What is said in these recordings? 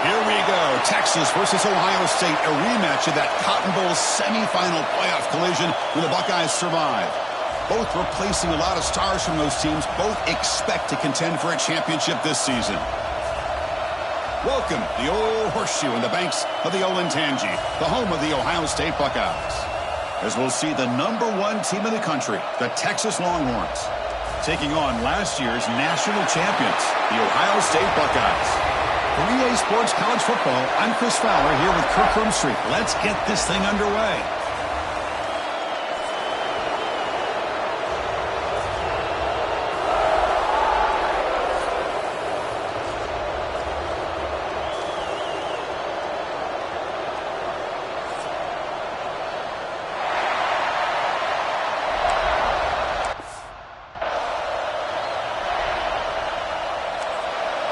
Here we go. Texas versus Ohio State. A rematch of that Cotton Bowl semifinal playoff collision where the Buckeyes survive. Both replacing a lot of stars from those teams. Both expect to contend for a championship this season. Welcome, the old horseshoe in the banks of the Olentangy, the home of the Ohio State Buckeyes. As we'll see the #1 team in the country, the Texas Longhorns, taking on last year's national champions, the Ohio State Buckeyes. For EA Sports College Football, I'm Chris Fowler here with Kirk Herbstreit. Let's get this thing underway.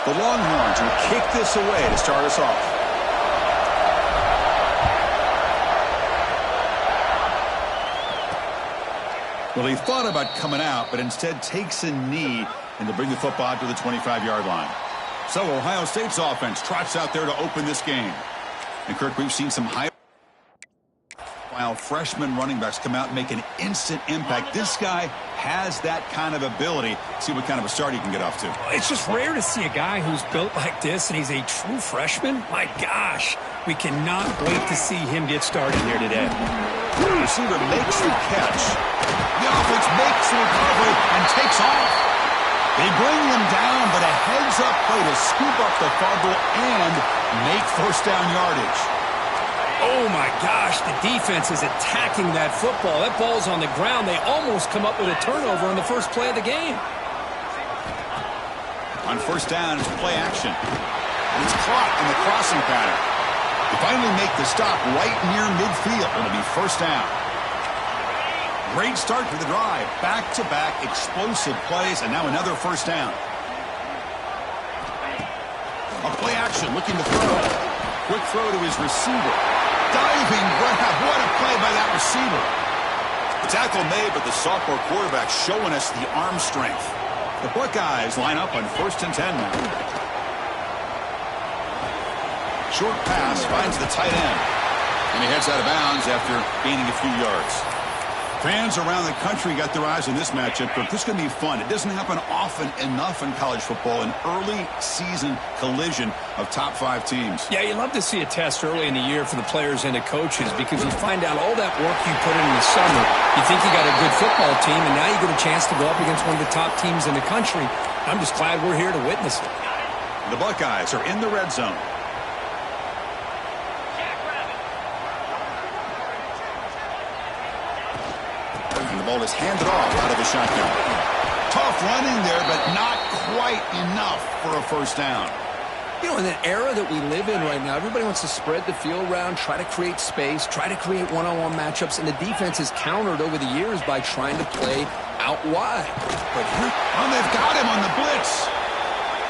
The Longhorns will kick this away to start us off. Well, he thought about coming out, but instead takes a knee and to bring the football out to the 25-yard line. So Ohio State's offense trots out there to open this game. And Kirk, we've seen some high while freshman running backs come out and make an instant impact. This guy has that kind of ability. See what kind of a start he can get off to. It's just rare to see a guy who's built like this, and he's a true freshman. My gosh, we cannot wait to see him get started here today. The receiver makes the catch. The offense makes the recovery and takes off. They bring him down, but a heads-up play to scoop up the fumble and make first down yardage. Oh, my gosh, the defense is attacking that football. That ball's on the ground. They almost come up with a turnover on the first play of the game. On first down, it's play action. And it's caught in the crossing pattern. They finally make the stop right near midfield. It'll be first down. Great start to the drive. Back-to-back explosive plays, and now another first down. A play action, looking to throw. Quick throw to his receiver. Diving grab. What a play by that receiver. The tackle made, but the sophomore quarterback showing us the arm strength. The Buckeyes line up on 1st and 10 now. Short pass finds the tight end. And he heads out of bounds after gaining a few yards. Fans around the country got their eyes on this matchup, but this is going to be fun. It doesn't happen often enough in college football, an early season collision of top 5 teams. Yeah, you love to see a test early in the year for the players and the coaches because you find out all that work you put in the summer. You think you got a good football team, and now you get a chance to go up against one of the top teams in the country. I'm just glad we're here to witness it. The Buckeyes are in the red zone. Ball is handed off out of the shotgun. Tough running there, but not quite enough for a first down. You know, in that era that we live in right now, everybody wants to spread the field around, try to create space, try to create one-on-one matchups, and the defense has countered over the years by trying to play out wide. But here, they've got him on the blitz.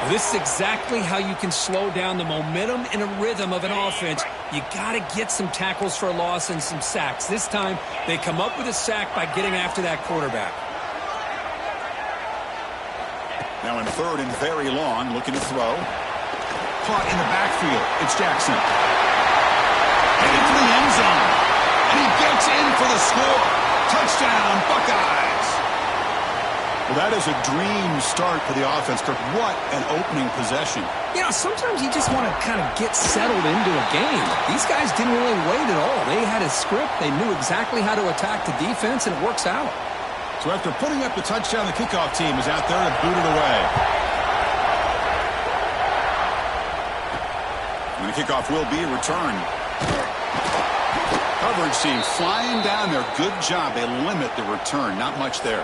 Well, this is exactly how you can slow down the momentum and a rhythm of an offense. You got to get some tackles for a loss and some sacks. This time, they come up with a sack by getting after that quarterback. Now in 3rd and very long, looking to throw. Caught in the backfield. It's Jackson. Headed to the end zone. And he gets in for the score. Touchdown, Buckeyes. Well, that is a dream start for the offense, Kirk. What an opening possession. You know, sometimes you just want to kind of get settled into a game. These guys didn't really wait at all. They had a script. They knew exactly how to attack the defense, and it works out. So after putting up the touchdown, the kickoff team is out there to boot it away. And the kickoff will be returned. Coverage team flying down there. Good job. They limit the return. Not much there.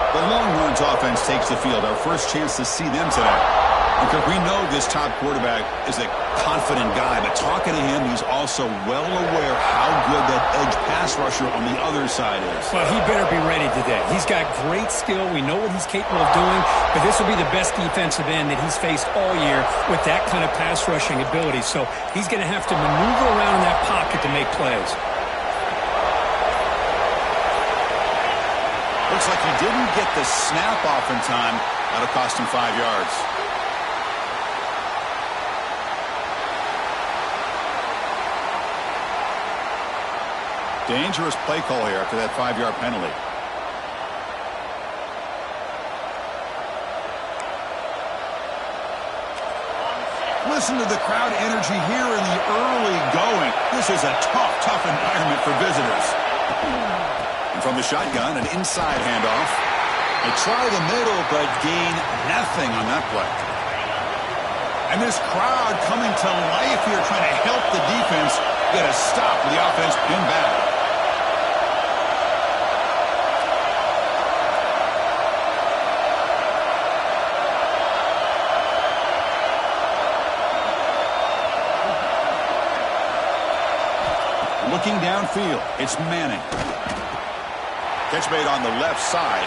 The Longhorns offense takes the field. Our first chance to see them today. Because we know this top quarterback is a confident guy, but talking to him, he's also well aware how good that edge pass rusher on the other side is. Well, he better be ready today. He's got great skill. We know what he's capable of doing, but this will be the best defensive end that he's faced all year with that kind of pass rushing ability. So he's going to have to maneuver around in that pocket to make plays. Looks like he didn't get the snap off in time. That'll cost him 5 yards. Dangerous play call here after that 5-yard penalty. Listen to the crowd energy here in the early going. This is a tough environment for visitors. And from the shotgun, an inside handoff. They try the middle, but gain nothing on that play. And this crowd coming to life here, trying to help the defense get a stop with the offense pinned back. Looking downfield, it's Manning. Catch made on the left side.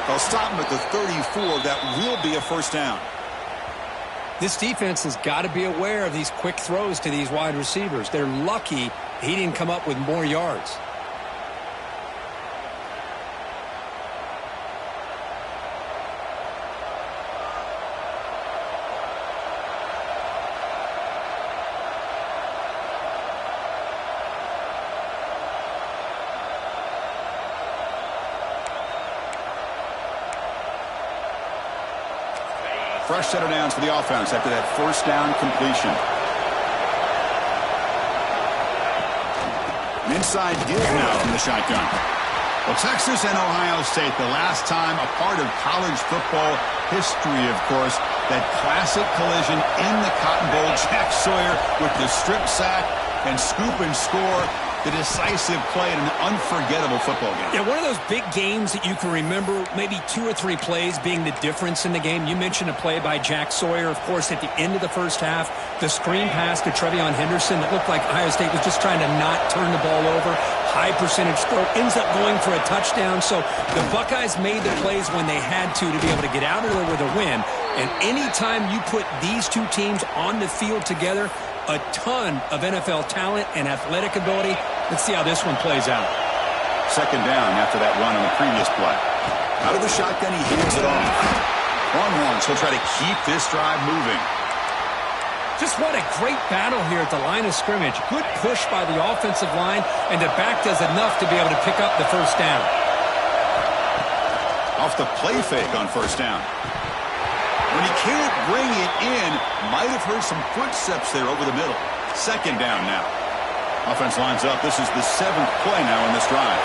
They'll stop him at the 34. That will be a first down. This defense has got to be aware of these quick throws to these wide receivers. They're lucky he didn't come up with more yards. Fresh set of downs for the offense after that first down completion. An inside give now from the shotgun. Well, Texas and Ohio State, the last time a part of college football history, of course, that classic collision in the Cotton Bowl. Jack Sawyer with the strip sack and scoop and score. The decisive play in an unforgettable football game. Yeah, one of those big games that you can remember, maybe 2 or 3 plays being the difference in the game. You mentioned a play by Jack Sawyer, of course, at the end of the first half. The screen pass to Trevion Henderson that looked like Ohio State was just trying to not turn the ball over. High percentage throw, ends up going for a touchdown. So the Buckeyes made the plays when they had to be able to get out of there with a win. And anytime you put these two teams on the field together, a ton of NFL talent and athletic ability. Let's see how this one plays out. Second down after that run on the previous play. Out of the shotgun, he hands it off. Longhorns will try to keep this drive moving. Just what a great battle here at the line of scrimmage. Good push by the offensive line, and the back does enough to be able to pick up the first down. Off the play fake on first down. When he can't bring it in, might have heard some footsteps there over the middle. Second down now. Offense lines up. This is the 7th play now in this drive.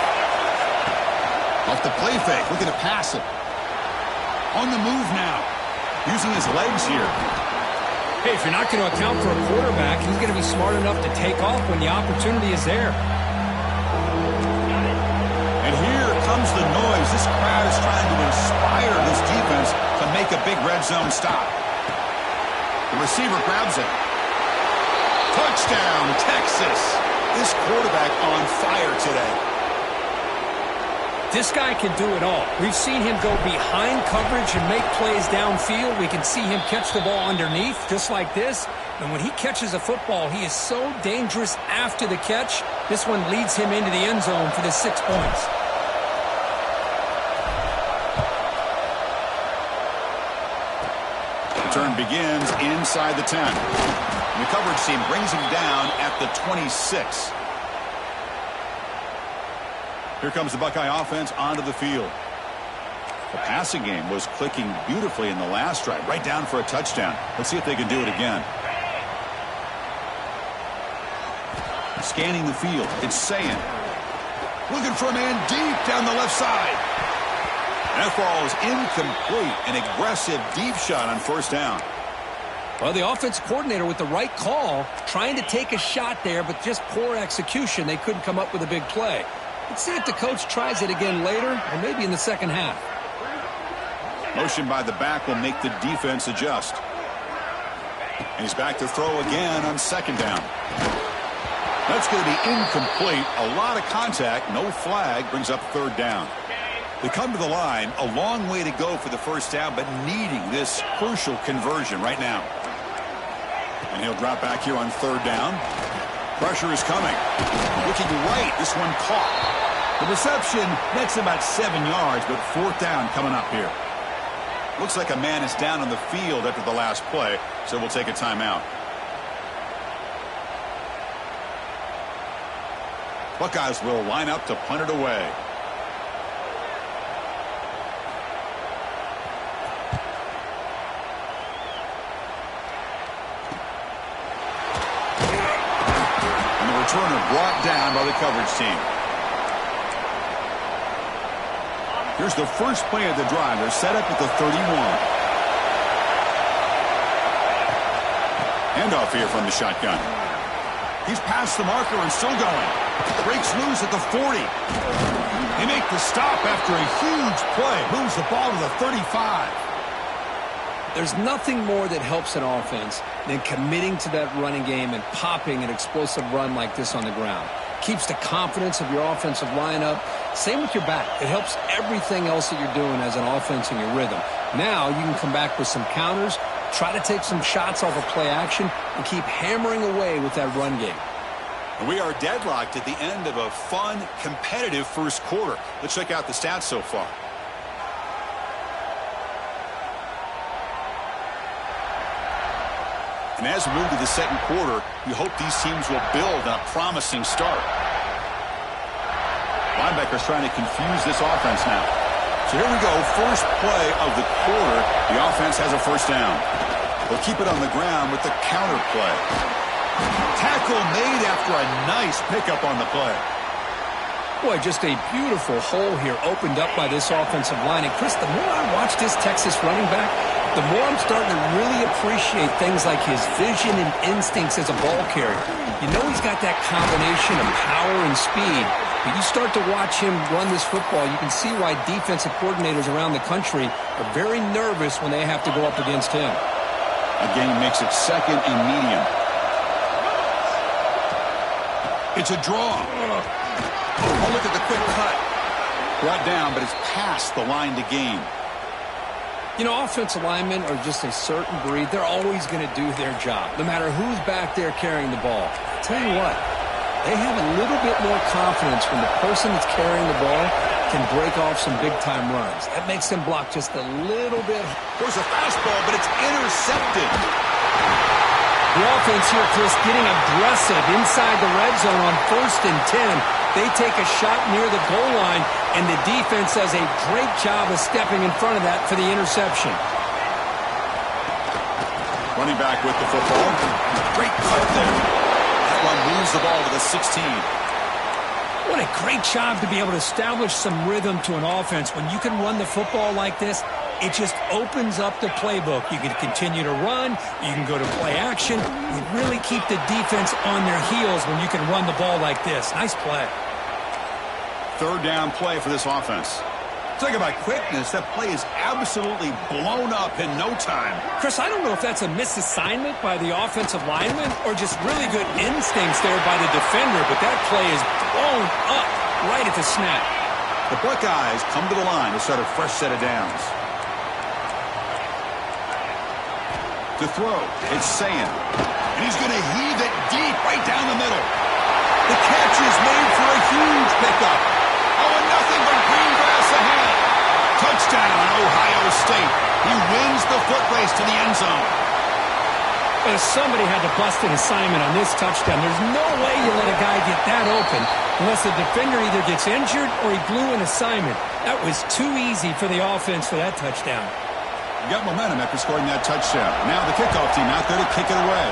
Off the play fake, looking to pass it. On the move now. Using his legs here. Hey, if you're not going to account for a quarterback, he's going to be smart enough to take off when the opportunity is there. And here comes the noise. This crowd is trying to inspire this defense to make a big red zone stop. The receiver grabs it. Touchdown, Texas. This quarterback on fire today. This guy can do it all. We've seen him go behind coverage and make plays downfield. We can see him catch the ball underneath just like this. And when he catches a football, he is so dangerous after the catch. This one leads him into the end zone for the 6 points. Return begins inside the 10. The coverage team brings him down at the 26. Here comes the Buckeye offense onto the field. The passing game was clicking beautifully in the last drive, right down for a touchdown. Let's see if they can do it again. Scanning the field, it's Sayin. Looking for a man deep down the left side. That ball is incomplete. An aggressive deep shot on first down. Well, the offense coordinator with the right call, trying to take a shot there, but just poor execution. They couldn't come up with a big play. Let's see if the coach tries it again later, or maybe in the second half. Motion by the back will make the defense adjust. And he's back to throw again on second down. That's going to be incomplete. A lot of contact, no flag, brings up third down. They come to the line, a long way to go for the first down, but needing this crucial conversion right now. And he'll drop back here on third down. Pressure is coming. Looking right, this one caught. The reception, that's about 7 yards, but fourth down coming up here. Looks like a man is down on the field after the last play, so we'll take a timeout. Buckeyes will line up to punt it away. And the returner brought down by the coverage team. Here's the first play of the drive. They're set up at the 31. Handoff here from the shotgun. He's past the marker and still going. Breaks loose at the 40. They make the stop after a huge play. Moves the ball to the 35. There's nothing more that helps an offense than committing to that running game and popping an explosive run like this on the ground. Keeps the confidence of your offensive lineup. Same with your back. It helps everything else that you're doing as an offense in your rhythm. Now you can come back with some counters, try to take some shots off of play action, and keep hammering away with that run game. And we are deadlocked at the end of a fun, competitive first quarter. Let's check out the stats so far. And as we move to the second quarter, we hope these teams will build on a promising start. Linebackers trying to confuse this offense now. So here we go, first play of the quarter. The offense has a first down. They'll keep it on the ground with the counter play. Tackle made after a nice pickup on the play. Boy, just a beautiful hole here opened up by this offensive line. And, Chris, the more I watch this Texas running back, the more I'm starting to really appreciate things like his vision and instincts as a ball carrier. You know he's got that combination of power and speed. But you start to watch him run this football, you can see why defensive coordinators around the country are very nervous when they have to go up against him. Again, he makes it second and medium. It's a draw. Oh, look at the quick cut. Brought down, but it's past the line to gain. You know, offensive linemen are just a certain breed. They're always going to do their job, no matter who's back there carrying the ball. I'll tell you what, they have a little bit more confidence when the person that's carrying the ball can break off some big-time runs. That makes them block just a little bit. There's a fastball, but it's intercepted. The offense here, Chris, getting aggressive inside the red zone on 1st and 10. They take a shot near the goal line, and the defense does a great job of stepping in front of that for the interception. Running back with the football. Great cut there. That one moves the ball to the 16. What a great job to be able to establish some rhythm to an offense. When you can run the football like this, it just opens up the playbook. You can continue to run. You can go to play action. You really keep the defense on their heels when you can run the ball like this. Nice play. Third down play for this offense. Talk about quickness. That play is absolutely blown up in no time. Chris, I don't know if that's a misassignment by the offensive lineman or just really good instincts there by the defender, but that play is blown up right at the snap. The Buckeyes come to the line to start a fresh set of downs. To throw, it's Sayin. And he's going to heave it deep right down the middle. The catch is made for a huge pickup. Oh, and nothing but green grass ahead. Touchdown, Ohio State. He wins the foot race to the end zone. Well, somebody had to bust an assignment on this touchdown. There's no way you let a guy get that open unless the defender either gets injured or he blew an assignment. That was too easy for the offense for that touchdown. Got momentum after scoring that touchdown. Now the kickoff team out there to kick it away.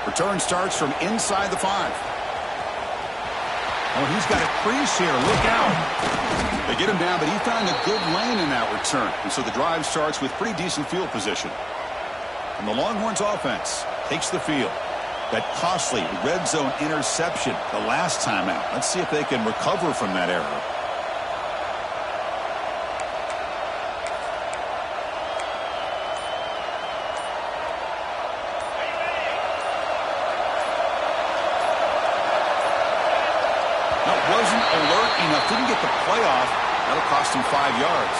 Return starts from inside the 5. Oh, he's got a crease here. Look out. They get him down, but he found a good lane in that return. And so the drive starts with pretty decent field position. And the Longhorns offense takes the field. That costly red zone interception the last time out. Let's see if they can recover from that error. Wasn't alert enough, didn't get the play off. That'll cost him 5 yards.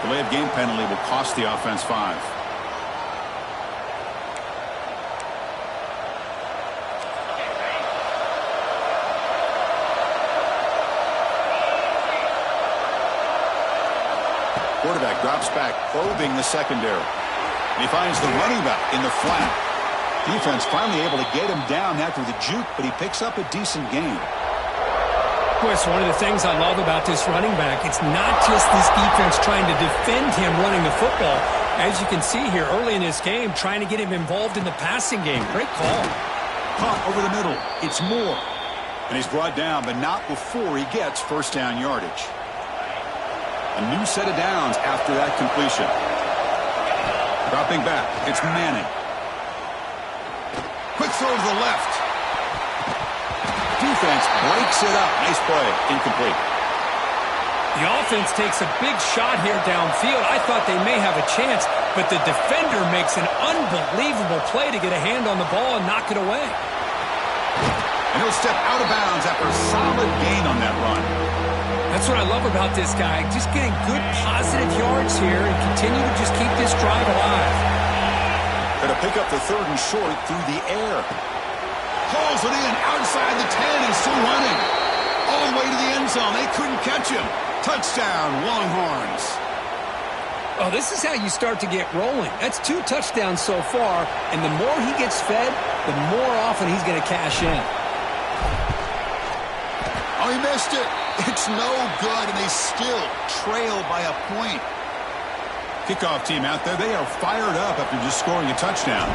Delay of game penalty will cost the offense 5. Quarterback drops back, probing the secondary. He finds the running back in the flat. Defense finally able to get him down after the juke, but he picks up a decent gain. Boy, it's one of the things I love about this running back. It's not just this defense trying to defend him running the football. As you can see here early in this game, trying to get him involved in the passing game. Great call. Caught over the middle. It's Moore. And he's brought down, but not before he gets first down yardage. A new set of downs after that completion. Dropping back. It's Manning. Quick throw to the left. Defense breaks it up. Nice play. Incomplete. The offense takes a big shot here downfield. I thought they may have a chance, but the defender makes an unbelievable play to get a hand on the ball and knock it away. And he'll step out of bounds after a solid gain on that run. That's what I love about this guy. Just getting good positive yards here and continue to just keep this drive alive. Going to pick up the third and short through the air. Hauls it in outside the 10 and still running. All the way to the end zone. They couldn't catch him. Touchdown, Longhorns. Oh, this is how you start to get rolling. That's 2 touchdowns so far, and the more he gets fed, the more often he's going to cash in. Oh, he missed it. It's no good, and they still trail by a point. Kickoff team out there, they are fired up after just scoring a touchdown.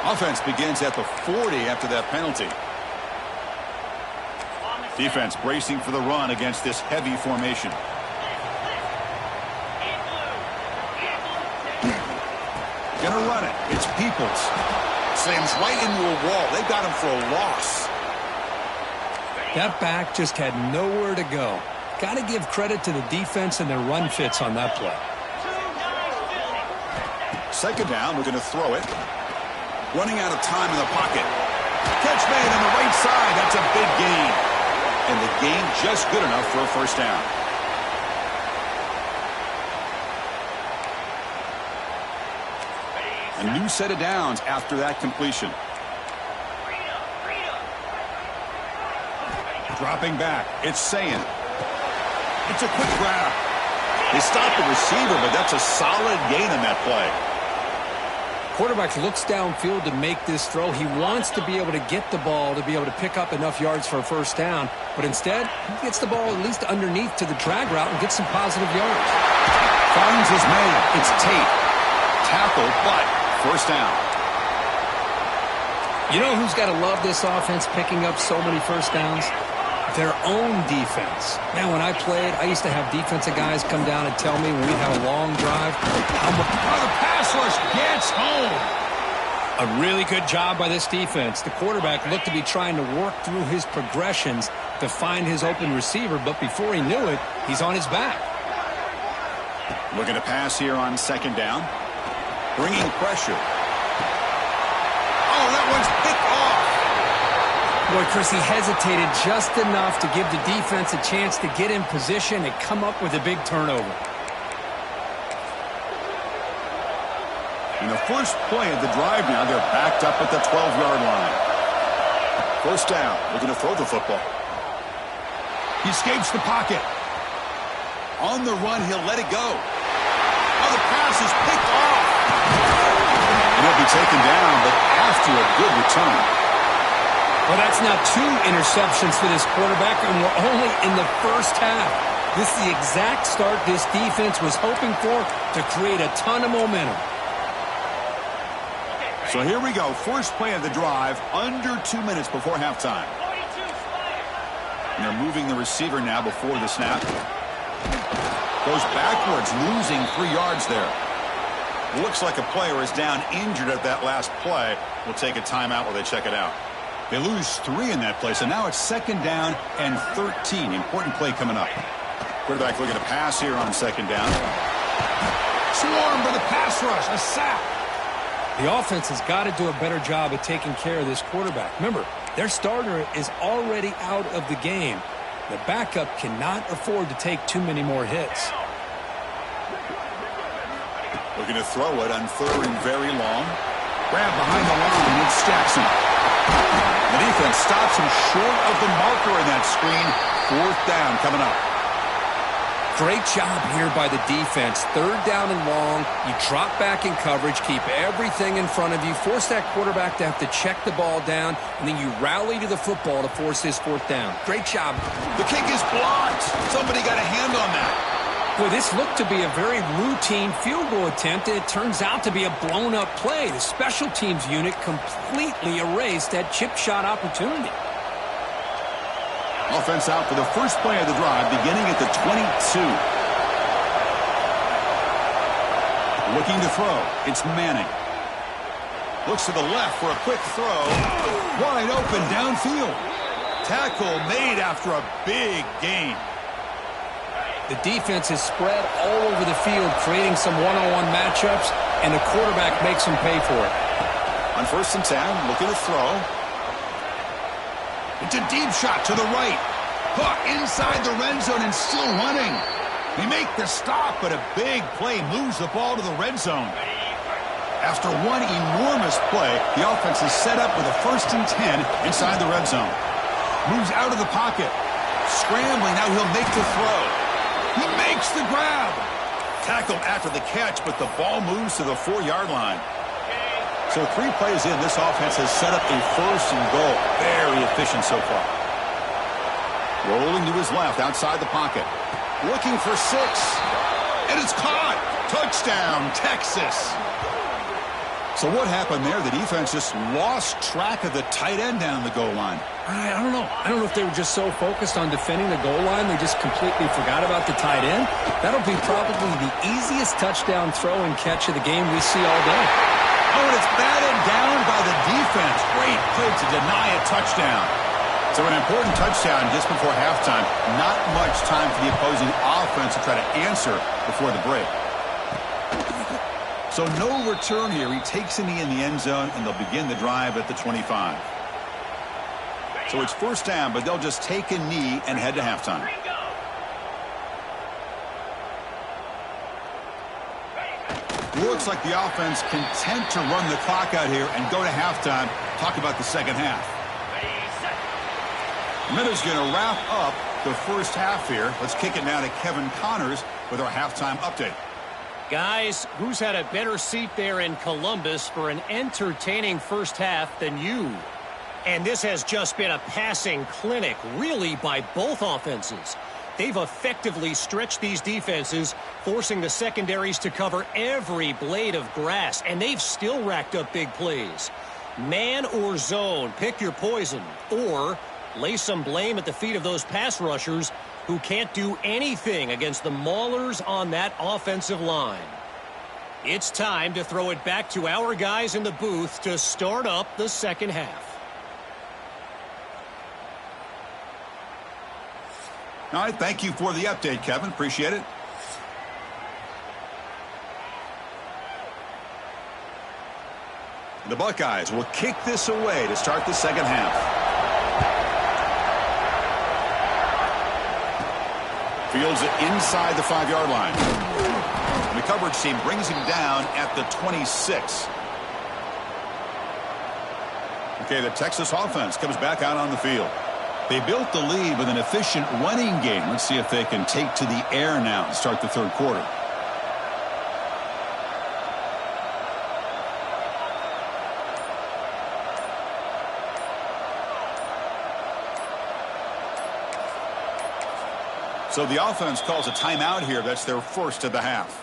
Offense begins at the 40 after that penalty. Defense bracing for the run against this heavy formation. Gonna run it. It's Peoples. Slams right into a wall. They've got him for a loss. That back just had nowhere to go. Got to give credit to the defense and their run fits on that play. Second down, we're going to throw it. Running out of time in the pocket. Catch made on the right side. That's a big gain. And the gain just good enough for a first down. A new set of downs after that completion. Dropping back. It's Sayin. It's a quick grab. They stopped the receiver, but that's a solid gain on that play. Quarterback looks downfield to make this throw. He wants to be able to get the ball to be able to pick up enough yards for a first down, but instead he gets the ball at least underneath to the drag route and gets some positive yards. Finds his man. It's Tate. Tackle, but first down. You know who's got to love this offense picking up so many first downs? Their own defense. Man, when I played, I used to have defensive guys come down and tell me when we'd have a long drive, the pass rush gets home. A really good job by this defense. The quarterback looked to be trying to work through his progressions to find his open receiver, but before he knew it, he's on his back. Looking to pass here on second down. Bringing pressure. Oh, that one's picked off. Boy, Chris, he hesitated just enough to give the defense a chance to get in position and come up with a big turnover. In the first play of the drive now, they're backed up at the 12-yard line. First down. Looking to throw the football. He escapes the pocket. On the run, he'll let it go. Oh, the pass is picked off. And he'll be taken down, but after a good return. Well, that's now 2 interceptions for this quarterback, and we're only in the first half. This is the exact start this defense was hoping for to create a ton of momentum. So here we go. First play of the drive, under 2 minutes before halftime. And they're moving the receiver now before the snap. Goes backwards, losing 3 yards there. Looks like a player is down injured at that last play. We'll take a timeout while they check it out. They lose 3 in that play, so now it's second down and 13. Important play coming up. Quarterback looking to pass here on second down. Swarmed by the pass rush, a sack. The offense has got to do a better job of taking care of this quarterback. Remember, their starter is already out of the game. The backup cannot afford to take too many more hits. Looking to throw it on 3rd and very long. Grab behind the line. It's Jackson. The defense stops him short of the marker in that screen. 4th down coming up. Great job here by the defense. 3rd down and long. You drop back in coverage, keep everything in front of you, force that quarterback to have to check the ball down, and then you rally to the football to force his 4th down. Great job. The kick is blocked. Somebody got a hand on that. Boy, this looked to be a very routine field goal attempt, and it turns out to be a blown-up play. The special teams unit completely erased that chip shot opportunity. Offense out for the first play of the drive, beginning at the 22. Looking to throw. It's Manning. Looks to the left for a quick throw. Wide open downfield. Tackle made after a big gain. The defense is spread all over the field, creating some one-on-one matchups, and the quarterback makes them pay for it. On 1st and 10, looking to throw. It's a deep shot to the right. Hook inside the red zone and still running. They make the stop, but a big play moves the ball to the red zone. After one enormous play, the offense is set up with a 1st and 10 inside the red zone. Moves out of the pocket. Scrambling, now he'll make the throw. He makes the grab. Tackled after the catch, but the ball moves to the 4-yard line. So 3 plays in, this offense has set up a 1st and goal. Very efficient so far. Rolling to his left outside the pocket. Looking for 6. And it's caught. Touchdown, Texas. So what happened there? The defense just lost track of the tight end down the goal line. I don't know. I don't know if they were just so focused on defending the goal line they just completely forgot about the tight end. That'll be probably the easiest touchdown throw and catch of the game we see all day. Oh, and it's batted down by the defense. Great play to deny a touchdown. So an important touchdown just before halftime. Not much time for the opposing offense to try to answer before the break. So no return here. He takes a knee in the end zone, and they'll begin the drive at the 25. So it's 1st down, but they'll just take a knee and head to halftime. Looks like the offense content to run the clock out here and go to halftime. Talk about the second half. Minuta's going to wrap up the first half here. Let's kick it now to Kevin Connors with our halftime update. Guys, who's had a better seat there in Columbus for an entertaining first half than you? And this has just been a passing clinic, really, by both offenses. They've effectively stretched these defenses, forcing the secondaries to cover every blade of grass, and they've still racked up big plays. Man or zone, pick your poison, or lay some blame at the feet of those pass rushers who can't do anything against the maulers on that offensive line. It's time to throw it back to our guys in the booth to start up the second half. All right, thank you for the update, Kevin. Appreciate it. The Buckeyes will kick this away to start the second half. Fields it inside the 5-yard line. And the coverage team brings him down at the 26. Okay, the Texas offense comes back out on the field. They built the lead with an efficient running game. Let's see if they can take to the air now to start the third quarter. So the offense calls a timeout here. That's their first of the half.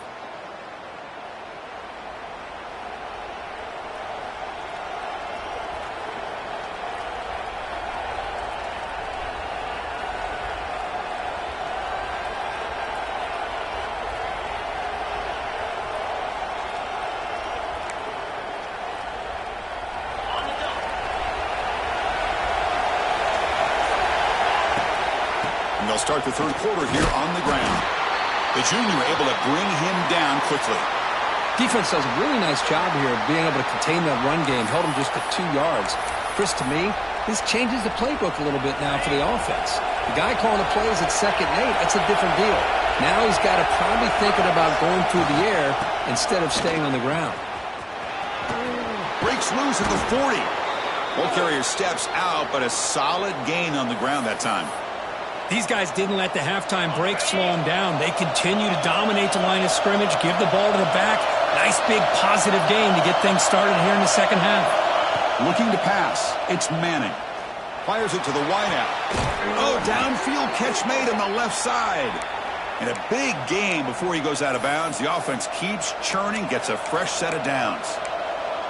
They'll start the third quarter here on the ground. The junior able to bring him down quickly. Defense does a really nice job here of being able to contain that run game, held him just to 2 yards. Chris, to me, this changes the playbook a little bit now for the offense. The guy calling the plays at 2nd and 8, that's a different deal. Now he's got to probably thinking about going through the air instead of staying on the ground. Breaks loose at the 40. Ball carrier steps out, but a solid gain on the ground that time. These guys didn't let the halftime break slow them down. They continue to dominate the line of scrimmage, give the ball to the back. Nice big positive gain to get things started here in the second half. Looking to pass. It's Manning. Fires it to the wideout. Oh, downfield catch made on the left side. And a big gain before he goes out of bounds. The offense keeps churning, gets a fresh set of downs.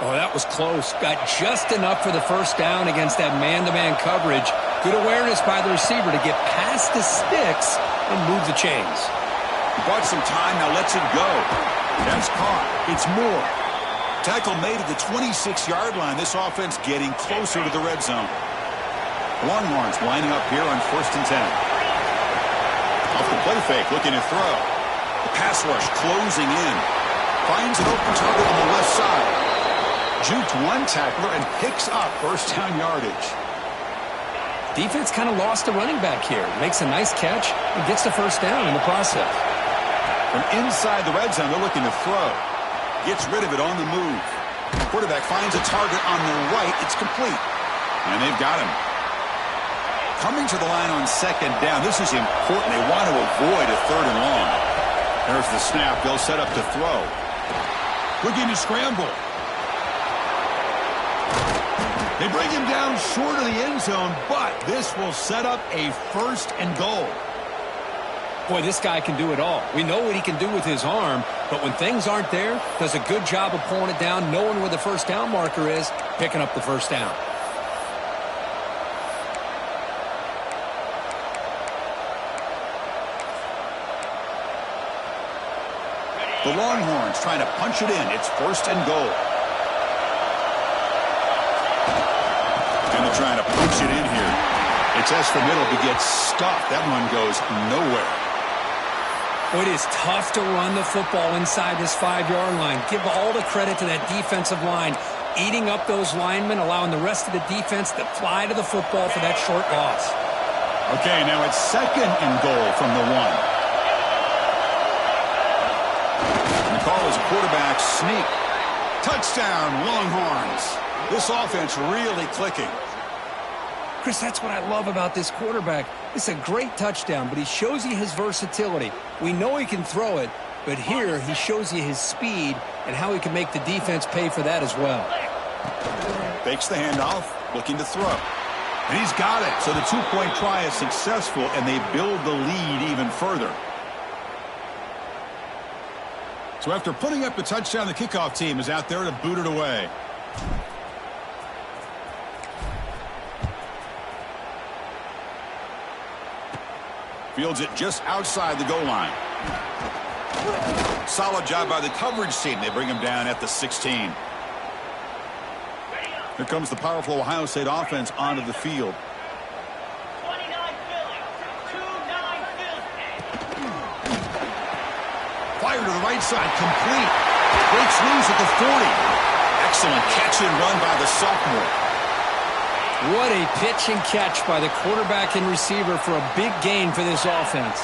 Oh, that was close. Got just enough for the first down against that man-to-man coverage. Good awareness by the receiver to get past the sticks and move the chains. He bought some time, now lets it go. That's caught. It's Moore. Tackle made at the 26-yard line. This offense getting closer to the red zone. Longhorns lining up here on 1st and 10. Off the play fake, looking to throw. The pass rush closing in. Finds an open target on the left side. Juked one tackler and picks up first down yardage. Defense kind of lost a running back here. Makes a nice catch and gets the first down in the process. From inside the red zone, they're looking to throw. Gets rid of it on the move. Quarterback finds a target on the right. It's complete. And they've got him. Coming to the line on second down. This is important. They want to avoid a 3rd and long. There's the snap. They'll set up to throw. Looking to scramble. They bring him down short of the end zone, but this will set up a 1st and goal. Boy, this guy can do it all. We know what he can do with his arm, but when things aren't there, does a good job of pulling it down, knowing where the first down marker is, picking up the first down. The Longhorns trying to punch it in. It's 1st and goal. And they're trying to punch it in here. It's Escomido to get stuffed. That one goes nowhere. It is tough to run the football inside this 5-yard line. Give all the credit to that defensive line, eating up those linemen, allowing the rest of the defense to fly to the football for that short loss. Okay, now it's 2nd and goal from the 1. The call is a quarterback sneak. Touchdown, Longhorns. This offense really clicking. Chris, that's what I love about this quarterback. It's a great touchdown, but he shows you his versatility. We know he can throw it, but here he shows you his speed and how he can make the defense pay for that as well. Fakes the handoff, looking to throw. And he's got it. So the 2-point try is successful, and they build the lead even further. So after putting up the touchdown, the kickoff team is out there to boot it away. Fields it just outside the goal line. Solid job by the coverage team. They bring him down at the 16. Here comes the powerful Ohio State offense onto the field. Fire to the right side, complete. Breaks loose at the 40. Excellent catch and run by the sophomore. What a pitch and catch by the quarterback and receiver for a big gain for this offense.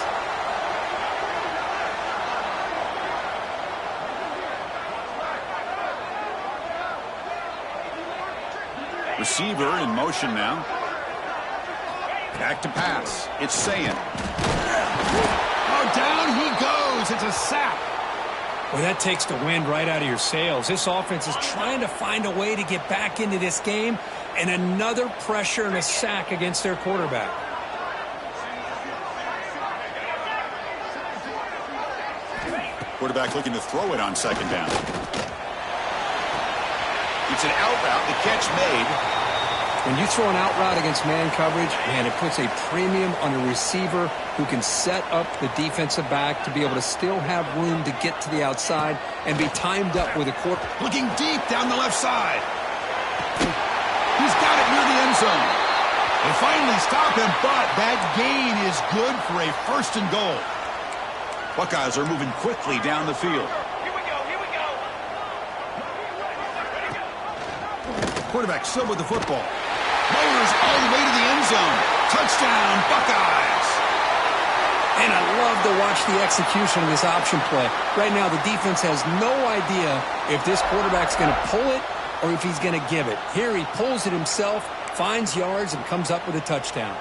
Receiver in motion now. Back to pass. It's Sayan. Oh, down he goes. It's a sack. Well, that takes the wind right out of your sails. This offense is trying to find a way to get back into this game, and another pressure and a sack against their quarterback. Quarterback looking to throw it on 2nd down. It's an out route. The catch made. When you throw an out route against man coverage, man, it puts a premium on a receiver who can set up the defensive back to be able to still have room to get to the outside and be timed up with a quarter. Looking deep down the left side. He's got it near the end zone. They finally stop him, but that gain is good for a 1st and goal. Buckeyes are moving quickly down the field. Quarterback still with the football. Motors all the way to the end zone. Touchdown, Buckeyes. And I love to watch the execution of this option play. Right now, the defense has no idea if this quarterback's going to pull it or if he's going to give it. Here he pulls it himself, finds yards, and comes up with a touchdown.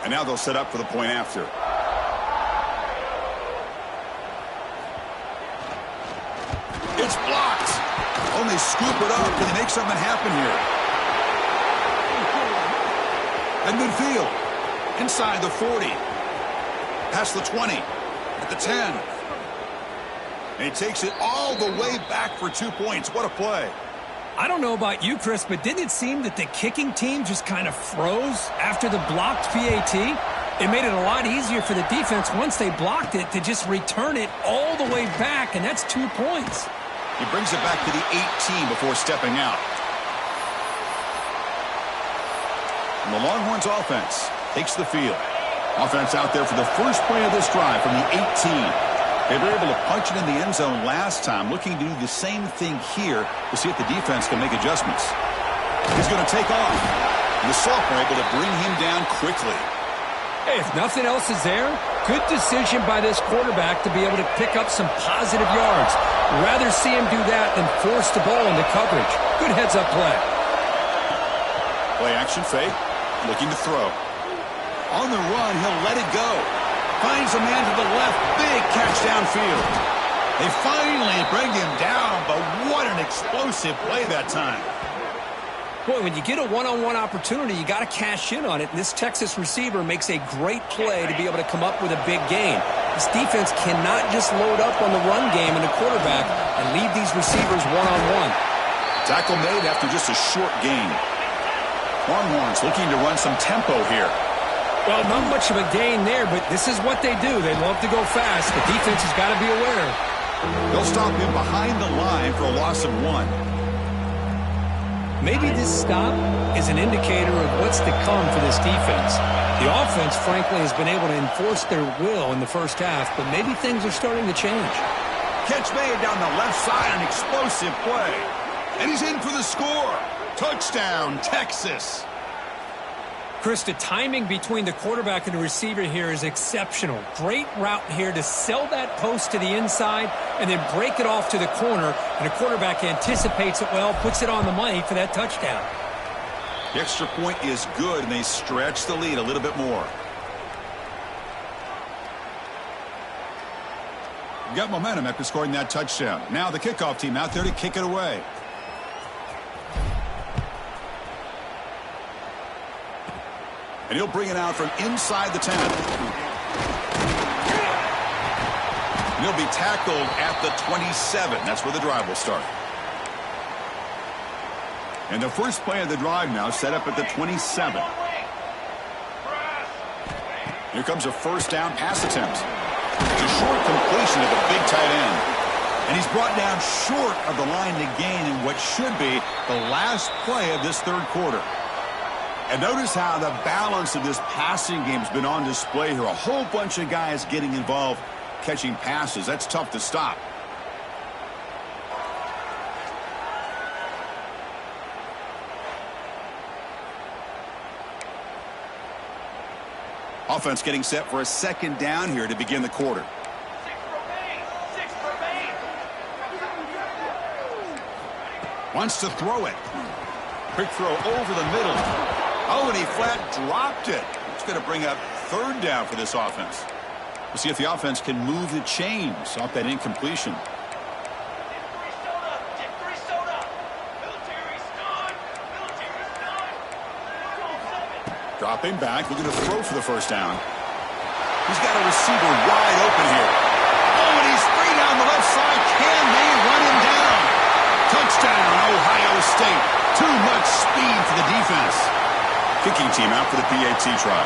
And now they'll set up for the point after. It's blocked. Only scoop it up. Can they make something happen here? At midfield. Inside the 40. Past the 20. At the 10. And he takes it all the way back for 2 points. What a play. I don't know about you, Chris, but didn't it seem that the kicking team just kind of froze after the blocked PAT? It made it a lot easier for the defense once they blocked it to just return it all the way back, and that's 2 points. He brings it back to the 18 before stepping out. And the Longhorns offense takes the field. Offense out there for the first play of this drive from the 18. They were able to punch it in the end zone last time, looking to do the same thing here to see if the defense can make adjustments. He's going to take off. And the sophomore able to bring him down quickly. Hey, if nothing else is there, good decision by this quarterback to be able to pick up some positive yards. Rather see him do that than force the ball into coverage. Good heads-up play. Play action fake, looking to throw. On the run, he'll let it go. Finds a man to the left, big catch downfield. They finally bring him down, but what an explosive play that time. Boy, when you get a one-on-one opportunity, you got to cash in on it. And this Texas receiver makes a great play to be able to come up with a big gain. This defense cannot just load up on the run game and the quarterback and leave these receivers one-on-one. Tackle made after just a short gain. Longhorns looking to run some tempo here. Well, not much of a gain there, but this is what they do. They love to go fast. The defense has got to be aware. They'll stop him behind the line for a loss of 1. Maybe this stop is an indicator of what's to come for this defense. The offense, frankly, has been able to enforce their will in the first half, but maybe things are starting to change. Catch made down the left side, an explosive play. And he's in for the score. Touchdown, Texas. Chris, the timing between the quarterback and the receiver here is exceptional. Great route here to sell that post to the inside and then break it off to the corner. And the quarterback anticipates it well, puts it on the money for that touchdown. The extra point is good, and they stretch the lead a little bit more. You got momentum after scoring that touchdown. Now the kickoff team out there to kick it away. And he'll bring it out from inside the 10. And he'll be tackled at the 27. That's where the drive will start. And the first play of the drive now set up at the 27. Here comes a first down pass attempt. It's a short completion to the big tight end. And he's brought down short of the line to gain in what should be the last play of this third quarter. And notice how the balance of this passing game has been on display here. A whole bunch of guys getting involved, catching passes. That's tough to stop. Offense getting set for a second down here to begin the quarter. 6 remain. Wants to throw it. Quick throw over the middle. Oh, and he flat dropped it. It's going to bring up third down for this offense. We'll see if the offense can move the chains off that incompletion. Dropping back, looking to throw for the first down. He's got a receiver wide open here. Oh, and he's free down the left side. Can they run him down? Touchdown, Ohio State. Too much speed for the defense. Kicking team out for the PAT try.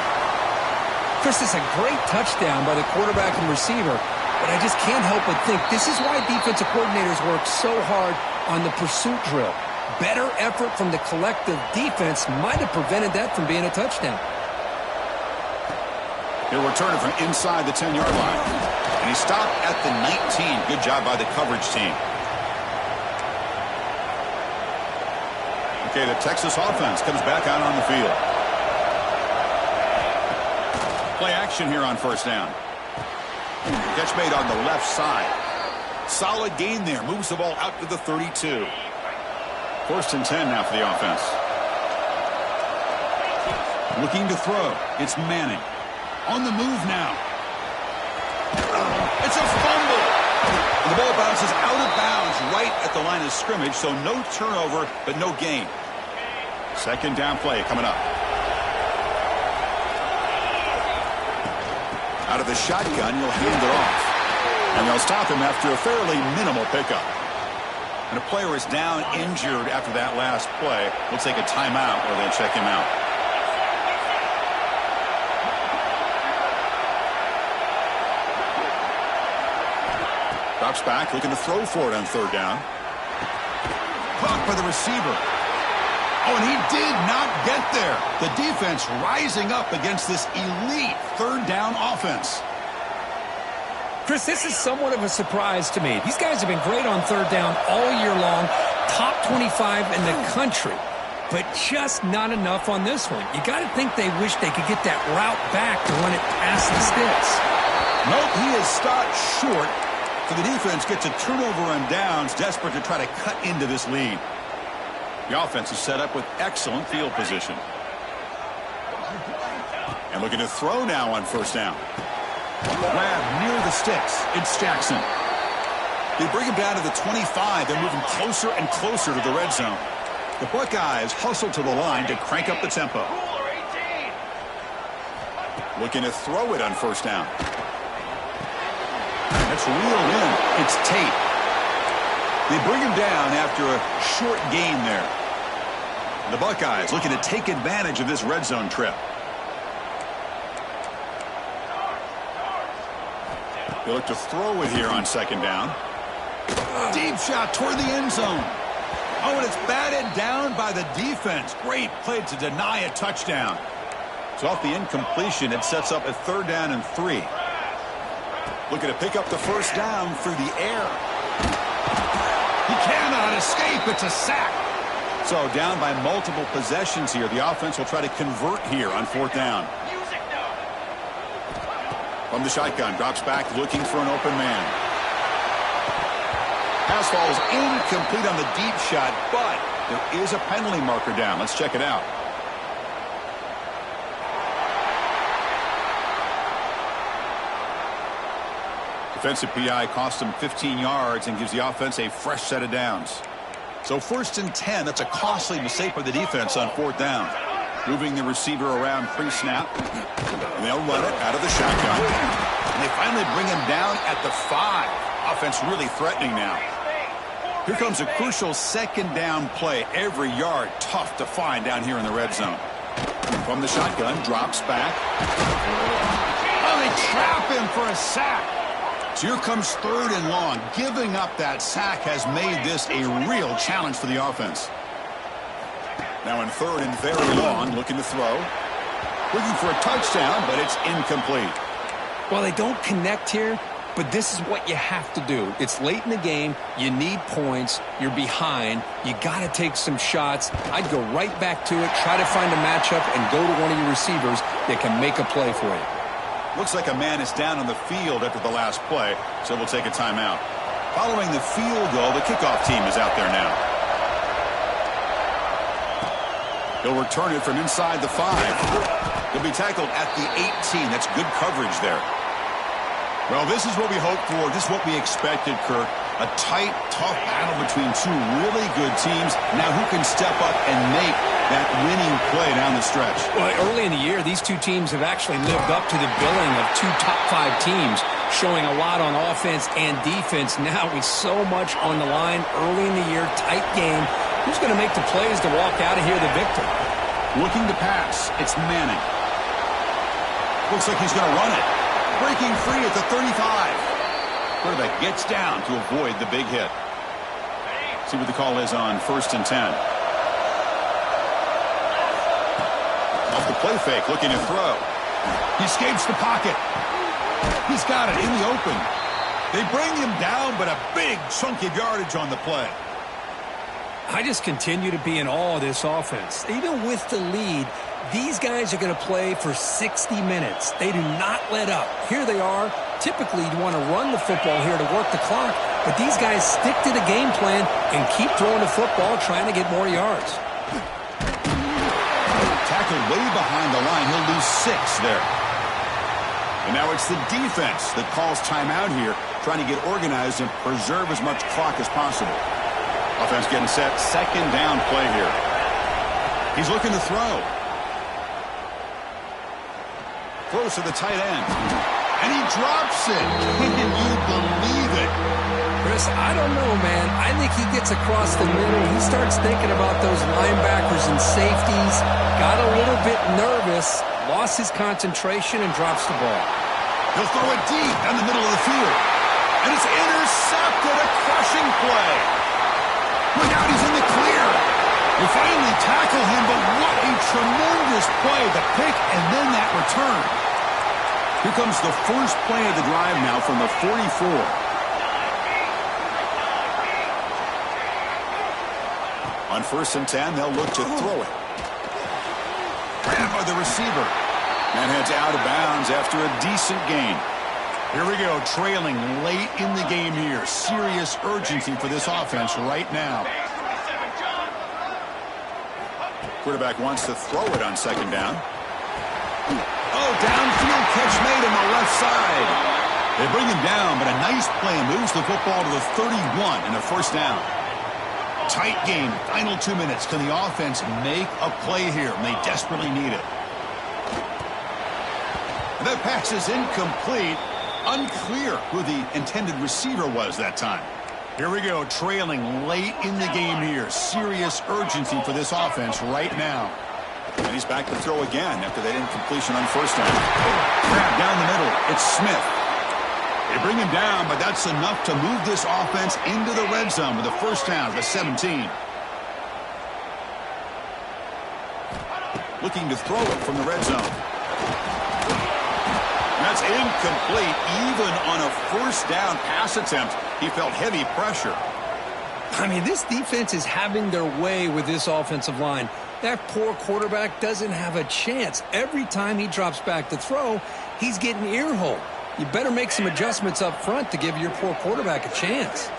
Chris, it's a great touchdown by the quarterback and receiver, but I just can't help but think this is why defensive coordinators work so hard on the pursuit drill. Better effort from the collective defense might have prevented that from being a touchdown. He'll return it from inside the 10-yard line. And he stopped at the 19. Good job by the coverage team. Okay, the Texas offense comes back out on the field. Play action here on first down. Catch made on the left side. Solid gain there. Moves the ball out to the 32. 1st and 10 now for the offense. Looking to throw. It's Manning. On the move now. It's a fumble. And the ball bounces out of bounds right at the line of scrimmage, so no turnover, but no gain. 2nd down play coming up. Out of the shotgun, he'll hand it off. And they'll stop him after a fairly minimal pickup. And a player is down injured after that last play. We'll take a timeout or they'll check him out. Drops back, looking to throw for it on 3rd down. Caught by the receiver. Oh, and he did not get there. The defense rising up against this elite 3rd down offense. Chris, this is somewhat of a surprise to me. These guys have been great on 3rd down all year long. Top 25 in the country. But just not enough on this one. You got to think they wish they could get that route back to run it past the sticks. Nope, he is stopped short. So the defense gets a turnover on downs, desperate to try to cut into this lead. The offense is set up with excellent field position. And looking to throw now on 1st down. Grab near the sticks. It's Jackson. They bring him down to the 25. They're moving closer and closer to the red zone. The Buckeyes hustle to the line to crank up the tempo. Looking to throw it on 1st down. That's reeled in. It's Tate. They bring him down after a short gain there. The Buckeyes looking to take advantage of this red zone trip. They look to throw it here on 2nd down. Deep shot toward the end zone. Oh, and it's batted down by the defense. Great play to deny a touchdown. So off the incompletion, it sets up a 3rd down and 3. Looking to pick up the 1st down through the air. He cannot escape. It's a sack. So down by multiple possessions here. The offense will try to convert here on 4th down. From the shotgun, drops back looking for an open man. Pass falls incomplete on the deep shot, but there is a penalty marker down. Let's check it out. Defensive PI cost him 15 yards and gives the offense a fresh set of downs. So 1st and 10, that's a costly mistake by the defense on 4th down. Moving the receiver around pre-snap. And they'll run it out of the shotgun. And they finally bring him down at the 5. Offense really threatening now. Here comes a crucial 2nd down play. Every yard tough to find down here in the red zone. From the shotgun, drops back. Oh, they trap him for a sack. So here comes 3rd and long. Giving up that sack has made this a real challenge for the offense. Now in 3rd and very long, looking to throw. Looking for a touchdown, but it's incomplete. Well, they don't connect here, but this is what you have to do. It's late in the game. You need points. You're behind. You got to take some shots. I'd go right back to it, try to find a matchup, and go to one of your receivers that can make a play for you. Looks like a man is down on the field after the last play, so we'll take a timeout. Following the field goal, the kickoff team is out there now. He'll return it from inside the 5. He'll be tackled at the 18. That's good coverage there. Well, this is what we hoped for. This is what we expected, Kirk. A tight, tough battle between 2 really good teams. Now who can step up and make that winning play down the stretch? Well, early in the year, these 2 teams have actually lived up to the billing of 2 top 5 teams, showing a lot on offense and defense. Now with so much on the line early in the year, tight game. Who's going to make the plays to walk out of here the victor? Looking to pass. It's Manning. Looks like he's going to run it. Breaking free at the 35. Quarterback gets down to avoid the big hit. See what the call is on 1st and 10. Off the play fake, looking to throw. He escapes the pocket. He's got it in the open. They bring him down, but a big chunk of yardage on the play. I just continue to be in awe of this offense. Even with the lead, these guys are going to play for 60 minutes. They do not let up. Here they are, Typically, you'd want to run the football here to work the clock, but these guys stick to the game plan and keep throwing the football, trying to get more yards. Tackled way behind the line. He'll lose 6 there. And now it's the defense that calls timeout here, trying to get organized and preserve as much clock as possible. Offense getting set. Second down play here. He's looking to throw. Throws to the tight end. And he drops it. Can you believe it? Chris, I don't know, man. I think he gets across the middle. He starts thinking about those linebackers and safeties. Got a little bit nervous. Lost his concentration and drops the ball. He'll throw it deep down the middle of the field. And it's intercepted. A crushing play. Look out, he's in the clear. They finally tackle him, but what a tremendous play. The pick and then that return. Here comes the first play of the drive now from the 44. On 1st and 10, they'll look to throw it. Grabbed by the receiver. And heads out of bounds after a decent gain. Here we go, trailing late in the game here. Serious urgency for this offense right now. Quarterback wants to throw it on 2nd down. Oh, downfield catch made on the left side. They bring him down, but a nice play moves the football to the 31 and a 1st down. Tight game, final 2 minutes. Can the offense make a play here? And they desperately need it. And that pass is incomplete. Unclear who the intended receiver was that time. Here we go, trailing late in the game here. Serious urgency for this offense right now. And he's back to throw again after that incompletion on 1st down. Grab down the middle. It's Smith. They bring him down, but that's enough to move this offense into the red zone with a 1st down, the 17. Looking to throw it from the red zone. That's incomplete. Even on a 1st down pass attempt, he felt heavy pressure. I mean, this defense is having their way with this offensive line. That poor quarterback doesn't have a chance. Every time he drops back to throw, he's getting ear-hole. You better make some adjustments up front to give your poor quarterback a chance.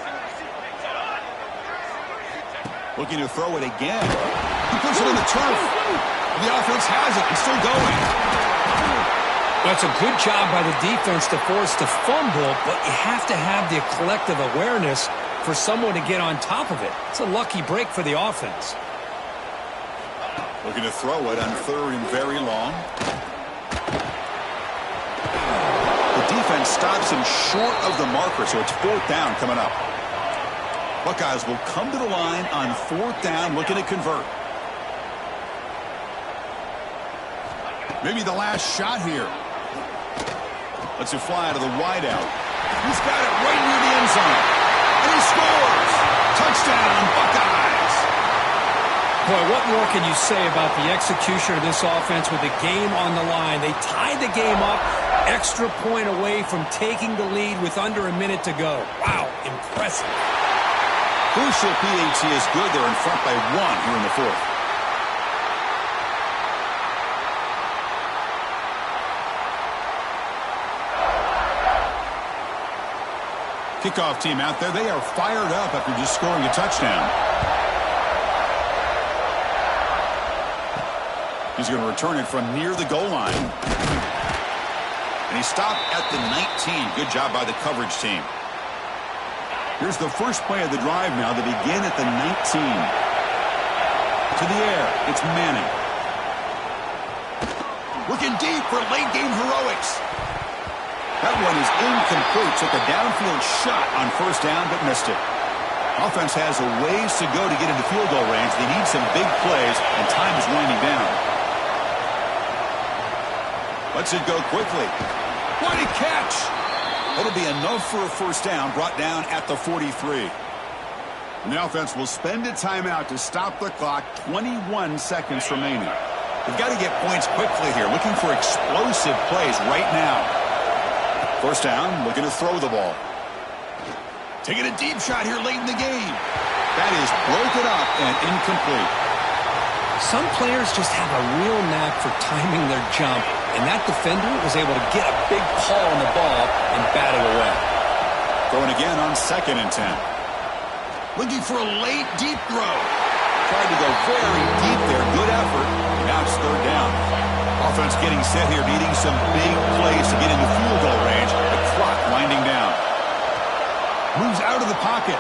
Looking to throw it again. He puts it on the turf. The offense has it. It's still going. That's a good job by the defense to force the fumble, but you have to have the collective awareness for someone to get on top of it. It's a lucky break for the offense. Looking to throw it on 3rd and very long. The defense stops him short of the marker, so it's 4th down coming up. Buckeyes will come to the line on 4th down, looking to convert. Maybe the last shot here. Lets it fly to the wideout. He's got it right near the end zone. And he scores! Touchdown, Buckeyes! Boy, what more can you say about the execution of this offense with the game on the line? They tied the game up, extra point away from taking the lead with under a minute to go. Wow, impressive. Crucial PAT is good. They're in front by 1 here in the 4th. Kickoff team out there. They are fired up after just scoring a touchdown. He's going to return it from near the goal line. And he stopped at the 19. Good job by the coverage team. Here's the first play of the drive now. They begin at the 19. To the air. It's Manning. Looking deep for late game heroics. That one is incomplete. Took a downfield shot on 1st down, but missed it. Offense has a ways to go to get into field goal range. They need some big plays, and time is winding down. Lets it go quickly. What a catch! That'll be enough for a 1st down, brought down at the 43. And the offense will spend a timeout to stop the clock. 21 seconds remaining. They've got to get points quickly here. Looking for explosive plays right now. 1st down, looking to throw the ball. Taking a deep shot here late in the game. That is broken up and incomplete. Some players just have a real knack for timing their jump, and that defender was able to get a big paw on the ball and bat it away. Throwing again on 2nd and 10. Looking for a late, deep throw. Tried to go very deep there. Good effort. And now it's 3rd down. Offense getting set here, needing some big plays to get into field goal range. The clock winding down. Moves out of the pocket.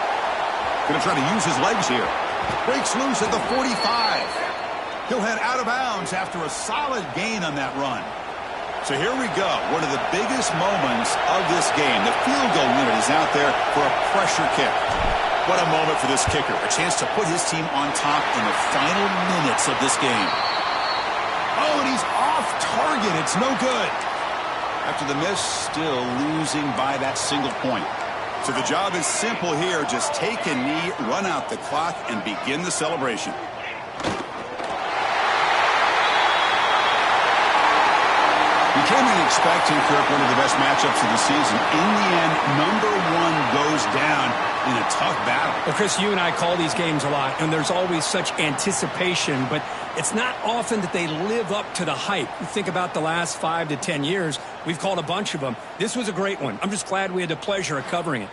Going to try to use his legs here. Breaks loose at the 45. He'll head out of bounds after a solid gain on that run. So here we go. One of the biggest moments of this game. The field goal unit is out there for a pressure kick. What a moment for this kicker. A chance to put his team on top in the final minutes of this game. Oh, and he's off target. It's no good. After the miss, still losing by that single point. So the job is simple here. Just take a knee, run out the clock, and begin the celebration. You came in expecting, Kirk, one of the best matchups of the season. In the end, number 1 goes down in a tough battle. Well, Chris, you and I call these games a lot, and there's always such anticipation, but it's not often that they live up to the hype. You think about the last 5 to 10 years, we've called a bunch of them. This was a great one. I'm just glad we had the pleasure of covering it.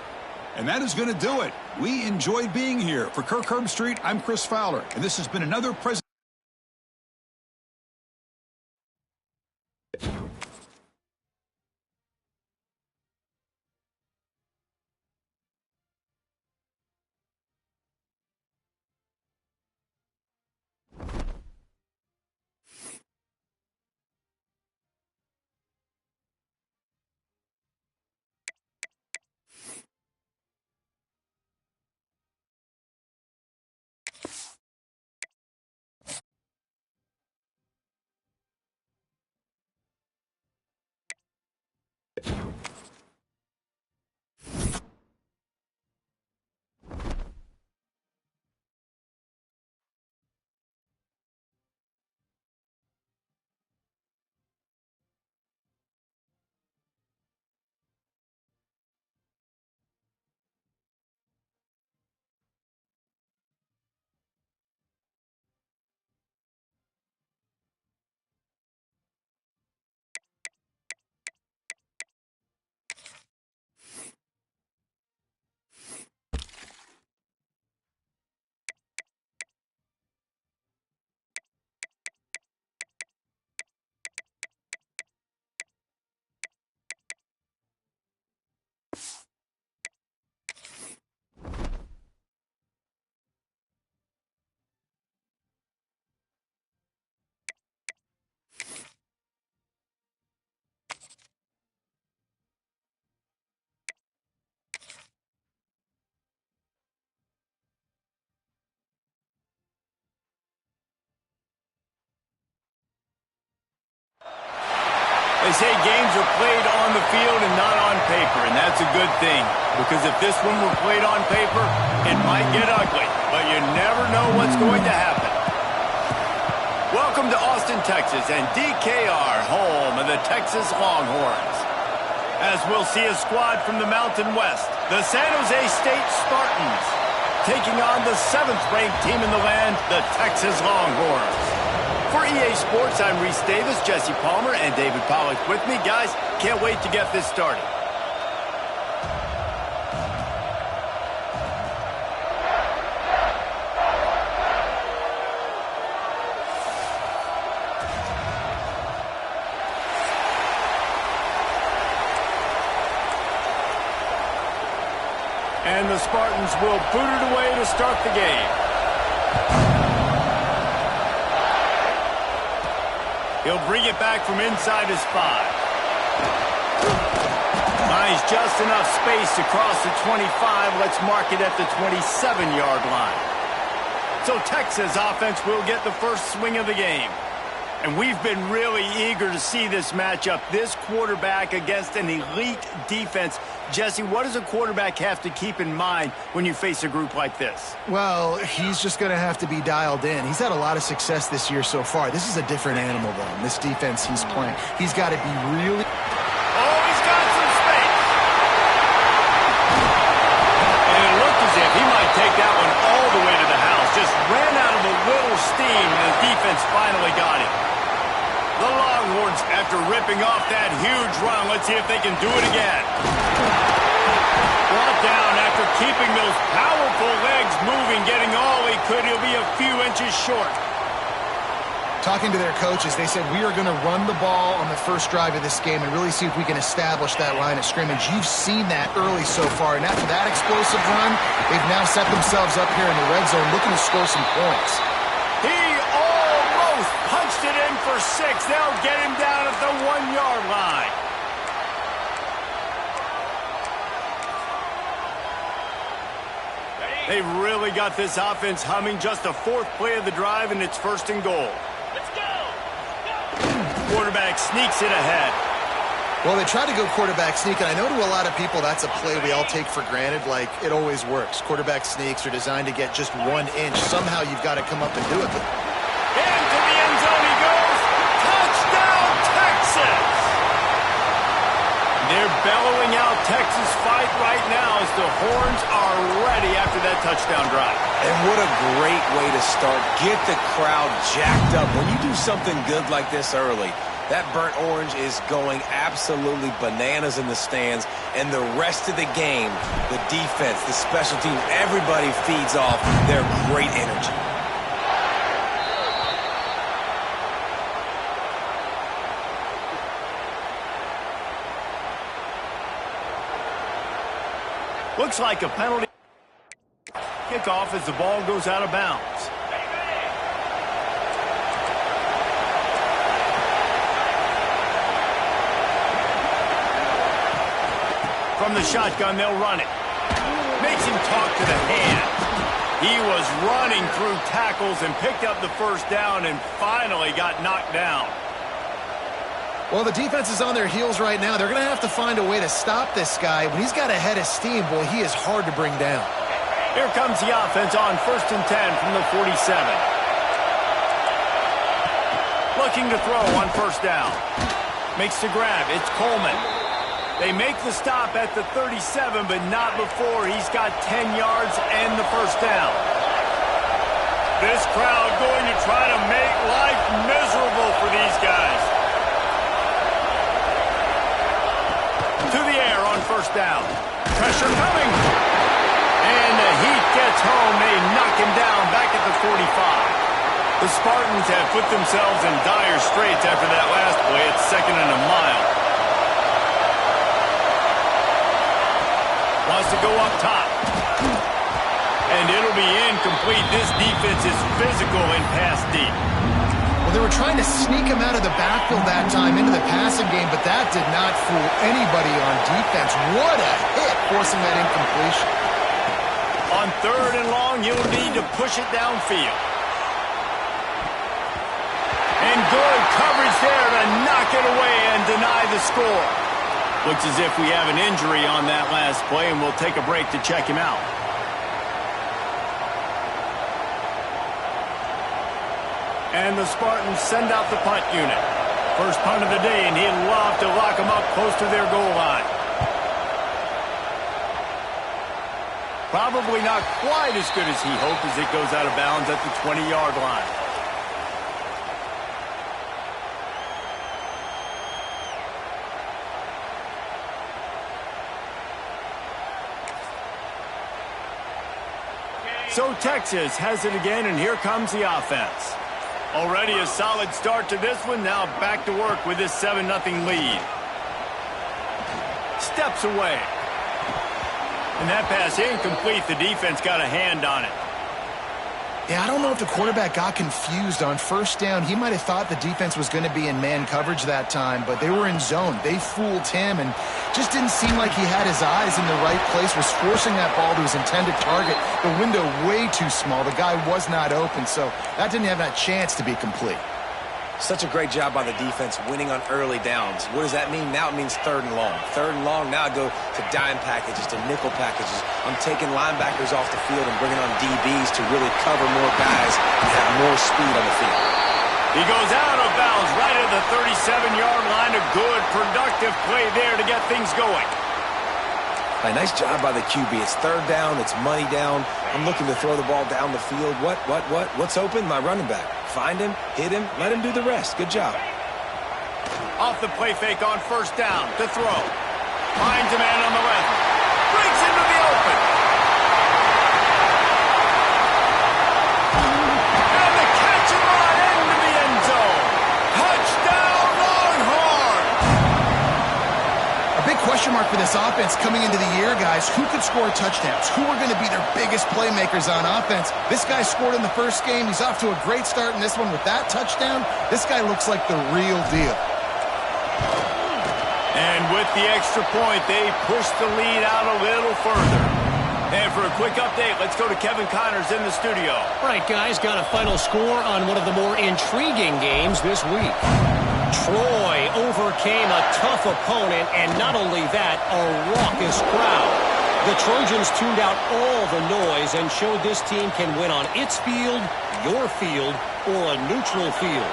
And that is going to do it. We enjoyed being here. For Kirk Herbstreit, I'm Chris Fowler, and this has been another presentation. They say games are played on the field and not on paper, and that's a good thing. Because if this one were played on paper, it might get ugly. But you never know what's going to happen. Welcome to Austin, Texas, and DKR, home of the Texas Longhorns. As we'll see a squad from the Mountain West, the San Jose State Spartans, taking on the 7th-ranked team in the land, the Texas Longhorns. For EA Sports, I'm Reese Davis, Jesse Palmer, and David Pollack with me. Guys, can't wait to get this started. And the Spartans will boot it away to start the game. He'll bring it back from inside his 5. Finds just enough space to cross the 25. Let's mark it at the 27-yard line. So Texas offense will get the first swing of the game. And we've been really eager to see this matchup, this quarterback against an elite defense. Jesse, what does a quarterback have to keep in mind when you face a group like this? Well, he's just going to have to be dialed in. He's had a lot of success this year so far. This is a different animal, though, this defense he's playing. He's got to be really... Oh, he's got some space. And it looked as if he might take that one all the way to the house. Just ran out of a little steam, and the defense after ripping off that huge run. Let's see if they can do it again. Brought down after keeping those powerful legs moving, getting all he could. He'll be a few inches short. Talking to their coaches, they said, we are going to run the ball on the first drive of this game and really see if we can establish that line of scrimmage. You've seen that early so far, and after that explosive run, they've now set themselves up here in the red zone looking to score some points. He almost punched it in for 6. They'll get him down at the 1-yard line. They really got this offense humming. Just the 4th play of the drive, and it's 1st and goal. Let's go! Quarterback sneaks it ahead. Well, they tried to go quarterback sneak, and I know to a lot of people that's a play we all take for granted, like it always works. Quarterback sneaks are designed to get just 1 inch. Somehow you've got to come up and do it. Into the end zone he goes. Touchdown, Texas! They're bellowing out Texas fight right now as the horns are ready after that touchdown drive. And what a great way to start. Get the crowd jacked up. When you do something good like this early, that burnt orange is going absolutely bananas in the stands. And the rest of the game, the defense, the special teams, everybody feeds off their great energy. Looks like a penalty kickoff as the ball goes out of bounds. From the shotgun, they'll run it. Makes him talk to the hand. He was running through tackles and picked up the 1st down and finally got knocked down. Well, the defense is on their heels right now. They're going to have to find a way to stop this guy. When he's got a head of steam, boy, he is hard to bring down. Here comes the offense on 1st and 10 from the 47. Looking to throw on 1st down. Makes the grab. It's Coleman. They make the stop at the 37, but not before he's got 10 yards and the 1st down. This crowd going to try to make life miserable for these guys. To the air on 1st down. Pressure coming. And the heat gets home. They knock him down back at the 45. The Spartans have put themselves in dire straits after that last play. It's 2nd and a mile. Wants to go up top. And it'll be incomplete. This defense is physical and pass deep. Well, they were trying to sneak him out of the backfield that time into the passing game, but that did not fool anybody on defense. What a hit, forcing that incompletion. On 3rd and long, he'll need to push it downfield. And good coverage there to knock it away and deny the score. Looks as if we have an injury on that last play, and we'll take a break to check him out. And the Spartans send out the punt unit. First punt of the day, and he'd love to lock them up close to their goal line. Probably not quite as good as he hoped as it goes out of bounds at the 20-yard line. So Texas has it again, and here comes the offense. Already a solid start to this one. Now back to work with this 7-0 lead. Steps away. And that pass incomplete. The defense got a hand on it. Yeah, I don't know if the quarterback got confused on 1st down. He might have thought the defense was going to be in man coverage that time, but they were in zone. They fooled him and just didn't seem like he had his eyes in the right place, was forcing that ball to his intended target. The window way too small. The guy was not open, so that didn't have that chance to be complete. Such a great job by the defense winning on early downs. What does that mean? Now it means 3rd and long. 3rd and long, now I go to dime packages, to nickel packages. I'm taking linebackers off the field and bringing on DBs to really cover more guys and have more speed on the field. He goes out of bounds right at the 37-yard line. A good, productive play there to get things going. A nice job by the QB. It's 3rd down. It's money down. I'm looking to throw the ball down the field. What's open? My running back. Find him, hit him, let him do the rest. Good job. Off the play fake on first down to throw. Finds a man on the left. Breaks into the open. And the catch and run into the end zone. Touchdown, Longhorns! A big question mark for this offense coming into the year, guys. Who could score touchdowns? Who are going to be their biggest playmakers on offense? This guy scored in the first game. He's off to a great start in this one with that touchdown. This guy looks like the real deal. And with the extra point, they push the lead out a little further. And for a quick update, let's go to Kevin Connors in the studio. Right, guys, got a final score on one of the more intriguing games this week. Troy overcame a tough opponent, and not only that, a raucous crowd. The Trojans tuned out all the noise and showed this team can win on its field, your field, or a neutral field.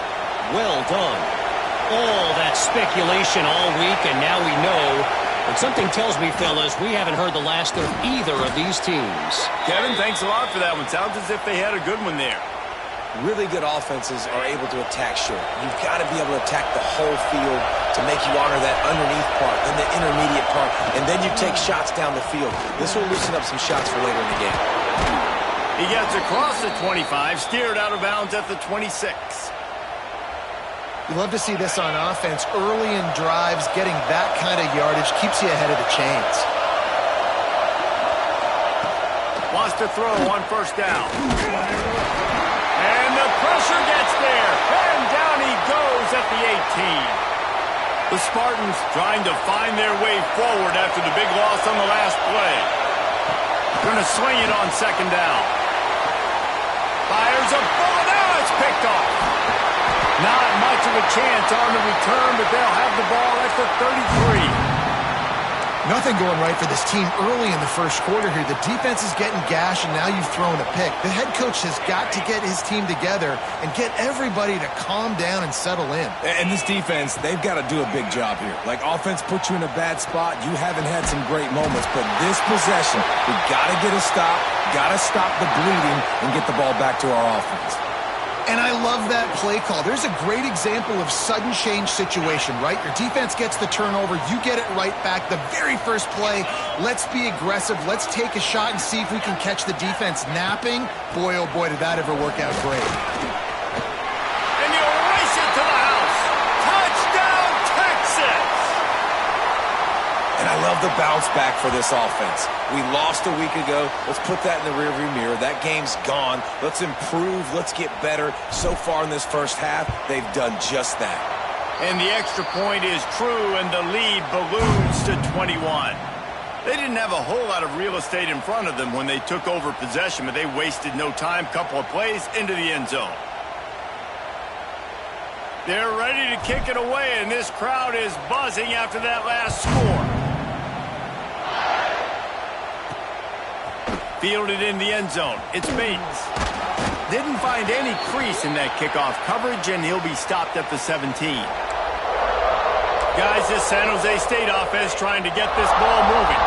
Well done. All that speculation all week, and now we know. But something tells me, fellas, we haven't heard the last of either of these teams. Kevin, thanks a lot for that one. Sounds as if they had a good one there. Really good offenses are able to attack short. You've got to be able to attack the whole field to make you honor that underneath part, then the intermediate part, and then you take shots down the field. This will loosen up some shots for later in the game. He gets across the 25, steered out of bounds at the 26. You love to see this on offense. Early in drives, getting that kind of yardage keeps you ahead of the chains. Wants to throw on first down. And the pressure gets there. And down he goes at the 18. The Spartans trying to find their way forward after the big loss on the last play. Going to swing it on second down. Fires a bullet. Now it's picked off. Not much of a chance on the return, but they'll have the ball at the 33. Nothing going right for this team early in the first quarter here. The defense is getting gashed, and now you've thrown a pick. The head coach has got to get his team together and get everybody to calm down and settle in. And this defense, they've got to do a big job here. Like, offense put you in a bad spot. You haven't had some great moments, but this possession, we got to get a stop, got to stop the bleeding, and get the ball back to our offense. And I love that play call. There's a great example of sudden change situation, right? Your defense gets the turnover. You get it right back. The very first play, let's be aggressive. Let's take a shot and see if we can catch the defense napping. Boy, oh boy, did that ever work out great. And you race it to the house. Touchdown, Texas! And I love the bounce back for this offense. We lost a week ago. Let's put that in the rearview mirror. That game's gone. Let's improve. Let's get better. So far in this first half, they've done just that. And the extra point is true, and the lead balloons to 21. They didn't have a whole lot of real estate in front of them when they took over possession, but they wasted no time. Couple of plays into the end zone. They're ready to kick it away, and this crowd is buzzing after that last score. Fielded in the end zone. It's Bates. Didn't find any crease in that kickoff coverage, and he'll be stopped at the 17. Guys, this San Jose State offense trying to get this ball moving.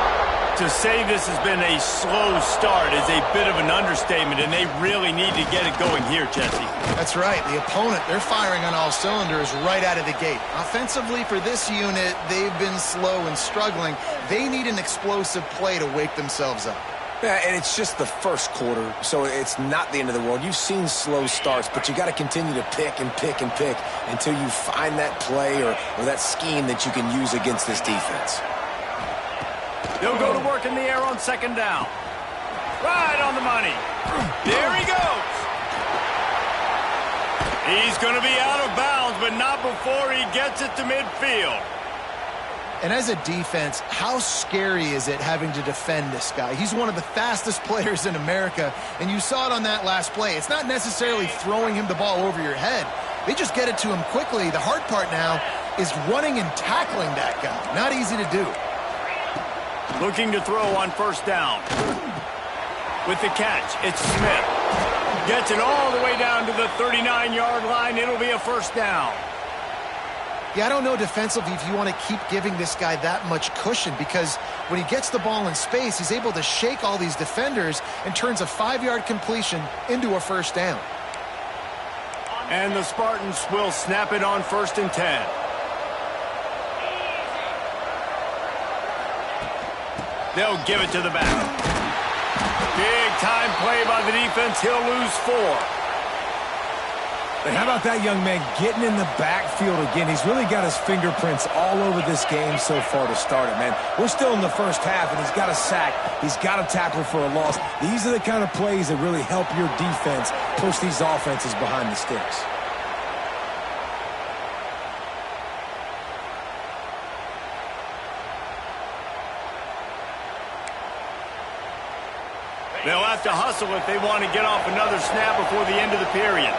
To say this has been a slow start is a bit of an understatement, and they really need to get it going here, Jesse. That's right. The opponent, they're firing on all cylinders right out of the gate. Offensively for this unit, they've been slow and struggling. They need an explosive play to wake themselves up. Yeah, and it's just the first quarter, so it's not the end of the world. You've seen slow starts, but you got to continue to pick and pick and pick until you find that play or that scheme that you can use against this defense. They'll go to work in the air on second down. Right on the money. There he goes. He's going to be out of bounds, but not before he gets it to midfield. And as a defense, how scary is it having to defend this guy? He's one of the fastest players in America, and you saw it on that last play. It's not necessarily throwing him the ball over your head. They just get it to him quickly. The hard part now is running and tackling that guy. Not easy to do. Looking to throw on first down. With the catch, it's Smith. Gets it all the way down to the 39-yard line. It'll be a first down. Yeah, I don't know defensively if you want to keep giving this guy that much cushion, because when he gets the ball in space, he's able to shake all these defenders and turns a 5-yard completion into a first down. And the Spartans will snap it on 1st and 10. They'll give it to the back. Big time play by the defense. He'll lose 4. And how about that young man getting in the backfield again? He's really got his fingerprints all over this game so far to start it, man. We're still in the first half, and he's got a sack. He's got a tackle for a loss. These are the kind of plays that really help your defense push these offenses behind the sticks. They'll have to hustle if they want to get off another snap before the end of the period.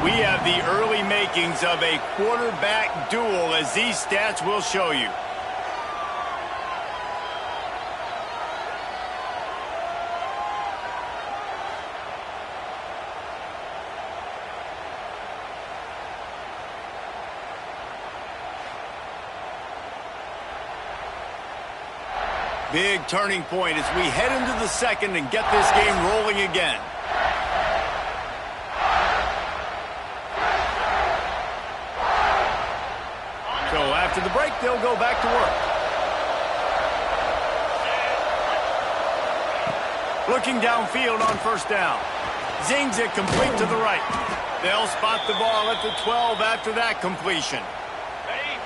We have the early makings of a quarterback duel, as these stats will show you. Big turning point as we head into the second and get this game rolling again. So after the break, they'll go back to work. Looking downfield on first down. Zings it complete to the right. They'll spot the ball at the 12 after that completion.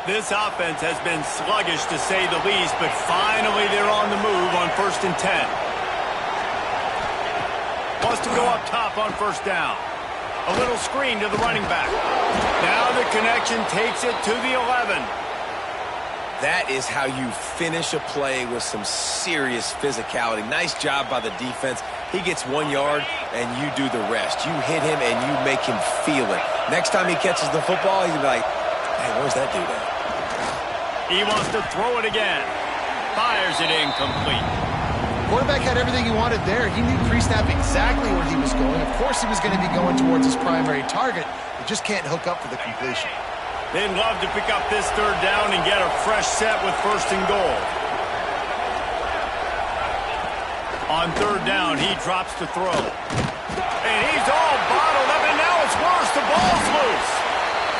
This offense has been sluggish to say the least, but finally they're on the move on 1st and 10. Wants to go up top on first down. A little screen to the running back. Now the connection takes it to the 11. That is how you finish a play with some serious physicality. Nice job by the defense. He gets 1 yard, and you do the rest. You hit him, and you make him feel it. Next time he catches the football, he's like, hey, where's that dude at? He wants to throw it again. Fires it incomplete. Quarterback had everything he wanted there. He knew pre-snap exactly where he was going. Of course he was going to be going towards his primary target. He just can't hook up for the completion. They'd love to pick up this 3rd down and get a fresh set with 1st and goal. On 3rd down, he drops to throw. And he's all bottled up, and now it's worse. The ball's loose.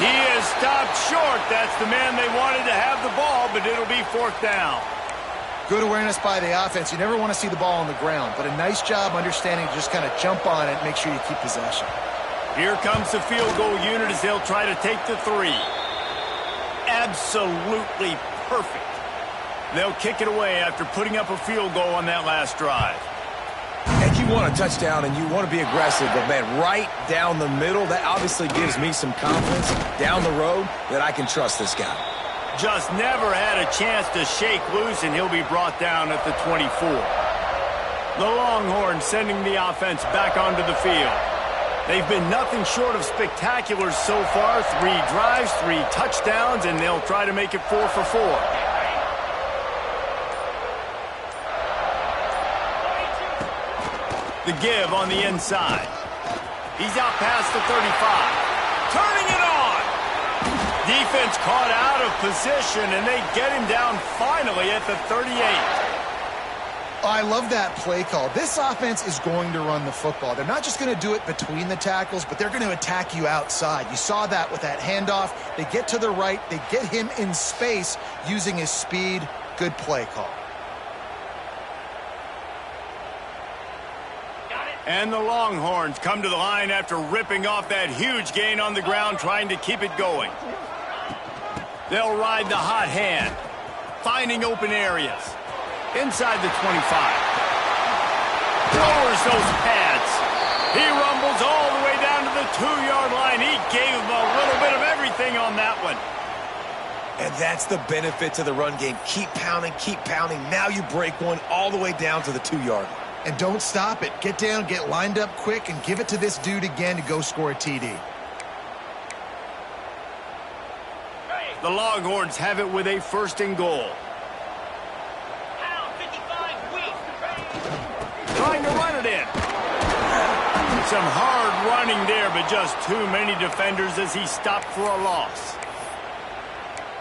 He is stopped short. That's the man they wanted to have the ball, but it'll be 4th down. Good awareness by the offense. You never want to see the ball on the ground, but a nice job understanding to just kind of jump on it and make sure you keep possession. Here comes the field goal unit as they'll try to take the 3. Absolutely perfect. They'll kick it away after putting up a field goal on that last drive. And you want a touchdown and you want to be aggressive, but, man, right down the middle, that obviously gives me some confidence down the road that I can trust this guy. Just never had a chance to shake loose, and he'll be brought down at the 24. The Longhorns sending the offense back onto the field. They've been nothing short of spectacular so far. 3 drives, 3 touchdowns, and they'll try to make it 4 for 4. The give on the inside. He's out past the 35. Turning it on. Defense caught out of position, and they get him down finally at the 38. I love that play call. This offense is going to run the football. They're not just going to do it between the tackles, but they're going to attack you outside. You saw that with that handoff. They get to the right. They get him in space using his speed. Good play call. And the Longhorns come to the line after ripping off that huge gain on the ground, trying to keep it going. They'll ride the hot hand, finding open areas. Inside the 25. Lowers those pads. He rumbles all the way down to the 2-yard line. He gave him a little bit of everything on that one. And that's the benefit to the run game. Keep pounding, keep pounding. Now you break one all the way down to the 2-yard line. And don't stop it. Get down, get lined up quick, and give it to this dude again to go score a TD. The Longhorns have it with a 1st and goal. Trying to run it in. Some hard running there, but just too many defenders as he stopped for a loss.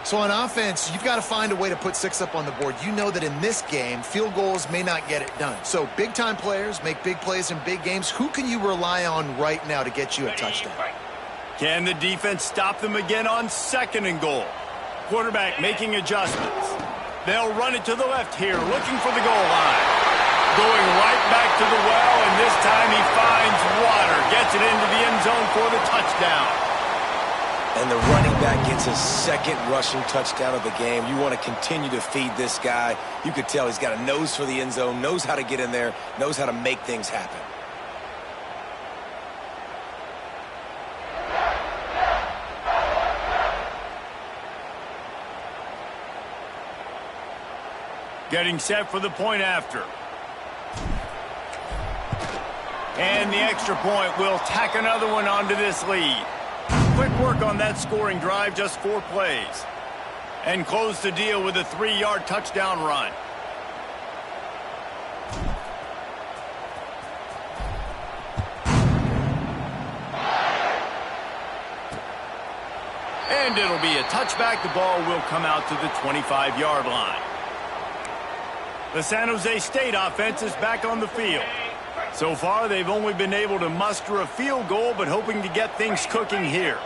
So on offense, you've got to find a way to put 6 up on the board. You know that in this game, field goals may not get it done. So big-time players make big plays in big games. Who can you rely on right now to get you a touchdown? Can the defense stop them again on 2nd and goal? Quarterback making adjustments. They'll run it to the left here, looking for the goal line. Going right back to the well, and this time he finds water. Gets it into the end zone for the touchdown. And the running back gets his second rushing touchdown of the game. You want to continue to feed this guy. You could tell he's got a nose for the end zone, knows how to get in there, knows how to make things happen. Getting set for the point after. And the extra point will tack another one onto this lead. Quick work on that scoring drive, just 4 plays. And close the deal with a 3-yard touchdown run. And it'll be a touchback. The ball will come out to the 25-yard line. The San Jose State offense is back on the field. So far, they've only been able to muster a field goal, but hoping to get things cooking here.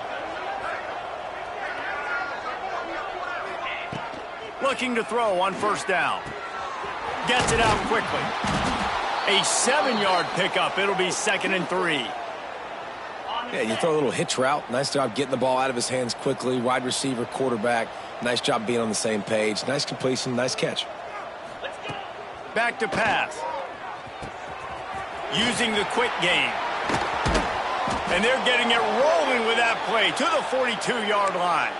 Looking to throw on first down. Gets it out quickly. A 7-yard pickup. It'll be 2nd and 3. Yeah, you throw a little hitch route. Nice job getting the ball out of his hands quickly. Wide receiver, quarterback. Nice job being on the same page. Nice completion, nice catch. Back to pass. Using the quick game. And they're getting it rolling with that play to the 42-yard line.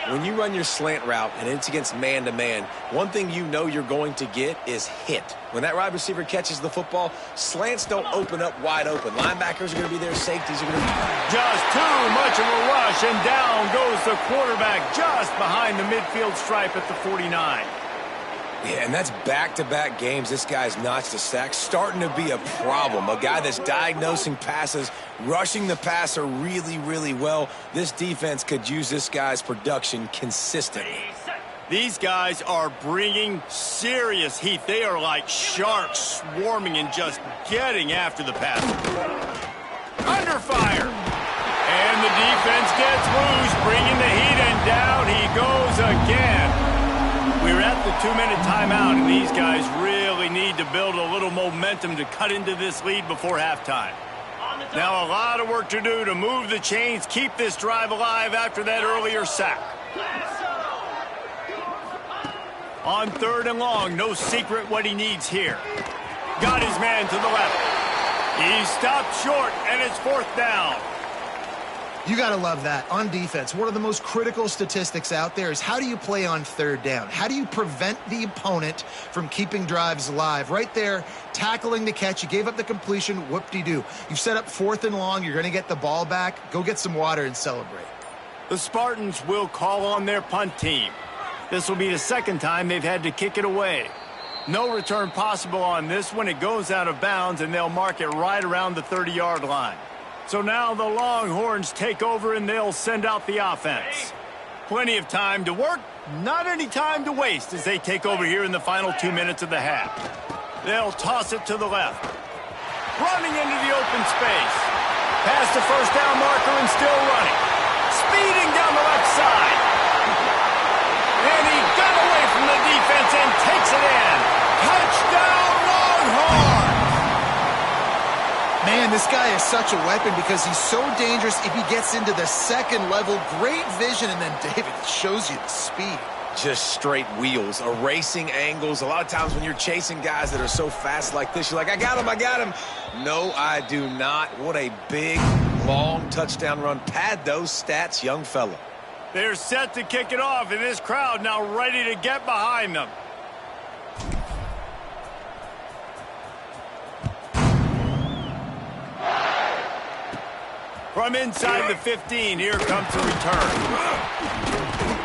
When you run your slant route and it's against man-to-man, one thing you know you're going to get is hit. When that wide receiver catches the football, slants don't open up wide open. Linebackers are going to be there, safeties are going to be there. Just too much of a rush, and down goes the quarterback just behind the midfield stripe at the 49. Yeah, and that's back-to-back games. This guy's notched a sack, starting to be a problem. A guy that's diagnosing passes, rushing the passer really, really well. This defense could use this guy's production consistently. These guys are bringing serious heat. They are like sharks swarming and just getting after the passer. Under fire. And the defense gets loose, bringing the heat, and down he goes again. We're at the 2-minute timeout, and these guys really need to build a little momentum to cut into this lead before halftime. Now a lot of work to do to move the chains, keep this drive alive after that earlier sack. On 3rd and long, no secret what he needs here. Got his man to the left. He stopped short, and it's 4th down. You got to love that. On defense, one of the most critical statistics out there is how do you play on 3rd down? How do you prevent the opponent from keeping drives alive? Right there, tackling the catch. You gave up the completion. Whoop-de-doo. You've set up 4th and long. You're going to get the ball back. Go get some water and celebrate. The Spartans will call on their punt team. This will be the 2nd time they've had to kick it away. No return possible on this one. It goes out of bounds, and they'll mark it right around the 30-yard line. So now the Longhorns take over, and they'll send out the offense. Plenty of time to work, not any time to waste as they take over here in the final 2 minutes of the half. They'll toss it to the left. Running into the open space. Past the first down marker and still running. Speeding down the left side. And he got away from the defense and takes it in. Touchdown Longhorns! Man, this guy is such a weapon because he's so dangerous if he gets into the 2nd level. Great vision, and then David shows you the speed. Just straight wheels, erasing angles. A lot of times when you're chasing guys that are so fast like this, you're like, I got him. No, I do not. What a big, long touchdown run. Pad those stats, young fella. They're set to kick it off, and this crowd now ready to get behind them. From inside the 15, here comes the return.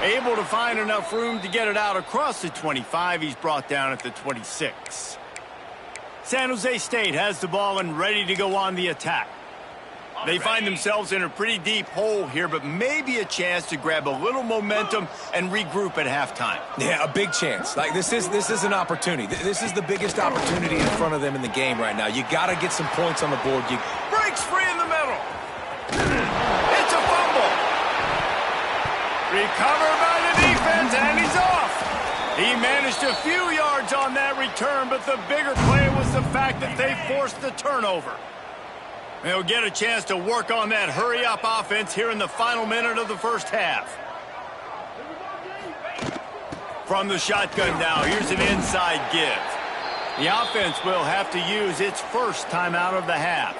Able to find enough room to get it out across the 25. He's brought down at the 26. San Jose State has the ball and ready to go on the attack. They find themselves in a pretty deep hole here, but maybe a chance to grab a little momentum and regroup at halftime. Yeah, a big chance. Like this is an opportunity. This is the biggest opportunity in front of them in the game right now. You got to get some points on the board. Breaks free in the middle. It's a fumble. Covered by the defense, and he's off. He managed a few yards on that return, but the bigger play was the fact that they forced the turnover. They'll get a chance to work on that hurry-up offense here in the final minute of the first half. From the shotgun now, here's an inside give. The offense will have to use its first timeout of the half.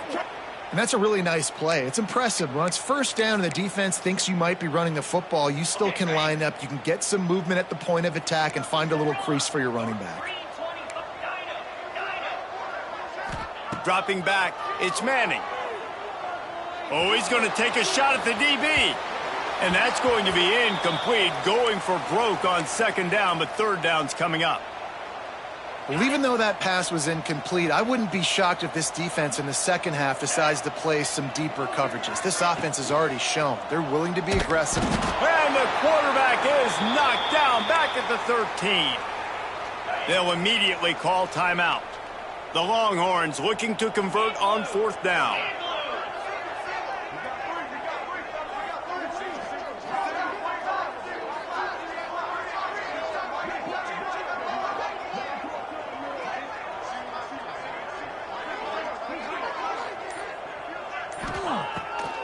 And that's a really nice play. It's impressive. When it's first down and the defense thinks you might be running the football, you still can line up. You can get some movement at the point of attack and find a little crease for your running back. Dropping back, it's Manning. Oh, he's going to take a shot at the DB. And that's going to be incomplete, going for broke on second down, but third down's coming up. Well, even though that pass was incomplete, I wouldn't be shocked if this defense in the second half decides to play some deeper coverages. This offense has already shown they're willing to be aggressive. And the quarterback is knocked down back at the 13. They'll immediately call timeout. The Longhorns looking to convert on fourth down.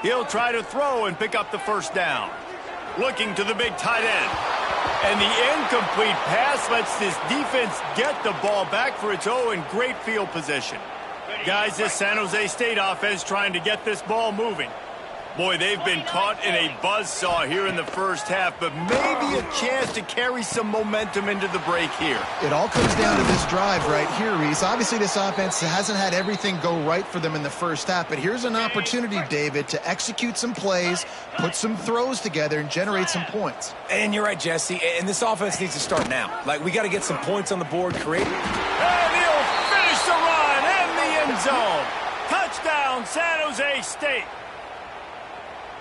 He'll try to throw and pick up the first down. Looking to the big tight end. And the incomplete pass lets this defense get the ball back for its own great field position. Guys, this San Jose State offense trying to get this ball moving. Boy, they've been caught in a buzzsaw here in the first half, but maybe a chance to carry some momentum into the break here. It all comes down to this drive right here, Reese. Obviously, this offense hasn't had everything go right for them in the first half, but here's an opportunity, David, to execute some plays, put some throws together, and generate some points. And you're right, Jesse, and this offense needs to start now. Like, we got to get some points on the board, create. And he'll finish the run in the end zone. Touchdown, San Jose State.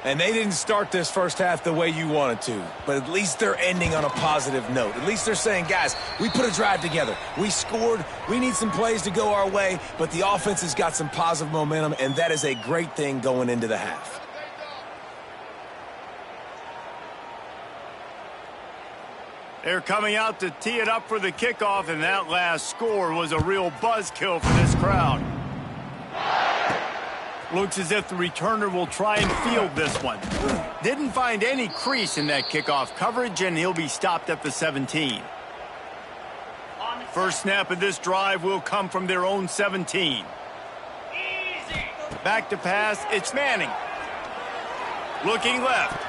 And they didn't start this first half the way you wanted to, but at least they're ending on a positive note. At least they're saying, guys, we put a drive together. We scored. We need some plays to go our way, but the offense has got some positive momentum, and that is a great thing going into the half. They're coming out to tee it up for the kickoff, and that last score was a real buzzkill for this crowd. Looks as if the returner will try and field this one. Didn't find any crease in that kickoff coverage, and he'll be stopped at the 17. First snap of this drive will come from their own 17. Back to pass, it's Manning. Looking left.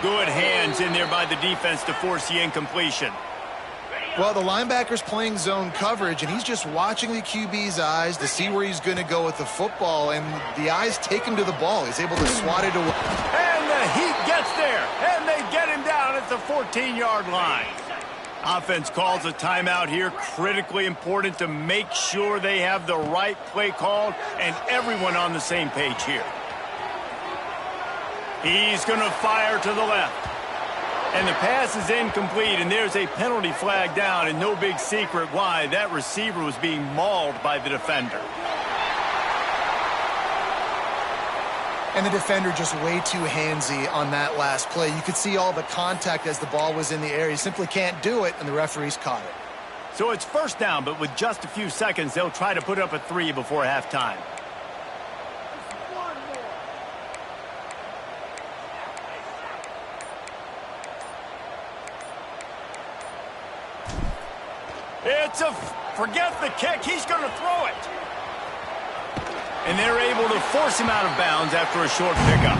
Good hands in there by the defense to force the incompletion. Well, the linebacker's playing zone coverage, and he's just watching the QB's eyes to see where he's going to go with the football, and the eyes take him to the ball. He's able to swat it away. And the heat gets there, and they get him down at the 14-yard line. Offense calls a timeout here. Critically important to make sure they have the right play called and everyone on the same page here. He's going to fire to the left. And the pass is incomplete, and there's a penalty flag down, and no big secret why. That receiver was being mauled by the defender. And the defender just way too handsy on that last play. You could see all the contact as the ball was in the air. He simply can't do it, and the referees caught it. So it's first down, but with just a few seconds, they'll try to put up a 3 before halftime. Forget the kick. He's going to throw it. And they're able to force him out of bounds after a short pickup.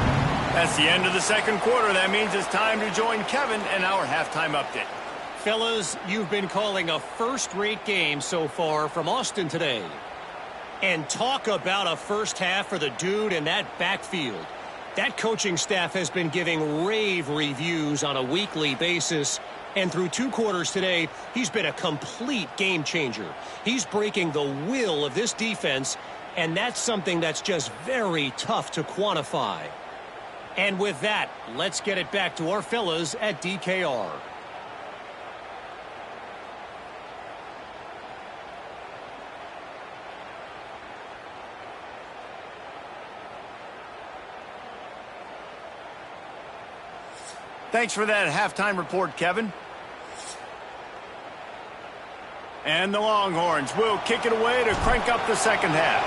That's the end of the second quarter. That means it's time to join Kevin and our halftime update. Fellas, you've been calling a first-rate game so far from Austin today. And talk about a first half for the dude in that backfield. That coaching staff has been giving rave reviews on a weekly basis. And through 2 quarters today, he's been a complete game changer. He's breaking the will of this defense, and that's something that's just very tough to quantify. And with that, let's get it back to our fellas at DKR. Thanks for that halftime report, Kevin. And the Longhorns will kick it away to crank up the second half.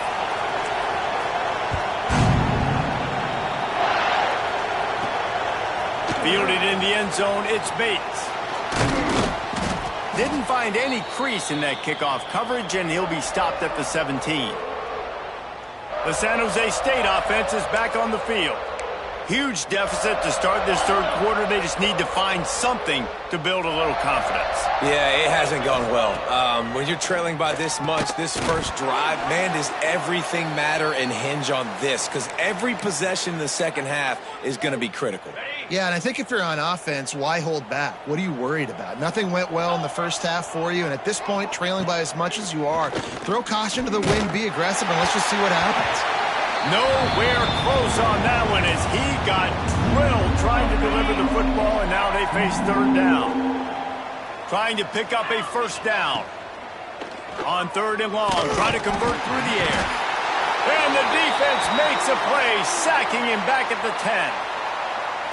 Fielded in the end zone, it's Bates. Didn't find any crease in that kickoff coverage, and he'll be stopped at the 17. The San Jose State offense is back on the field. Huge deficit to start this third quarter. They just need to find something to build a little confidence. Yeah, it hasn't gone well. When you're trailing by this much, this first drive, man, does everything matter and hinge on this? Because every possession in the second half is going to be critical. Yeah, and I think if you're on offense, why hold back? What are you worried about? Nothing went well in the first half for you, and at this point, trailing by as much as you are, throw caution to the wind, be aggressive, and let's just see what happens. Nowhere close on that one as he got drilled trying to deliver the football, and now they face third down. Trying to pick up a first down. On third and long, trying to convert through the air. And the defense makes a play, sacking him back at the 10.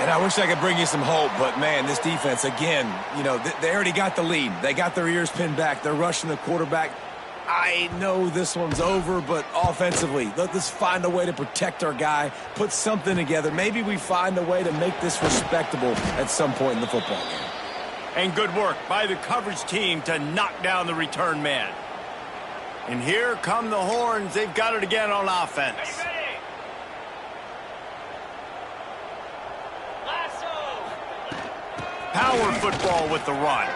And I wish I could bring you some hope, but, man, this defense, again, you know, they already got the lead. They got their ears pinned back. They're rushing the quarterback. I know this one's over, but offensively, let's find a way to protect our guy, put something together. Maybe we find a way to make this respectable at some point in the football game. And good work by the coverage team to knock down the return man. And here come the Horns. They've got it again on offense. Power football with the run.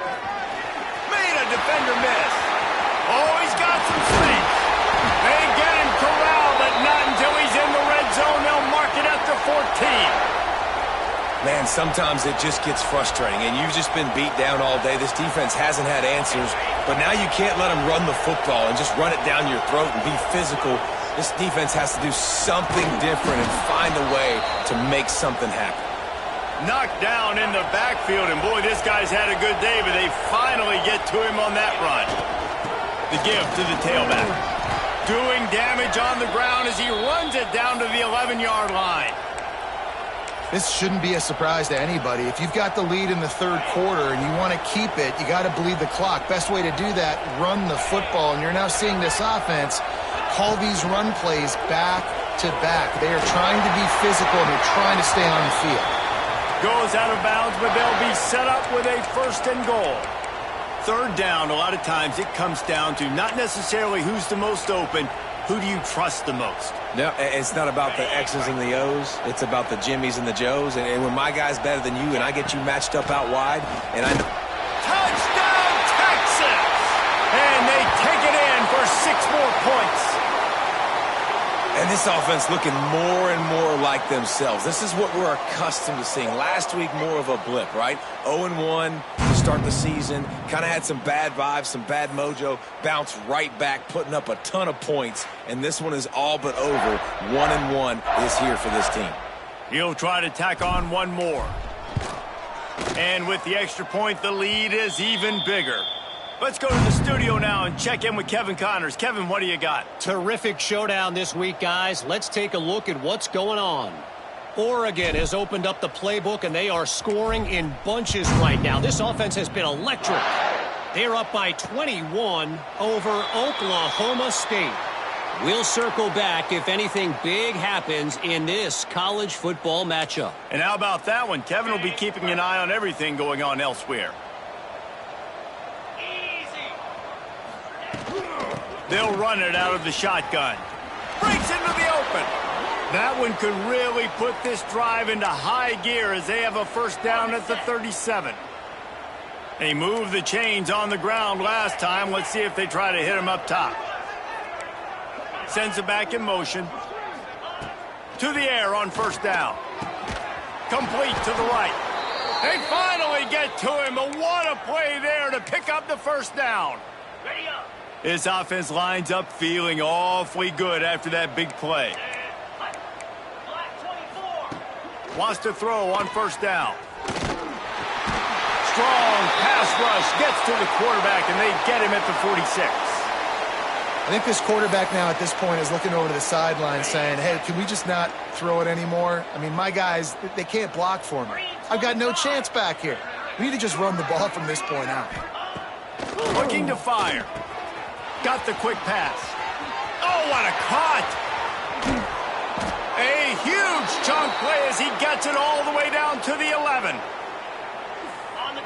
Made a defender miss. Oh, he's got some space. They get him corralled, but not until he's in the red zone. They'll mark it at the 14. Man, sometimes it just gets frustrating, and you've just been beat down all day. This defense hasn't had answers, but now you can't let them run the football and just run it down your throat and be physical. This defense has to do something different and find a way to make something happen. Knocked down in the backfield, and boy, this guy's had a good day, but they finally get to him on that run. The give to the tailback. Doing damage on the ground as he runs it down to the 11-yard line. This shouldn't be a surprise to anybody. If you've got the lead in the third quarter and you want to keep it, you got to bleed the clock. Best way to do that, run the football. And you're now seeing this offense call these run plays back to back. They are trying to be physical, and they're trying to stay on the field. Goes out of bounds, but they'll be set up with a first and goal. Third down, a lot of times it comes down to not necessarily who's the most open, who do you trust the most? No, it's not about the X's and the O's. It's about the Jimmys and the Joes. And when my guy's better than you and I get you matched up out wide, and I know... Touchdown, Texas! And they take it in for 6 more points. And this offense looking more and more like themselves. This is what we're accustomed to seeing. Last week, more of a blip, right? 0-1 to start the season. Kind of had some bad vibes, some bad mojo. Bounced right back, putting up a ton of points. And this one is all but over. 1-1 is here for this team. He'll try to tack on one more. And with the extra point, the lead is even bigger. Let's go to the studio now and check in with Kevin Connors. Kevin, what do you got? Terrific showdown this week, guys. Let's take a look at what's going on. Oregon has opened up the playbook, and they are scoring in bunches right now. This offense has been electric. They're up by 21 over Oklahoma State. We'll circle back if anything big happens in this college football matchup. And how about that one? Kevin will be keeping an eye on everything going on elsewhere. They'll run it out of the shotgun. Breaks into the open. That one could really put this drive into high gear as they have a first down at the 37. They moved the chains on the ground last time. Let's see if they try to hit him up top. Sends it back in motion. To the air on first down. Complete to the right. They finally get to him, but what a play there to pick up the first down. Ready up. This offense lines up feeling awfully good after that big play. Wants to throw on first down. Strong pass rush gets to the quarterback, and they get him at the 46. I think this quarterback now at this point is looking over to the sideline saying, hey, can we just not throw it anymore? I mean, my guys, they can't block for me. I've got no chance back here. We need to just run the ball from this point out. Looking to fire. Got the quick pass. Oh, what a cut! A huge chunk play as he gets it all the way down to the 11.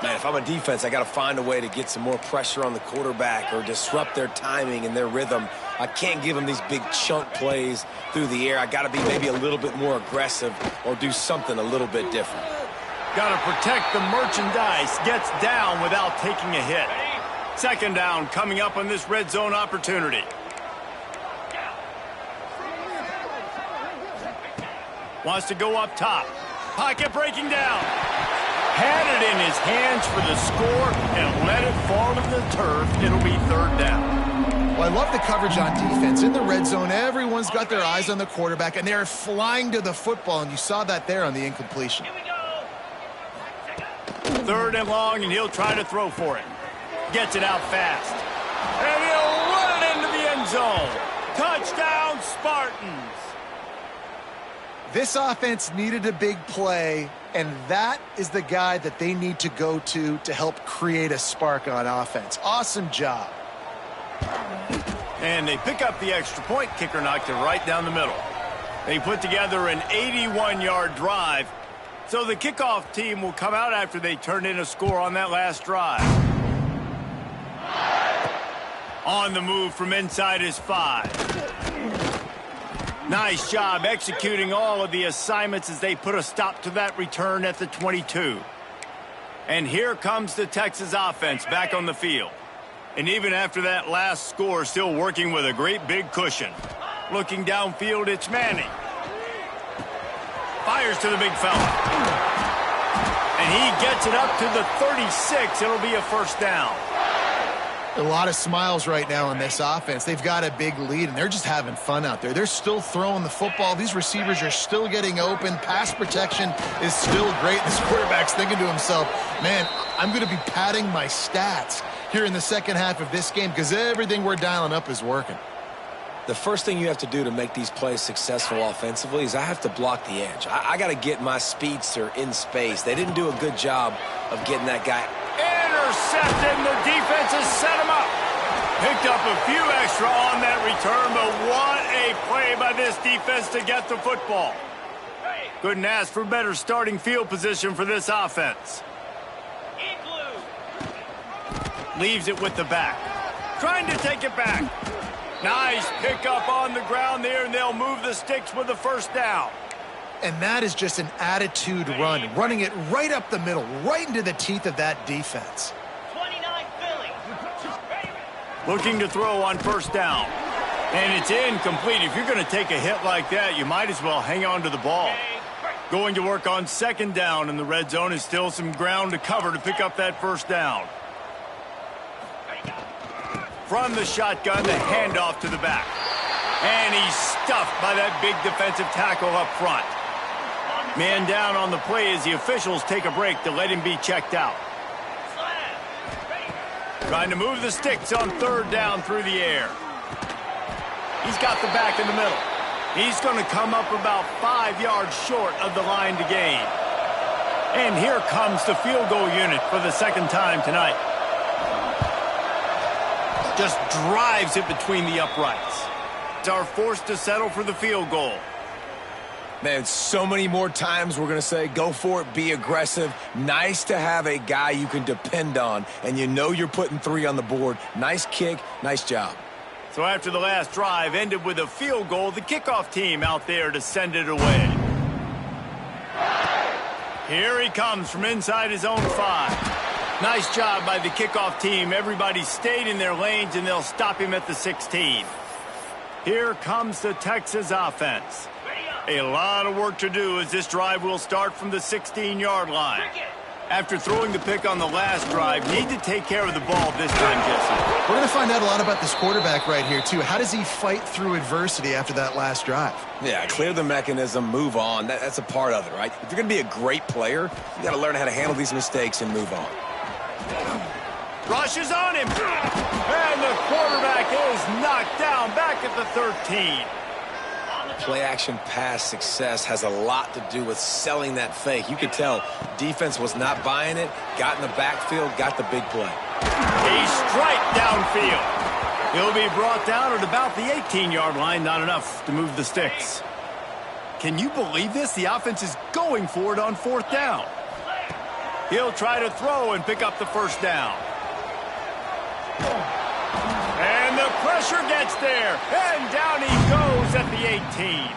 Man, if I'm a defense, I got to find a way to get some more pressure on the quarterback or disrupt their timing and their rhythm. I can't give them these big chunk plays through the air. I got to be maybe a little bit more aggressive or do something a little bit different. Got to protect the merchandise. Gets down without taking a hit. Second down coming up on this red zone opportunity. Wants to go up top. Pocket breaking down. Had it in his hands for the score and let it fall to the turf. It'll be third down. Well, I love the coverage on defense. In the red zone, everyone's got their eyes on the quarterback, and they're flying to the football, and you saw that there on the incompletion. Third and long, and he'll try to throw for it. Gets it out fast. And he'll run it into the end zone. Touchdown, Spartans. This offense needed a big play, and that is the guy that they need to go to help create a spark on offense. Awesome job. And they pick up the extra point. Kicker knocked it right down the middle. They put together an 81-yard drive. So the kickoff team will come out after they turn in a score on that last drive. On the move from inside his 5. Nice job executing all of the assignments as they put a stop to that return at the 22. And here comes the Texas offense back on the field. And even after that last score, still working with a great big cushion. Looking downfield, it's Manning. Fires to the big fella. And he gets it up to the 36. It'll be a first down. A lot of smiles right now on this offense. They've got a big lead, and they're just having fun out there. They're still throwing the football. These receivers are still getting open. Pass protection is still great. This quarterback's thinking to himself, man, I'm going to be padding my stats here in the second half of this game because everything we're dialing up is working. The first thing you have to do to make these plays successful offensively is I have to block the edge. I got to get my speedster in space. They didn't do a good job of getting that guy. Intercepted, and the defense has set him up. Picked up a few extra on that return, but what a play by this defense to get the football. Couldn't ask for better starting field position for this offense. Leaves it with the back. Trying to take it back. Nice pickup on the ground there, and they'll move the sticks with the first down. And that is just an attitude run, running it right up the middle, right into the teeth of that defense. 29 Philly. Looking to throw on first down. And it's incomplete. If you're going to take a hit like that, you might as well hang on to the ball. Going to work on second down, and the red zone is still some ground to cover to pick up that first down. From the shotgun, the handoff to the back. And he's stuffed by that big defensive tackle up front. Man down on the play as the officials take a break to let him be checked out. Trying to move the sticks on third down through the air. He's got the back in the middle. He's going to come up about 5 yards short of the line to gain. And here comes the field goal unit for the second time tonight. Just drives it between the uprights. Are forced to settle for the field goal. Man, so many more times we're going to say, go for it, be aggressive. Nice to have a guy you can depend on, and you know you're putting 3 on the board. Nice kick, nice job. So after the last drive ended with a field goal, the kickoff team out there to send it away. Here he comes from inside his own 5. Nice job by the kickoff team. Everybody stayed in their lanes, and they'll stop him at the 16. Here comes the Texas offense. A lot of work to do as this drive will start from the 16-yard line. After throwing the pick on the last drive, need to take care of the ball this time, Jesse. We're going to find out a lot about this quarterback right here, too. How does he fight through adversity after that last drive? Yeah, clear the mechanism, move on. That's a part of it, right? If you're going to be a great player, you got to learn how to handle these mistakes and move on. Rushes on him. And the quarterback is knocked down back at the 13. play-action pass success has a lot to do with selling that fake. You could tell defense was not buying it, got in the backfield, got the big play. A strike downfield. He'll be brought down at about the 18-yard line, not enough to move the sticks. Can you believe this? The offense is going for it on 4th down. He'll try to throw and pick up the first down. And the pressure gets there. And down he goes at the 18.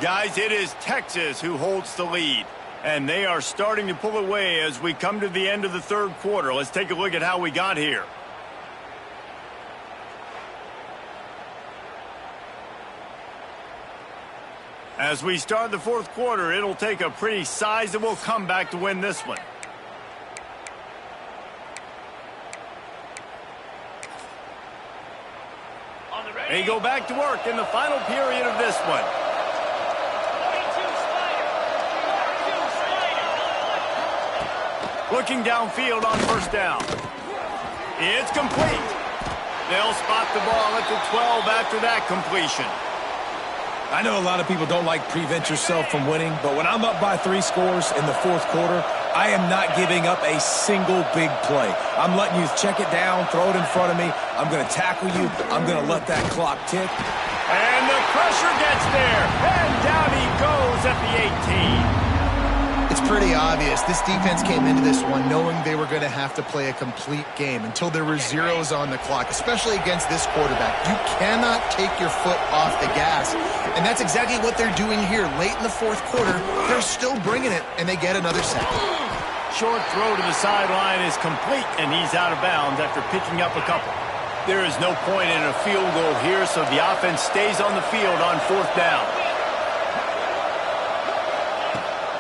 Guys, it is Texas who holds the lead. And they are starting to pull away as we come to the end of the 3rd quarter. Let's take a look at how we got here. As we start the 4th quarter, it'll take a pretty sizable comeback to win this one. They go back to work in the final period of this one. Looking downfield on 1st down. It's complete. They'll spot the ball at the 12 after that completion. I know a lot of people don't like prevent yourself from winning, but when I'm up by 3 scores in the 4th quarter, I am not giving up a single big play. I'm letting you check it down, throw it in front of me. I'm going to tackle you. I'm going to let that clock tick. And the pressure gets there. And down he goes at the 18. It's pretty obvious. This defense came into this one knowing they were going to have to play a complete game until there were zeros on the clock, especially against this quarterback. You cannot take your foot off the gas. And that's exactly what they're doing here. Late in the 4th quarter, they're still bringing it, and they get another sack. Short throw to the sideline is complete, and he's out of bounds after picking up a couple. There is no point in a field goal here, so the offense stays on the field on 4th down.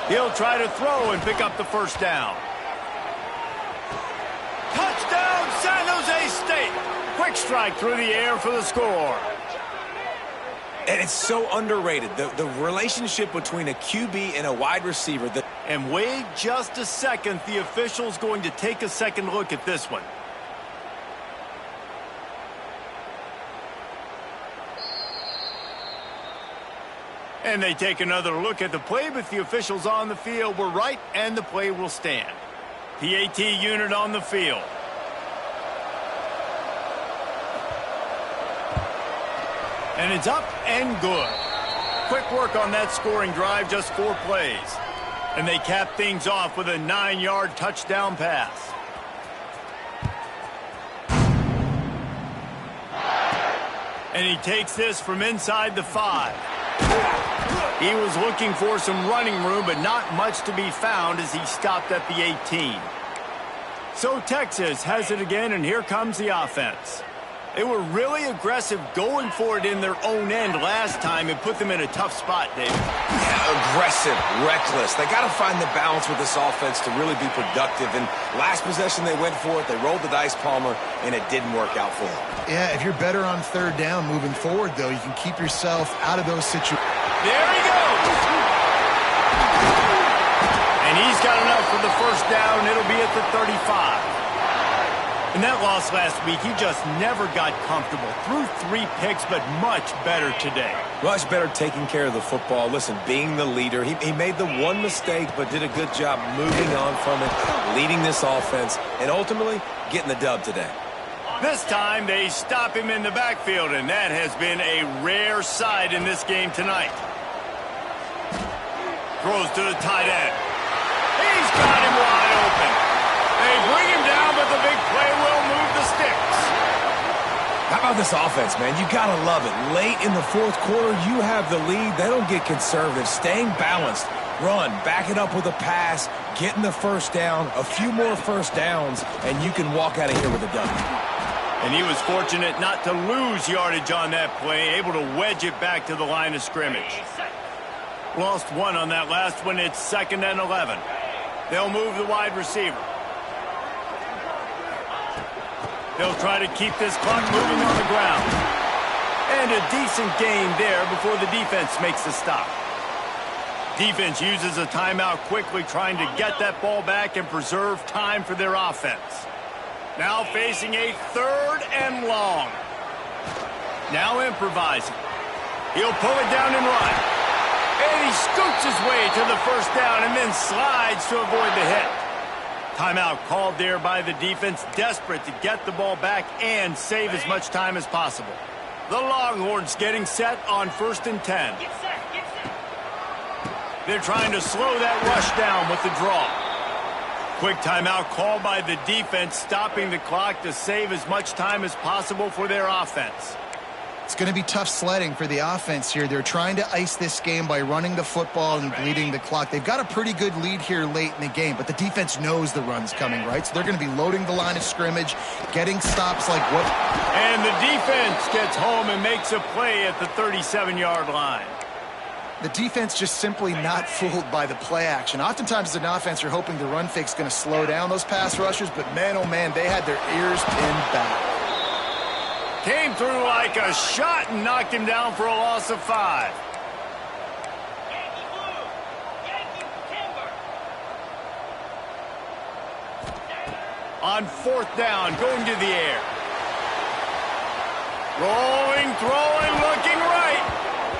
He'll try to throw and pick up the first down. Touchdown, San Jose State! Quick strike through the air for the score. And it's so underrated, the relationship between a QB and a wide receiver. And wait just a second, the official's going to take a second look at this one. And they take another look at the play, but the officials on the field were right, and the play will stand. PAT unit on the field. And it's up and good. Quick work on that scoring drive, just 4 plays. And they cap things off with a 9-yard touchdown pass. And he takes this from inside the 5. He was looking for some running room, but not much to be found as he stopped at the 18. So Texas has it again, and here comes the offense. They were really aggressive going for it in their own end last time and put them in a tough spot, David. Yeah, aggressive, reckless. They got to find the balance with this offense to really be productive. And last possession they went for it. They rolled the dice, Palmer, and it didn't work out for them. Yeah, if you're better on 3rd down moving forward, though, you can keep yourself out of those situations. There he goes! And he's got enough for the first down. It'll be at the 35. In that loss last week, he just never got comfortable. Threw 3 picks, but much better today. Much better taking care of the football. Listen, being the leader, he made the one mistake, but did a good job moving on from it, leading this offense, and ultimately getting the dub today. This time, they stop him in the backfield, and that has been a rare sight in this game tonight. Throws to the tight end. He's got him wide open. They bring him down, but the big play will move the sticks. How about this offense, man? You got to love it. Late in the 4th quarter, you have the lead. They don't get conservative. Staying balanced. Run, back it up with a pass, getting the first down, a few more first downs, and you can walk out of here with a W. And he was fortunate not to lose yardage on that play, able to wedge it back to the line of scrimmage. Lost 1 on that last one. It's 2nd and 11. They'll move the wide receiver. They'll try to keep this clock moving on the ground. And a decent gain there before the defense makes the stop. Defense uses a timeout quickly, trying to get that ball back and preserve time for their offense. Now facing a 3rd and long. Now improvising. He'll pull it down and run. And he scoots his way to the first down and then slides to avoid the hit. Timeout called there by the defense, desperate to get the ball back and save as much time as possible. The Longhorns getting set on 1st and 10. They're trying to slow that rush down with the draw. Quick timeout called by the defense, stopping the clock to save as much time as possible for their offense. It's going to be tough sledding for the offense here. They're trying to ice this game by running the football and bleeding the clock. They've got a pretty good lead here late in the game, but the defense knows the run's coming, right? So they're going to be loading the line of scrimmage, getting stops like what... And the defense gets home and makes a play at the 37-yard line. The defense just simply not fooled by the play action. Oftentimes as an offense, you're hoping the run fake's going to slow down those pass rushers, but man, oh man, they had their ears pinned back. Came through like a shot and knocked him down for a loss of 5. On 4th down, going to the air. Rolling, throwing, looking right.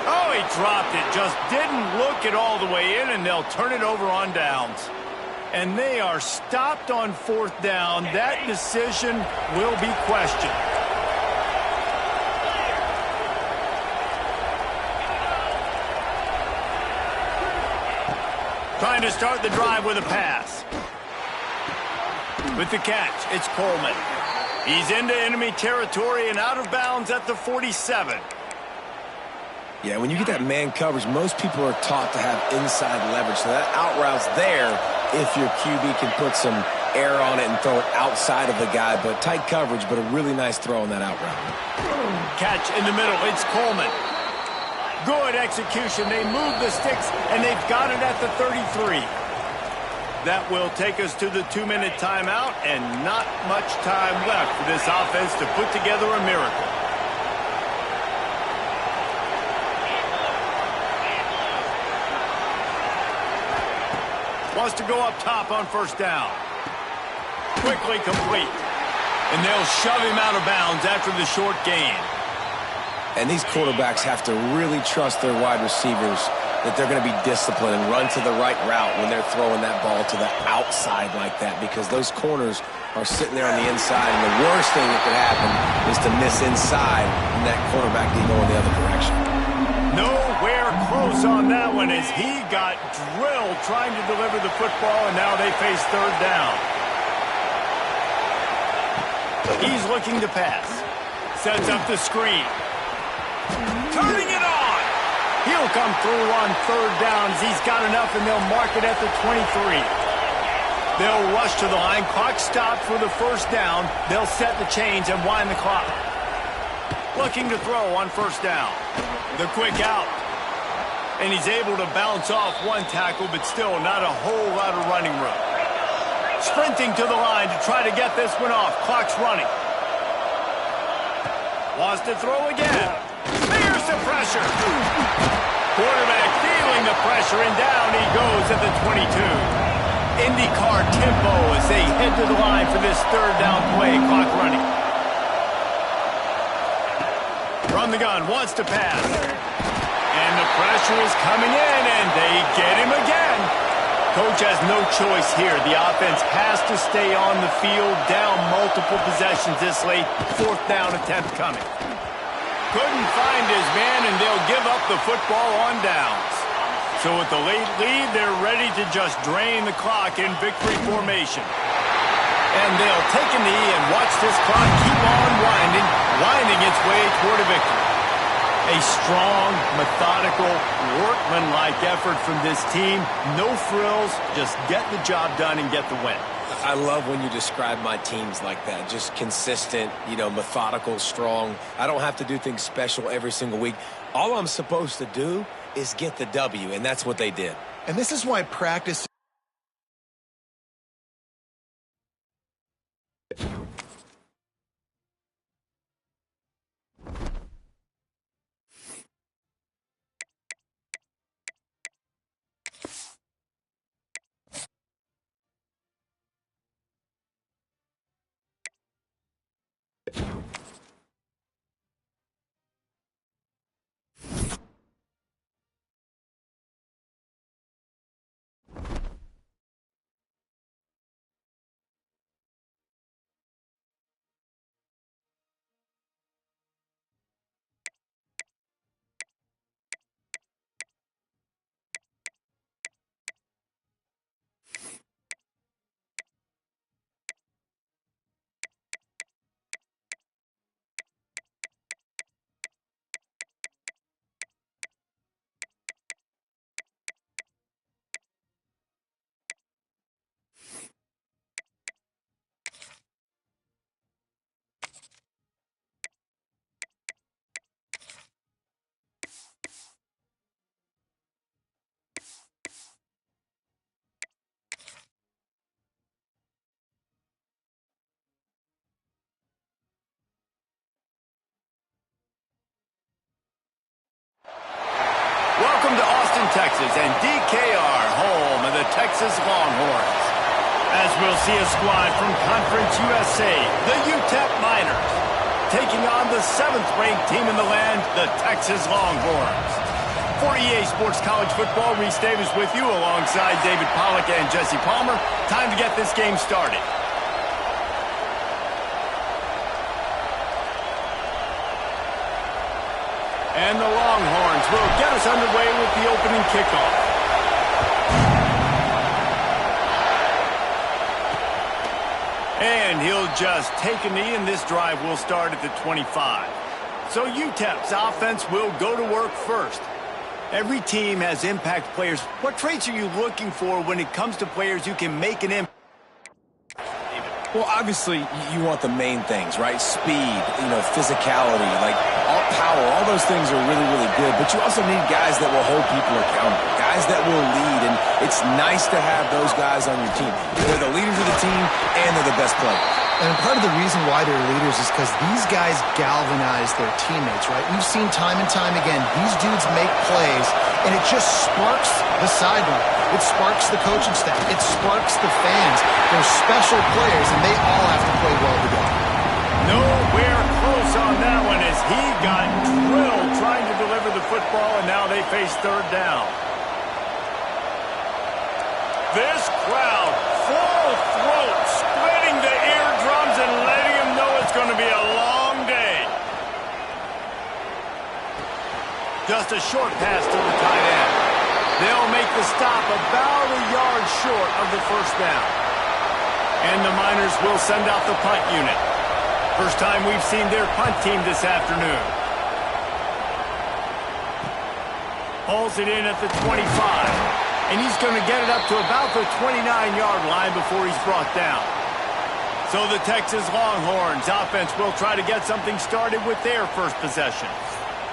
Oh, he dropped it. Just didn't look it all the way in, and they'll turn it over on downs. And they are stopped on 4th down. That decision will be questioned. Trying to start the drive with a pass. With the catch, it's Coleman. He's into enemy territory and out of bounds at the 47. Yeah, when you get that man coverage, most people are taught to have inside leverage. So that out route's there if your QB can put some air on it and throw it outside of the guy. But tight coverage, but a really nice throw on that out route. Catch in the middle, it's Coleman. Good execution. They move the sticks, and they've got it at the 33. That will take us to the 2-minute timeout, and not much time left for this offense to put together a miracle. Wants to go up top on 1st down. Quickly complete. And they'll shove him out of bounds after the short gain. And these quarterbacks have to really trust their wide receivers that they're going to be disciplined and run to the right route when they're throwing that ball to the outside like that, because those corners are sitting there on the inside, and the worst thing that could happen is to miss inside and that quarterback can go in the other direction. Nowhere close on that one as he got drilled trying to deliver the football, and now they face 3rd down. He's looking to pass. Sets up the screen. Turning it on. He'll come through on 3rd down as he's got enough, and they'll mark it at the 23. They'll rush to the line. Clock stopped for the 1st down. They'll set the chains and wind the clock. Looking to throw on 1st down. The quick out. And he's able to bounce off one tackle, but still not a whole lot of running room. Sprinting to the line to try to get this one off. Clock's running. Wants to throw again. There's the pressure. Quarterback feeling the pressure, and down he goes at the 22. IndyCar tempo as they head to the line for this 3rd down play. Clock running. From the gun, wants to pass. And the pressure is coming in, and they get him again. Coach has no choice here. The offense has to stay on the field, down multiple possessions this late. 4th down attempt coming. Couldn't find his man, and they'll give up the football on downs. So with the late lead, they're ready to just drain the clock in victory formation. And they'll take a knee and watch this clock keep on winding its way toward a victory. A strong, methodical, workmanlike effort from this team. No frills, just get the job done and get the win. I love when you describe my teams like that. Just consistent, methodical, strong. I don't have to do things special every single week. All I'm supposed to do is get the W, and that's what they did. And this is why practice... to Austin, Texas, and DKR, home of the Texas Longhorns. As we'll see a squad from Conference USA, the UTEP Miners, taking on the 7th-ranked team in the land, the Texas Longhorns. For EA Sports College Football, Reese Davis with you alongside David Pollack and Jesse Palmer. Time to get this game started. And the Longhorns will get us underway with the opening kickoff. And he'll just take a knee, and this drive will start at the 25. So UTEP's offense will go to work first. Every team has impact players. What traits are you looking for when it comes to players who can make an impact? Well, obviously, you want the main things, right? Speed, physicality, like all power, all those things are really, really good. But you also need guys that will hold people accountable, guys that will lead. And it's nice to have those guys on your team. They're the leaders of the team, and they're the best players. And part of the reason why they're leaders is because these guys galvanize their teammates, right? We've seen time and time again, these dudes make plays, and it just sparks the sideline. It sparks the coaching staff. It sparks the fans. They're special players, and they all have to play well together. Nowhere close on that one as he got drilled trying to deliver the football, and now they face third down. This crowd, full throat, splitting the eardrums and letting them know it's going to be a long day. Just a short pass to the tight end. They'll make the stop about a yard short of the first down. And the Miners will send out the punt unit. First time we've seen their punt team this afternoon. Hauls it in at the 25. And he's going to get it up to about the 29-yard line before he's brought down. So the Texas Longhorns offense will try to get something started with their first possession.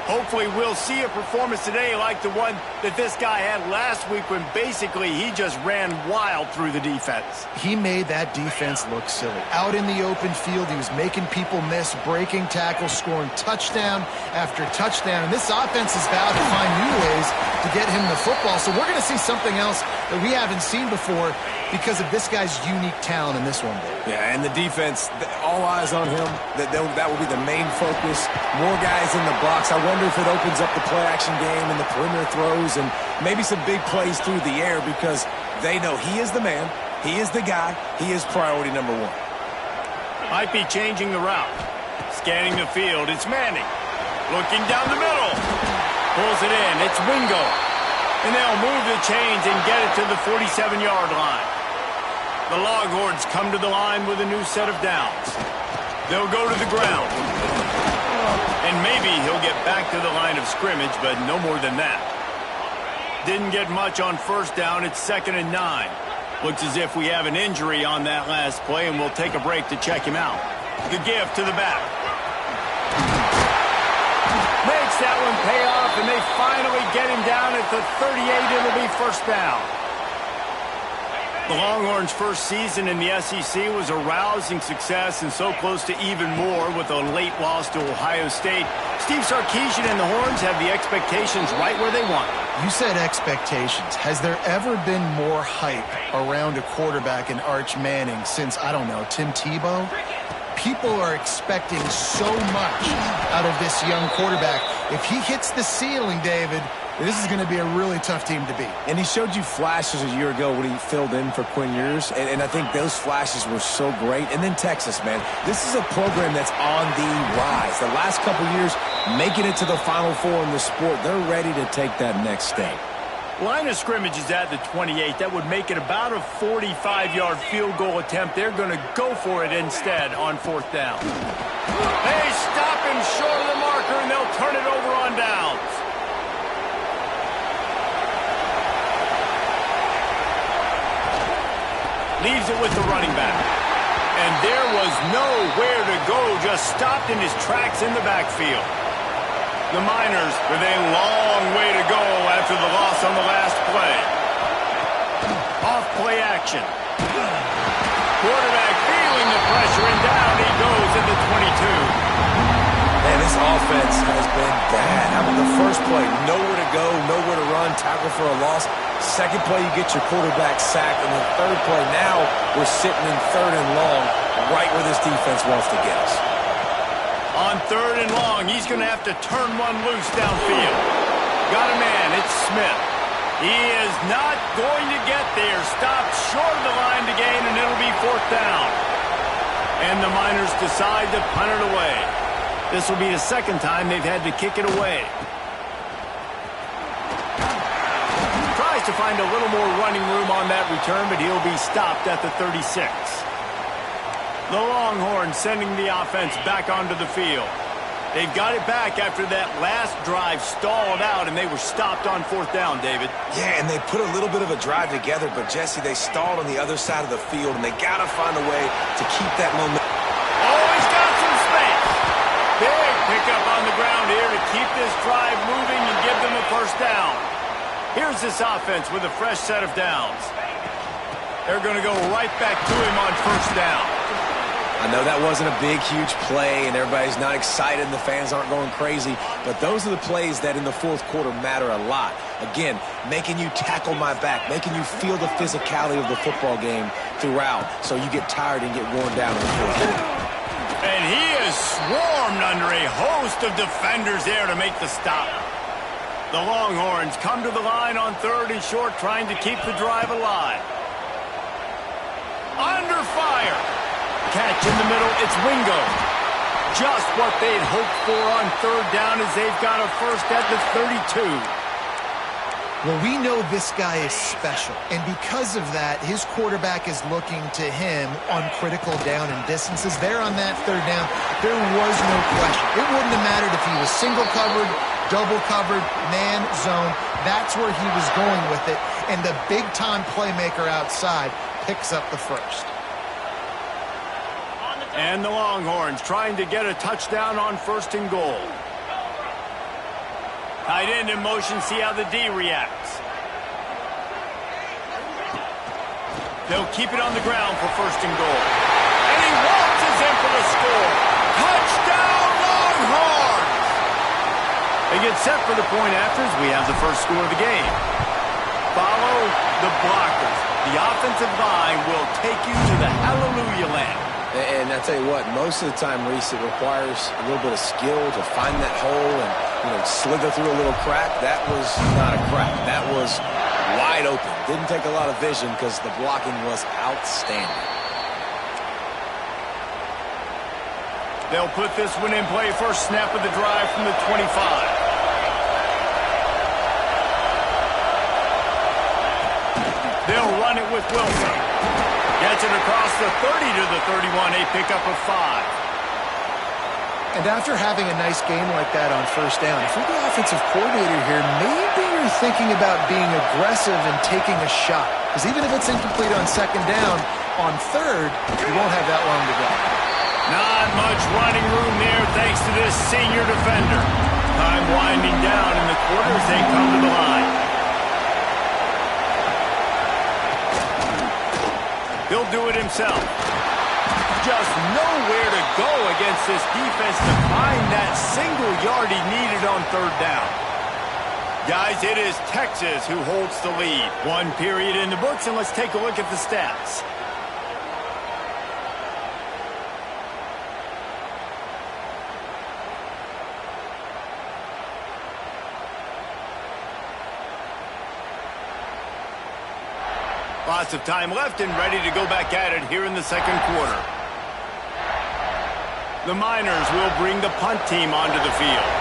Hopefully we'll see a performance today like the one that this guy had last week when basically he just ran wild through the defense. He made that defense look silly. Out in the open field, he was making people miss, breaking tackles, scoring touchdown after touchdown. And this offense has vowed to find new ways to get him the football. So we're going to see something else that we haven't seen before because of this guy's unique talent in this one. Yeah, and the defense, all eyes on him. That will be the main focus. More guys in the box. I wonder if it opens up the play-action game and the perimeter throws and maybe some big plays through the air because they know he is the man, he is the guy, he is priority number one. Might be changing the route. Scanning the field, it's Manning. Looking down the middle. Pulls it in, it's Wingo. And they'll move the chains and get it to the 47-yard line. The Longhorns come to the line with a new set of downs. They'll go to the ground. And maybe he'll get back to the line of scrimmage, but no more than that. Didn't get much on first down. It's 2nd and 9. Looks as if we have an injury on that last play, and we'll take a break to check him out. The give to the back. Makes that one pay off, and they finally get him down at the 38. It'll be first down. The Longhorns' first season in the SEC was a rousing success and so close to even more with a late loss to Ohio State. Steve Sarkisian and the Horns have the expectations right where they want. You said expectations. Has there ever been more hype around a quarterback in Arch Manning since, I don't know, Tim Tebow? People are expecting so much out of this young quarterback. If he hits the ceiling, David, this is going to be a really tough team to beat. And he showed you flashes a year ago when he filled in for Quinn Ewers, and I think those flashes were so great. And then Texas, man, this is a program that's on the rise. The last couple years, making it to the Final Four in the sport, they're ready to take that next step. Line of scrimmage is at the 28. That would make it about a 45-yard field goal attempt. They're going to go for it instead on fourth down. They stop him short of the marker, and they'll turn it over on downs. Leaves it with the running back. And there was nowhere to go, just stopped in his tracks in the backfield. The Miners with a long way to go after the loss on the last play. Off play action. Quarterback feeling the pressure, and down he goes at the 22. Man, This offense has been bad. How about the first play? Nowhere to go, nowhere to run, tackle for a loss. Second play, you get your quarterback sacked. And the third play, now we're sitting in 3rd and long, right where this defense wants to get us. On 3rd and long, he's going to have to turn one loose downfield. Got a man, it's Smith. He is not going to get there. Stopped short of the line to gain, and it'll be 4th down. And the Miners decide to punt it away. This will be the 2nd time they've had to kick it away. Tries to find a little more running room on that return, but he'll be stopped at the 36. The Longhorns sending the offense back onto the field. They've got it back after that last drive stalled out, and they were stopped on 4th down, David. Yeah, and they put a little bit of a drive together, but, Jesse, they stalled on the other side of the field, and they got to find a way to keep that momentum. Oh, he's got some space. Big pickup on the ground here to keep this drive moving and give them a 1st down. Here's this offense with a fresh set of downs. They're going to go right back to him on 1st down. I know that wasn't a big, huge play, and everybody's not excited, and the fans aren't going crazy, but those are the plays that in the 4th quarter matter a lot. Again, making you tackle my back, making you feel the physicality of the football game throughout, so you get tired and get worn down in the 4th quarter. And he is swarmed under a host of defenders there to make the stop. The Longhorns come to the line on 3rd and short, trying to keep the drive alive. Under fire. Catch in the middle, it's Wingo. Just what they'd hoped for on 3rd down as they've got a 1st at the 32. Well, we know this guy is special, and because of that, his quarterback is looking to him on critical down and distances. There on that 3rd down, there was no question. It wouldn't have mattered if he was single covered, double covered, man, zone. That's where he was going with it, and the big-time playmaker outside picks up the 1st. And the Longhorns trying to get a touchdown on 1st and goal. Tight end in motion, see how the D reacts. They'll keep it on the ground for 1st and goal. And he waltzes in for the score. Touchdown, Longhorns! They get set for the point afters. We have the 1st score of the game. Follow the blockers. The offensive line will take you to the hallelujah land. And I tell you what, most of the time, Reese, it requires a little bit of skill to find that hole and, slither through a little crack. That was not a crack. That was wide open. Didn't take a lot of vision because the blocking was outstanding. They'll put this one in play. 1st snap of the drive from the 25. They'll run it with Wilson. Gets it across the 30 to the 31, a pickup of 5. And after having a nice game like that on 1st down, if you're the offensive coordinator here, maybe you're thinking about being aggressive and taking a shot. Because even if it's incomplete on 2nd down, on 3rd, you won't have that long to go. Not much running room there thanks to this senior defender. Time winding down in the quarter as they come to the line. He'll do it himself. Just nowhere to go against this defense to find that single yard he needed on 3rd down. Guys, it is Texas who holds the lead. 1 period in the books, and let's take a look at the stats. Lots of time left and ready to go back at it here in the 2nd quarter. The Miners will bring the punt team onto the field.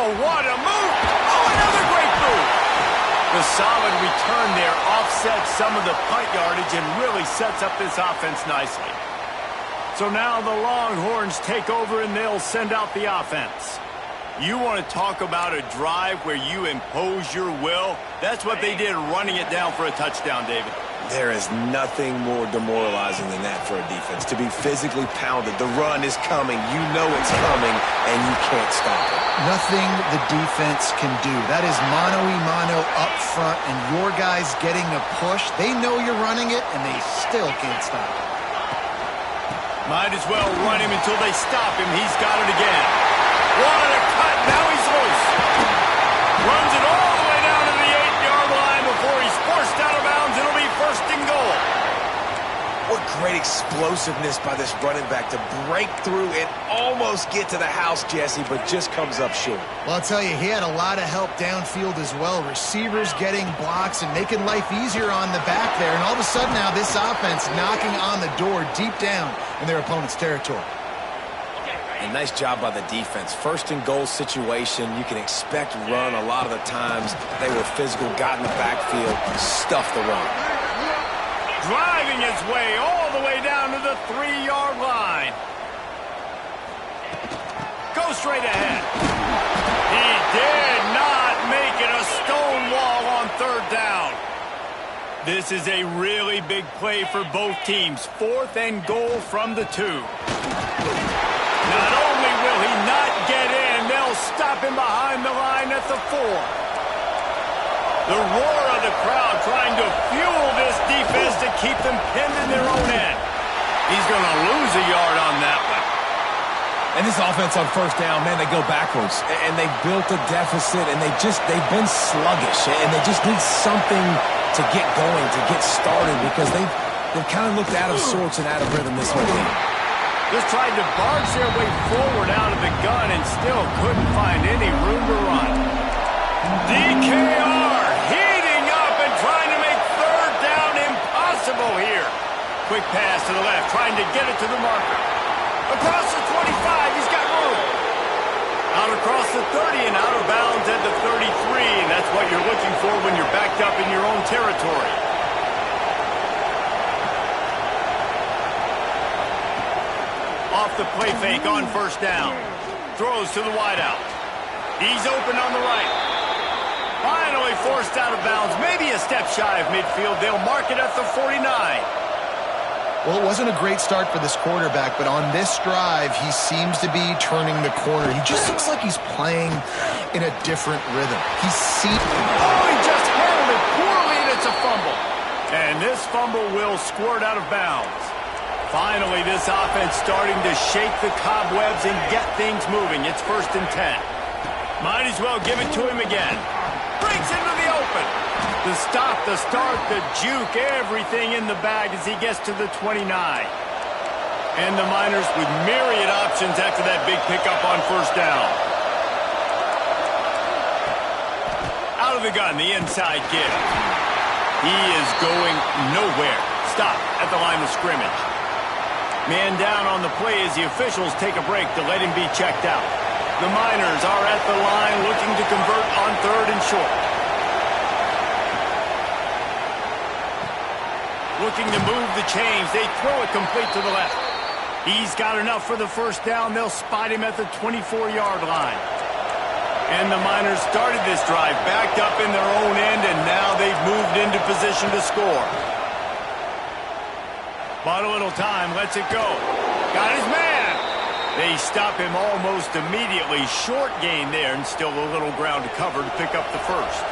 Oh, what a move! Oh, another great move! The solid return there offsets some of the punt yardage and really sets up this offense nicely. So now the Longhorns take over and they'll send out the offense. You want to talk about a drive where you impose your will? That's what they did running it down for a touchdown, David. There is nothing more demoralizing than that for a defense. To be physically pounded. The run is coming. You know it's coming, and you can't stop it. Nothing the defense can do. That is mano-a-mano up front, and your guys getting a push. They know you're running it, and they still can't stop it. Might as well run him until they stop him. He's got it again. What a cut. Now he's loose. Runs it all the way down to the 8-yard line before he's forced out of bounds. It'll be first and goal. What great explosiveness by this running back to break through and almost get to the house, Jesse, but just comes up short. Well, I'll tell you, he had a lot of help downfield as well. Receivers getting blocks and making life easier on the back there. And all of a sudden now this offense knocking on the door deep down in their opponent's territory. And nice job by the defense. First and goal situation, you can expect run a lot of the times. They were physical, got in the backfield, stuffed the run. Driving his way all the way down to the 3-yard line. Go straight ahead. He did not make it a stone wall on third down. This is a really big play for both teams. 4th and goal from the 2. Not only will he not get in, they'll stop him behind the line at the 4. The roar of the crowd trying to fuel this defense to keep them pinned in their own end. He's going to lose a yard on that one. And this offense on first down, man, they go backwards. And they built a deficit, and they've been sluggish. And they just need something to get going, to get started, because they've kind of looked out of sorts and out of rhythm this whole game. Just tried to barge their way forward out of the gun and still couldn't find any room to run. DKR heating up and trying to make third down impossible here. Quick pass to the left, trying to get it to the marker. Across the 25, he's got room. Out across the 30 and out of bounds at the 33, and that's what you're looking for when you're backed up in your own territory. Off the play fake on first down. Throws to the wideout. He's open on the right. Finally forced out of bounds. Maybe a step shy of midfield. They'll mark it at the 49. Well, it wasn't a great start for this quarterback, but on this drive, he seems to be turning the corner. He just looks like he's playing in a different rhythm. He's seeing. Oh, he just handled it poorly, and it's a fumble. And this fumble will squirt out of bounds. Finally, this offense starting to shake the cobwebs and get things moving. It's 1st and 10. Might as well give it to him again. Breaks into the open. The stop, the start, the juke, everything in the bag as he gets to the 29. And the Miners with myriad options after that big pickup on first down. Out of the gun, the inside give. He is going nowhere. Stop at the line of scrimmage. Man down on the play as the officials take a break to let him be checked out. The Miners are at the line looking to convert on 3rd and short. Looking to move the chains. They throw it complete to the left. He's got enough for the first down. They'll spot him at the 24-yard line. And the Miners started this drive backed up in their own end, and now they've moved into position to score. Bought a little time, lets it go. Got his man. They stop him almost immediately. Short gain there, and still a little ground to cover to pick up the first.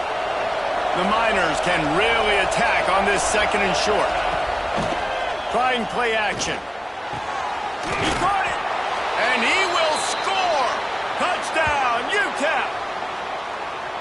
The Miners can really attack on this 2nd and short. Trying play action. He caught it, and he will score. Touchdown, UTEP.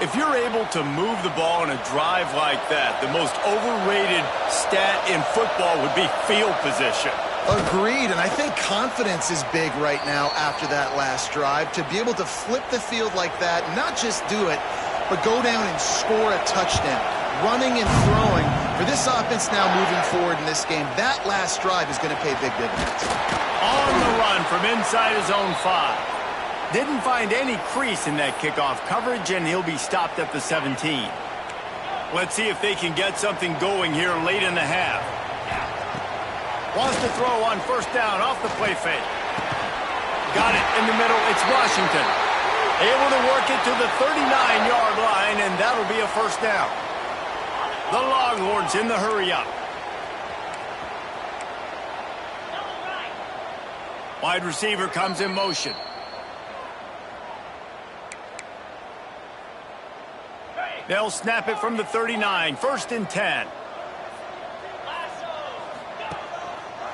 If you're able to move the ball in a drive like that, the most overrated stat in football would be field position. Agreed, and I think confidence is big right now after that last drive. To be able to flip the field like that, not just do it, but go down and score a touchdown. Running and throwing. For this offense now moving forward in this game, that last drive is going to pay big dividends. On the run from inside his own 5. Didn't find any crease in that kickoff coverage, and he'll be stopped at the 17. Let's see if they can get something going here late in the half. Wants to throw on first down off the play fake. Got it in the middle. It's Washington. Able to work it to the 39-yard line, and that'll be a first down. The Longhorns in the hurry up. Wide receiver comes in motion. They'll snap it from the 39. 1st and 10.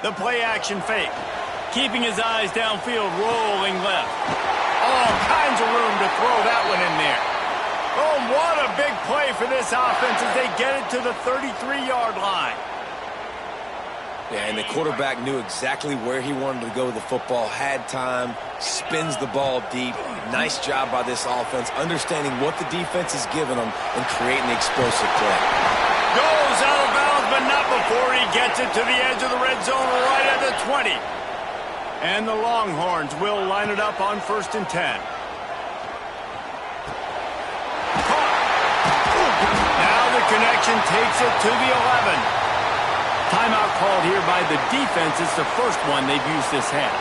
The play action fake. Keeping his eyes downfield, rolling left. All kinds of room to throw that one in there. Oh, what a big play for this offense as they get it to the 33-yard line. Yeah, and the quarterback knew exactly where he wanted to go with the football, had time, spins the ball deep. Nice job by this offense, understanding what the defense is giving them and creating the explosive play. Goes out of bounds, but not before he gets it to the edge of the red zone right at the 20. And the Longhorns will line it up on 1st and 10. Now the connection takes it to the 11. Timeout called here by the defense. It's the first one they've used this half.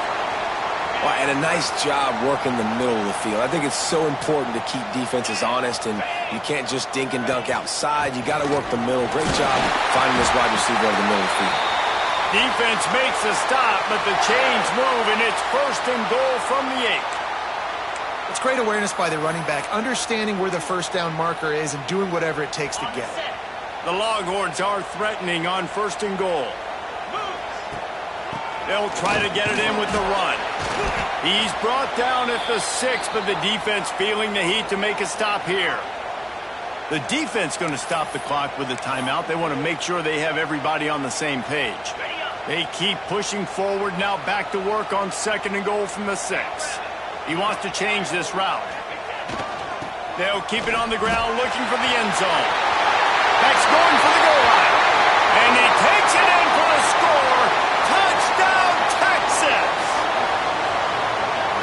Well, and a nice job working the middle of the field. I think it's so important to keep defenses honest, and you can't just dink and dunk outside. You got to work the middle. Great job finding this wide receiver over the middle of the field. Defense makes a stop, but the chains move, and it's 1st and goal from the 8. It's great awareness by the running back, understanding where the first down marker is and doing whatever it takes to get it. The Longhorns are threatening on 1st and goal. They'll try to get it in with the run. He's brought down at the 6, but the defense feeling the heat to make a stop here. The defense going to stop the clock with a timeout. They want to make sure they have everybody on the same page. They keep pushing forward, now back to work on 2nd and goal from the 6. He wants to change this route. They'll keep it on the ground looking for the end zone. That's going for the goal line. And he takes it in for a score. Touchdown, Texas!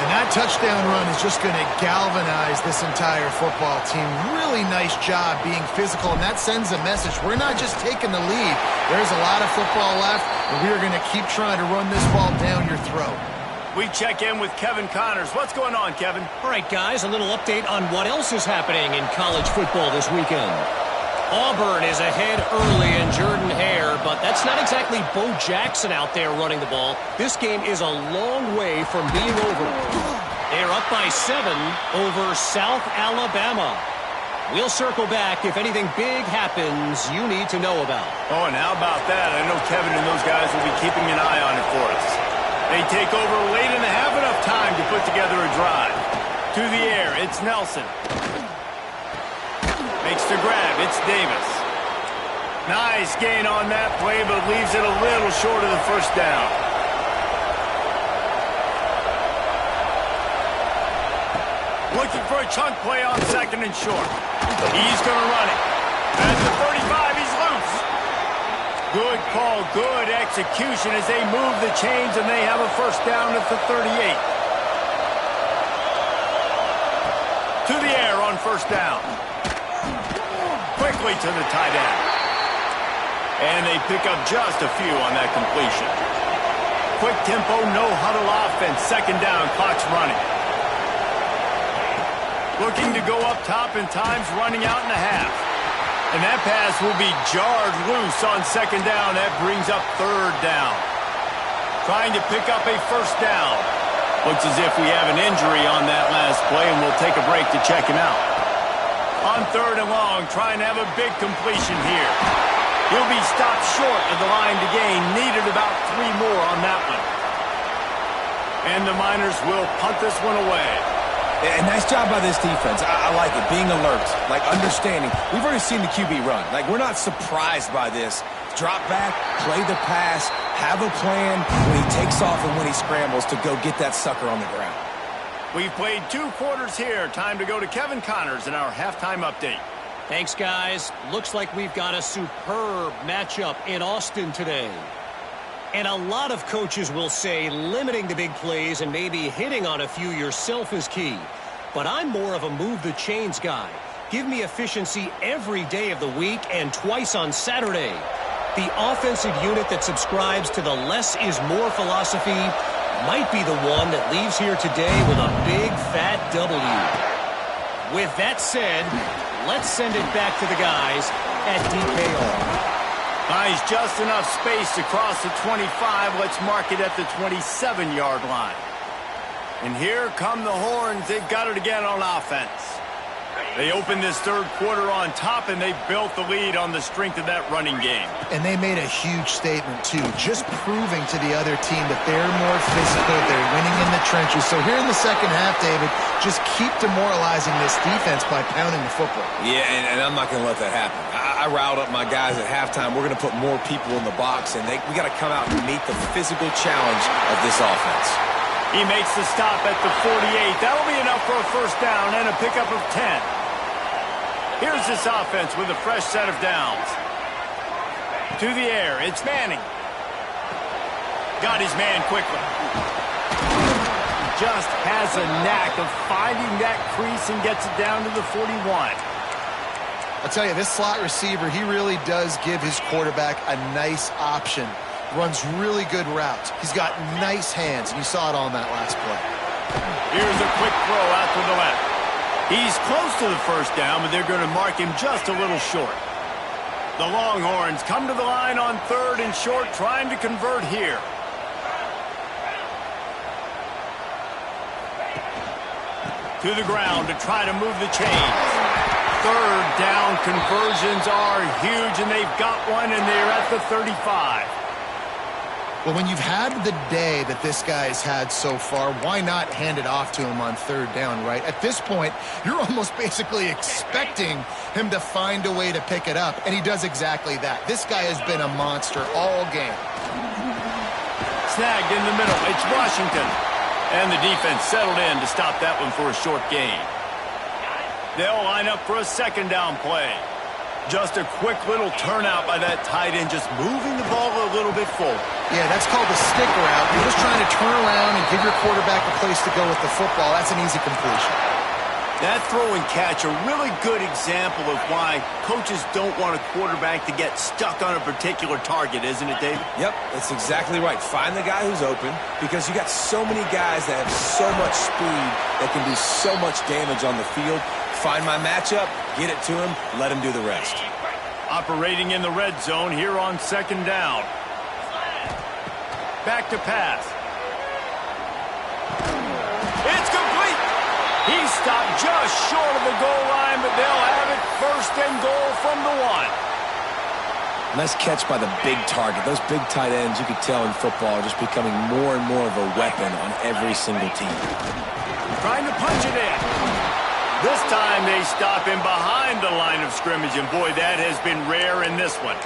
And that touchdown run is just going to galvanize this entire football team. Really nice job being physical, and that sends a message. We're not just taking the lead. There's a lot of football left, and we are going to keep trying to run this ball down your throat. We check in with Kevin Connors. What's going on, Kevin? All right, guys, a little update on what else is happening in college football this weekend. Auburn is ahead early in Jordan-Hare, but that's not exactly Bo Jackson out there running the ball. This game is a long way from being over. They're up by 7 over South Alabama. We'll circle back if anything big happens you need to know about. Oh, and how about that? I know Kevin and those guys will be keeping an eye on it for us. They take over late and have enough time to put together a drive. To the air, it's Nelson. Makes the grab, it's Davis. Nice gain on that play, but leaves it a little short of the first down. Looking for a chunk play on 2nd and short. He's going to run it. At the 35, he's loose. Good call, good execution as they move the chains and they have a first down at the 38. To the air on 1st down. Quickly to the tight end. And they pick up just a few on that completion. Quick tempo, no huddle offense. 2nd down, clock's running. Looking to go up top and time's running out in a half. And that pass will be jarred loose on 2nd down. That brings up 3rd down. Trying to pick up a first down. Looks as if we have an injury on that last play, and we'll take a break to check him out. On 3rd and long, trying to have a big completion here. He'll be stopped short of the line to gain. Needed about 3 more on that one. And the Miners will punt this one away. And nice job by this defense. I like it. Being alert, like understanding. We've already seen the QB run. Like, we're not surprised by this. Drop back, play the pass, have a plan when he takes off and when he scrambles to go get that sucker on the ground. We've played 2 quarters here. Time to go to Kevin Connors in our halftime update. Thanks, guys. Looks like we've got a superb matchup in Austin today. And a lot of coaches will say limiting the big plays and maybe hitting on a few yourself is key. But I'm more of a move the chains guy. Give me efficiency every day of the week and twice on Saturday. The offensive unit that subscribes to the less is more philosophy might be the one that leaves here today with a big fat W. With that said, let's send it back to the guys at DKR. Finds just enough space to cross the 25. Let's mark it at the 27-yard line. And here come the horns. They've got it again on offense. They opened this third quarter on top, and they built the lead on the strength of that running game. And they made a huge statement, too, just proving to the other team that they're more physical, they're winning in the trenches. So here in the second half, David, just keep demoralizing this defense by pounding the football. Yeah, and I'm not going to let that happen. I riled up my guys at halftime. We're going to put more people in the box, and we got to come out and meet the physical challenge of this offense. He makes the stop at the 48. That'll be enough for a first down and a pickup of 10. Here's this offense with a fresh set of downs. To the air, it's Manning. Got his man quickly. Just has a knack of finding that crease and gets it down to the 41. I'll tell you, this slot receiver, he really does give his quarterback a nice option. Runs really good routes. He's got nice hands, and you saw it on that last play. Here's a quick throw out to the left. He's close to the first down, but they're going to mark him just a little short. The Longhorns come to the line on third and short, trying to convert here. To the ground to try to move the chains. Third down conversions are huge, and they've got one, and they're at the 35. Well, when you've had the day that this guy's had so far, why not hand it off to him on third down, right? At this point, you're almost basically expecting him to find a way to pick it up, and he does exactly that. This guy has been a monster all game. Snagged in the middle. It's Washington. And the defense settled in to stop that one for a short gain. They'll line up for a second down play. Just a quick little turnout by that tight end, just moving the ball a little bit forward. Yeah, that's called a stick route. You're just trying to turn around and give your quarterback a place to go with the football. That's an easy completion. That throw and catch, a really good example of why coaches don't want a quarterback to get stuck on a particular target, isn't it, David? Yep, that's exactly right. Find the guy who's open, because you got so many guys that have so much speed that can do so much damage on the field. Find my matchup, get it to him, let him do the rest. Operating in the red zone here on second down. Back to pass. It's complete. He stopped just short of the goal line, but they'll have it first and goal from the 1. Nice catch by the big target. Those big tight ends, you could tell in football, are just becoming more and more of a weapon on every single team. Trying to punch it in. This time they stop him behind the line of scrimmage, and boy, that has been rare in this one.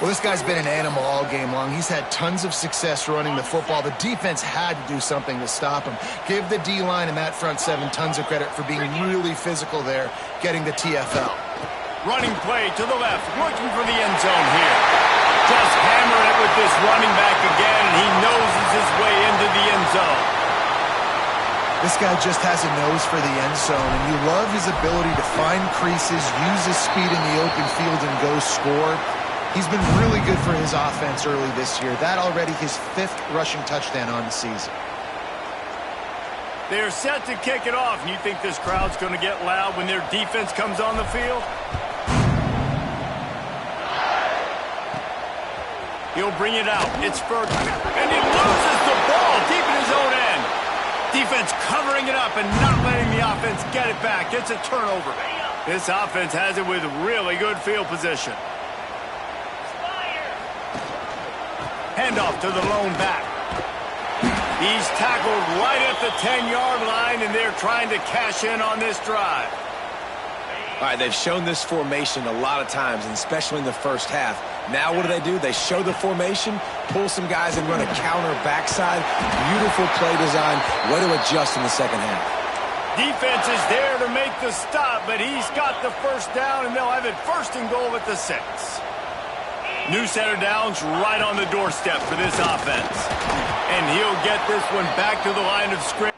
Well, this guy's been an animal all game long. He's had tons of success running the football. The defense had to do something to stop him. Give the D-line and that front seven tons of credit for being really physical there, getting the TFL. Running play to the left, looking for the end zone here. Just hammering it with this running back again, and he noses his way into the end zone. This guy just has a nose for the end zone, and you love his ability to find creases, use his speed in the open field, and go score. He's been really good for his offense early this year. That already his 5th rushing touchdown on the season. They're set to kick it off, and you think this crowd's going to get loud when their defense comes on the field? He'll bring it out. It's Ferguson, and he loses the ball deep in his own end. Defense covering it up and not letting the offense get it back. It's a turnover. This offense has it with really good field position. Handoff to the lone back. He's tackled right at the 10-yard line, and they're trying to cash in on this drive. All right, they've shown this formation a lot of times, and especially in the first half. Now what do? They show the formation, pull some guys and run a counter backside. Beautiful play design. Way to adjust in the second half. Defense is there to make the stop, but he's got the first down, and they'll have it first and goal at the 6. New set of downs right on the doorstep for this offense. And he'll get this one back to the line of scrimmage.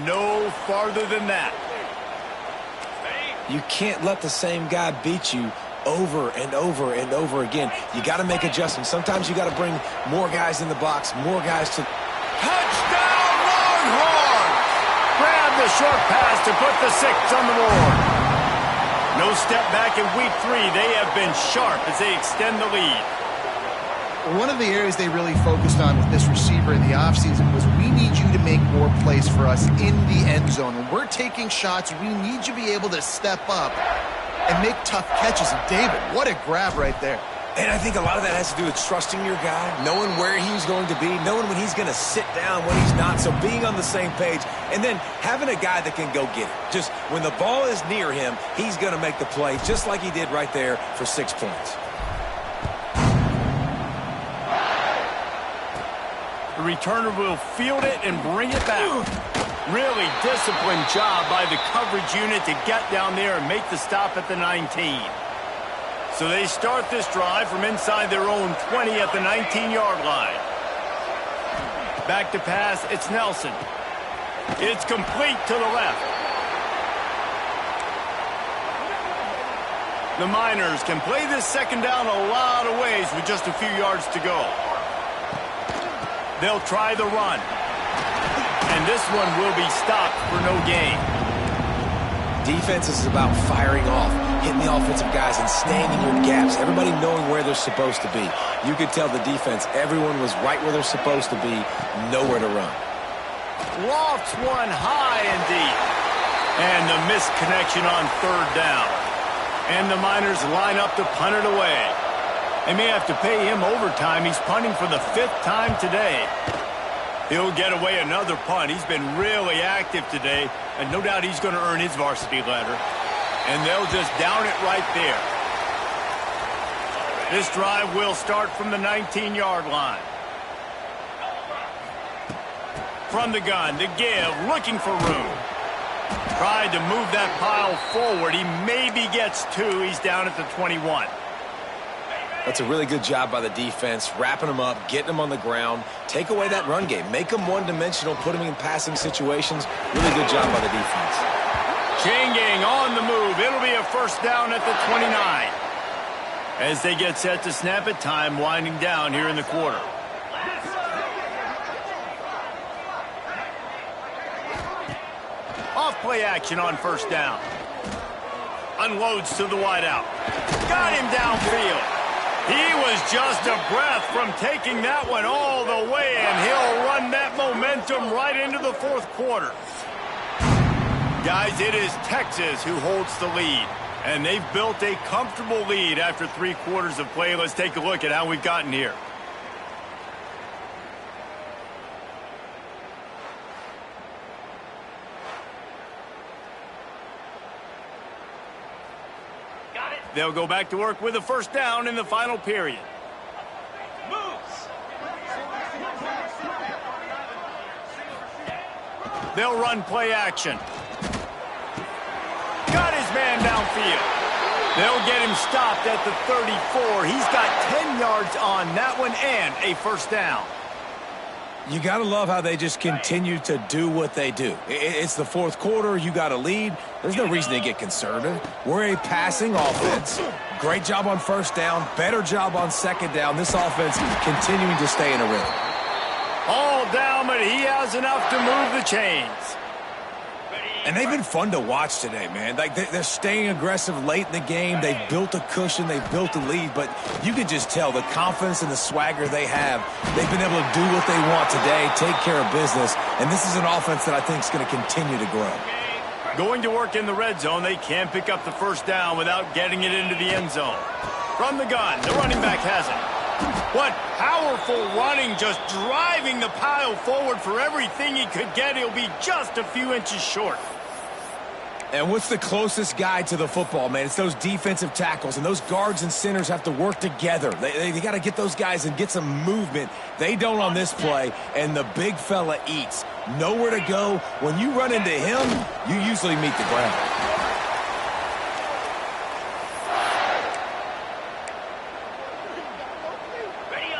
no farther than that. You can't let the same guy beat you over and over and over again. You got to make adjustments. Sometimes you got to bring more guys in the box, more guys to... Touchdown, Longhorns! Grab the short pass to put the 6 on the board. No step back in week 3. They have been sharp as they extend the lead. One of the areas they really focused on with this receiver in the offseason was we need you to make more plays for us in the end zone. When we're taking shots, we need you to be able to step up and make tough catches. And David, what a grab right there. And I think a lot of that has to do with trusting your guy, knowing where he's going to be, knowing when he's going to sit down, when he's not. So being on the same page, and then having a guy that can go get it. Just when the ball is near him, he's going to make the play, just like he did right there for 6 points. The returner will field it and bring it back. Really disciplined job by the coverage unit to get down there and make the stop at the 19. So they start this drive from inside their own 20 at the 19-yard line. Back to pass, it's Nelson. It's complete to the left. The Miners can play this second down a lot of ways with just a few yards to go. They'll try the run. And this one will be stopped for no gain. Defense is about firing off, hitting the offensive guys and staying in your gaps, everybody knowing where they're supposed to be. You could tell the defense, everyone was right where they're supposed to be, nowhere to run. Lofts one high and deep. And the missed connection on 3rd down. And the Miners line up to punt it away. They may have to pay him overtime. He's punting for the 5th time today. He'll get away another punt. He's been really active today, and no doubt he's going to earn his varsity letter. And they'll just down it right there. This drive will start from the 19-yard line. From the gun, the give, looking for room. Tried to move that pile forward. He maybe gets 2. He's down at the 21. That's a really good job by the defense, wrapping them up, getting them on the ground, take away that run game, make them one-dimensional, put them in passing situations. Really good job by the defense. Chain gang on the move. It'll be a 1st down at the 29. As they get set to snap it, time winding down here in the quarter. Off play action on 1st down. Unloads to the wideout. Got him downfield. He was just a breath from taking that one all the way, and he'll run that momentum right into the 4th quarter. Guys, it is Texas who holds the lead, and they've built a comfortable lead after 3 quarters of play. Let's take a look at how we've gotten here. They'll go back to work with a 1st down in the final period. They'll run play action. Got his man downfield. They'll get him stopped at the 34. He's got 10 yards on that one and a 1st down. You got to love how they just continue to do what they do. It's the 4th quarter. You got a lead. There's no reason to get conservative. We're a passing offense. Great job on 1st down. Better job on 2nd down. This offense continuing to stay in a rhythm. All down, but he has enough to move the chains. And they've been fun to watch today, man. Like they're staying aggressive late in the game. They've built a cushion. They've built a lead. But you can just tell the confidence and the swagger they have. They've been able to do what they want today, take care of business. And this is an offense that I think is going to continue to grow. Going to work in the red zone. They can't pick up the 1st down without getting it into the end zone. From the gun, the running back has it. What powerful running, just driving the pile forward for everything he could get. He'll be just a few inches short. And what's the closest guy to the football, man? It's those defensive tackles, and those guards and centers have to work together. They got to get those guys and get some movement. They don't on this play, and the big fella eats. Nowhere to go. When you run into him, you usually meet the ground.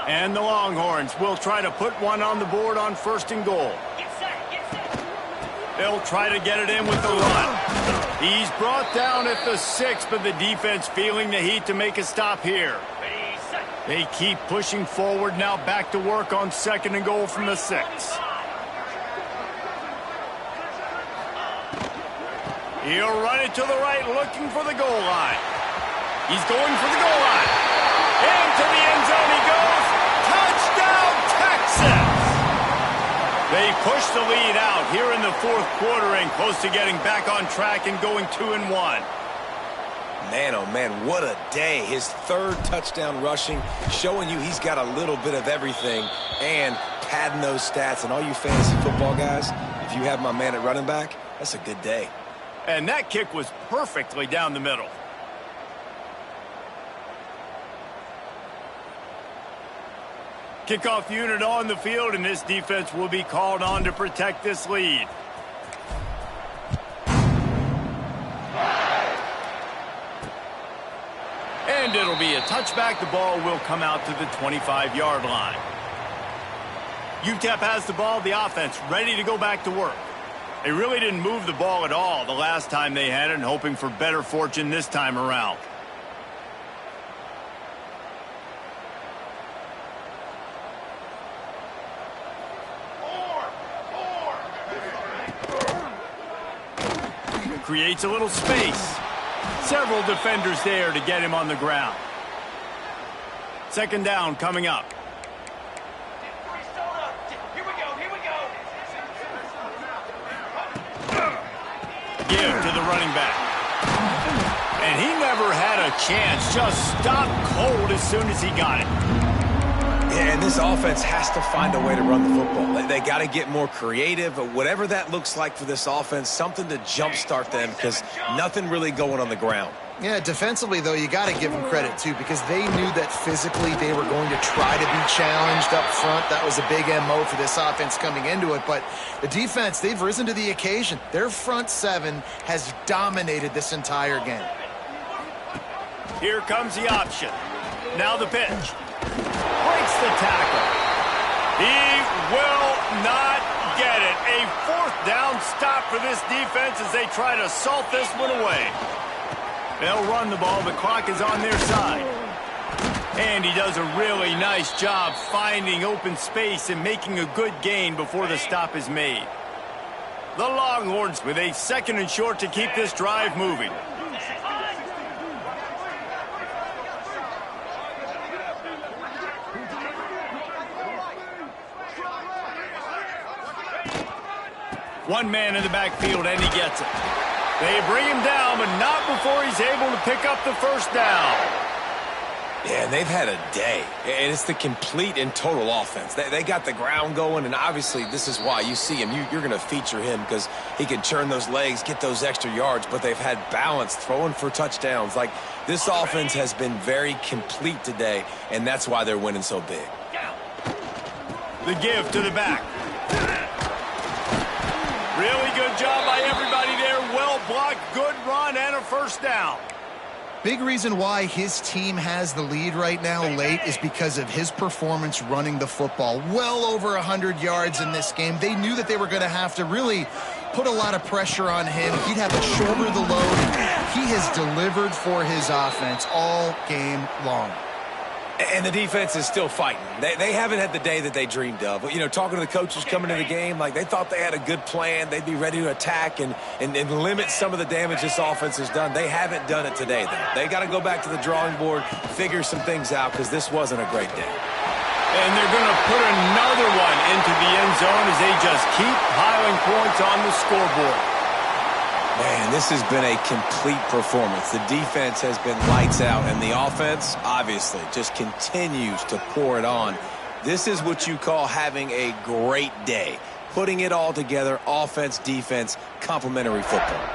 And the Longhorns will try to put one on the board on 1st and goal. They'll try to get it in with the run. He's brought down at the 6, but the defense feeling the heat to make a stop here. They keep pushing forward, now back to work on 2nd and goal from the 6. He'll run it to the right, looking for the goal line. He's going for the goal line. Into the end zone he goes. Touchdown, Texas! They push the lead out here in the 4th quarter and close to getting back on track and going 2-1. Man, oh man, what a day. His 3rd touchdown rushing, showing you he's got a little bit of everything and padding those stats. And all you fantasy football guys, if you have my man at running back, that's a good day. And that kick was perfectly down the middle. Kickoff unit on the field, and this defense will be called on to protect this lead. And it'll be a touchback. The ball will come out to the 25-yard line. UTEP has the ball, the offense ready to go back to work. They really didn't move the ball at all the last time they had it, and hoping for better fortune this time around. Creates a little space. Several defenders there to get him on the ground. 2nd down coming up. Give to the running back. And he never had a chance. Just stopped cold as soon as he got it. Yeah, and this offense has to find a way to run the football. They got to get more creative, but whatever that looks like for this offense, something to jumpstart them because nothing really going on the ground. Yeah, defensively, though, you got to give them credit, too, because they knew that physically they were going to try to be challenged up front. That was a big MO for this offense coming into it. But the defense, they've risen to the occasion. Their front 7 has dominated this entire game. Here comes the option. Now the pitch. Breaks the tackle. He will not get it. A 4th down stop for this defense as they try to salt this one away. They'll run the ball. The clock is on their side. And he does a really nice job finding open space and making a good gain before the stop is made. The Longhorns with a 2nd and short to keep this drive moving. One man in the backfield, and he gets it. They bring him down, but not before he's able to pick up the 1st down. Yeah, they've had a day, and it's the complete and total offense. They got the ground going, and obviously this is why you see him. You're going to feature him because he can churn those legs, get those extra yards, but they've had balance, throwing for touchdowns. Like, this offense has been very complete today, and that's why they're winning so big. The give to the back. Really good job by everybody there. Well blocked, good run, and a 1st down. Big reason why his team has the lead right now late is because of his performance running the football. Well over 100 yards in this game. They knew that they were going to have to really put a lot of pressure on him. He'd have to shoulder the load. He has delivered for his offense all game long. And the defense is still fighting. They haven't had the day that they dreamed of. You know, talking to the coaches coming into the game, like they thought they had a good plan. They'd be ready to attack and limit some of the damage this offense has done. They haven't done it today, though. They got to go back to the drawing board, figure some things out, because this wasn't a great day. And they're going to put another one into the end zone as they just keep piling points on the scoreboard. Man, this has been a complete performance. The defense has been lights out, and the offense, obviously, just continues to pour it on. This is what you call having a great day. Putting it all together, offense, defense, complementary football.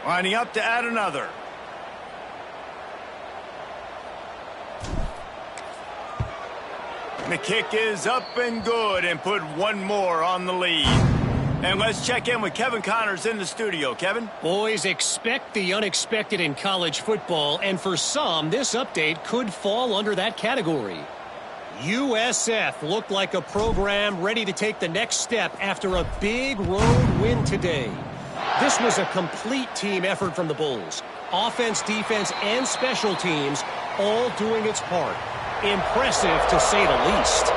Lining up to add another. The kick is up and good, and put one more on the lead. And let's check in with Kevin Connors in the studio. Kevin? Boys, expect the unexpected in college football, and for some, this update could fall under that category. USF looked like a program ready to take the next step after a big road win today. This was a complete team effort from the Bulls. Offense, defense, and special teams all doing its part. Impressive, to say the least.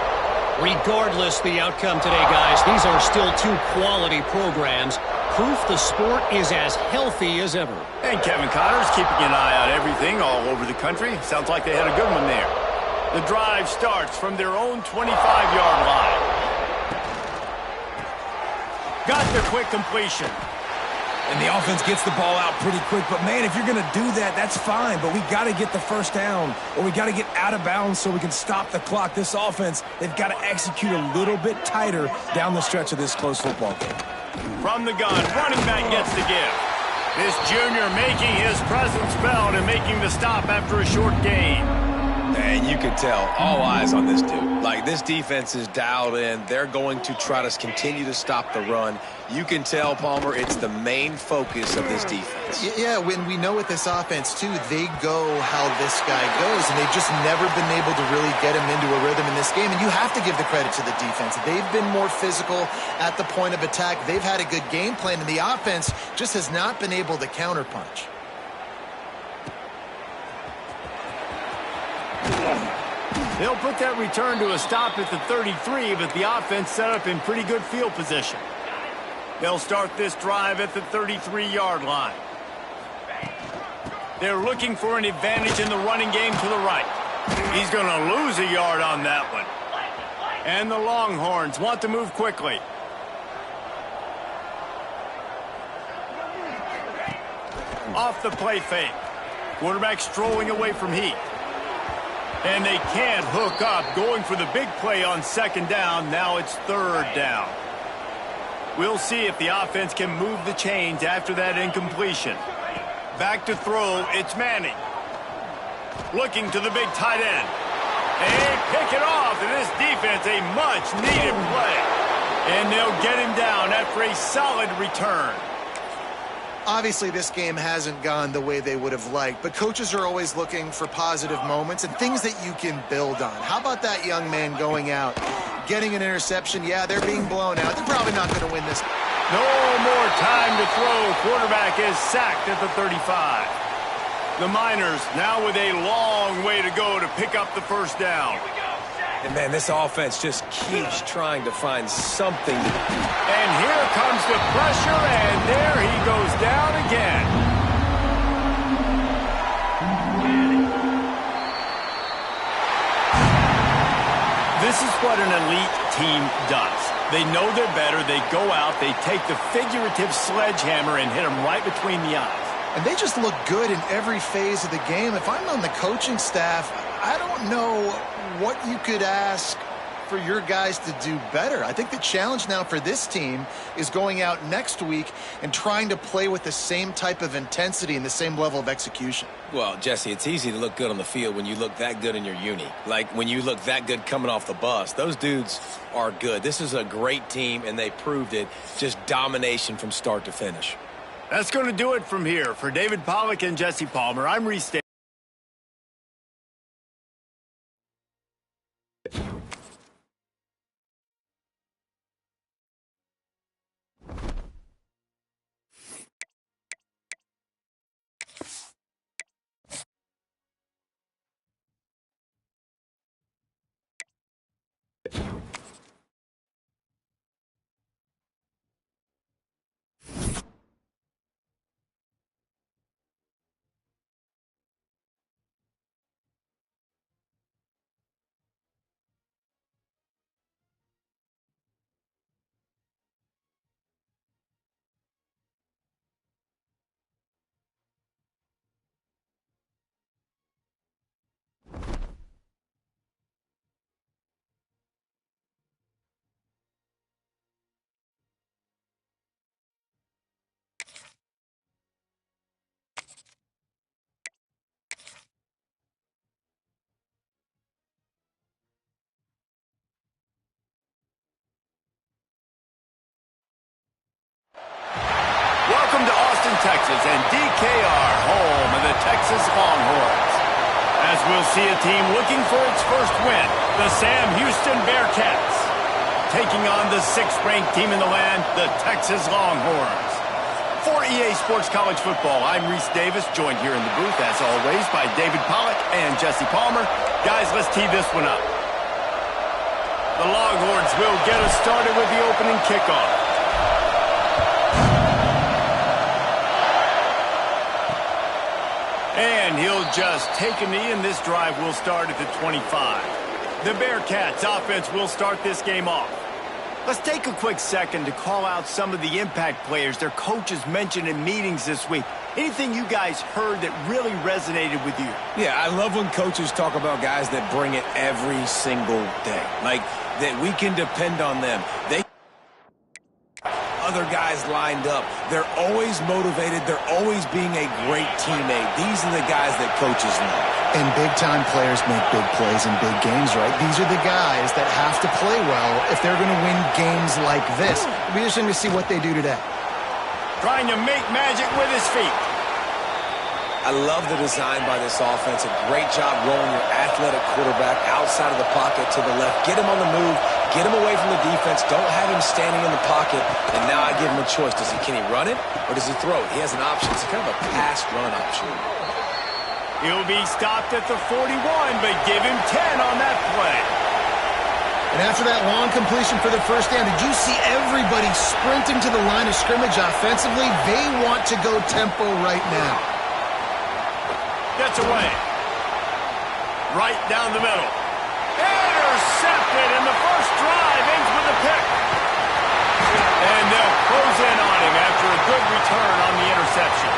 Regardless the outcome today, guys, these are still two quality programs. Proof the sport is as healthy as ever. And Kevin Connors keeping an eye on everything all over the country. Sounds like they had a good one there. The drive starts from their own 25-yard line. Got the quick completion. And the offense gets the ball out pretty quick. But, man, if you're going to do that, that's fine. But we got to get the first down, or we got to get out of bounds so we can stop the clock. This offense, they've got to execute a little bit tighter down the stretch of this close football game. From the gun, running back gets the give. This junior making his presence felt and making the stop after a short gain. And you can tell, all eyes on this dude. Like, this defense is dialed in. They're going to try to continue to stop the run. You can tell, Palmer, it's the main focus of this defense. Yeah, when we know with this offense, too, they go how this guy goes, and they've just never been able to really get him into a rhythm in this game. And you have to give the credit to the defense. They've been more physical at the point of attack. They've had a good game plan, and the offense just has not been able to counterpunch. They'll put that return to a stop at the 33, but the offense set up in pretty good field position. They'll start this drive at the 33-yard line. They're looking for an advantage in the running game to the right. He's going to lose a yard on that one. And the Longhorns want to move quickly. Off the play fake. Quarterback strolling away from Heath. And they can't hook up, going for the big play on second down. Now it's third down. We'll see if the offense can move the chains after that incompletion. Back to throw, it's Manning. Looking to the big tight end. And pick it off, and this defense, a much-needed play. And they'll get him down after a solid return. Obviously, this game hasn't gone the way they would have liked, but coaches are always looking for positive moments and things that you can build on. How about that young man going out, getting an interception? Yeah, they're being blown out. They're probably not going to win this. No more time to throw. Quarterback is sacked at the 35. The Miners now with a long way to go to pick up the first down. And, man, this offense just keeps trying to find something. And here comes the pressure, and there he goes down again. This is what an elite team does. They know they're better. They go out. They take the figurative sledgehammer and hit them right between the eyes. And they just look good in every phase of the game. If I'm on the coaching staff, I don't know what you could ask for your guys to do better. I think the challenge now for this team is going out next week and trying to play with the same type of intensity and the same level of execution. Well, Jesse, it's easy to look good on the field when you look that good in your uni. Like when you look that good coming off the bus. Those dudes are good. This is a great team, and they proved it. Just domination from start to finish. That's going to do it from here. For David Pollack and Jesse Palmer, I'm Reese Davis. Welcome to Austin, Texas, and DKR, home of the Texas Longhorns. As we'll see a team looking for its first win, the Sam Houston Bearcats, taking on the 6th-ranked team in the land, the Texas Longhorns. For EA Sports College Football, I'm Reese Davis, joined here in the booth, as always, by David Pollack and Jesse Palmer. Guys, let's tee this one up. The Longhorns will get us started with the opening kickoff. And he'll just take a knee, and this drive will start at the 25. The Bearcats offense will start this game off. Let's take a quick second to call out some of the impact players their coaches mentioned in meetings this week. Anything you guys heard that really resonated with you? Yeah, I love when coaches talk about guys that bring it every single day. Like, that we can depend on them. They other guys lined up. They're always motivated. They're always being a great teammate. These are the guys that coaches love. And big-time players make big plays in big games, right? These are the guys that have to play well if they're going to win games like this. It'll be interesting to see what they do today. Trying to make magic with his feet. I love the design by this offense. A great job rolling your athletic quarterback outside of the pocket to the left. Get him on the move. Get him away from the defense. Don't have him standing in the pocket. And now I give him a choice. Can he run it or does he throw it? He has an option. It's kind of a pass-run option. He'll be stopped at the 41, but give him 10 on that play. And after that long completion for the first down, did you see everybody sprinting to the line of scrimmage offensively? They want to go tempo right now. Gets away. Right down the middle. Intercepted, and the first drive ends with a pick. And they'll close in on him after a good return on the interception.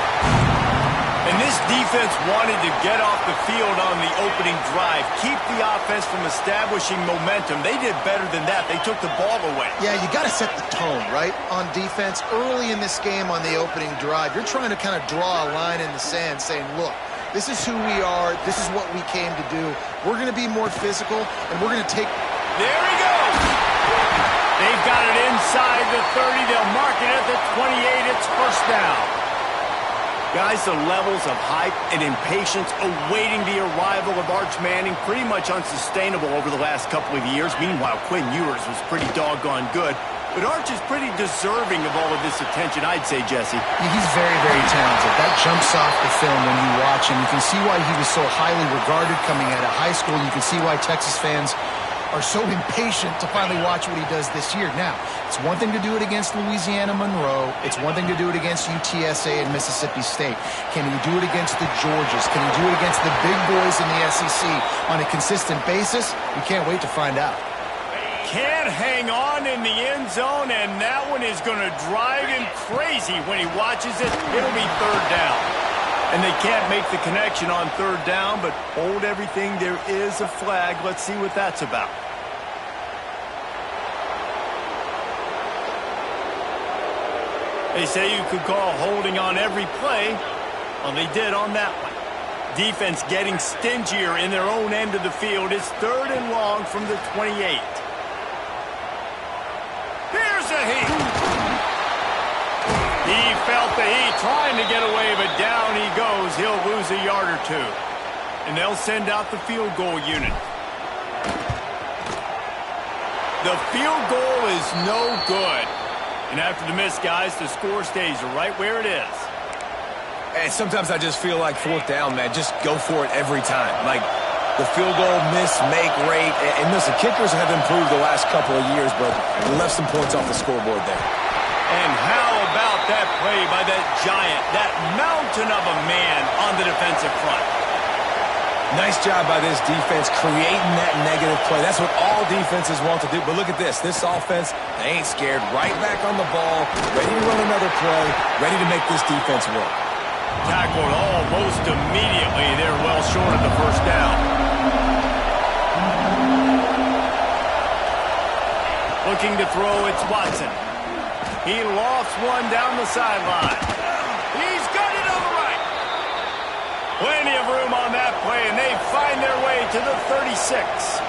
And this defense wanted to get off the field on the opening drive, keep the offense from establishing momentum. They did better than that. They took the ball away. Yeah, you got to set the tone, right, on defense. Early in this game on the opening drive, you're trying to kind of draw a line in the sand saying, look, this is who we are. This is what we came to do. We're going to be more physical, and we're going to take... There he goes. They've got it inside the 30. They'll mark it at the 28. It's first down. Guys, the levels of hype and impatience awaiting the arrival of Arch Manning pretty much unsustainable over the last couple of years. Meanwhile, Quinn Ewers was pretty doggone good. But Arch is pretty deserving of all of this attention, I'd say, Jesse. He's very, very talented. That jumps off the film when you watch him. You can see why he was so highly regarded coming out of high school. You can see why Texas fans are so impatient to finally watch what he does this year. Now, it's one thing to do it against Louisiana Monroe. It's one thing to do it against UTSA and Mississippi State. Can he do it against the Georgias? Can he do it against the big boys in the SEC on a consistent basis? We can't wait to find out. Can't hang on in the end zone, and that one is going to drive him crazy when he watches it. It'll be third down. And they can't make the connection on third down, but hold everything. There is a flag. Let's see what that's about. They say you could call holding on every play. Well, they did on that one. Defense getting stingier in their own end of the field. It's third and long from the 28. Here's a heat. He felt the heat trying to get away, but down he goes. He'll lose a yard or two. And they'll send out the field goal unit. The field goal is no good. And after the miss, guys, the score stays right where it is. And sometimes I just feel like fourth down, man. Just go for it every time. Like, the field goal miss, make rate. And listen, kickers have improved the last couple of years, but they left some points off the scoreboard there. And how about that play by that giant, that mountain of a man on the defensive front? Nice job by this defense creating that negative play. That's what all defenses want to do. But look at this. This offense, they ain't scared. Right back on the ball, ready to run another play, ready to make this defense work. Tackled almost immediately. They're well short of the first down. Looking to throw, it's Watson. He lofts one down the sideline. He's got it on the right. Plenty of room on that play, and they find their way to the 36.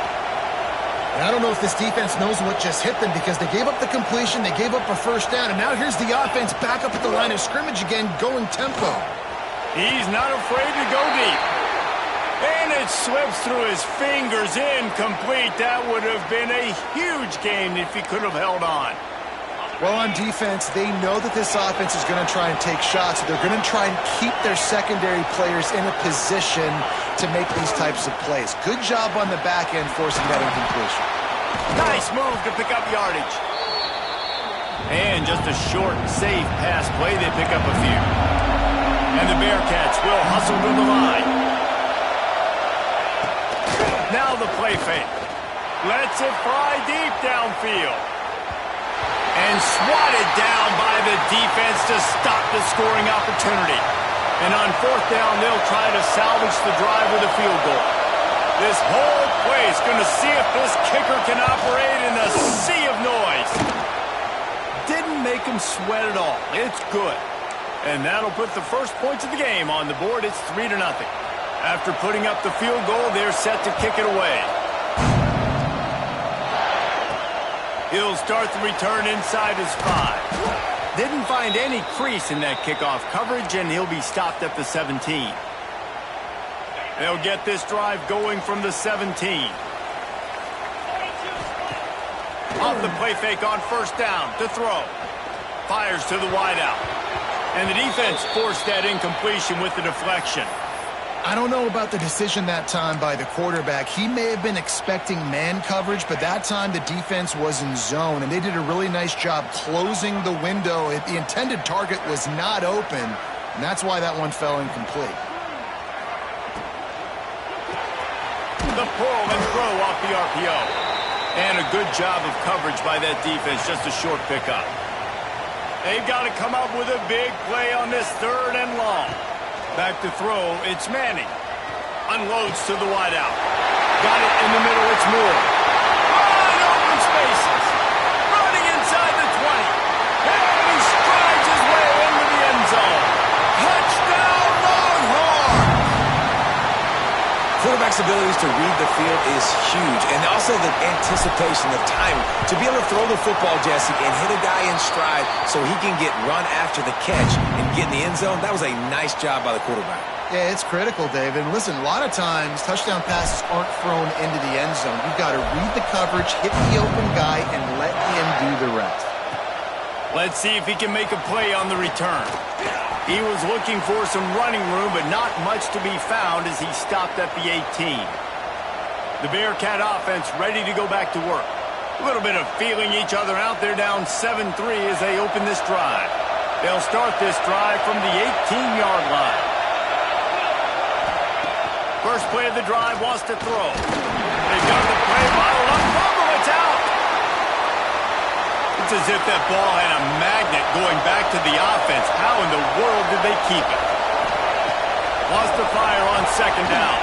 And I don't know if this defense knows what just hit them because they gave up the completion, they gave up a first down, and now here's the offense back up at the line of scrimmage again, going tempo. He's not afraid to go deep. And it slips through his fingers, incomplete. That would have been a huge gain if he could have held on. Well, on defense, they know that this offense is going to try and take shots. They're going to try and keep their secondary players in a position to make these types of plays. Good job on the back end forcing that incompletion. Nice move to pick up yardage. And just a short, safe pass play. They pick up a few. And the Bearcats will hustle to the line. Now the play fake. Lets it fly deep downfield. And swatted down by the defense to stop the scoring opportunity. And on fourth down, they'll try to salvage the drive with a field goal. This whole play is going to see if this kicker can operate in a sea of noise. Didn't make him sweat at all. It's good. And that'll put the first points of the game on the board. It's 3-0. After putting up the field goal, they're set to kick it away. He'll start the return inside his 5. Didn't find any crease in that kickoff coverage, and he'll be stopped at the 17. They'll get this drive going from the 17. Off the play fake on first down to throw. Fires to the wideout. And the defense forced that incompletion with the deflection. I don't know about the decision that time by the quarterback. He may have been expecting man coverage, but that time the defense was in zone, and they did a really nice job closing the window. The intended target was not open, and that's why that one fell incomplete. The pull and throw off the RPO. And a good job of coverage by that defense, just a short pickup. They've got to come up with a big play on this 3rd and long. Back to throw, it's Manning. Unloads to the wideout. Got it in the middle, it's Moore. Wide open spaces. Running inside the 20. And he strides his way into the end zone. Touchdown, Longhorns! Quarterback's abilities to read the field is huge, and also the anticipation, the timing. To be able to throw the football, Jesse, and hit a guy in stride so he can get run after the catch and get in the end zone, that was a nice job by the quarterback. Yeah, it's critical, David. And listen, a lot of times touchdown passes aren't thrown into the end zone. You've got to read the coverage, hit the open guy, and let him do the rest. Let's see if he can make a play on the return. He was looking for some running room, but not much to be found as he stopped at the 18. The Bearcat offense ready to go back to work. A little bit of feeling each other out. They're down 7-3 as they open this drive. They'll start this drive from the 18-yard line. First play of the drive wants to throw. They've got the play bottled up. Fumble, it's out. It's as if that ball had a magnet going back to the offense. How in the world did they keep it? Lost the fire on second down.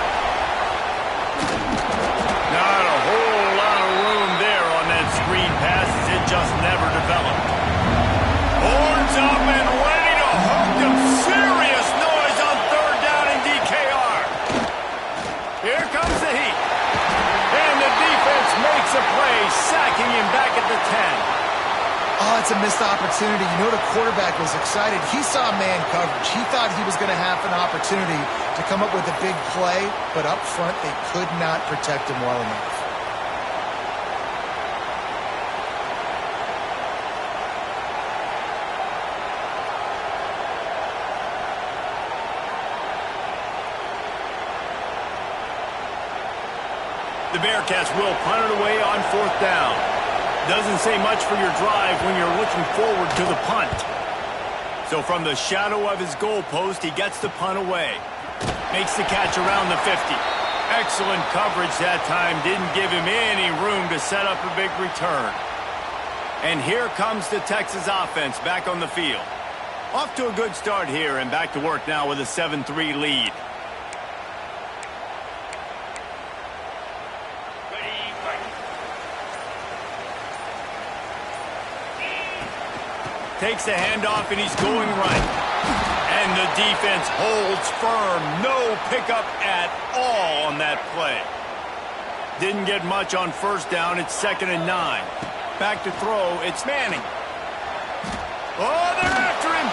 Not a whole lot of room there on that screen pass as it just never developed. Horns up and ready to hook them. Serious noise on 3rd down in DKR. Here comes the heat. And the defense makes a play, sacking him back at the 10. Oh, it's a missed opportunity. You know the quarterback was excited. He saw man coverage. He thought he was going to have an opportunity to come up with a big play, but up front they could not protect him well enough. The Bearcats will punt it away on 4th down. Doesn't say much for your drive when you're looking forward to the punt. So from the shadow of his goalpost, he gets the punt away. Makes the catch around the 50. Excellent coverage that time. Didn't give him any room to set up a big return. And here comes the Texas offense back on the field. Off to a good start here and back to work now with a 7-3 lead. Takes the handoff, and he's going right. And the defense holds firm. No pickup at all on that play. Didn't get much on first down. It's 2nd and 9. Back to throw. It's Manning. Oh, they're after him.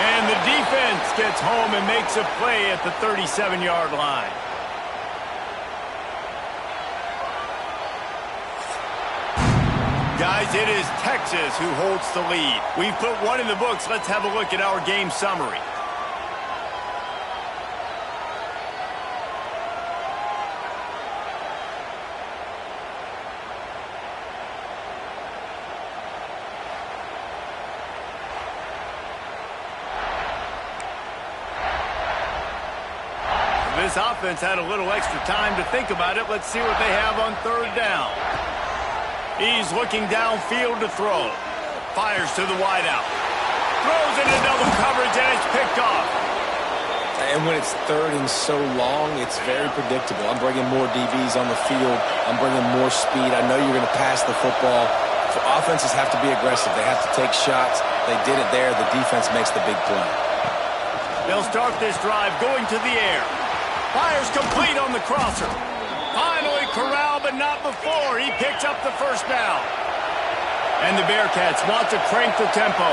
And the defense gets home and makes a play at the 37-yard line. Guys, it is Texas who holds the lead. We've put one in the books. Let's have a look at our game summary. This offense had a little extra time to think about it. Let's see what they have on 3rd down. He's looking downfield to throw. Fires to the wideout. Throws into double coverage, and it's picked off. And when it's 3rd and so long, it's very predictable. I'm bringing more DBs on the field. I'm bringing more speed. I know you're going to pass the football. Offenses have to be aggressive. They have to take shots. They did it there. The defense makes the big play. They'll start this drive going to the air. Fires complete on the crosser. Finally corralled, but not before. He picks up the 1st down. And the Bearcats want to crank the tempo.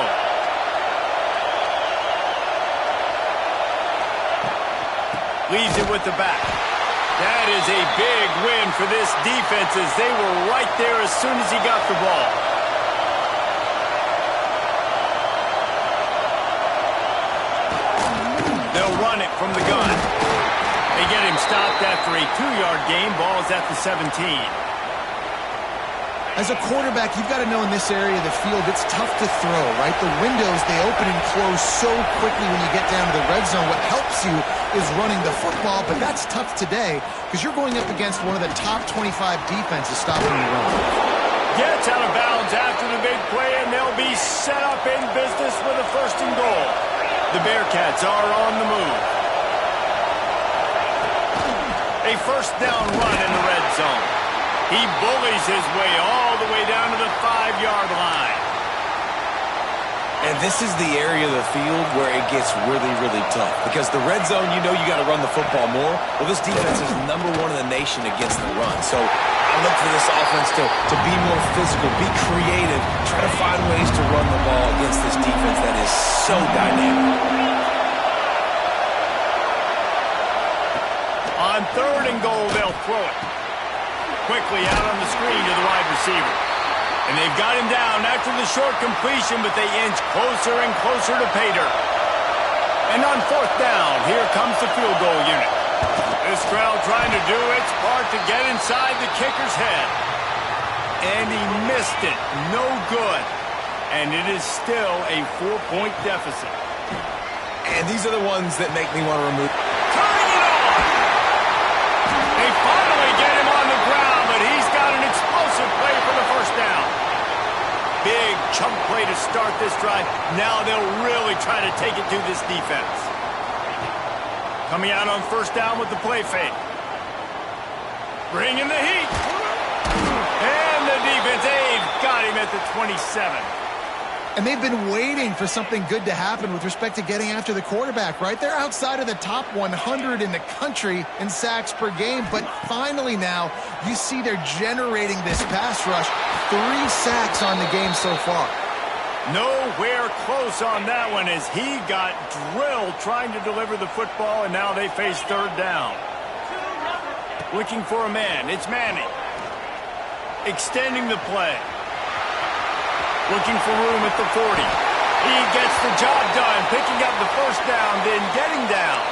Leaves it with the back. That is a big win for this defense as they were right there as soon as he got the ball. They'll run it from the gun. They get him stopped after a 2-yard gain. Ball's at the 17. As a quarterback, you've got to know in this area of the field, it's tough to throw, right? The windows, they open and close so quickly when you get down to the red zone. What helps you is running the football, but that's tough today because you're going up against one of the top 25 defenses stopping the run. Gets out of bounds after the big play, and they'll be set up in business with a 1st and goal. The Bearcats are on the move. A 1st down run in the red zone. He bullies his way all the way down to the 5-yard line. And this is the area of the field where it gets really, really tough. Because the red zone, you know you got to run the football more. Well, this defense is #1 in the nation against the run. So I look for this offense to be more physical, be creative, try to find ways to run the ball against this defense that is so dynamic. On 3rd and goal, they'll throw it. Quickly out on the screen to the wide receiver. And they've got him down after the short completion, but they inch closer and closer to pay dirt. And on 4th down, here comes the field goal unit. This crowd trying to do its part to get inside the kicker's head. And he missed it. No good. And it is still a 4-point deficit. And these are the ones that make me want to remove. Turning it on! They finally get him on the ground, but he's got an explosive play for the 1st down. Big chunk play to start this drive. Now they'll really try to take it to this defense. Coming out on 1st down with the play fake. Bringing the heat. And the defense, they've got him at the 27. And they've been waiting for something good to happen with respect to getting after the quarterback, right? They're outside of the top 100 in the country in sacks per game, but finally now you see they're generating this pass rush. 3 sacks on the game so far. Nowhere close on that one as he got drilled trying to deliver the football, and now they face 3rd down. Looking for a man. It's Manning. Extending the play. Looking for room at the 40. He gets the job done, picking up the 1st down, then getting down.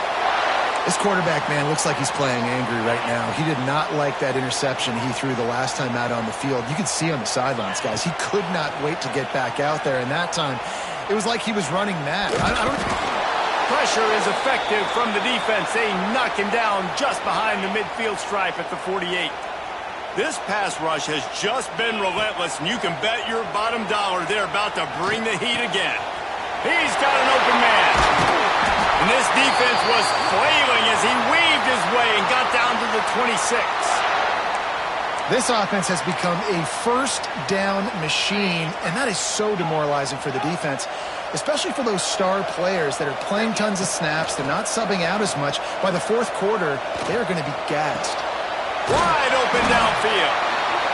This quarterback, man, looks like he's playing angry right now. He did not like that interception he threw the last time out on the field. You could see on the sidelines, guys. He could not wait to get back out there, and that time it was like he was running mad. Pressure is effective from the defense. They knock him down just behind the midfield stripe at the 48. This pass rush has just been relentless, and you can bet your bottom dollar they're about to bring the heat again. He's got an open man. And this defense was flailing as he weaved his way and got down to the 26. This offense has become a 1st down machine, and that is so demoralizing for the defense, especially for those star players that are playing tons of snaps. They're not subbing out as much. By the 4th quarter, they're going to be gassed. Wide open downfield.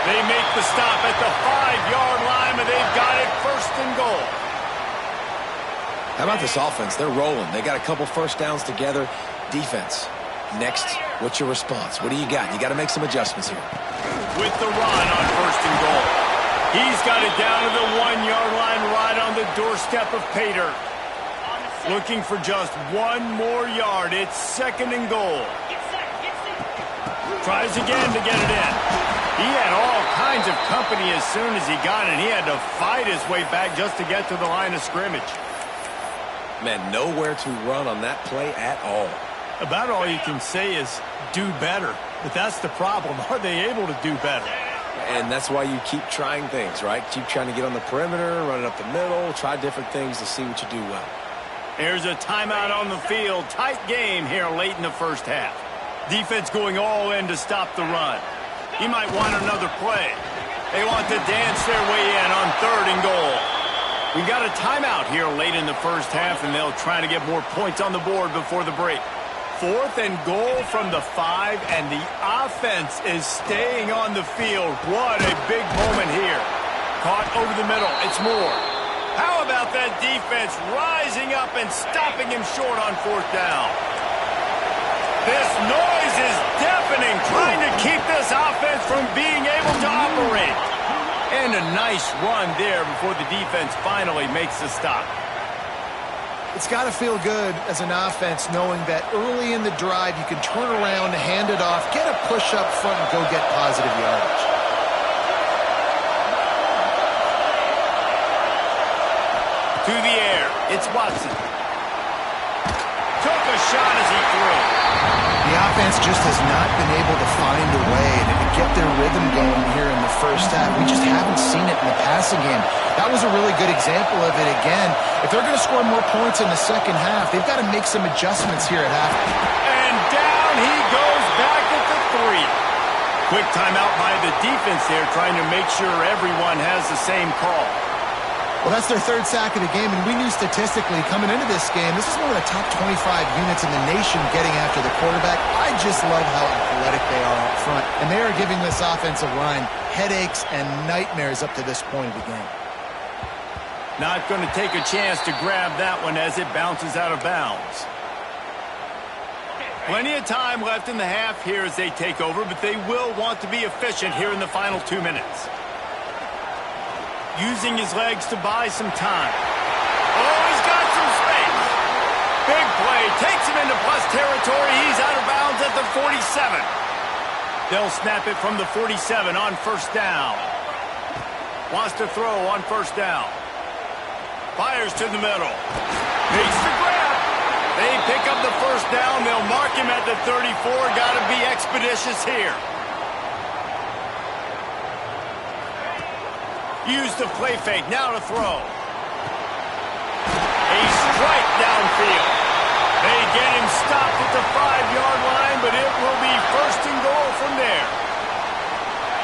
They make the stop at the 5-yard line, and they've got it 1st and goal. How about this offense? They're rolling. They got a couple first downs together. Defense. Next, what's your response? What do you got? You got to make some adjustments here. With the run on 1st and goal. He's got it down to the 1-yard line right on the doorstep of Pater. Looking for just 1 more yard. It's 2nd and goal. Tries again to get it in. He had all kinds of company as soon as he got it. He had to fight his way back just to get to the line of scrimmage. Man, nowhere to run on that play at all. About all you can say is do better. But that's the problem. Are they able to do better? And that's why you keep trying things, right? Keep trying to get on the perimeter, run it up the middle, try different things to see what you do well. Here's a timeout on the field. Tight game here late in the 1st half. Defense going all in to stop the run. He might want another play. They want to dance their way in on 3rd and goal. We've got a timeout here late in the 1st half, and they'll try to get more points on the board before the break. 4th and goal from the 5, and the offense is staying on the field. What a big moment here. Caught over the middle. It's Moore. How about that defense rising up and stopping him short on 4th down? This noise is deafening, trying to keep this offense from being able to operate. And a nice run there before the defense finally makes the stop. It's got to feel good as an offense knowing that early in the drive you can turn around, hand it off, get a push up front, and go get positive yardage. To the air, it's Watson. Took a shot as he threw. The offense just has not been able to find a way to get their rhythm going here in the 1st half. We just haven't seen it in the passing game. That was a really good example of it again. If they're going to score more points in the 2nd half, they've got to make some adjustments here at half. And down he goes back at the 3. Quick timeout by the defense there, trying to make sure everyone has the same call. Well, that's their 3rd sack of the game, and we knew statistically coming into this game, this is one of the top 25 units in the nation getting after the quarterback. I just love how athletic they are up front, and they are giving this offensive line headaches and nightmares up to this point of the game. Not going to take a chance to grab that one as it bounces out of bounds. Plenty of time left in the half here as they take over, but they will want to be efficient here in the final 2 minutes. Using his legs to buy some time. Oh, he's got some space. Big play. Takes him into plus territory. He's out of bounds at the 47. They'll snap it from the 47 on 1st down. Wants to throw on 1st down. Fires to the middle. Makes the grab. They pick up the 1st down. They'll mark him at the 34. Got to be expeditious here. Use the play fake. Now to throw. A strike downfield. They get him stopped at the 5-yard line, but it will be 1st and goal from there.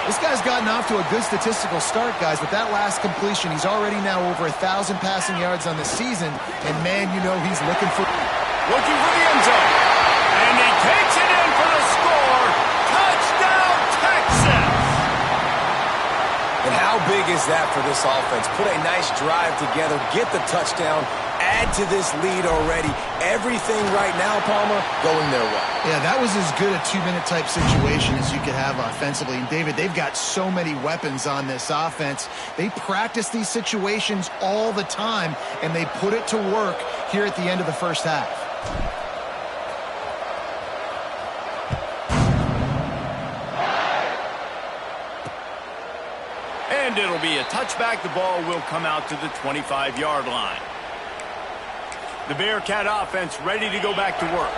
This guy's gotten off to a good statistical start, guys. With that last completion, he's already now over 1,000 passing yards on the season. And, man, you know he's looking for the end zone. And he takes it in for the score. Touchdown, Texas! And how big is that for this offense? Put a nice drive together, get the touchdown, add to this lead already. Everything right now, Palmer, going their way. Yeah, that was as good a 2-minute type situation as you could have offensively. And, David, they've got so many weapons on this offense. They practice these situations all the time, and they put it to work here at the end of the 1st half. And it'll be a touchback. The ball will come out to the 25-yard line. The Bearcat offense ready to go back to work.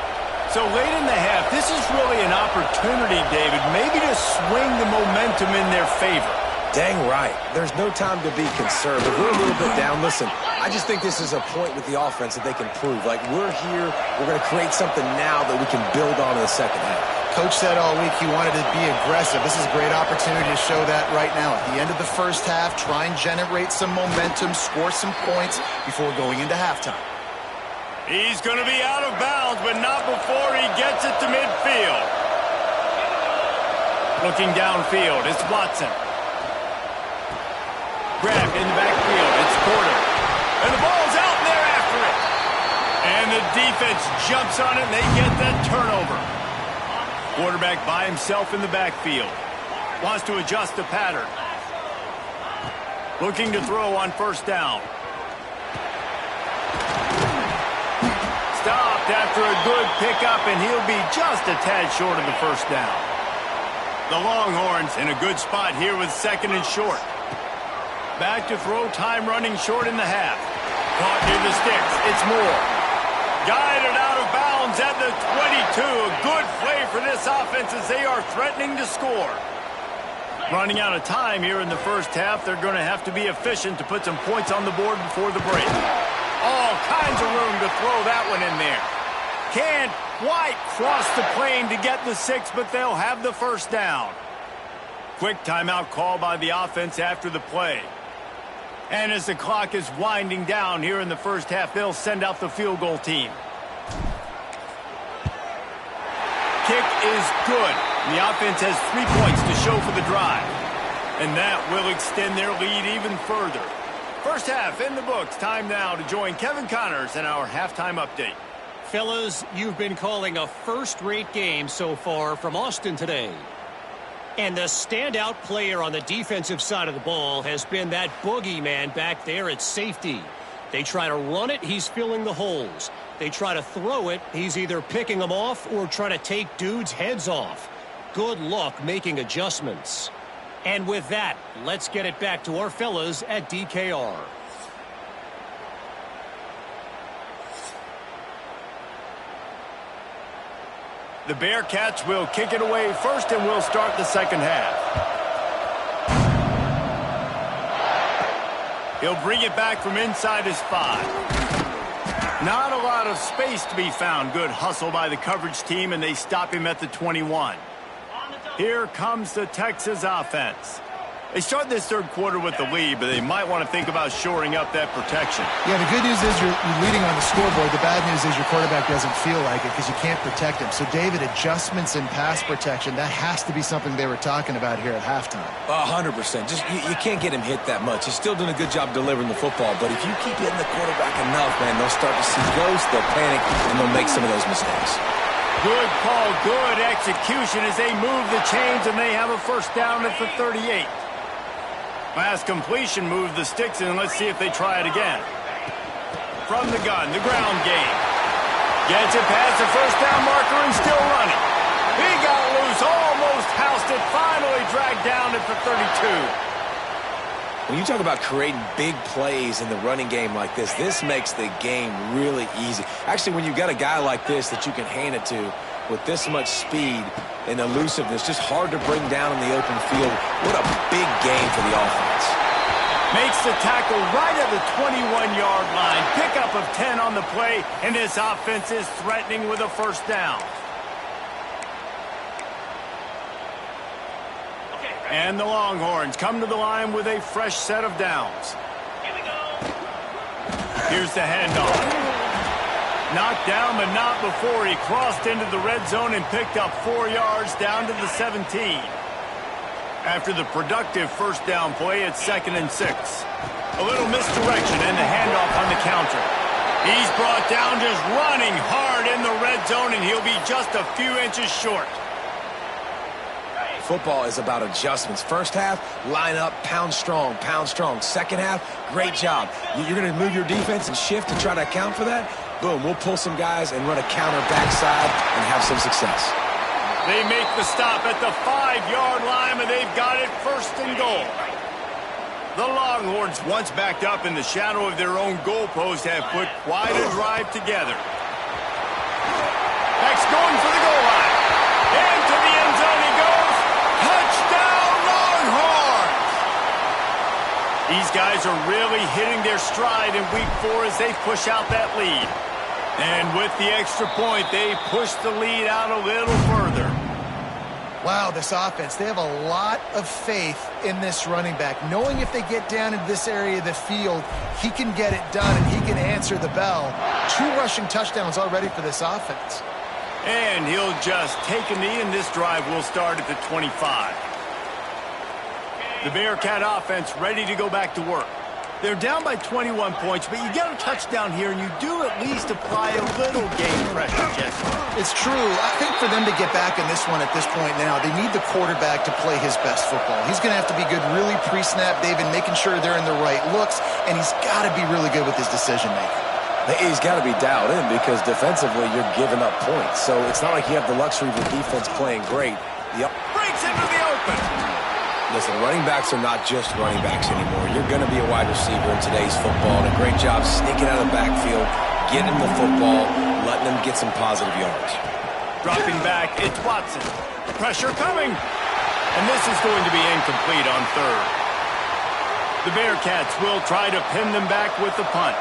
So late in the half, this is really an opportunity, David, maybe to swing the momentum in their favor. Dang right. There's no time to be concerned. If we're a little bit down, listen, I just think this is a point with the offense that they can prove. Like, we're here, we're going to create something now that we can build on in the 2nd half. Coach said all week he wanted to be aggressive. This is a great opportunity to show that right now. At the end of the 1st half, try and generate some momentum, score some points before going into halftime. He's going to be out of bounds, but not before he gets it to midfield. Looking downfield, it's Watson. Grabbed in the backfield, it's Porter. And the ball's out, and they're after it. And the defense jumps on it, and they get that turnover. Quarterback by himself in the backfield. Wants to adjust the pattern. Looking to throw on first down. Stopped after a good pickup, and he'll be just a tad short of the first down. The Longhorns in a good spot here with second and short. Back to throw, time running short in the half. Caught near the sticks. It's Moore. Guided out of bounds at the 22. A good play for this offense as they are threatening to score. Running out of time here in the first half. They're going to have to be efficient to put some points on the board before the break. All kinds of room to throw that one in there. Can't quite cross the plane to get the 6, but they'll have the first down. Quick timeout call by the offense after the play. And as the clock is winding down here in the first half, they'll send out the field goal team. Kick is good. The offense has 3 points to show for the drive. And that will extend their lead even further. First half in the books. Time now to join Kevin Connors in our halftime update. Fellas, you've been calling a first-rate game so far from Austin today. And the standout player on the defensive side of the ball has been that boogeyman back there at safety. They try to run it, he's filling the holes. They try to throw it, he's either picking them off or trying to take dudes' heads off. Good luck making adjustments. And with that, let's get it back to our fellas at DKR. The Bearcats will kick it away first, and we'll start the second half. He'll bring it back from inside his 5. Not a lot of space to be found. Good hustle by the coverage team, and they stop him at the 21. Here comes the Texas offense. They start this third quarter with the lead, but they might want to think about shoring up that protection. Yeah, the good news is you're leading on the scoreboard. The bad news is your quarterback doesn't feel like it because you can't protect him. So, David, adjustments in pass protection, that has to be something they were talking about here at halftime. 100%. Just you can't get him hit that much. He's still doing a good job delivering the football, but if you keep hitting the quarterback enough, man, they'll start to see ghosts, they'll panic, and they'll make some of those mistakes. Good call, good execution as they move the chains, and they have a first down at the 38. Last completion moved the sticks, and let's see if they try it again. From the gun, the ground game. Gets it past the first down marker and still running. He got loose, almost housed it, finally dragged down at the 32. When you talk about creating big plays in the running game like this makes the game really easy. Actually, when you've got a guy like this that you can hand it to with this much speed and elusiveness, just hard to bring down in the open field. What a big game for the offense. Makes the tackle right at the 21-yard line. Pickup of 10 on the play, and this offense is threatening with a first down. And the Longhorns come to the line with a fresh set of downs. Here we go. Here's the handoff. Knocked down, but not before he crossed into the red zone and picked up 4 yards down to the 17. After the productive first down play, it's 2nd and 6. A little misdirection and the handoff on the counter. He's brought down just running hard in the red zone, and he'll be just a few inches short. Football is about adjustments. First half, line up, pound strong, pound strong. Second half, great job. You're going to move your defense and shift to try to account for that? Boom, we'll pull some guys and run a counter backside and have some success. They make the stop at the 5-yard line, and they've got it 1st and goal. The Longhorns, once backed up in the shadow of their own goalpost, have put quite a drive together. Next, going for the goal line. Into the end zone he goes. Touchdown, Longhorns! These guys are really hitting their stride in week 4 as they push out that lead. And with the extra point, they push the lead out a little further. Wow, this offense, they have a lot of faith in this running back, knowing if they get down into this area of the field, he can get it done and he can answer the bell. 2 rushing touchdowns already for this offense. And he'll just take a knee, and this drive will start at the 25. The Bearcat offense ready to go back to work. They're down by 21 points, but you get a touchdown here, and you do at least apply a little game pressure, Jesse. It's true. I think for them to get back in this one at this point now, they need the quarterback to play his best football. He's going to have to be good really pre-snap, David, making sure they're in the right looks, and he's got to be really good with his decision-making. He's got to be dialed in because defensively you're giving up points. So it's not like you have the luxury of the defense playing great. Breaks into the open. Listen, running backs are not just running backs anymore. You're going to be a wide receiver in today's football. And a great job sneaking out of the backfield, getting the football, letting them get some positive yards. Dropping back, it's Watson. Pressure coming. And this is going to be incomplete on third. The Bearcats will try to pin them back with the punt.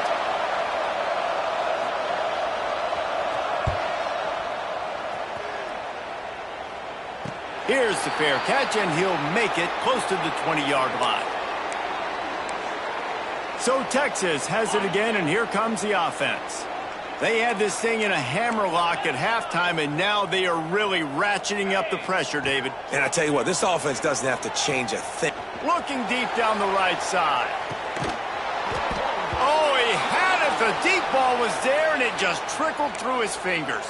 Here's the fair catch, and he'll make it close to the 20-yard line. So Texas has it again, and here comes the offense. They had this thing in a hammerlock at halftime, and now they are really ratcheting up the pressure, David. And I tell you what, this offense doesn't have to change a thing. Looking deep down the right side. Oh, he had it. The deep ball was there, and it just trickled through his fingers.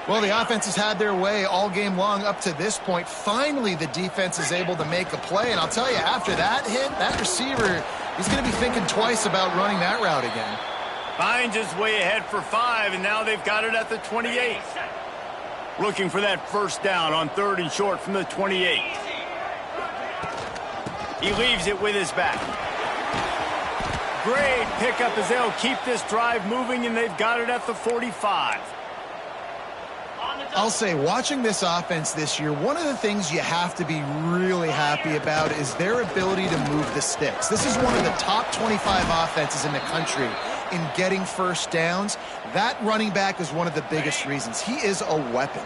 Well, the offense has had their way all game long up to this point. Finally, the defense is able to make a play. And I'll tell you, after that hit, that receiver, he's going to be thinking twice about running that route again. Finds his way ahead for 5, and now they've got it at the 28. Looking for that first down on 3rd and short from the 28. He leaves it with his back. Great pickup as they'll keep this drive moving, and they've got it at the 45. I'll say, watching this offense this year, one of the things you have to be really happy about is their ability to move the sticks. This is one of the top 25 offenses in the country in getting first downs. That running back is one of the biggest reasons. He is a weapon.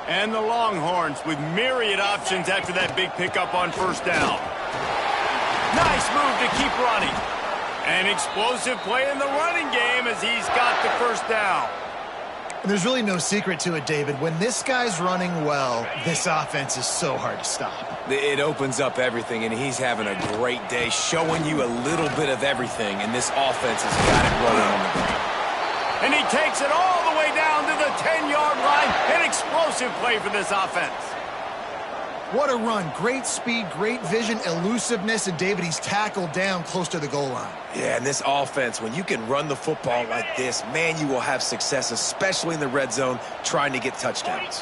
And the Longhorns with myriad options after that big pickup on first down. Nice move to keep running. An explosive play in the running game as he's got the first down. And there's really no secret to it, David. When this guy's running well, this offense is so hard to stop. It opens up everything, and he's having a great day, showing you a little bit of everything, and this offense has got it rolling on the ground. And he takes it all the way down to the 10-yard line. An explosive play for this offense. What a run. Great speed, great vision, elusiveness, and David, he's tackled down close to the goal line. Yeah, and this offense, when you can run the football like this, man, you will have success, especially in the red zone, trying to get touchdowns.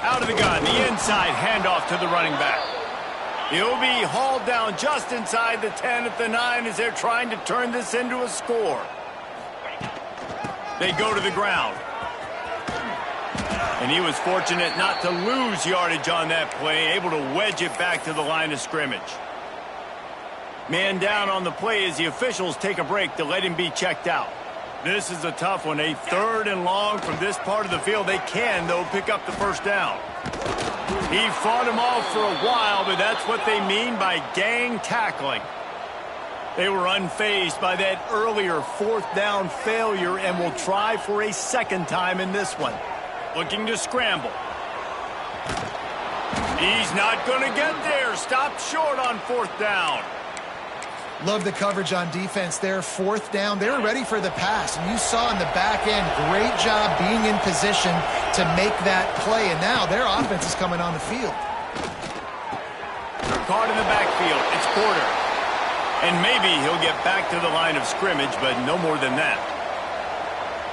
Out of the gun, the inside handoff to the running back. He'll be hauled down just inside the 10 at the 9 as they're trying to turn this into a score. They go to the ground. And he was fortunate not to lose yardage on that play, able to wedge it back to the line of scrimmage. Man down on the play as the officials take a break to let him be checked out. This is a tough one. A 3rd and long from this part of the field. They can, though, pick up the first down. He fought him off for a while, but that's what they mean by gang tackling. They were unfazed by that earlier 4th down failure and will try for a second time in this one. Looking to scramble. He's not going to get there. Stopped short on 4th down. Love the coverage on defense there. 4th down. They were ready for the pass. And you saw in the back end, great job being in position to make that play. And now their offense is coming on the field. Caught in the backfield. It's Porter. And maybe he'll get back to the line of scrimmage, but no more than that.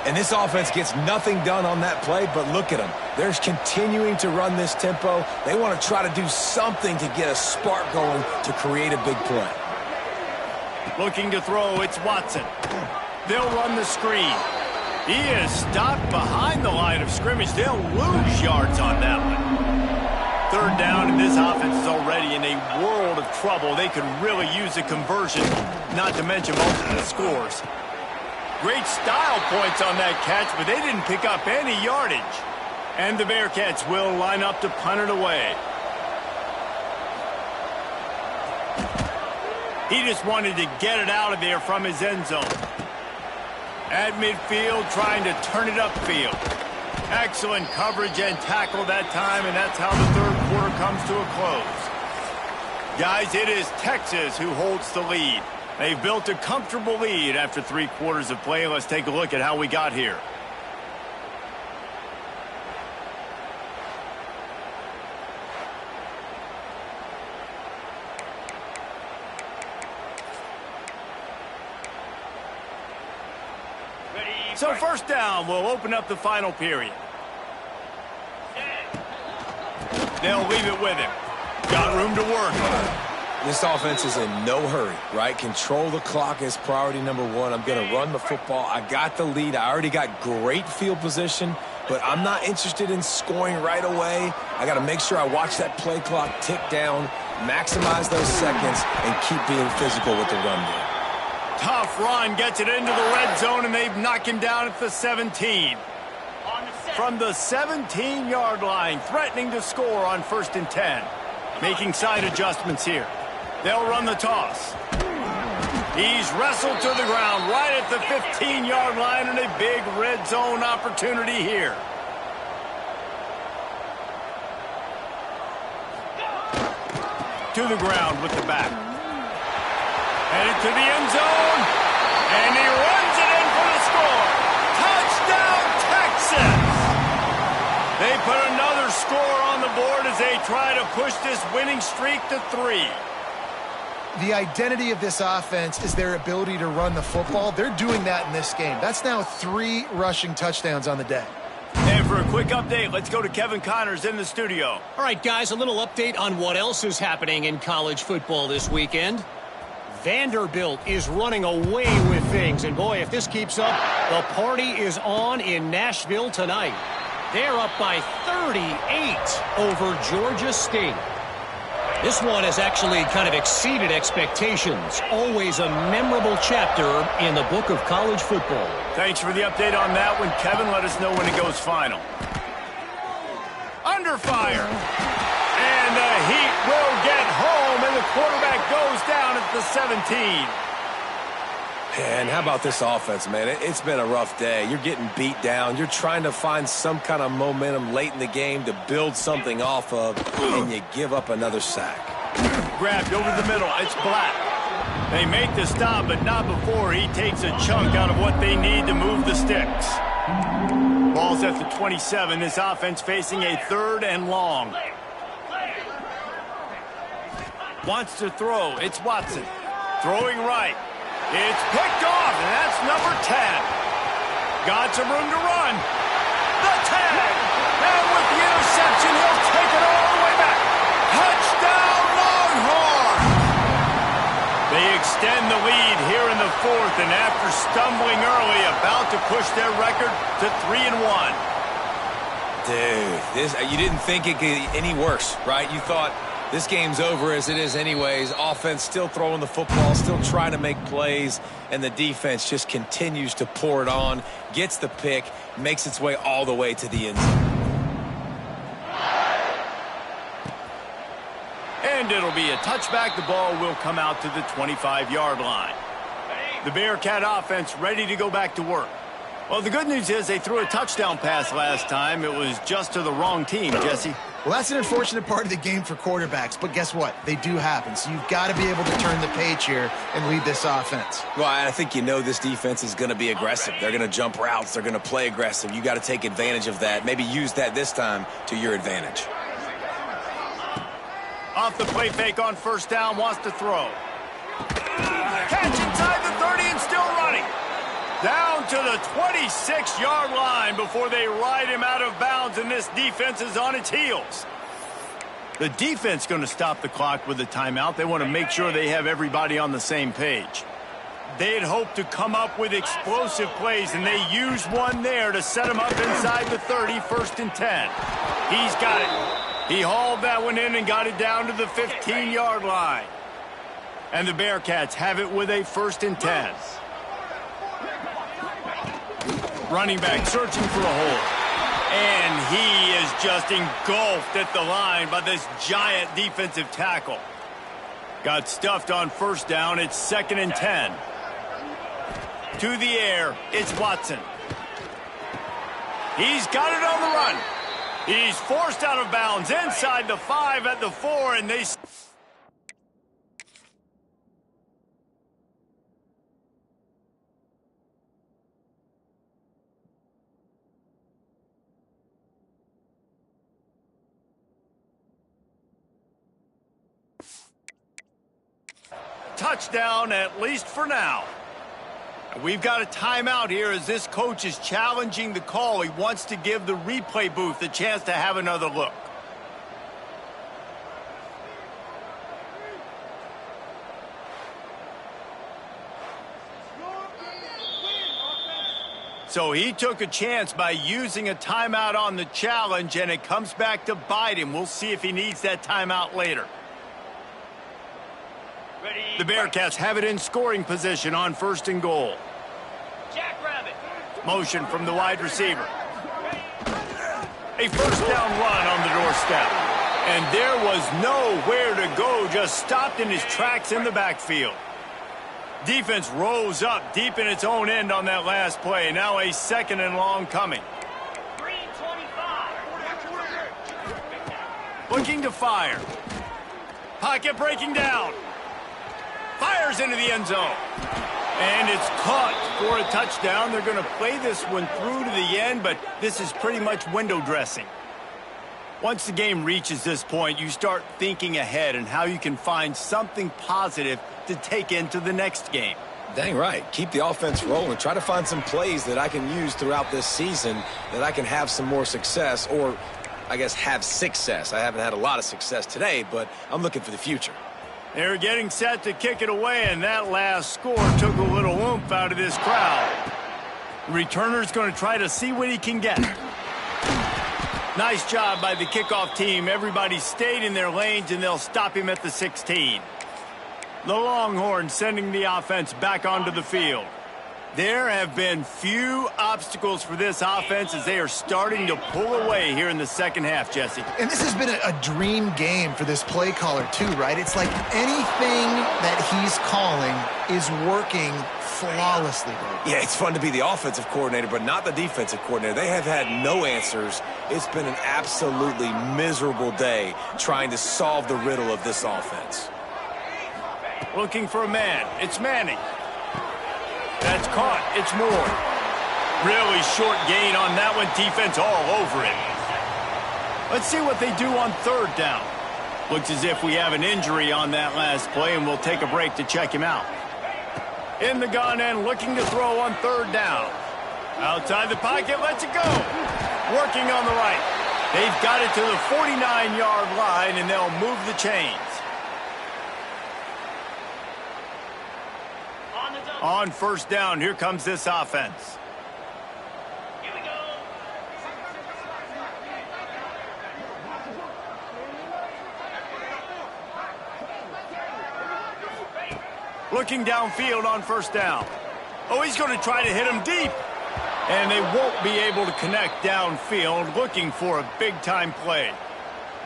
And this offense gets nothing done on that play, but look at them. They're continuing to run this tempo. They want to try to do something to get a spark going to create a big play. Looking to throw, it's Watson. They'll run the screen. He is stopped behind the line of scrimmage. They'll lose yards on that one. 3rd down, and this offense is already in a world of trouble. They could really use a conversion, not to mention multiple scores. Great style points on that catch, but they didn't pick up any yardage. And the Bearcats will line up to punt it away. He just wanted to get it out of there from his end zone. At midfield, trying to turn it upfield. Excellent coverage and tackle that time, and that's how the third quarter comes to a close. Guys, it is Texas who holds the lead. They've built a comfortable lead after 3 quarters of play. Let's take a look at how we got here. So first down, we'll open up the final period. They'll leave it with him. Got room to work. This offense is in no hurry, right? Control the clock is priority number 1. I'm going to run the football. I got the lead. I already got great field position, but I'm not interested in scoring right away. I got to make sure I watch that play clock tick down, maximize those seconds, and keep being physical with the run game. Tough run, gets it into the red zone, and they've knocked him down at the 17. From the 17-yard line, threatening to score on 1st and 10. Making side adjustments here. They'll run the toss. He's wrestled to the ground right at the 15-yard line, and a big red zone opportunity here. To the ground with the back. Headed to the end zone, and he runs it in for the score. Touchdown, Texas! They put another score on the board as they try to push this winning streak to 3. The identity of this offense is their ability to run the football. They're doing that in this game. That's now 3 rushing touchdowns on the day. And for a quick update, let's go to Kevin Connors in the studio. All right, guys, a little update on what else is happening in college football this weekend. Vanderbilt is running away with things, and boy, if this keeps up, the party is on in Nashville tonight. They're up by 38 over Georgia State. This one has actually kind of exceeded expectations. Always a memorable chapter in the book of college football. Thanks for the update on that one, Kevin. Let us know when it goes final. Under fire. And the Heat will get home, and the quarterback goes down at the 17. And how about this offense, man? It's been a rough day. You're getting beat down. You're trying to find some kind of momentum late in the game to build something off of, and you give up another sack. Grabbed over the middle. It's Black. They make the stop, but not before he takes a chunk out of what they need to move the sticks. Ball's at the 27. This offense facing a 3rd and long. Wants to throw. It's Watson. Throwing right. It's picked off, and that's number 10. Got some room to run. The tag. And with the interception, he'll take it all the way back. Touchdown, Longhorn. They extend the lead here in the 4th, and after stumbling early, about to push their record to 3-1. Dude, you didn't think it could get any worse, right? You thought this game's over as it is anyways. Offense still throwing the football, still trying to make plays, and the defense just continues to pour it on, gets the pick, makes its way all the way to the end zone. And it'll be a touchback. The ball will come out to the 25-yard line. The Bearcat offense ready to go back to work. Well, the good news is they threw a touchdown pass last time. It was just to the wrong team, Jesse. Well, that's an unfortunate part of the game for quarterbacks, but guess what? They do happen. So you've got to be able to turn the page here and lead this offense. Well, I think this defense is going to be aggressive. They're going to jump routes. They're going to play aggressive. You got to take advantage of that. Maybe use that this time to your advantage. Off the play fake on 1st down, wants to throw. Catch inside the 30 and still running. Down to the 26-yard line before they ride him out of bounds, and this defense is on its heels. The defense going to stop the clock with a timeout. They want to make sure they have everybody on the same page. They had hoped to come up with explosive plays, and they used one there to set them up inside the 30, 1st and 10. He's got it. He hauled that one in and got it down to the 15-yard line. And the Bearcats have it with a 1st and 10. Running back searching for a hole. And he is just engulfed at the line by this giant defensive tackle. Got stuffed on 1st down. It's 2nd and 10. To the air, it's Watson. He's got it on the run. He's forced out of bounds inside the 5 at the 4, and they... Touchdown, at least for now. We've got a timeout here as this coach is challenging the call. He wants to give the replay booth a chance to have another look. So he took a chance by using a timeout on the challenge, and it comes back to bite him. We'll see if he needs that timeout later. The Bearcats have it in scoring position on 1st and goal. Jackrabbit. Motion from the wide receiver. A first down run on the doorstep. And there was nowhere to go, just stopped in his tracks in the backfield. Defense rose up deep in its own end on that last play. Now a 2nd and long coming. Looking to fire. Pocket breaking down. Fires into the end zone. And it's caught for a touchdown. They're going to play this one through to the end, but this is pretty much window dressing. Once the game reaches this point, you start thinking ahead and how you can find something positive to take into the next game. Dang right. Keep the offense rolling. Try to find some plays that I can use throughout this season that I can have some more success, or I guess have success. I haven't had a lot of success today, but I'm looking for the future. They're getting set to kick it away, and that last score took a little oomph out of this crowd. The returner's going to try to see what he can get. Nice job by the kickoff team. Everybody stayed in their lanes, and they'll stop him at the 16. The Longhorns sending the offense back onto the field. There have been few obstacles for this offense as they are starting to pull away here in the second half, Jesse. And this has been a dream game for this play caller, too, right? It's like anything that he's calling is working flawlessly. Yeah, it's fun to be the offensive coordinator, but not the defensive coordinator. They have had no answers. It's been an absolutely miserable day trying to solve the riddle of this offense. Looking for a man. It's Manning. That's caught. It's Moore. Really short gain on that one. Defense all over it. Let's see what they do on 3rd down. Looks as if we have an injury on that last play, and we'll take a break to check him out. In the gun and looking to throw on 3rd down. Outside the pocket, lets it go. Working on the right. They've got it to the 49-yard line, and they'll move the chains. On 1st down, here comes this offense. Here we go. Looking downfield on 1st down. Oh, he's going to try to hit him deep. And they won't be able to connect downfield, looking for a big-time play.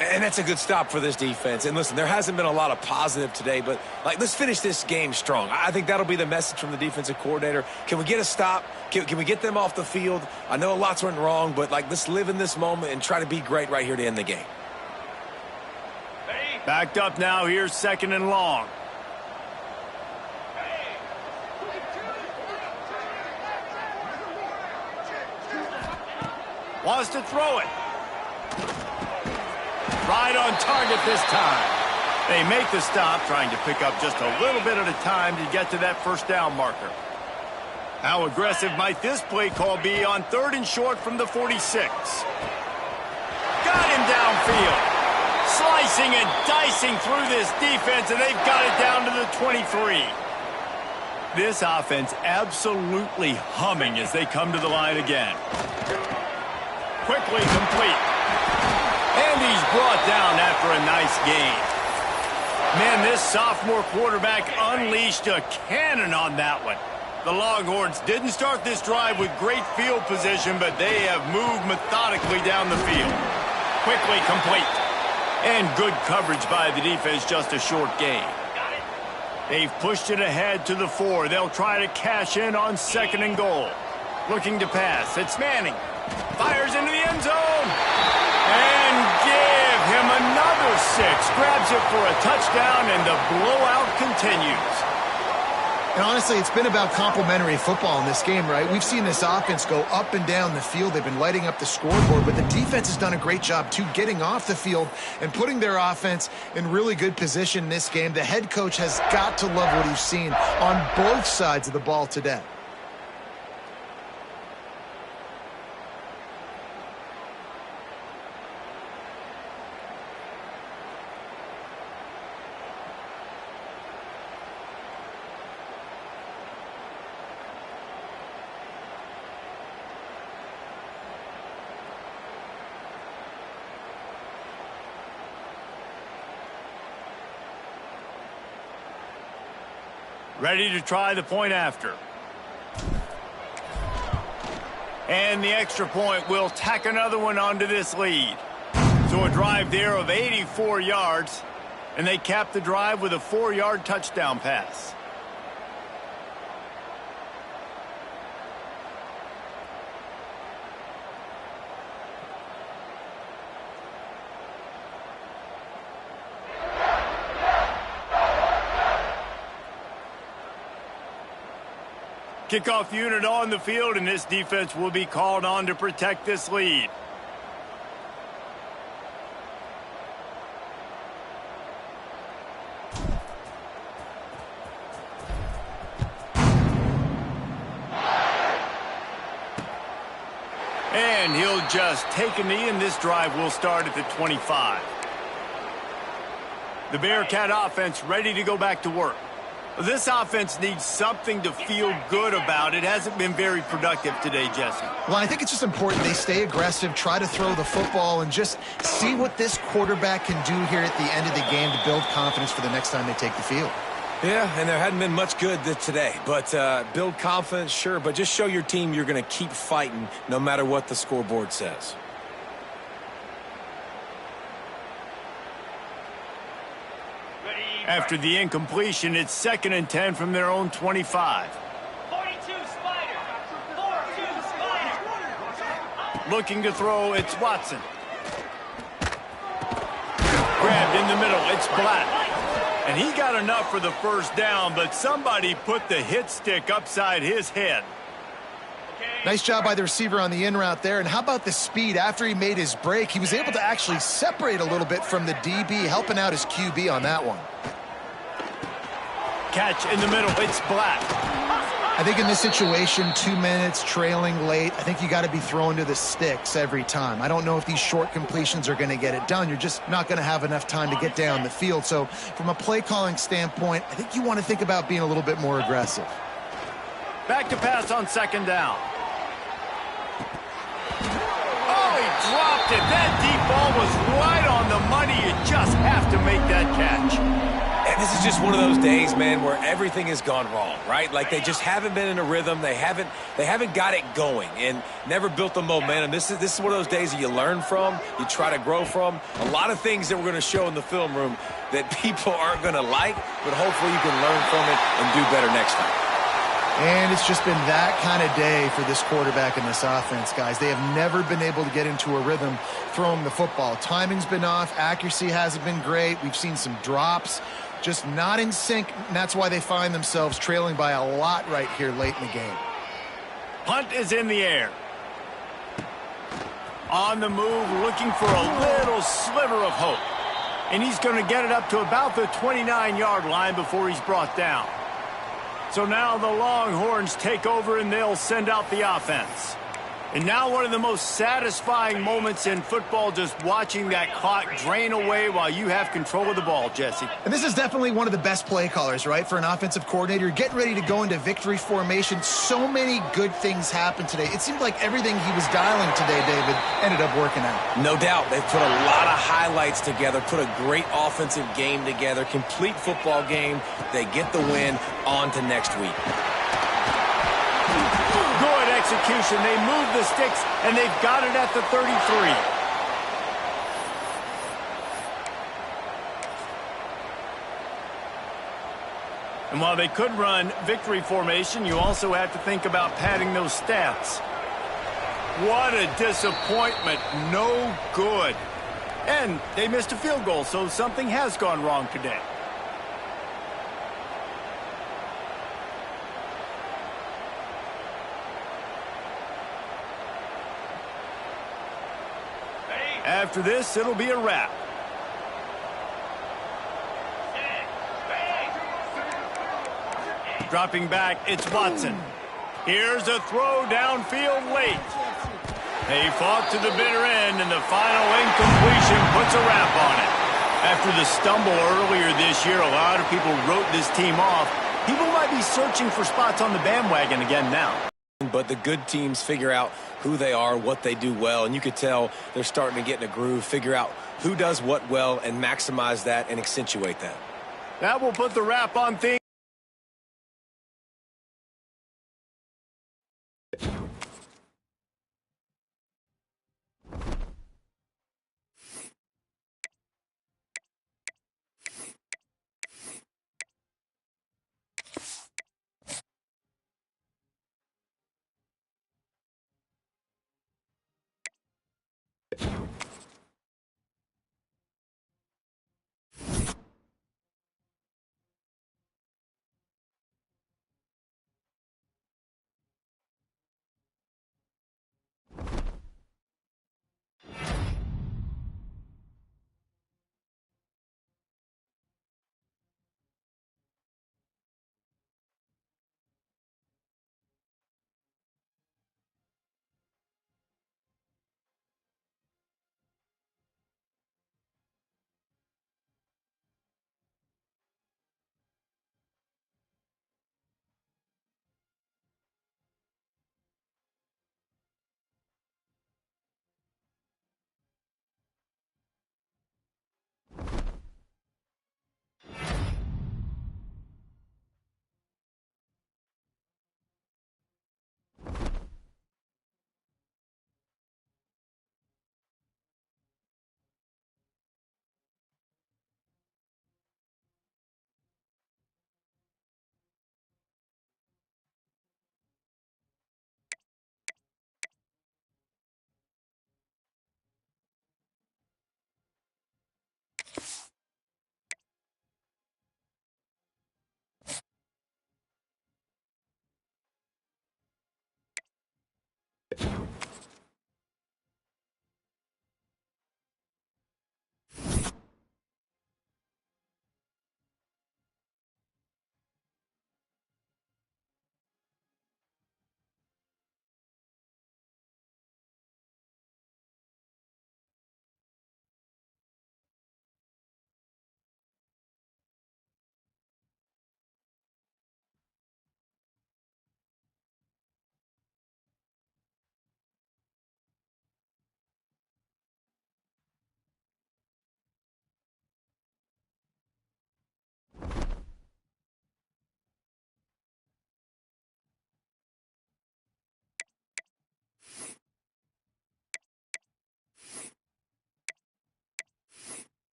And that's a good stop for this defense. And listen, there hasn't been a lot of positive today, but let's finish this game strong. I think that'll be the message from the defensive coordinator. Can we get a stop? Can we get them off the field? I know lots went wrong, but let's live in this moment and try to be great right here to end the game. Backed up now, here's 2nd and long. Wants to throw it. Right on target this time. They make the stop, trying to pick up just a little bit at a time to get to that 1st down marker. How aggressive might this play call be on 3rd and short from the 46? Got him downfield. Slicing and dicing through this defense, and they've got it down to the 23. This offense absolutely humming as they come to the line again. Quickly complete. And he's brought down after a nice gain. Man, this sophomore quarterback unleashed a cannon on that one. The Longhorns didn't start this drive with great field position, but they have moved methodically down the field. Quickly complete. And good coverage by the defense, just a short gain. They've pushed it ahead to the 4. They'll try to cash in on 2nd and goal. Looking to pass. It's Manning. Fires into the end zone. And give him another 6. Grabs it for a touchdown, and the blowout continues. And honestly, it's been about complementary football in this game, right? We've seen this offense go up and down the field. They've been lighting up the scoreboard, but the defense has done a great job, too, getting off the field and putting their offense in really good position in this game. The head coach has got to love what he's seen on both sides of the ball today. Ready to try the point after. And the extra point will tack another one onto this lead. So a drive there of 84 yards, and they cap the drive with a 4-yard touchdown pass. Kickoff unit on the field, and this defense will be called on to protect this lead. And he'll just take a knee, and this drive will start at the 25. The Bearcat offense ready to go back to work. This offense needs something to feel good about. It hasn't been very productive today, Jesse. Well, I think it's just important they stay aggressive, try to throw the football, and just see what this quarterback can do here at the end of the game to build confidence for the next time they take the field. Yeah, and there hadn't been much good today. But build confidence, sure, but just show your team you're going to keep fighting no matter what the scoreboard says. After the incompletion, it's 2nd and 10 from their own 25. 42 Spider. 42 Spider. Looking to throw, it's Watson. Grabbed in the middle, it's Black. And he got enough for the first down, but somebody put the hit stick upside his head. Nice job by the receiver on the in route there. And how about the speed after he made his break? He was able to actually separate a little bit from the DB, helping out his QB on that one. Catch in the middle, it's Black. I think in this situation, 2 minutes, trailing late, I think you got to be throwing to the sticks every time. I don't know if these short completions are going to get it done. You're just not going to have enough time to get down the field. So from a play calling standpoint, I think you want to think about being a little bit more aggressive. Back to pass on 2nd down. Oh, he dropped it. That deep ball was right on the money. You just have to make that catch. And this is just one of those days, man, where everything has gone wrong, right? Like they just haven't been in a rhythm. They haven't got it going and never built the momentum. This is one of those days that you learn from, you try to grow from. A lot of things that we're going to show in the film room that people aren't going to like, but hopefully you can learn from it and do better next time. And it's just been that kind of day for this quarterback and this offense, guys. They have never been able to get into a rhythm throwing the football. Timing's been off. Accuracy hasn't been great. We've seen some drops. Just not in sync, and that's why they find themselves trailing by a lot right here late in the game. Punt is in the air. On the move, looking for a little sliver of hope. And he's going to get it up to about the 29-yard line before he's brought down. So now the Longhorns take over and they'll send out the offense. And now one of the most satisfying moments in football, just watching that clock drain away while you have control of the ball, Jesse. And this is definitely one of the best play callers, right, for an offensive coordinator. Getting ready to go into victory formation. So many good things happened today. It seemed like everything he was dialing today, David, ended up working out. No doubt. They've put a lot of highlights together, put a great offensive game together, complete football game. They get the win on to next week. Good execution. They move the sticks, and they've got it at the 33. And while they could run victory formation, you also have to think about padding those stats. What a disappointment. No good. And they missed a field goal, so something has gone wrong today. After this, it'll be a wrap. Dropping back, it's Watson. Here's a throw downfield late. They fought to the bitter end, and the final incompletion puts a wrap on it. After the stumble earlier this year, a lot of people wrote this team off. People might be searching for spots on the bandwagon again now. But the good teams figure out who they are, what they do well, and you could tell they're starting to get in a groove, figure out who does what well, and maximize that and accentuate that. That will put the wrap on things.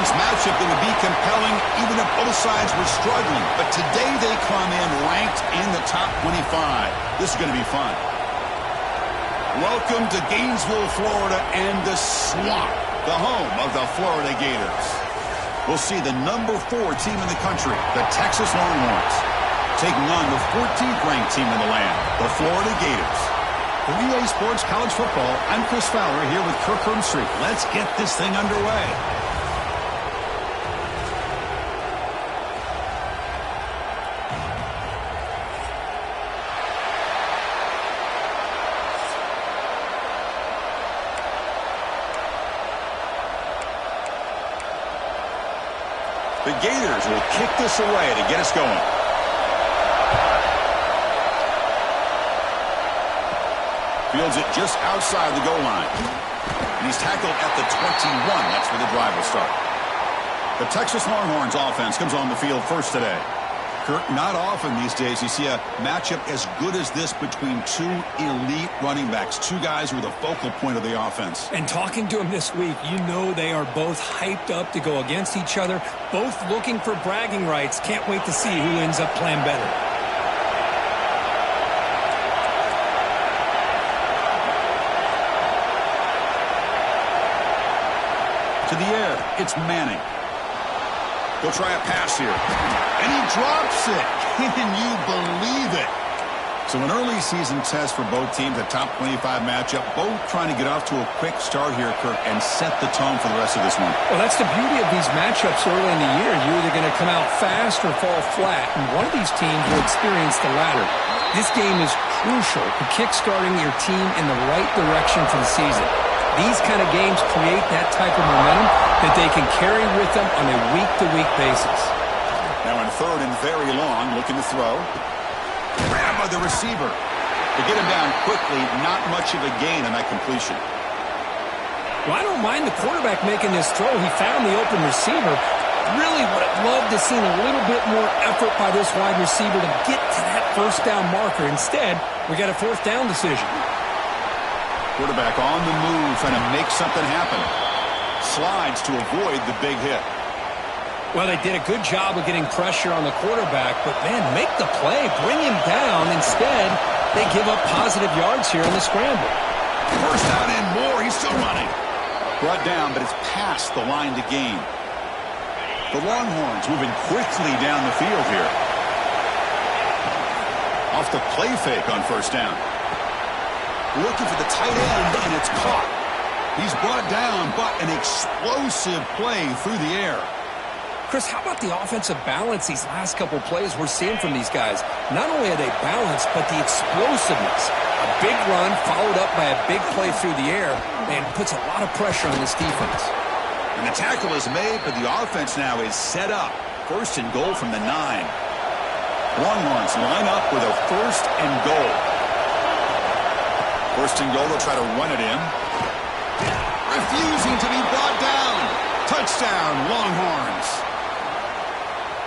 Matchup that would be compelling even if both sides were struggling. But today they come in ranked in the top 25. This is going to be fun. Welcome to Gainesville, Florida, and the swamp, the home of the Florida Gators. We'll see the number 4 team in the country, the Texas Longhorns, taking on the 14th ranked team in the land, the Florida Gators. For EA Sports College Football, I'm Chris Fowler here with Kirk Herbstreit. Let's get this thing underway. The Gators will kick this away to get us going. Fields it just outside the goal line. And he's tackled at the 21. That's where the drive will start. The Texas Longhorns offense comes on the field first today. Kirk, not often these days you see a matchup as good as this between two elite running backs, two guys who are the focal point of the offense. And talking to them this week, you know they are both hyped up to go against each other, both looking for bragging rights. Can't wait to see who ends up playing better. To the air, it's Manning. He'll try a pass here. And he drops it. Can you believe it? So an early season test for both teams, a top 25 matchup, both trying to get off to a quick start here, Kirk, and set the tone for the rest of this one. Well, that's the beauty of these matchups early in the year. You're either going to come out fast or fall flat, and one of these teams will experience the latter. This game is crucial to kickstarting your team in the right direction for the season. These kind of games create that type of momentum that they can carry with them on a week-to-week basis. Now in third and very long, looking to throw. Grab by the receiver. To get him down quickly, not much of a gain on that completion. Well, I don't mind the quarterback making this throw. He found the open receiver. Really would have loved to see a little bit more effort by this wide receiver to get to that first down marker. Instead, we got a fourth down decision. Quarterback on the move, trying to make something happen. Slides to avoid the big hit. Well, they did a good job of getting pressure on the quarterback, but, man, make the play, bring him down. Instead, they give up positive yards here on the scramble. First down and more. He's still running. Brought down, but it's past the line to gain. The Longhorns moving quickly down the field here. Off the play fake on first down. Looking for the tight end, and it's caught. He's brought down, but an explosive play through the air. Chris, how about the offensive balance these last couple plays we're seeing from these guys? Not only are they balanced, but the explosiveness. A big run followed up by a big play through the air, and puts a lot of pressure on this defense. And the tackle is made, but the offense now is set up. First and goal from the 9. Longhorns line up with a first and goal. First and goal, they'll try to run it in. Refusing to be brought down. Touchdown, Longhorns.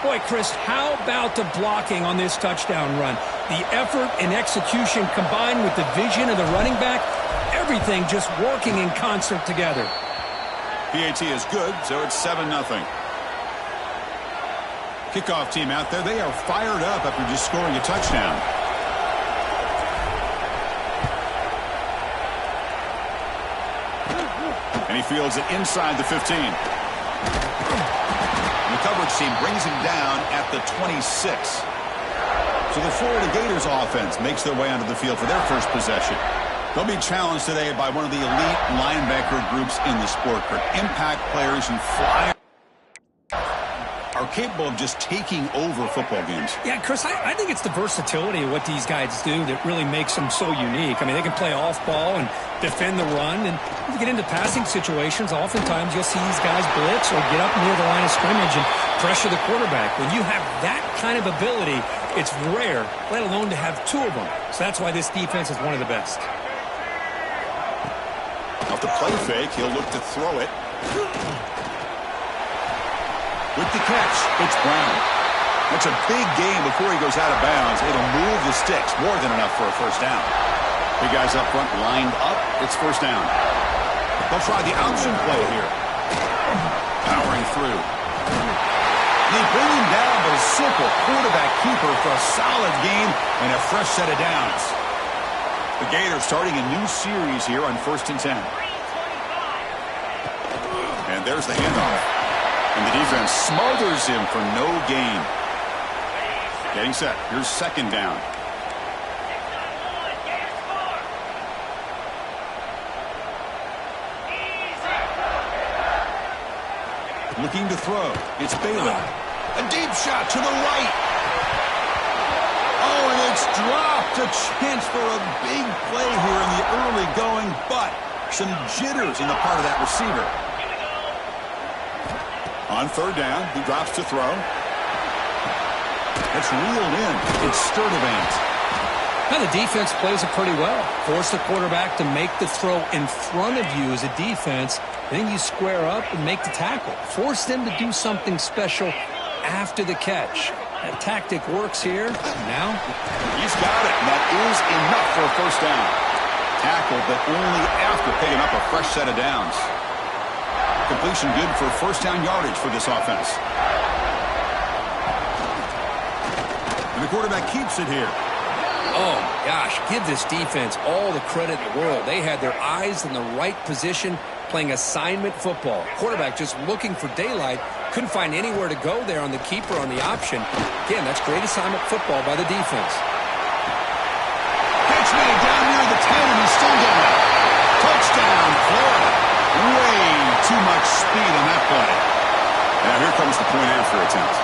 Boy, Chris, how about the blocking on this touchdown run? The effort and execution combined with the vision of the running back, everything just working in concert together. PAT is good, so it's 7-0. Kickoff team out there, they are fired up after just scoring a touchdown. And he fields it inside the 15. The coverage team brings him down at the 26. So the Florida Gators offense makes their way onto the field for their first possession. They'll be challenged today by one of the elite linebacker groups in the sport. Impact players who fly are capable of just taking over football games. Yeah, Chris, I think it's the versatility of what these guys do that really makes them so unique. I mean, they can play off ball and defend the run, and if you get into passing situations, oftentimes you'll see these guys blitz or get up near the line of scrimmage and pressure the quarterback. When you have that kind of ability, it's rare, let alone to have two of them. So that's why this defense is one of the best. Off the play fake, he'll look to throw it. With the catch, it's Brown. That's a big gain before he goes out of bounds. It'll move the sticks, more than enough for a first down. Big guys up front lined up. It's first down. They'll try the option play here. Powering through. They bring him down, but a simple quarterback keeper for a solid game and a fresh set of downs. The Gators starting a new series here on 1st and 10. And there's the handoff. And the defense smothers him for no gain. Getting set. Here's second down. Looking to throw. It's Bailey. A deep shot to the right. Oh, and it's dropped. A chance for a big play here in the early going, but some jitters in the part of that receiver. On third down, he drops to throw. It's reeled in. It's Sturdivant. Now the defense plays it pretty well. Force the quarterback to make the throw in front of you as a defense. Then you square up and make the tackle. Force them to do something special after the catch. That tactic works here. Now, he's got it, and that is enough for a first down. Tackle, but only after picking up a fresh set of downs. Completion good for first down yardage for this offense. And the quarterback keeps it here. oh, gosh, give this defense all the credit in the world. They had their eyes in the right position, playing assignment football. Quarterback just looking for daylight. Couldn't find anywhere to go there on the keeper on the option. Again, that's great assignment football by the defense. Pitch made down near the 10, and he's still got it. Touchdown, Florida. Way too much speed on that play. Now here comes the point after attempt.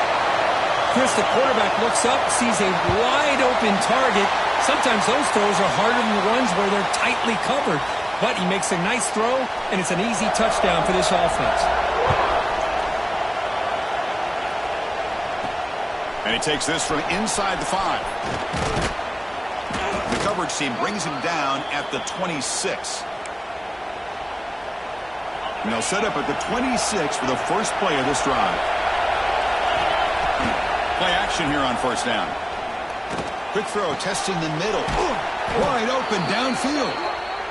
Chris, the quarterback looks up, sees a wide-open target. Sometimes those throws are harder than the ones where they're tightly covered. But he makes a nice throw, and it's an easy touchdown for this offense. And he takes this from inside the 5. The coverage team brings him down at the 26. And they'll set up at the 26 for the first play of this drive. Play action here on first down. Quick throw, testing the middle. Wide open downfield.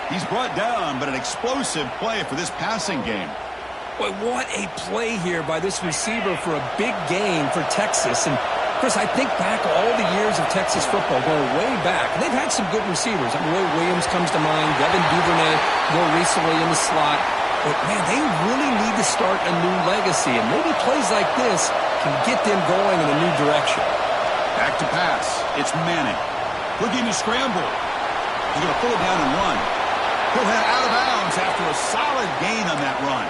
He's brought down, but an explosive play for this passing game. Boy, what a play here by this receiver for a big gain for Texas. And, Chris, I think back all the years of Texas football, going way back. They've had some good receivers. Roy Williams comes to mind, Devin Duvernay more recently in the slot. But, man, they really need to start a new legacy. And maybe plays like this can get them going in a new direction. Back to pass. It's Manning. Looking to scramble. He's going to pull it down and run. He'll head out of bounds after a solid gain on that run.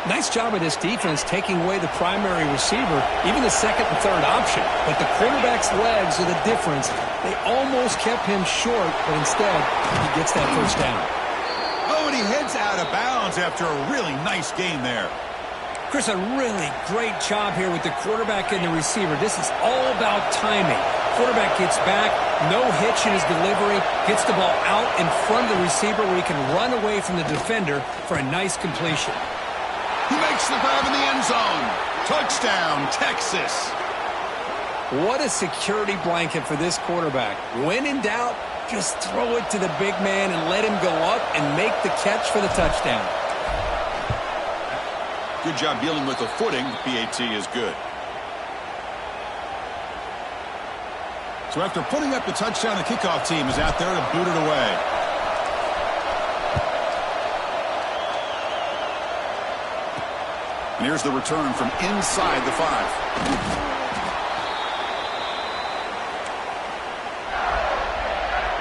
Nice job of this defense taking away the primary receiver, even the second and third option. But the quarterback's legs are the difference. They almost kept him short, but instead he gets that first down. Oh, and he heads out of bounds after a really nice gain there. Chris, a really great job here with the quarterback and the receiver. This is all about timing. Quarterback gets back, no hitch in his delivery, gets the ball out in front of the receiver where he can run away from the defender for a nice completion. He makes the grab in the end zone. Touchdown, Texas. What a security blanket for this quarterback. When in doubt, just throw it to the big man and let him go up and make the catch for the touchdown. Good job dealing with the footing. PAT is good. So after putting up the touchdown, the kickoff team is out there to boot it away. And here's the return from inside the 5.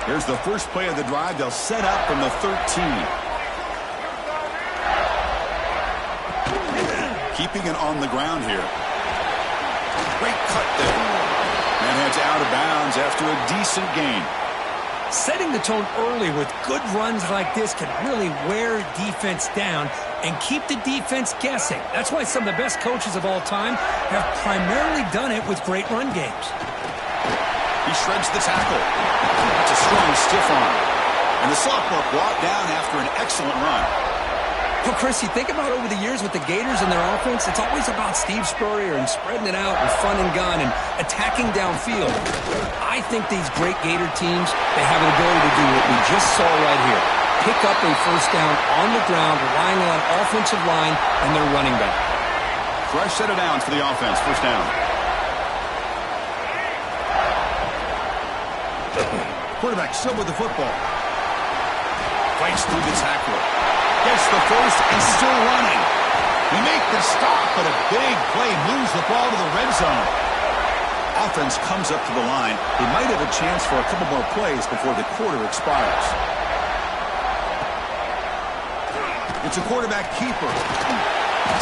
Here's the first play of the drive. They'll set up from the 13. Keeping it on the ground here. Great cut there. And heads out of bounds after a decent gain. Setting the tone early with good runs like this can really wear defense down and keep the defense guessing. That's why some of the best coaches of all time have primarily done it with great run games. He shreds the tackle. It's a strong stiff arm. And the sophomore brought down after an excellent run. Well, Chris, you think about over the years with the Gators and their offense, it's always about Steve Spurrier and spreading it out and fun and gun and attacking downfield. I think these great Gator teams, they have an ability to do what we just saw right here. Pick up a first down on the ground, relying on offensive line and their running back. Fresh set of downs for the offense. First down. Quarterback still with the football. Fights through the tackler. Gets the first and still running. We make the stop, but a big play moves the ball to the red zone. Offense comes up to the line. They might have a chance for a couple more plays before the quarter expires. It's a quarterback keeper.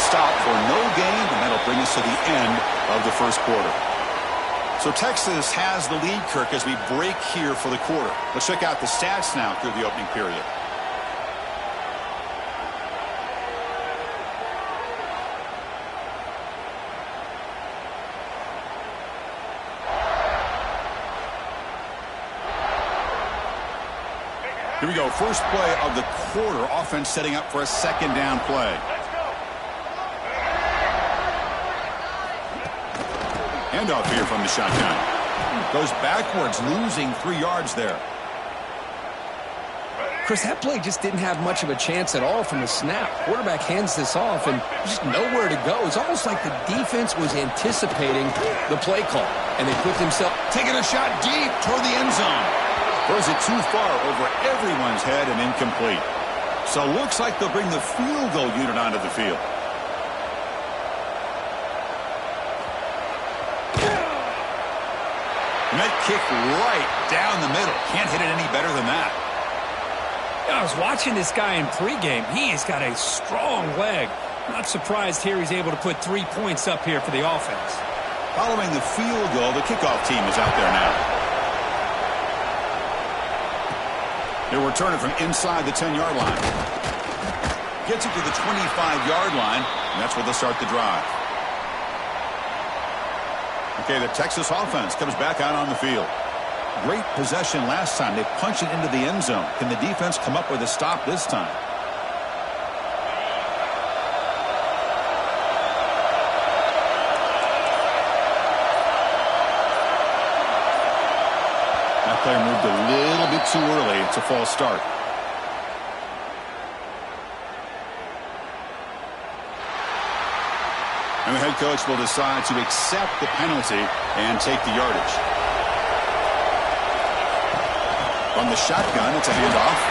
Stop for no gain, and that'll bring us to the end of the first quarter. So Texas has the lead, Kirk, as we break here for the quarter. Let's check out the stats now through the opening period. Here we go. First play of the quarter. Offense setting up for a second down play. Handoff here from the shotgun. Goes backwards, losing 3 yards there. Chris, that play just didn't have much of a chance at all from the snap. Quarterback hands this off and just nowhere to go. It's almost like the defense was anticipating the play call, and they put themselves... Taking a shot deep toward the end zone. Throws it too far over everyone's head and incomplete. So looks like they'll bring the field goal unit onto the field. And that kick right down the middle. Can't hit it any better than that. I was watching this guy in pregame. He has got a strong leg. Not surprised here he's able to put 3 points up here for the offense. Following the field goal, the kickoff team is out there now. They'll return it from inside the 10-yard line. Gets it to the 25-yard line, and that's where they'll start the drive. Okay, the Texas offense comes back out on the field. Great possession last time. They punched it into the end zone. Can the defense come up with a stop this time? That player moved a little bit too early. It's a false start. And the head coach will decide to accept the penalty and take the yardage. From the shotgun, it's a handoff.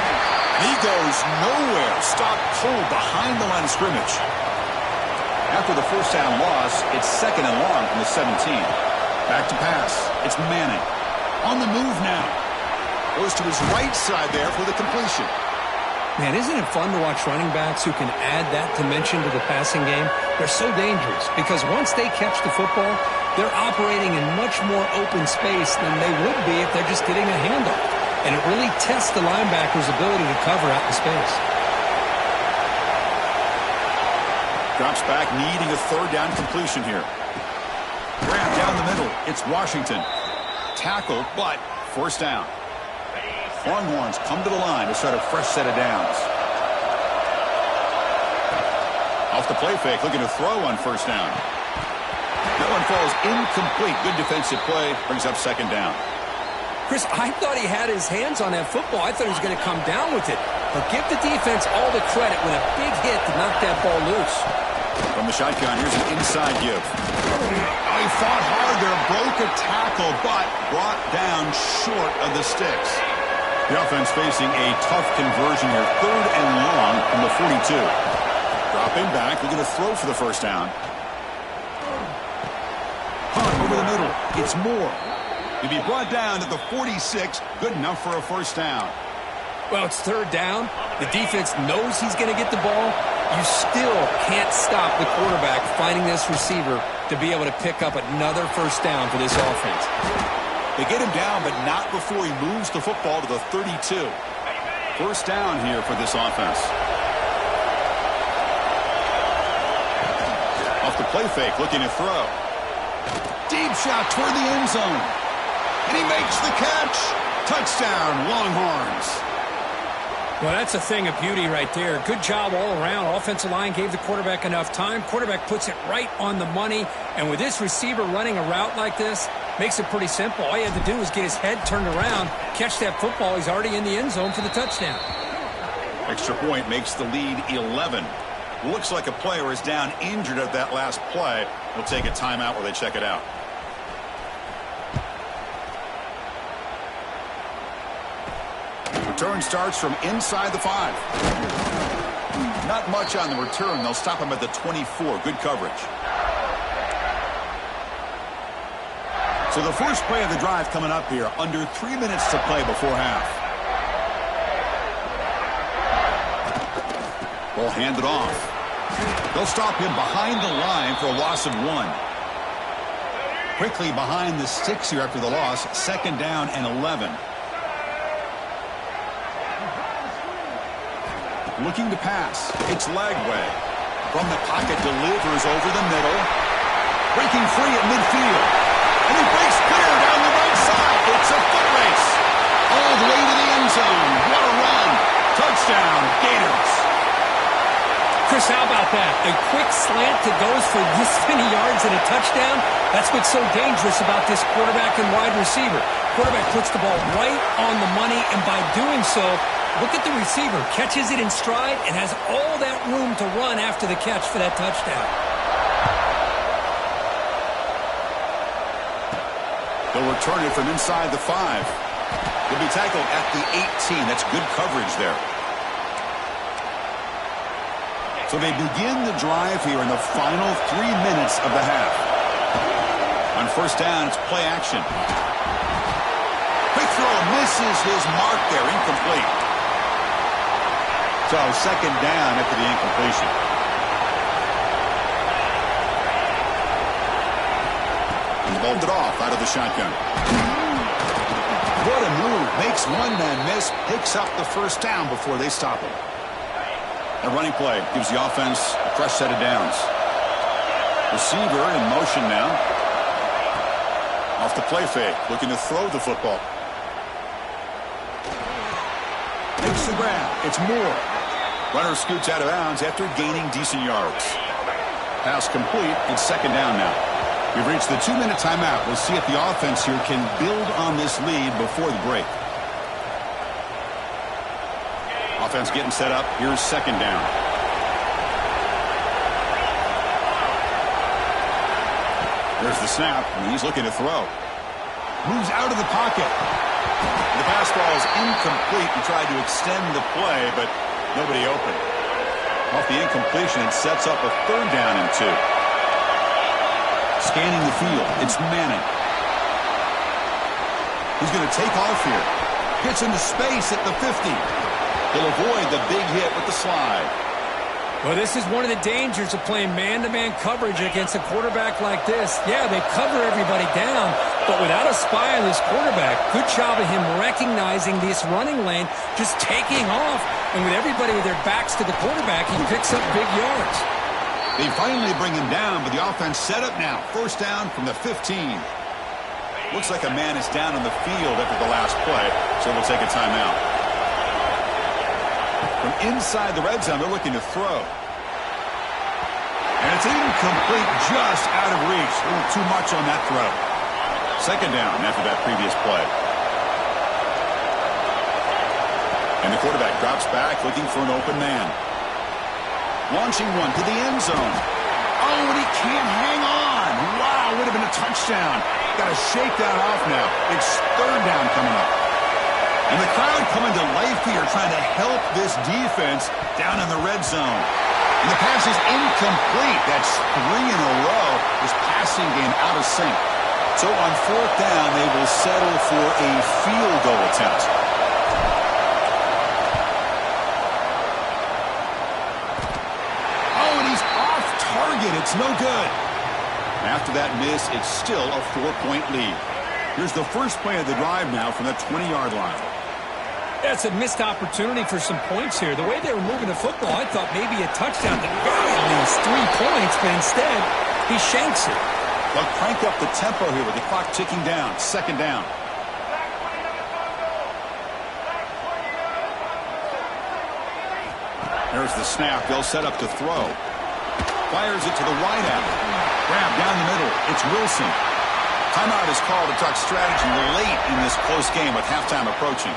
He goes nowhere. Stop cold behind the line of scrimmage. After the first down loss, it's 2nd and long from the 17. Back to pass. It's Manning. On the move now. Goes to his right side there for the completion. Man, isn't it fun to watch running backs who can add that dimension to the passing game? They're so dangerous because once they catch the football, they're operating in much more open space than they would be if they're just getting a handoff. And it really tests the linebacker's ability to cover out the space. Drops back, needing a 3rd down completion here. Grab down the middle. It's Washington. Tackled, but 1st down. Longhorns come to the line to start a fresh set of downs. Off the play fake, looking to throw on 1st down. That one falls incomplete. Good defensive play. Brings up 2nd down. Chris, I thought he had his hands on that football. I thought he was going to come down with it. But give the defense all the credit with a big hit to knock that ball loose. From the shotgun, here's an inside give. Oh, he fought hard there, broke a tackle, but brought down short of the sticks. The offense facing a tough conversion here. 3rd and long from the 42. Dropping back, looking to throw for the 1st down. Hunt over the middle. It's Moore. He'll be brought down at the 46. Good enough for a 1st down. Well, it's 3rd down. The defense knows he's going to get the ball. You still can't stop the quarterback finding this receiver to be able to pick up another 1st down for this offense. They get him down, but not before he moves the football to the 32. 1st down here for this offense. Off the play fake, looking to throw. Deep shot toward the end zone. And he makes the catch. Touchdown, Longhorns. Well, that's a thing of beauty right there. Good job all around. Offensive line gave the quarterback enough time. Quarterback puts it right on the money. And with this receiver running a route like this, makes it pretty simple. All you had to do was get his head turned around, catch that football. He's already in the end zone for the touchdown. Extra point makes the lead 11. Looks like a player is down injured at that last play. We'll take a timeout while they check it out. Return starts from inside the 5. Not much on the return. They'll stop him at the 24. Good coverage. So the first play of the drive coming up here. Under 3 minutes to play before half. Ball handed off. They'll stop him behind the line for a loss of 1. Quickly behind the sticks here after the loss. 2nd down and 11. Looking to pass. It's Lagway. From the pocket, delivers over the middle. Breaking free at midfield. And he breaks clear down the right side. It's a foot race. All the way to the end zone. What a run. Touchdown, Gators. Chris, how about that? A quick slant that goes for this many yards and a touchdown. That's what's so dangerous about this quarterback and wide receiver. Quarterback puts the ball right on the money, and by doing so, look at the receiver. Catches it in stride and has all that room to run after the catch for that touchdown. They'll return it from inside the 5. He'll be tackled at the 18. That's good coverage there. So they begin the drive here in the final 3 minutes of the half. On first down, it's play action. Quick throw, misses his mark there, incomplete. So second down after the incompletion. And the ball it off out of the shotgun. What a move. Makes one man miss, picks up the first down before they stop him. A running play gives the offense a fresh set of downs. Receiver in motion now. Off the play fake, looking to throw the football. Makes the grab. It's Moore. Runner scoots out of bounds after gaining decent yards. Pass complete. It's second down now. We've reached the 2-minute timeout. We'll see if the offense here can build on this lead before the break. Offense getting set up. Here's second down. There's the snap, and he's looking to throw. Moves out of the pocket. The pass ball is incomplete. He tried to extend the play, but nobody open. Off the incompletion, it sets up a third down and 2. Scanning the field, it's Manning. He's going to take off here. Gets into space at the 50. He'll avoid the big hit with the slide. Well, this is one of the dangers of playing man-to-man coverage against a quarterback like this. Yeah, they cover everybody down, but without a spy on this quarterback, good job of him recognizing this running lane, just taking off, and with everybody with their backs to the quarterback, he picks up big yards. They finally bring him down, but the offense set up now. First down from the 15. Looks like a man is down on the field after the last play, so we'll take a timeout. From inside the red zone, they're looking to throw. And it's incomplete, just out of reach. A little too much on that throw. Second down after that previous play. And the quarterback drops back, looking for an open man. Launching one to the end zone. Oh, and he can't hang on. Wow, would have been a touchdown. Got to shake that off now. It's third down coming up. And the crowd coming to life here, trying to help this defense down in the red zone. And the pass is incomplete. That's 3 in a row. This passing game out of sync. So on fourth down, they will settle for a field goal attempt. Oh, and he's off target. It's no good. After that miss, it's still a 4-point lead. Here's the first play of the drive now from the 20-yard line. That's a missed opportunity for some points here. The way they were moving the football, I thought maybe a touchdown to at least 3 points, but instead, he shanks it. They'll crank up the tempo here with the clock ticking down. Second down. There's the snap. They'll set up to throw. Fires it to the wideout. Grab down the middle. It's Wilson. Timeout is called to talk strategy late in this close game with halftime approaching.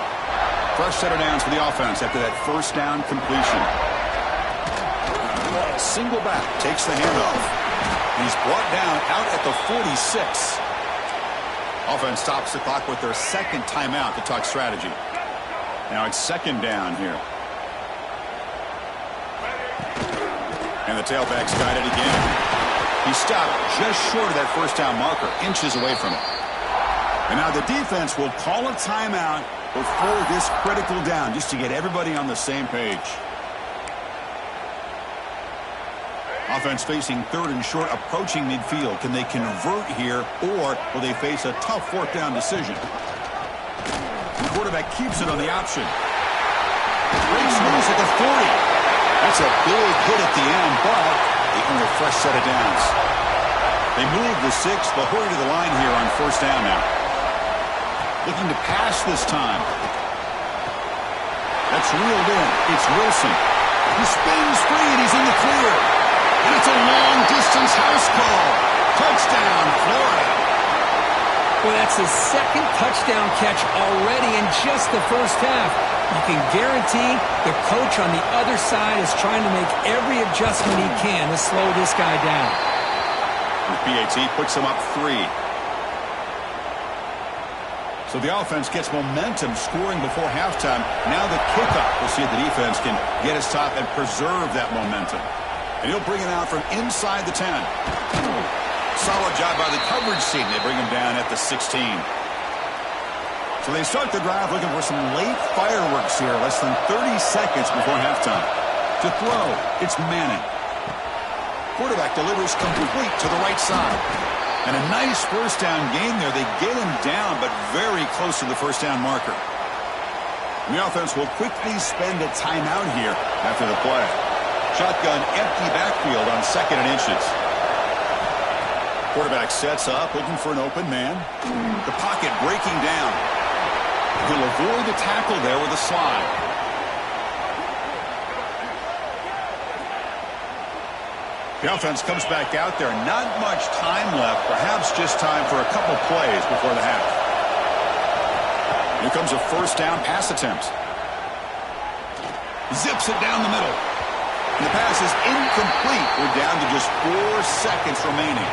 Fresh set of downs for the offense after that first down completion. Single back takes the handoff. He's brought down out at the 46. Offense stops the clock with their second timeout to talk strategy. Now it's second down here. And the tailback's got it again. He stopped just short of that first down marker, inches away from it. And now the defense will call a timeout before this critical down, just to get everybody on the same page. Offense facing third and short, approaching midfield. Can they convert here, or will they face a tough fourth down decision? The quarterback keeps it on the option. Breaks loose at the 40. That's a big hit at the end, but they earn a fresh set of downs. They move the 6. They'll hurry to the line here on first down now. Looking to pass this time. That's reeled in. It's Wilson. He spins free, and he's in the clear. And it's a long-distance house call. Touchdown, Florida. Well, that's his second touchdown catch already in just the first half. You can guarantee the coach on the other side is trying to make every adjustment he can to slow this guy down. BAT puts him up 3. So the offense gets momentum scoring before halftime. Now the kickoff. We'll see if the defense can get his top and preserve that momentum. And he'll bring it out from inside the 10. Solid job by the coverage team. They bring him down at the 16. So they start the drive looking for some late fireworks here. Less than 30 seconds before halftime. To throw, it's Manning. Quarterback delivers complete to the right side. And a nice first down gain there. They get him down, but very close to the first down marker. And the offense will quickly spend a timeout here after the play. Shotgun empty backfield on 2nd and inches. Quarterback sets up, looking for an open man. The pocket breaking down. He'll avoid the tackle there with a slide. The offense comes back out there. Not much time left. Perhaps just time for a couple plays before the half. Here comes a first down pass attempt. Zips it down the middle. And the pass is incomplete. We're down to just 4 seconds remaining.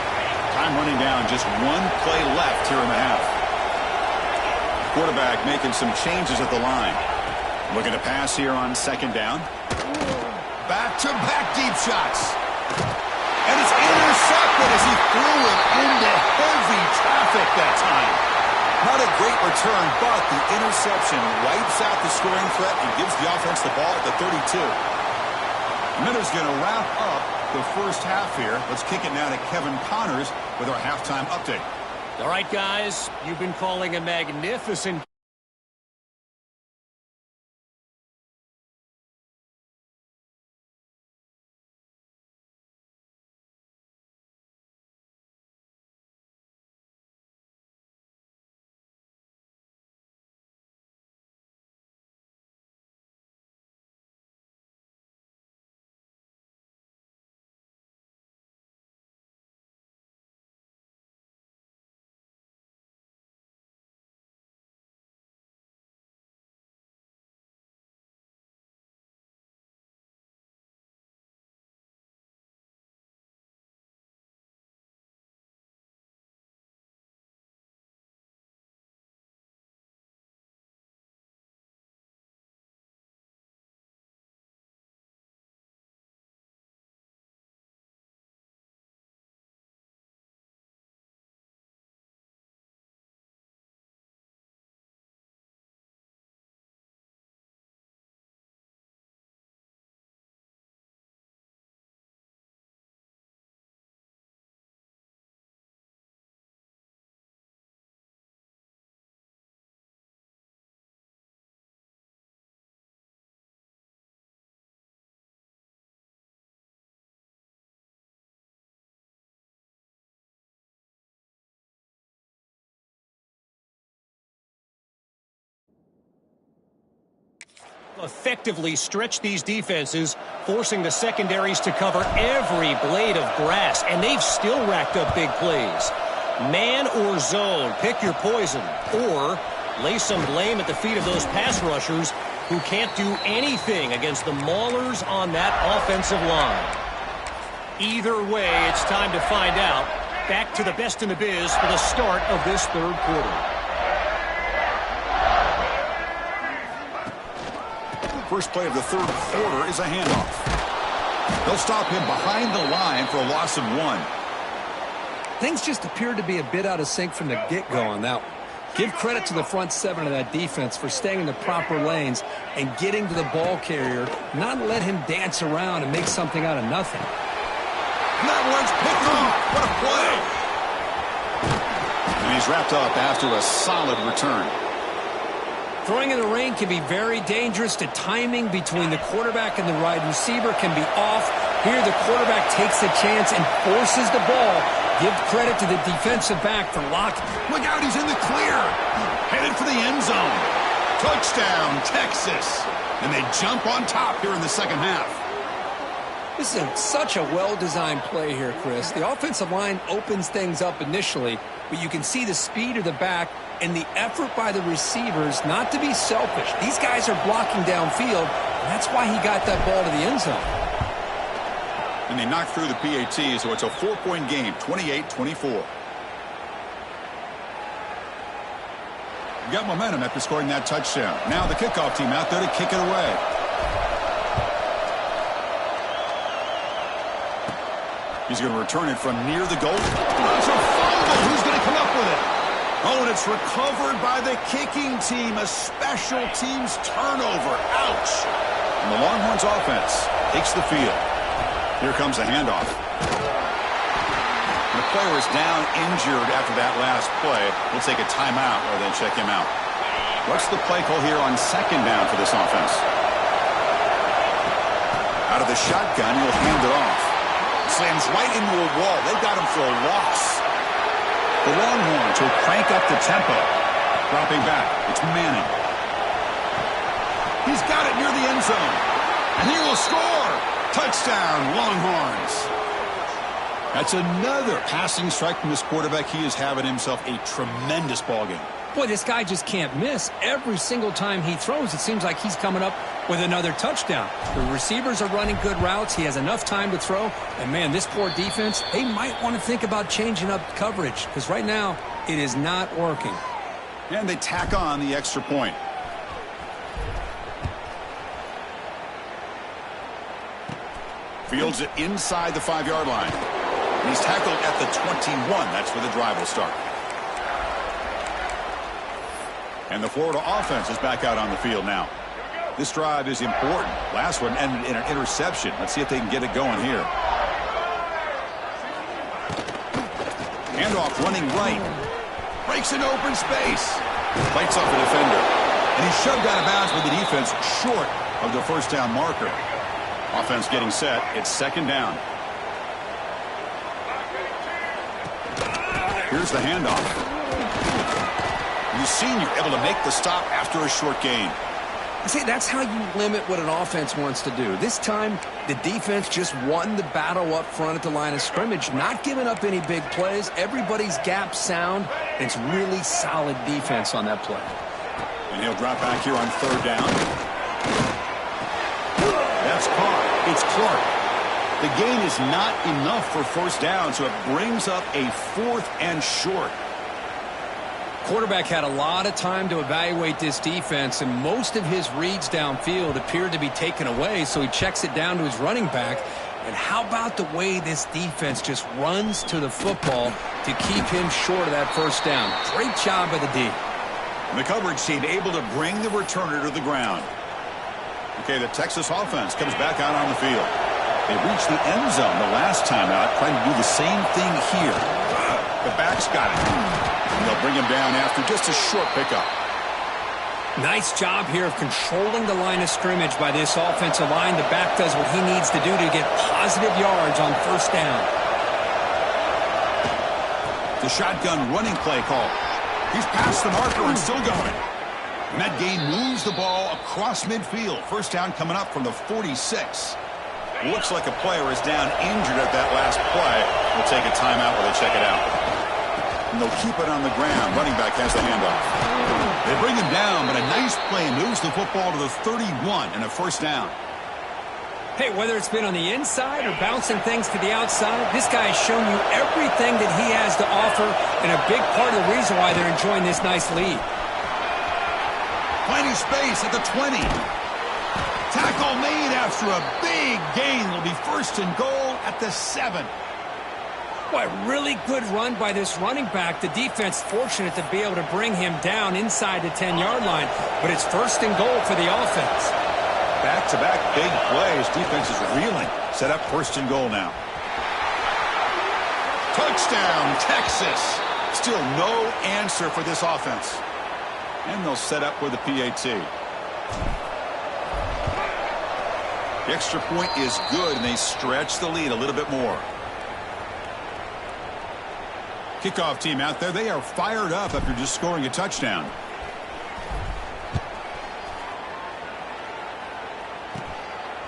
Time running down. Just 1 play left here in the half. Quarterback making some changes at the line. Looking to pass here on 2nd down. Back-to-back deep shots. And it's intercepted as he threw it into heavy traffic that time. Not a great return, but the interception wipes out the scoring threat and gives the offense the ball at the 32. Miller's going to wrap up the first half here. Let's kick it now to Kevin Connors with our halftime update. All right, guys, you've been calling a magnificent effectively stretch these defenses, forcing the secondaries to cover every blade of grass, and they've still racked up big plays. Man or zone, pick your poison, or lay some blame at the feet of those pass rushers who can't do anything against the maulers on that offensive line. Either way, it's time to find out. Back to the best in the biz for the start of this third quarter. First play of the third quarter is a handoff. They'll stop him behind the line for a loss of 1. Things just appeared to be a bit out of sync from the get-go on that one. Give credit to the front 7 of that defense for staying in the proper lanes and getting to the ball carrier, not let him dance around and make something out of nothing. And that one's picked off. What a play. And he's wrapped up after a solid return. Throwing in the rain can be very dangerous. The timing between the quarterback and the wide receiver can be off. Here, the quarterback takes a chance and forces the ball. Give credit to the defensive back for blocking. Look out, he's in the clear. Headed for the end zone. Touchdown, Texas. And they jump on top here in the second half. This is such a well-designed play here, Chris. The offensive line opens things up initially, but you can see the speed of the back and the effort by the receivers not to be selfish. These guys are blocking downfield, and that's why he got that ball to the end zone. And they knocked through the PAT, so it's a 4-point game, 28-24. Got momentum after scoring that touchdown. Now the kickoff team out there to kick it away. He's going to return it from near the goal. It's a fumble. Who's going to come up with it? Oh, and it's recovered by the kicking team. A special teams turnover. Ouch. And the Longhorns offense takes the field. Here comes the handoff. The player is down injured after that last play. We'll take a timeout or then check him out. What's the play call here on second down for this offense? Out of the shotgun, he'll hand it off. Slams right into a wall. They've got him for a loss. The Longhorns will crank up the tempo. Dropping back. It's Manning. He's got it near the end zone. And he will score. Touchdown, Longhorns. That's another passing strike from this quarterback. He is having himself a tremendous ballgame. Boy, this guy just can't miss. Every single time he throws, it seems like he's coming up with another touchdown. The receivers are running good routes. He has enough time to throw. And, man, this poor defense, they might want to think about changing up coverage because right now it is not working. And they tack on the extra point. Fields it inside the 5-yard line. And he's tackled at the 21. That's where the drive will start. And the Florida offense is back out on the field now. This drive is important. Last one ended in an interception. Let's see if they can get it going here. Handoff running right. Breaks into open space. Fights off a defender. And he's shoved out of bounds with the defense short of the first down marker. Offense getting set. It's second down. Here's the handoff. You've seen you're able to make the stop after a short gain. See, that's how you limit what an offense wants to do. This time, the defense just won the battle up front at the line of scrimmage, not giving up any big plays. Everybody's gap sound. It's really solid defense on that play. And he'll drop back here on third down. That's caught. It's Clark. The gain is not enough for first down, so it brings up a 4th and short. Quarterback had a lot of time to evaluate this defense, and most of his reads downfield appeared to be taken away, so he checks it down to his running back. And how about the way this defense just runs to the football to keep him short of that first down? Great job by the D. And the coverage team able to bring the returner to the ground. Okay, the Texas offense comes back out on the field. They reached the end zone the last time out, trying to do the same thing here. The back's got it. And they'll bring him down after just a short pickup. Nice job here of controlling the line of scrimmage by this offensive line. The back does what he needs to do to get positive yards on first down. The shotgun running play call. He's past the marker and still going. And that gain moves the ball across midfield. First down coming up from the 46. Looks like a player is down injured at that last play. We'll take a timeout while they check it out. And they'll keep it on the ground. Running back has the handoff. They bring him down, but a nice play moves the football to the 31 and a first down. Hey, whether it's been on the inside or bouncing things to the outside, this guy has shown you everything that he has to offer, and a big part of the reason why they're enjoying this nice lead. Plenty space at the 20. Tackle made after a big gain. Will be first and goal at the 7. Boy, really good run by this running back. The defense fortunate to be able to bring him down inside the 10-yard line, but it's first and goal for the offense. Back-to-back big plays. Defense is reeling. Set up first and goal now. Touchdown, Texas. Still no answer for this offense. And they'll set up with the PAT. The extra point is good, and they stretch the lead a little bit more. Kickoff team out there. They are fired up after just scoring a touchdown.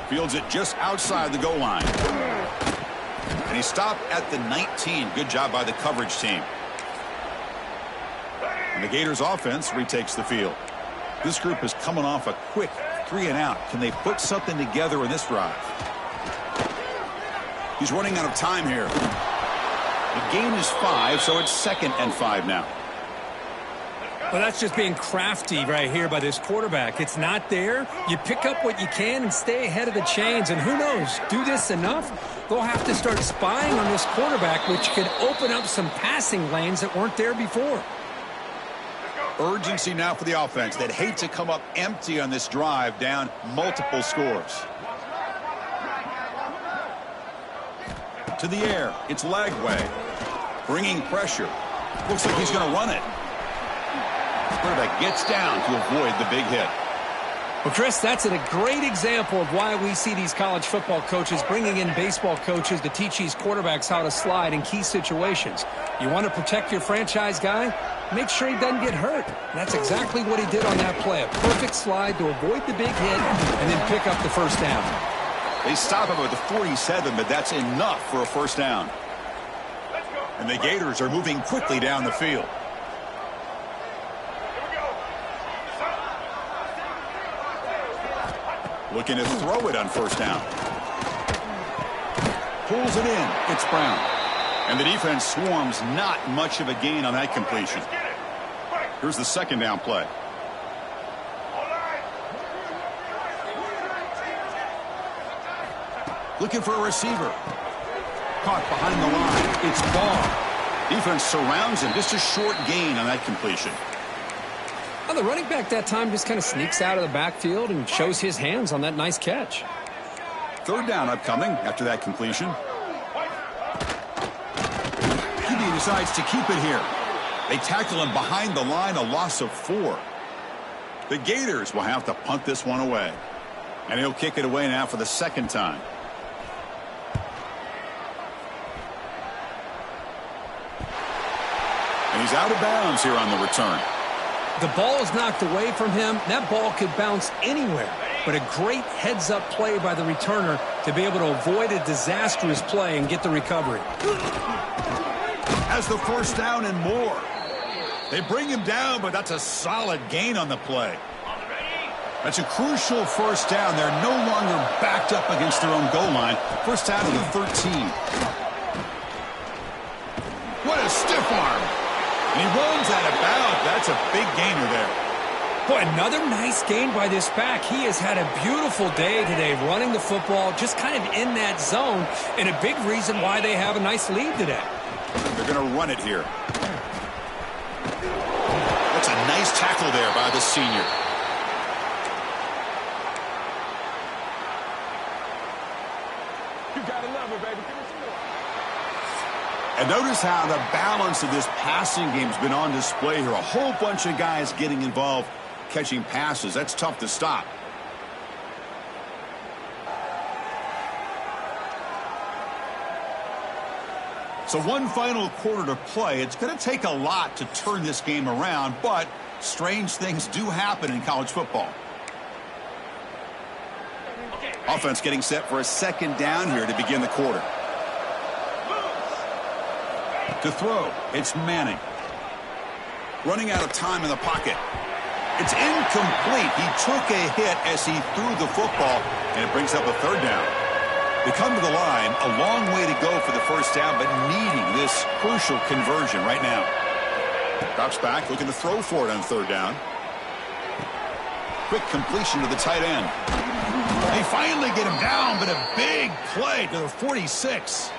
Fields it just outside the goal line. And he stopped at the 19. Good job by the coverage team. And the Gators offense retakes the field. This group is coming off a quick 3-and-out. Can they put something together in this drive? He's running out of time here. The game is 5, so it's 2nd and 5 now. Well, that's just being crafty right here by this quarterback. It's not there. You pick up what you can and stay ahead of the chains. And who knows, do this enough, they'll have to start spying on this quarterback, which could open up some passing lanes that weren't there before. Urgency now for the offense. They'd hate to come up empty on this drive, down multiple scores. To the air, it's Lagway. Bringing pressure. Looks like he's going to run it. Quarterback gets down to avoid the big hit. Well, Chris, that's a great example of why we see these college football coaches bringing in baseball coaches to teach these quarterbacks how to slide in key situations. You want to protect your franchise guy? Make sure he doesn't get hurt. That's exactly what he did on that play. A perfect slide to avoid the big hit and then pick up the first down. They stop him at the 47, but that's enough for a first down. And the Gators are moving quickly down the field. Looking to throw it on first down. Pulls it in. It's Brown. And the defense swarms. Not much of a gain on that completion. Here's the second down play. Looking for a receiver. Caught behind the line. It's Ball. Defense surrounds him. Just a short gain on that completion. Well, the running back that time just kind of sneaks out of the backfield and shows his hands on that nice catch. Third down upcoming after that completion. QB decides to keep it here. They tackle him behind the line, a loss of 4. The Gators will have to punt this one away. And he'll kick it away now for the second time. And he's out of bounds here on the return. The ball is knocked away from him. That ball could bounce anywhere. But a great heads-up play by the returner to be able to avoid a disastrous play and get the recovery. Has the first down and more. They bring him down, but that's a solid gain on the play. That's a crucial first down. They're no longer backed up against their own goal line. First down to the 13. What a stiff arm. And he runs out of bounds. That's a big gainer there. Boy, another nice gain by this back. He has had a beautiful day today running the football, just kind of in that zone, and a big reason why they have a nice lead today. They're going to run it here. That's a nice tackle there by the senior. You gotta love it, baby. And notice how the balance of this passing game's been on display here. A whole bunch of guys getting involved, catching passes. That's tough to stop. So one final quarter to play. It's going to take a lot to turn this game around, but strange things do happen in college football. Offense getting set for a second down here to begin the quarter. To throw, it's Manning. Running out of time in the pocket. It's incomplete. He took a hit as he threw the football, and it brings up a third down. They come to the line, a long way to go for the first down, but needing this crucial conversion right now. Drops back, looking to throw for it on third down. Quick completion to the tight end. They finally get him down, but a big play to the 46.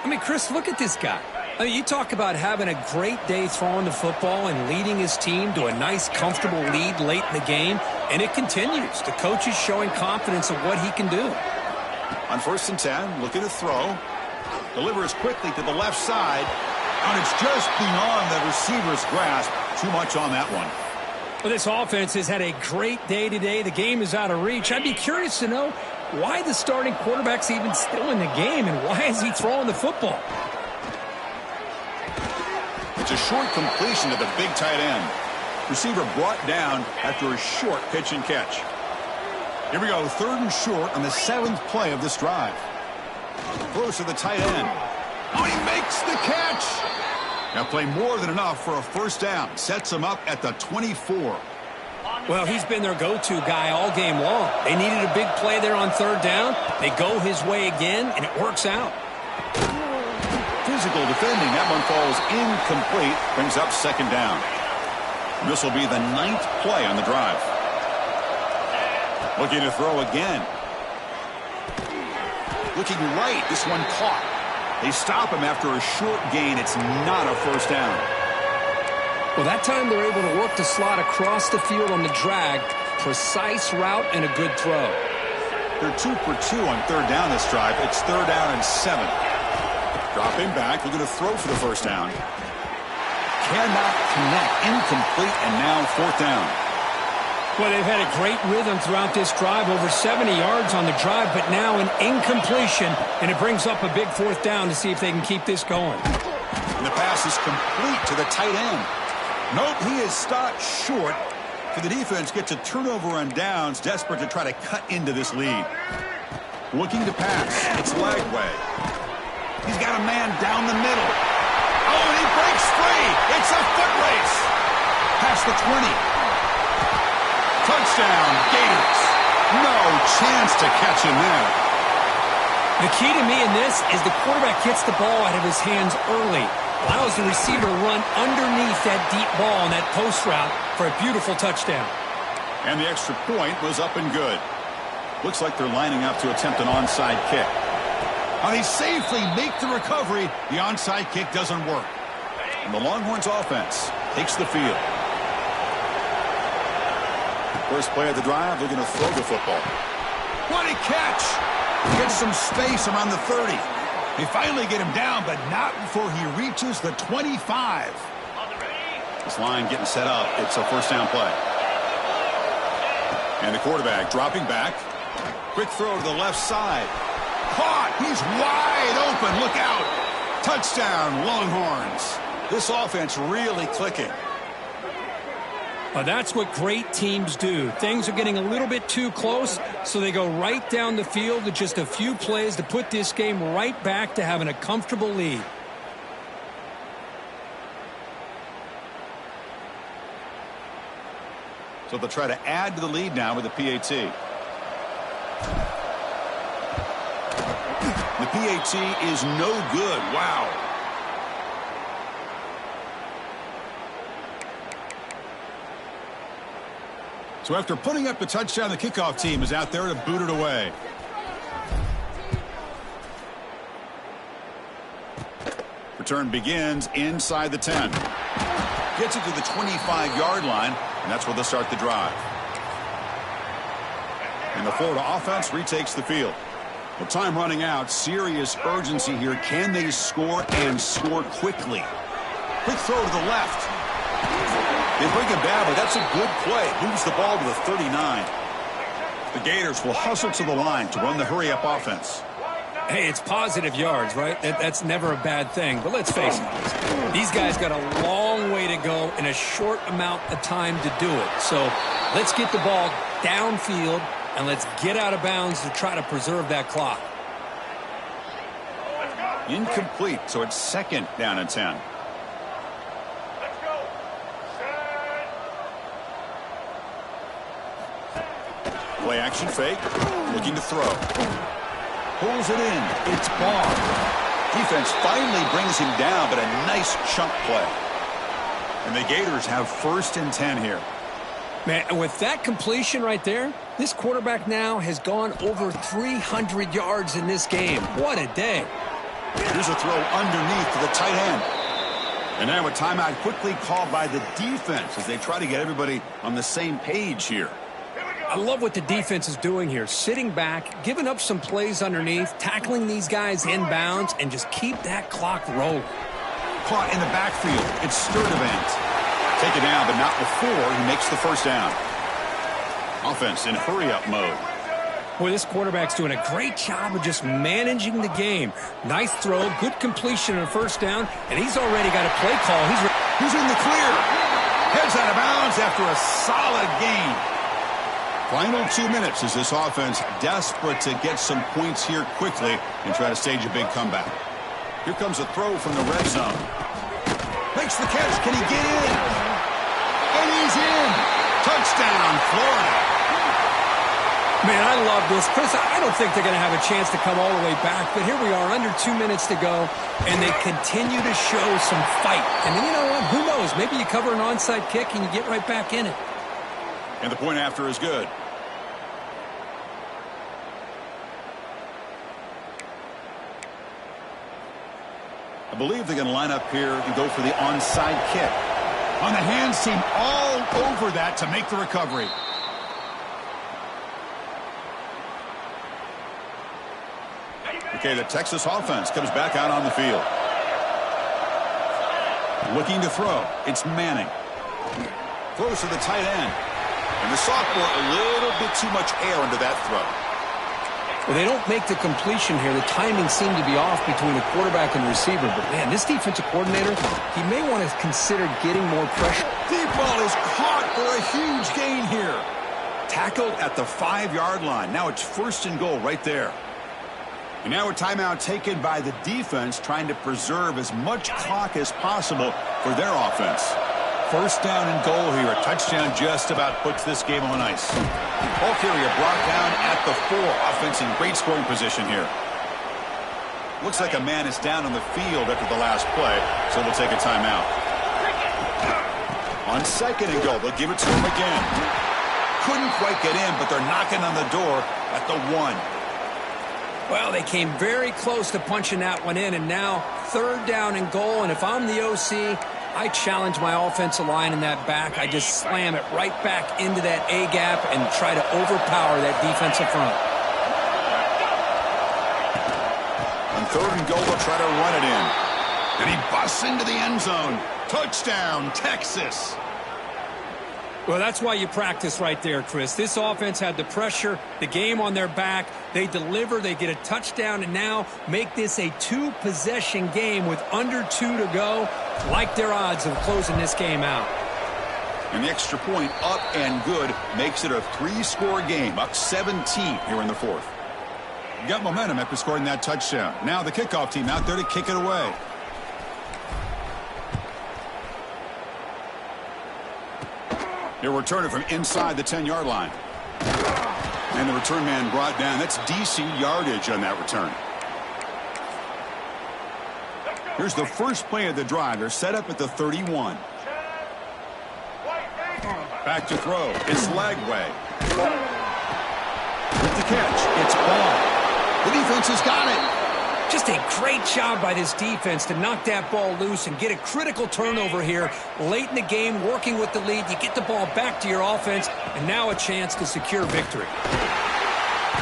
I mean, Chris, look at this guy. I mean, you talk about having a great day throwing the football and leading his team to a nice, comfortable lead late in the game, and it continues. The coach is showing confidence of what he can do. On 1st and 10, looking to throw. Delivers quickly to the left side, and it's just beyond the receiver's grasp. Too much on that one. Well, this offense has had a great day today. The game is out of reach. I'd be curious to know why the starting quarterback's even still in the game, and why is he throwing the football? It's a short completion to the big tight end. Receiver brought down after a short pitch and catch. Here we go, 3rd and short on the 7th play of this drive. Throws to the tight end. Oh, he makes the catch. Now play more than enough for a first down. Sets him up at the 24. Well, he's been their go-to guy all game long. They needed a big play there on 3rd down. They go his way again, and it works out. Physical defending. That one falls incomplete. Brings up 2nd down. This will be the 9th play on the drive. Looking to throw again. Looking right. This one caught. They stop him after a short gain. It's not a first down. Well, that time they're able to work the slot across the field on the drag. Precise route and a good throw. They're 2 for 2 on 3rd down this drive. It's 3rd down and 7. Dropping back. Looking to throw for the first down. Cannot connect. Incomplete, and now 4th down. Well, they've had a great rhythm throughout this drive, over 70 yards on the drive, but now an incompletion, and it brings up a big 4th down to see if they can keep this going. And the pass is complete to the tight end. Nope, he is stopped short. So the defense gets a turnover on downs, desperate to try to cut into this lead. Looking to pass. It's Lagway. He's got a man down the middle. Oh, and he breaks free. It's a foot race. Past the 20. Touchdown, Gators. No chance to catch him there. The key to me in this is the quarterback gets the ball out of his hands early, allows the receiver to run underneath that deep ball on that post route for a beautiful touchdown. And the extra point was up and good. Looks like they're lining up to attempt an onside kick. Now they safely make the recovery. The onside kick doesn't work. And the Longhorns offense takes the field. First play of the drive, looking to throw the football. What a catch! Gets some space around the 30. They finally get him down, but not before he reaches the 25. This line getting set up. It's a first down play. And the quarterback dropping back. Quick throw to the left side. Caught! He's wide open. Look out! Touchdown, Longhorns. This offense really clicking. That's what great teams do. Things are getting a little bit too close, so they go right down the field with just a few plays to put this game right back to having a comfortable lead. So they'll try to add to the lead now with the PAT. The PAT is no good. Wow. So after putting up the touchdown, the kickoff team is out there to boot it away. Return begins inside the 10. Gets it to the 25-yard line, and that's where they'll start the drive. And the Florida offense retakes the field. With time running out, serious urgency here. Can they score and score quickly? Quick throw to the left. They bring it back, but that's a good play. Moves the ball to the 39. The Gators will hustle to the line to run the hurry-up offense. Hey, it's positive yards, right? That's never a bad thing. But let's face it, these guys got a long way to go in a short amount of time to do it. So let's get the ball downfield, and let's get out of bounds to try to preserve that clock. Incomplete, so it's 2nd down and 10. Play action fake, looking to throw. Pulls it in. It's Barr. Defense finally brings him down, but a nice chunk play. And the Gators have 1st and 10 here. Man, with that completion right there, this quarterback now has gone over 300 yards in this game. What a day. Here's a throw underneath to the tight end. And now a timeout quickly called by the defense as they try to get everybody on the same page here. I love what the defense is doing here. Sitting back, giving up some plays underneath, tackling these guys inbounds, and just keep that clock rolling. Caught in the backfield. It's Sturdivant. Take it down, but not before he makes the first down. Offense in hurry-up mode. Boy, this quarterback's doing a great job of just managing the game. Nice throw, good completion on first down, and he's already got a play call. He's in the clear. Heads out of bounds after a solid gain. Final 2 minutes as this offense desperate to get some points here quickly and try to stage a big comeback. Here comes a throw from the red zone. Makes the catch. Can he get in? And he's in. Touchdown, Florida. Man, I love this. Chris, I don't think they're going to have a chance to come all the way back, but here we are, under 2 minutes to go, and they continue to show some fight. And then, you know what? Who knows? Maybe you cover an onside kick and you get right back in it. And the point after is good. I believe they're going to line up here and go for the onside kick. On the hands team, all over that to make the recovery. Okay, the Texas offense comes back out on the field. Looking to throw. It's Manning. Throws to the tight end. And the sophomore, a little bit too much air into that throw. Well, they don't make the completion here. The timing seemed to be off between the quarterback and the receiver. But, man, this defensive coordinator, he may want to consider getting more pressure. Deep ball is caught for a huge gain here. Tackled at the 5-yard line. Now it's 1st and goal right there. And now a timeout taken by the defense, trying to preserve as much clock as possible for their offense. 1st down and goal here. A touchdown just about puts this game on ice. Ball carrier brought down at the 4. Offense in great scoring position here. Looks like a man is down on the field after the last play, so they'll take a timeout. On 2nd and goal, they'll give it to him again. Couldn't quite get in, but they're knocking on the door at the 1. Well, they came very close to punching that one in, and now 3rd down and goal. And if I'm the OC, I challenge my offensive line in that back. I just slam it right back into that A-gap and try to overpower that defensive front. On 3rd and goal, they'll try to run it in. And he busts into the end zone. Touchdown, Texas. Well, that's why you practice right there, Chris. This offense had the pressure, the game on their back. They deliver, they get a touchdown, and now make this a 2-possession game with under 2 to go. Like their odds of closing this game out. And the extra point up and good makes it a 3-score game, up 17 here in the 4th. Got momentum after scoring that touchdown. Now the kickoff team out there to kick it away. He'll return it from inside the 10-yard line. And the return man brought down. That's DC yardage on that return. Here's the first play of the drive. They're set up at the 31. Back to throw. It's Lagway. With the catch, it's Ball. The defense has got it. Just a great job by this defense to knock that ball loose and get a critical turnover here late in the game, working with the lead. You get the ball back to your offense, and now a chance to secure victory.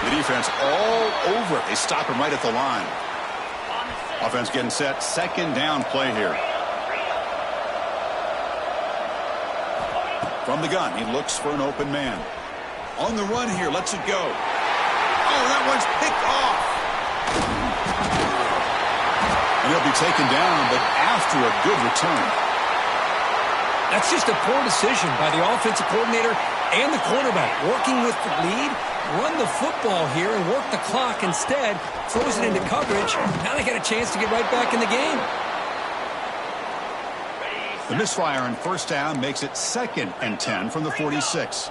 The defense all over it. They stop him right at the line. Offense getting set. 2nd down play here. From the gun, he looks for an open man. On the run here, lets it go. Oh, that one's picked off. And he'll be taken down, but after a good return. That's just a poor decision by the offensive coordinator and the quarterback. Working with the lead, run the football here and work the clock instead. Throws it into coverage. Now they got a chance to get right back in the game. The misfire on 1st down makes it 2nd and 10 from the 46.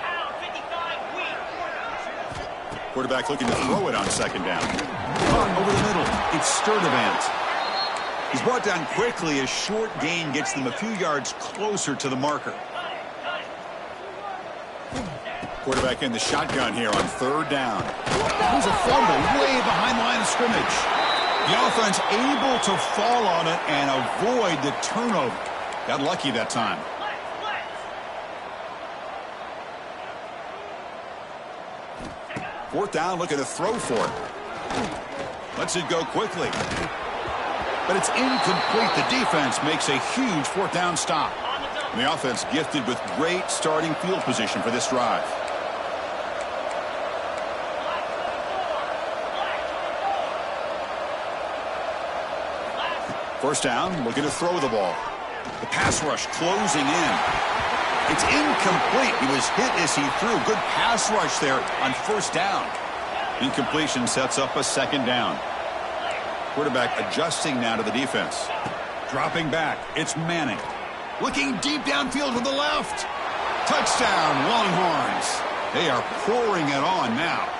Quarterback looking to throw it on 2nd down. Over the middle, it's Sturdivant. He's brought down quickly. A short gain gets them a few yards closer to the marker. Quarterback in the shotgun here on 3rd down. There's a fumble way behind the line of scrimmage. The offense able to fall on it and avoid the turnover. Got lucky that time. Fourth down, looking to throw for it. Lets it go quickly. But it's incomplete. The defense makes a huge 4th down stop. And the offense gifted with great starting field position for this drive. First down, looking to throw the ball. The pass rush closing in. It's incomplete. He was hit as he threw. Good pass rush there on first down. Incompletion sets up a second down. Quarterback adjusting now to the defense. Dropping back. It's Manning. Looking deep downfield to the left. Touchdown, Longhorns. They are pouring it on now.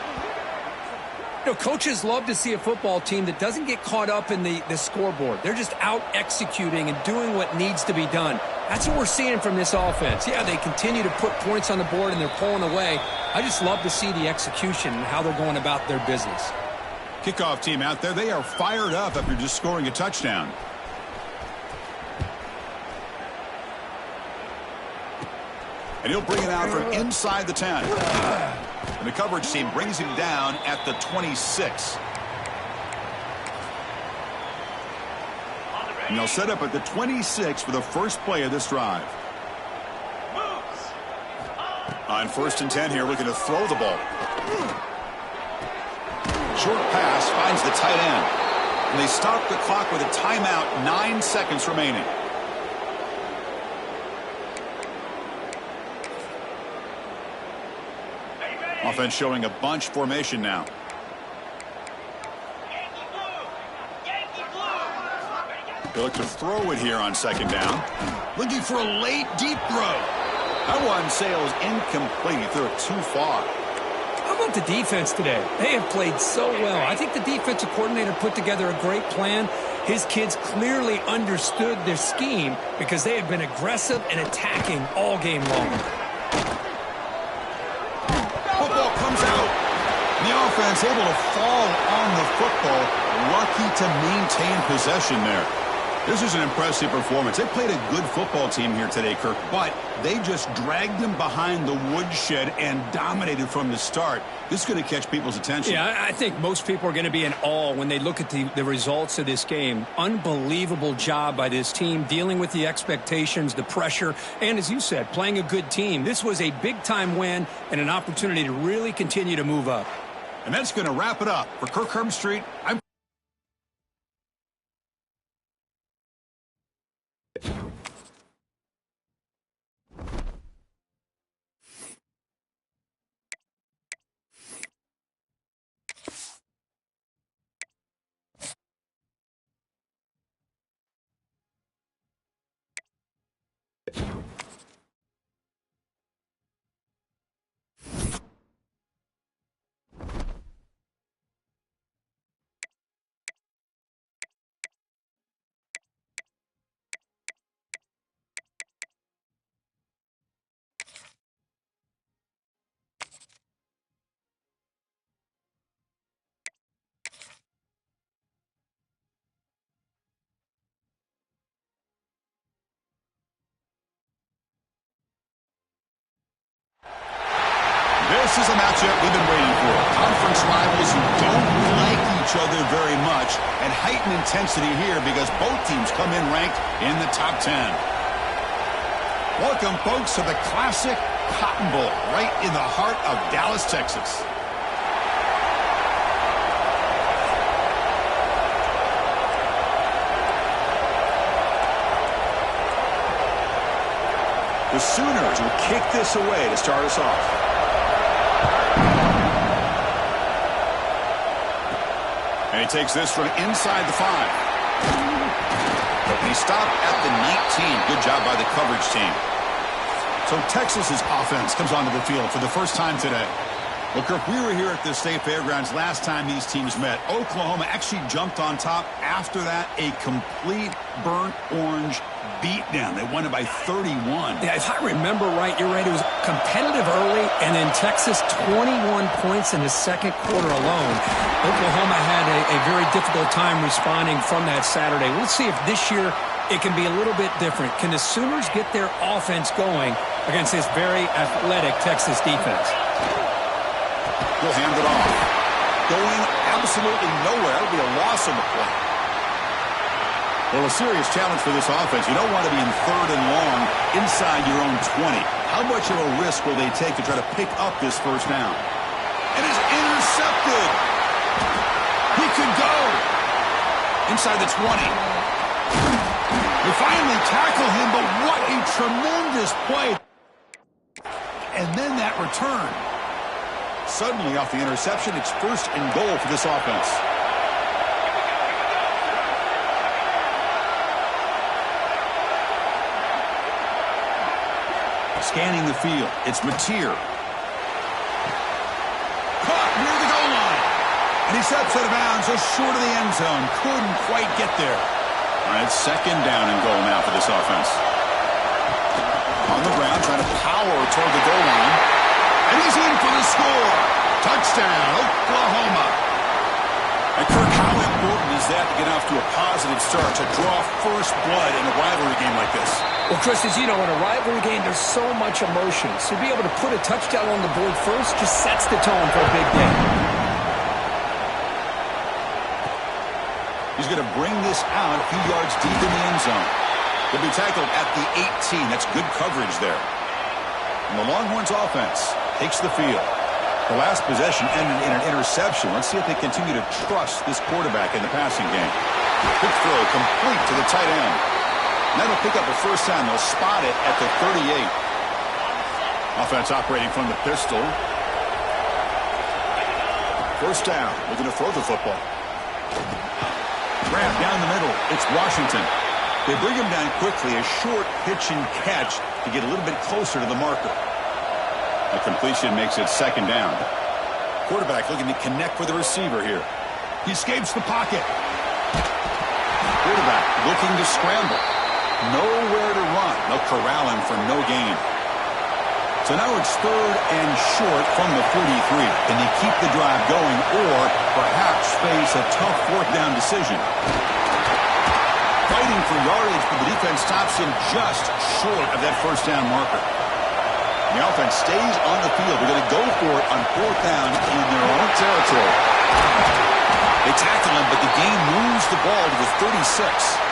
You know, coaches love to see a football team that doesn't get caught up in the scoreboard. They're just out executing and doing what needs to be done. That's what we're seeing from this offense. Yeah, they continue to put points on the board and they're pulling away. I just love to see the execution and how they're going about their business. Kickoff team out there. They are fired up after just scoring a touchdown. And he'll bring it out from inside the 10. And the coverage team brings him down at the 26. And they'll set up at the 26 for the first play of this drive. On 1st and 10 here, looking to throw the ball. Short pass finds the tight end. And they stop the clock with a timeout, 9 seconds remaining. Offense showing a bunch formation now. They look to throw it here on 2nd down. Looking for a late, deep throw. That one sails incomplete. He threw it too far. How about the defense today? They have played so well. I think the defensive coordinator put together a great plan. His kids clearly understood their scheme because they have been aggressive and attacking all game long. Football comes out. And the offense able to fall on the football. Lucky to maintain possession there. This is an impressive performance. They played a good football team here today, Kirk, but they just dragged them behind the woodshed and dominated from the start. This is going to catch people's attention. Yeah, I think most people are going to be in awe when they look at the results of this game. Unbelievable job by this team, dealing with the expectations, the pressure, and as you said, playing a good team. This was a big-time win and an opportunity to really continue to move up. And that's going to wrap it up. For Kirk Herbstreit, I'm This is a matchup we've been waiting for. Conference rivals who don't like each other very much, and heightened intensity here because both teams come in ranked in the top 10. Welcome, folks, to the classic Cotton Bowl, right in the heart of Dallas, Texas. The Sooners will kick this away to start us off. And he takes this from inside the 5. And he stopped at the 19. Good job by the coverage team. So Texas's offense comes onto the field for the first time today. Well, Kirk, we were here at the State Fairgrounds last time these teams met. Oklahoma actually jumped on top. After that, a complete burnt orange beatdown. They won it by 31. Yeah, if I remember right, you're right. It was competitive early, and then Texas 21 points in the second quarter alone. Oklahoma had a very difficult time responding from that Saturday. We'll see if this year it can be a little bit different. Can the Sooners get their offense going against this very athletic Texas defense? He'll hand it off. Going absolutely nowhere. It'll be a loss on the play. Well, a serious challenge for this offense. You don't want to be in 3rd and long inside your own 20. How much of a risk will they take to try to pick up this first down? It is intercepted. He could go inside the 20. They finally tackle him, but what a tremendous play. and then that return. Suddenly off the interception, it's 1st and goal for this offense. Scanning the field, it's Mateer. Caught near the goal line. And he steps out of bounds just short of the end zone. Couldn't quite get there. All right, 2nd down and goal now for this offense. On the ground, trying to power toward the goal line. And he's in for the score. Touchdown, Oklahoma. And Kirk, how important is that to get off to a positive start, to draw first blood in a rivalry game like this? Well, Chris, as you know, in a rivalry game, there's so much emotion. So to be able to put a touchdown on the board first just sets the tone for a big game. He's going to bring this out a few yards deep in the end zone. He'll be tackled at the 18. That's good coverage there. And the Longhorns offense takes the field. The last possession ended in an interception. Let's see if they continue to trust this quarterback in the passing game. Quick throw complete to the tight end. And that'll pick up a first down. They'll spot it at the 38. Offense operating from the pistol. First down. Looking to throw the football. Grab down the middle. It's Washington. They bring him down quickly. A short pitch and catch to get a little bit closer to the marker. A completion makes it 2nd down. Quarterback looking to connect with the receiver here. He escapes the pocket. Quarterback looking to scramble. Nowhere to run. They'll corral him for no gain. So now it's 3rd and short from the 43. Can they keep the drive going or perhaps face a tough 4th down decision? Fighting for yardage, but the defense stops him just short of that first down marker. The offense stays on the field. They're going to go for it on 4th down in their own territory. They tackle him, but the game moves the ball to the 36.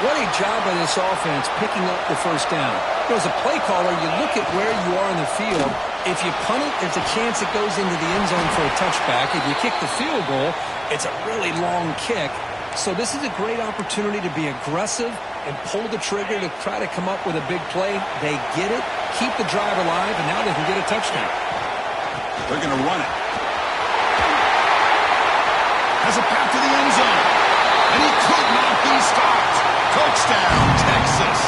What a job by this offense picking up the first down. As a play caller, you look at where you are in the field. If you punt it, there's a chance it goes into the end zone for a touchback. If you kick the field goal, it's a really long kick. So this is a great opportunity to be aggressive and pull the trigger to try to come up with a big play. They get it, keep the drive alive, and now they can get a touchdown. They're going to run it. Has a path to the end zone. And he could not be stopped. Touchdown, Texas.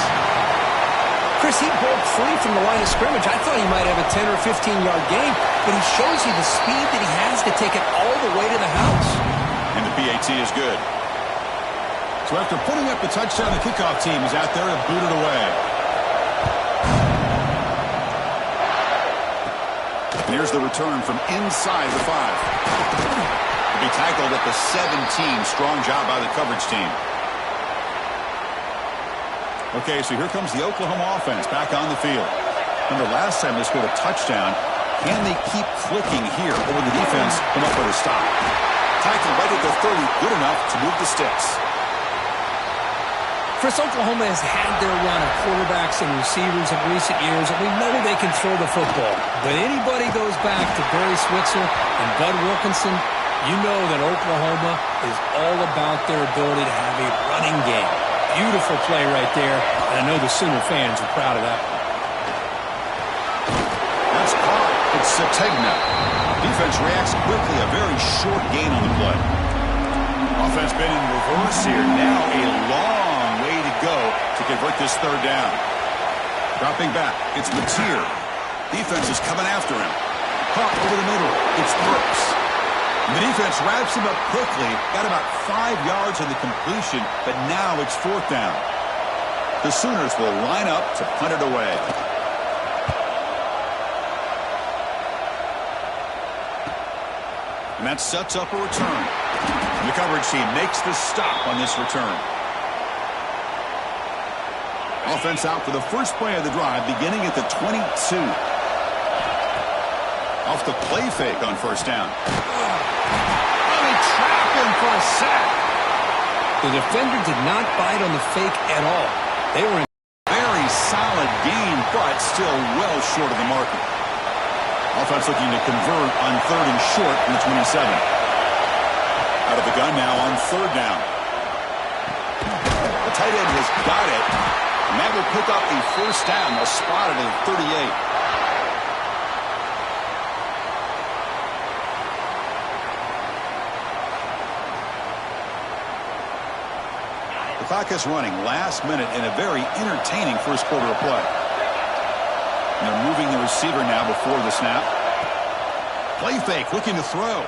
Chris, he broke free from the line of scrimmage. I thought he might have a 10 or 15-yard gain, but he shows you the speed that he has to take it all the way to the house. And the PAT is good. So after putting up the touchdown, the kickoff team is out there to boot it away. And here's the return from inside the 5. He'll be tackled at the 17. Strong job by the coverage team. Okay, so here comes the Oklahoma offense back on the field. Remember, last time they scored a touchdown. Can they keep clicking here, or will the defense come up with a stop? Tackled right at the 30, good enough to move the sticks. Chris, Oklahoma has had their run of quarterbacks and receivers in recent years, and we know they can throw the football. But anybody goes back to Barry Switzer and Bud Wilkinson, you know that Oklahoma is all about their ability to have a running game. Beautiful play right there, and I know the Sooner fans are proud of that one. That's caught. It's Sategna. Defense reacts quickly. A very short gain on the play. Offense been in reverse here. Now a long way to go to convert this 3rd down. Dropping back. It's Mateer. Defense is coming after him. Caught over the middle. It's Brooks. The defense wraps him up quickly. Got about 5 yards on the completion, but now it's 4th down. The Sooners will line up to punt it away. And that sets up a return. And the coverage team makes the stop on this return. Offense out for the first play of the drive, beginning at the 22. Off the play fake on first down. Trap him for a sack. The defender did not bite on the fake at all. They were in very solid game, but still well short of the marker. Offense looking to convert on 3rd and short from the 27. Out of the gun now on 3rd down. The tight end has got it, and that will pick up the first down. They'll spot it at 38. The clock is running last minute in a very entertaining first quarter of play. And they're moving the receiver now before the snap. Play fake, looking to throw.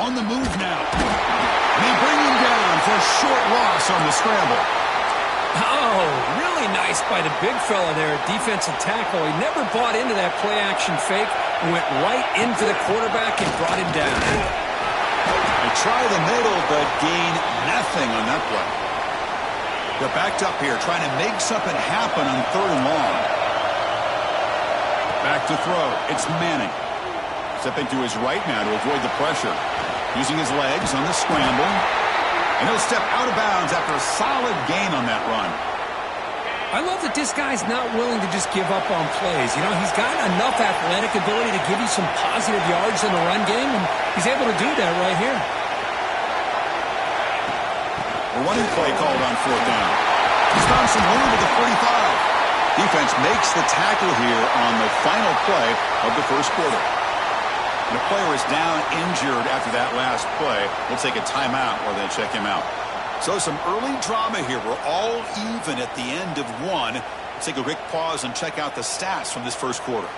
On the move now. And they bring him down for a short loss on the scramble. Oh, really nice by the big fella there, defensive tackle. He never bought into that play-action fake and went right into the quarterback and brought him down. They try the middle, but gain nothing on that play. They're backed up here, trying to make something happen on 3rd and long. Back to throw. It's Manning. Stepping to his right now to avoid the pressure. Using his legs on the scramble. And he'll step out of bounds after a solid gain on that run. I love that this guy's not willing to just give up on plays. You know, he's got enough athletic ability to give you some positive yards in the run game, and he's able to do that right here. A running play called on 4th down. He's found some room at the 45. Defense makes the tackle here on the final play of the first quarter. The player is down injured after that last play. We'll take a timeout while they check him out. So some early drama here. We're all even at the end of one. Let's take a quick pause and check out the stats from this first quarter.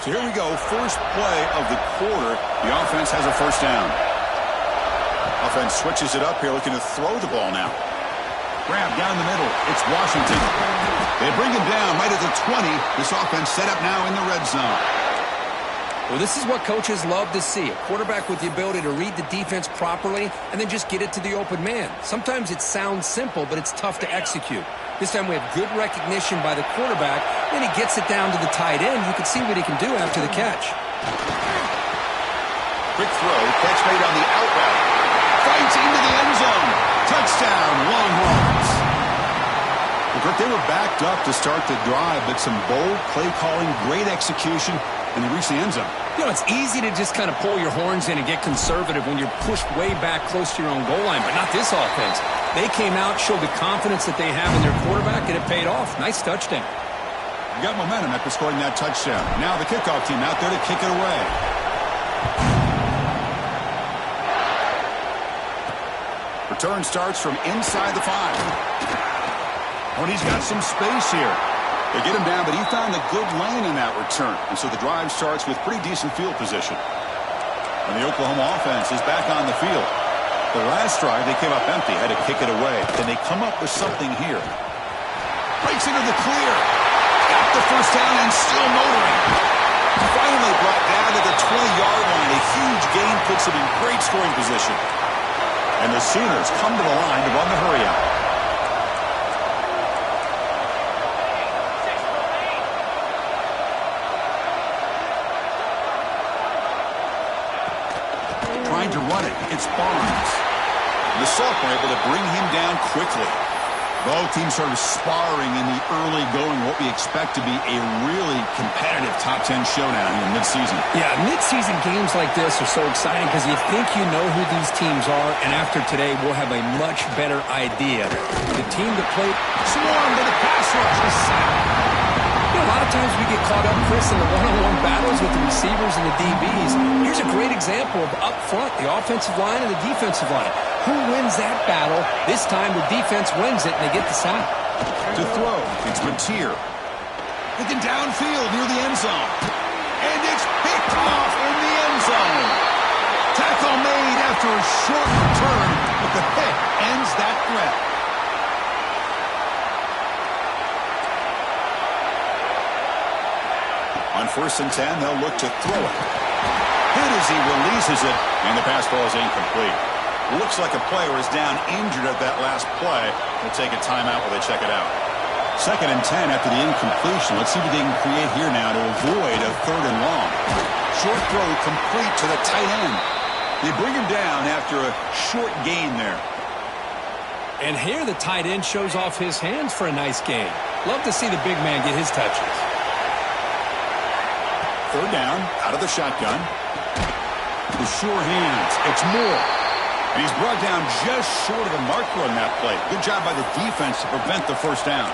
So here we go. First play of the quarter. The offense has a first down. Offense switches it up here, looking to throw the ball now. Grab down the middle. It's Washington. They bring him down right at the 20. This offense set up now in the red zone. Well, this is what coaches love to see. A quarterback with the ability to read the defense properly and then just get it to the open man. Sometimes it sounds simple, but it's tough to execute. This time we have good recognition by the quarterback. Then he gets it down to the tight end. You can see what he can do after the catch. Quick throw. Catch made on the out route. Fights into the end zone. Touchdown, Longhorns. They were backed up to start the drive, but some bold play calling, great execution, and they reached the end zone. You know, it's easy to just kind of pull your horns in and get conservative when you're pushed way back close to your own goal line, but not this offense. They came out, showed the confidence that they have in their quarterback, and it paid off. Nice touchdown. You got momentum after scoring that touchdown. Now the kickoff team out there to kick it away. Return starts from inside the 5. Oh, and he's got some space here. They get him down, but he found a good lane in that return. And so the drive starts with pretty decent field position. And the Oklahoma offense is back on the field. The last drive, they came up empty, had to kick it away. Then they come up with something here. Breaks into the clear. Got the first down and still motoring. Finally brought down to the 20-yard line. A huge gain puts him in great scoring position. And the Sooners come to the line to run the hurry out. Trying to run it. It's Barnes. The sophomore able to bring him down quickly. Both teams sort of sparring in the early going, what we expect to be a really competitive top 10 showdown in midseason. Yeah, midseason games like this are so exciting because you think you know who these teams are, and after today, we'll have a much better idea. The team that played swarmed to the pass rush. The sack. You know, a lot of times we get caught up, Chris, in the one-on-one battles with the receivers and the DBs. Here's a great example of up front, the offensive line and the defensive line. Who wins that battle? This time the defense wins it, and they get the sack. To throw, it's Mateer. Looking downfield near the end zone. And it's picked off in the end zone. Tackle made after a short return, but the pick ends that threat. On 1st and 10, they'll look to throw it. Hit as he releases it, and the pass ball is incomplete. Looks like a player is down injured at that last play. We'll take a timeout while they check it out. 2nd and 10 after the incompletion. Let's see what they can create here now to avoid a 3rd and long. Short throw complete to the tight end. They bring him down after a short gain there. And here the tight end shows off his hands for a nice gain. Love to see the big man get his touches. 3rd down, out of the shotgun. The sure hands. It's Moore. And he's brought down just short of the marker on that play. Good job by the defense to prevent the first down.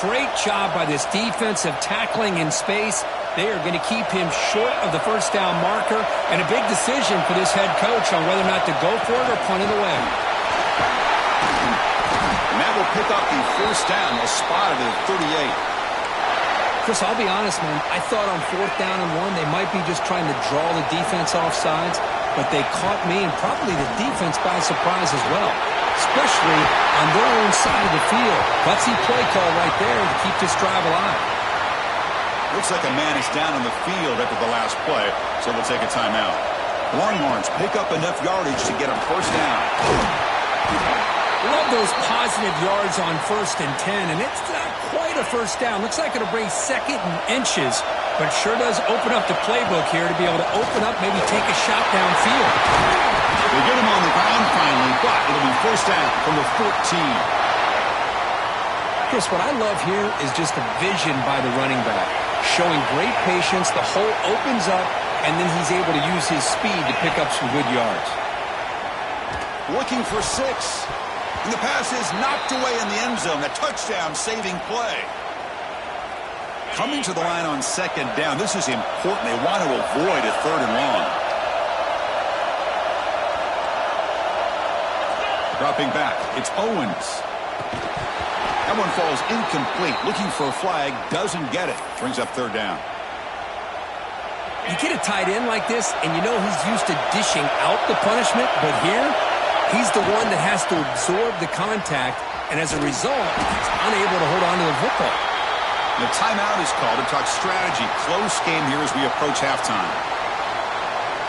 Great job by this defensive tackling in space. They are going to keep him short of the first down marker, and a big decision for this head coach on whether or not to go for it or punt it away. And that will pick up the first down. They'll spot it at 38. Chris, I'll be honest, man. I thought on 4th down and 1, they might be just trying to draw the defense off sides, but they caught me and probably the defense by surprise as well, especially on their own side of the field. Gutsy play call right there to keep this drive alive. Looks like a man is down on the field after the last play, so they'll take a timeout. Longhorns pick up enough yardage to get them first down. Love those positive yards on 1st and 10, and it's not quite a first down. Looks like it'll bring 2nd and inches, but sure does open up the playbook here to be able to open up, maybe take a shot downfield. They get him on the ground finally, but it'll be first down from the 14. Chris, what I love here is just the vision by the running back, showing great patience. The hole opens up, and then he's able to use his speed to pick up some good yards. Looking for 6. And the pass is knocked away in the end zone. A touchdown-saving play. Coming to the line on 2nd down. This is important. They want to avoid a 3rd and long. Dropping back. It's Owens. That one falls incomplete. Looking for a flag. Doesn't get it. Brings up 3rd down. You get a tight end like this, and you know he's used to dishing out the punishment, but here, he's the one that has to absorb the contact, and as a result, he's unable to hold on to the football. The timeout is called to talk strategy. Close game here as we approach halftime.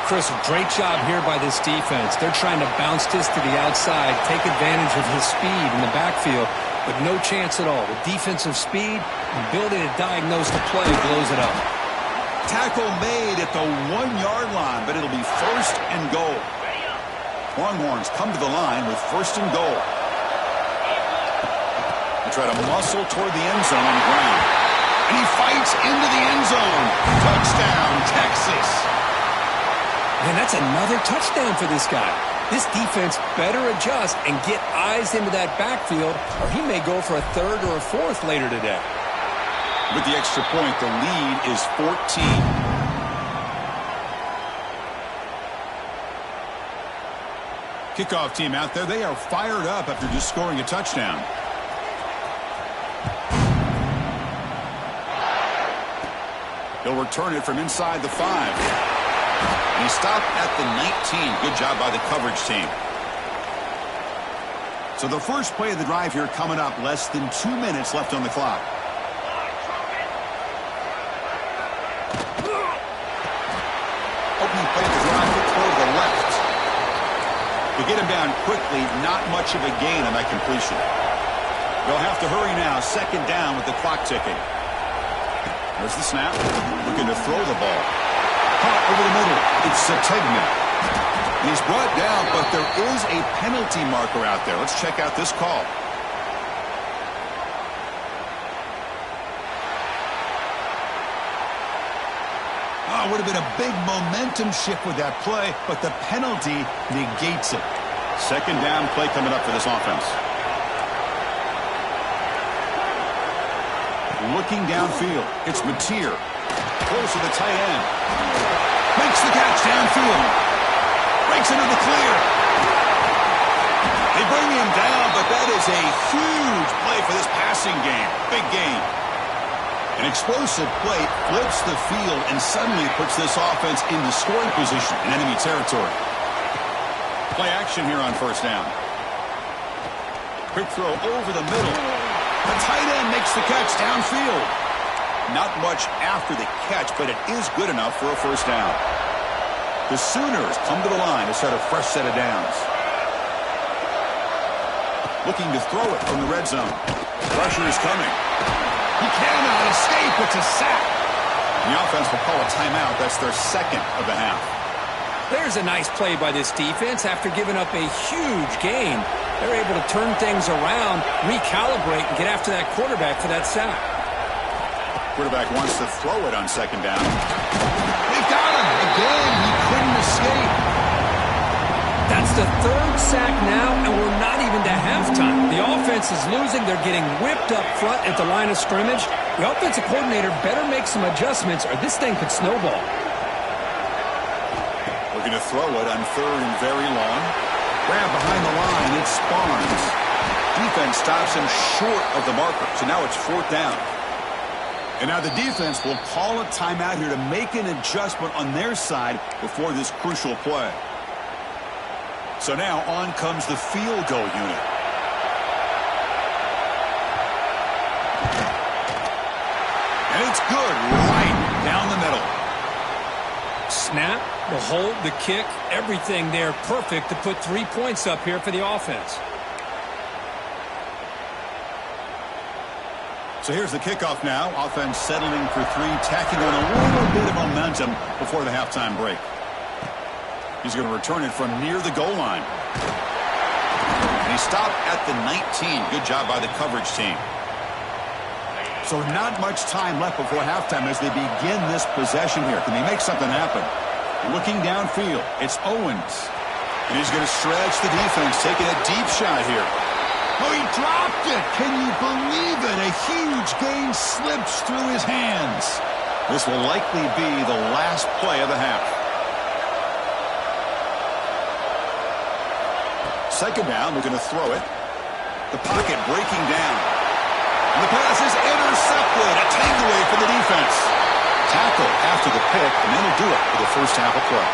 Chris, great job here by this defense. They're trying to bounce this to the outside, take advantage of his speed in the backfield, but no chance at all. The defensive speed and ability to diagnose the play blows it up. Tackle made at the 1-yard line, but it'll be 1st and goal. Longhorns come to the line with 1st and goal. They try to muscle toward the end zone on the ground. And he fights into the end zone. Touchdown, Texas. Man, that's another touchdown for this guy. This defense better adjust and get eyes into that backfield, or he may go for a 3rd or a 4th later today. With the extra point, the lead is 14. Kickoff team out there. They are fired up after just scoring a touchdown. He'll return it from inside the 5. And he stopped at the 19. Good job by the coverage team. So the first play of the drive here coming up. Less than 2 minutes left on the clock. Opening play of the drive to throw to the left. To get him down quickly, not much of a gain on that completion. They'll have to hurry now. 2nd down with the clock ticking. There's the snap. Looking to throw the ball. Caught over the middle. It's Sategna. He's brought down, but there is a penalty marker out there. Let's check out this call. Oh, would have been a big momentum shift with that play, but the penalty negates it. 2nd down play coming up for this offense. Looking downfield, it's Mateer. Close to the tight end. Makes the catch downfield. Breaks into the clear. They bring him down, but that is a huge play for this passing game. Big game. An explosive play flips the field and suddenly puts this offense into scoring position in enemy territory. Play action here on 1st down. Quick throw over the middle. The tight end makes the catch downfield. Not much after the catch, but it is good enough for a 1st down. The Sooners come to the line to start a fresh set of downs. Looking to throw it from the red zone. Pressure is coming. He cannot escape. It's a sack. The offense will call a timeout. That's their 2nd of the half. There's a nice play by this defense. After giving up a huge gain, they're able to turn things around, recalibrate, and get after that quarterback for that sack. Quarterback wants to throw it on 2nd down. They got him. Again, he couldn't escape. That's just a third sack now, and we're not even to halftime. The offense is losing. They're getting whipped up front at the line of scrimmage. The offensive coordinator better make some adjustments, or this thing could snowball. We're going to throw it on 3rd and very long. Grab behind the line. It's Barnes. Defense stops him short of the marker, so now it's 4th down. And now the defense will call a timeout here to make an adjustment on their side before this crucial play. So now on comes the field goal unit. And it's good right down the middle. Snap, the hold, the kick, everything there perfect to put 3 points up here for the offense. So here's the kickoff now. Offense settling for 3, tacking on a little bit of momentum before the halftime break. He's going to return it from near the goal line. And he stopped at the 19. Good job by the coverage team. So not much time left before halftime as they begin this possession here. Can they make something happen? Looking downfield, it's Owens. And he's going to stretch the defense, taking a deep shot here. Oh, he dropped it. Can you believe it? A huge gain slips through his hands. This will likely be the last play of the half. 2nd down, they're going to throw it. The pocket breaking down. And the pass is intercepted. A takeaway for the defense. Tackle after the pick, and that'll do it for the first half of play.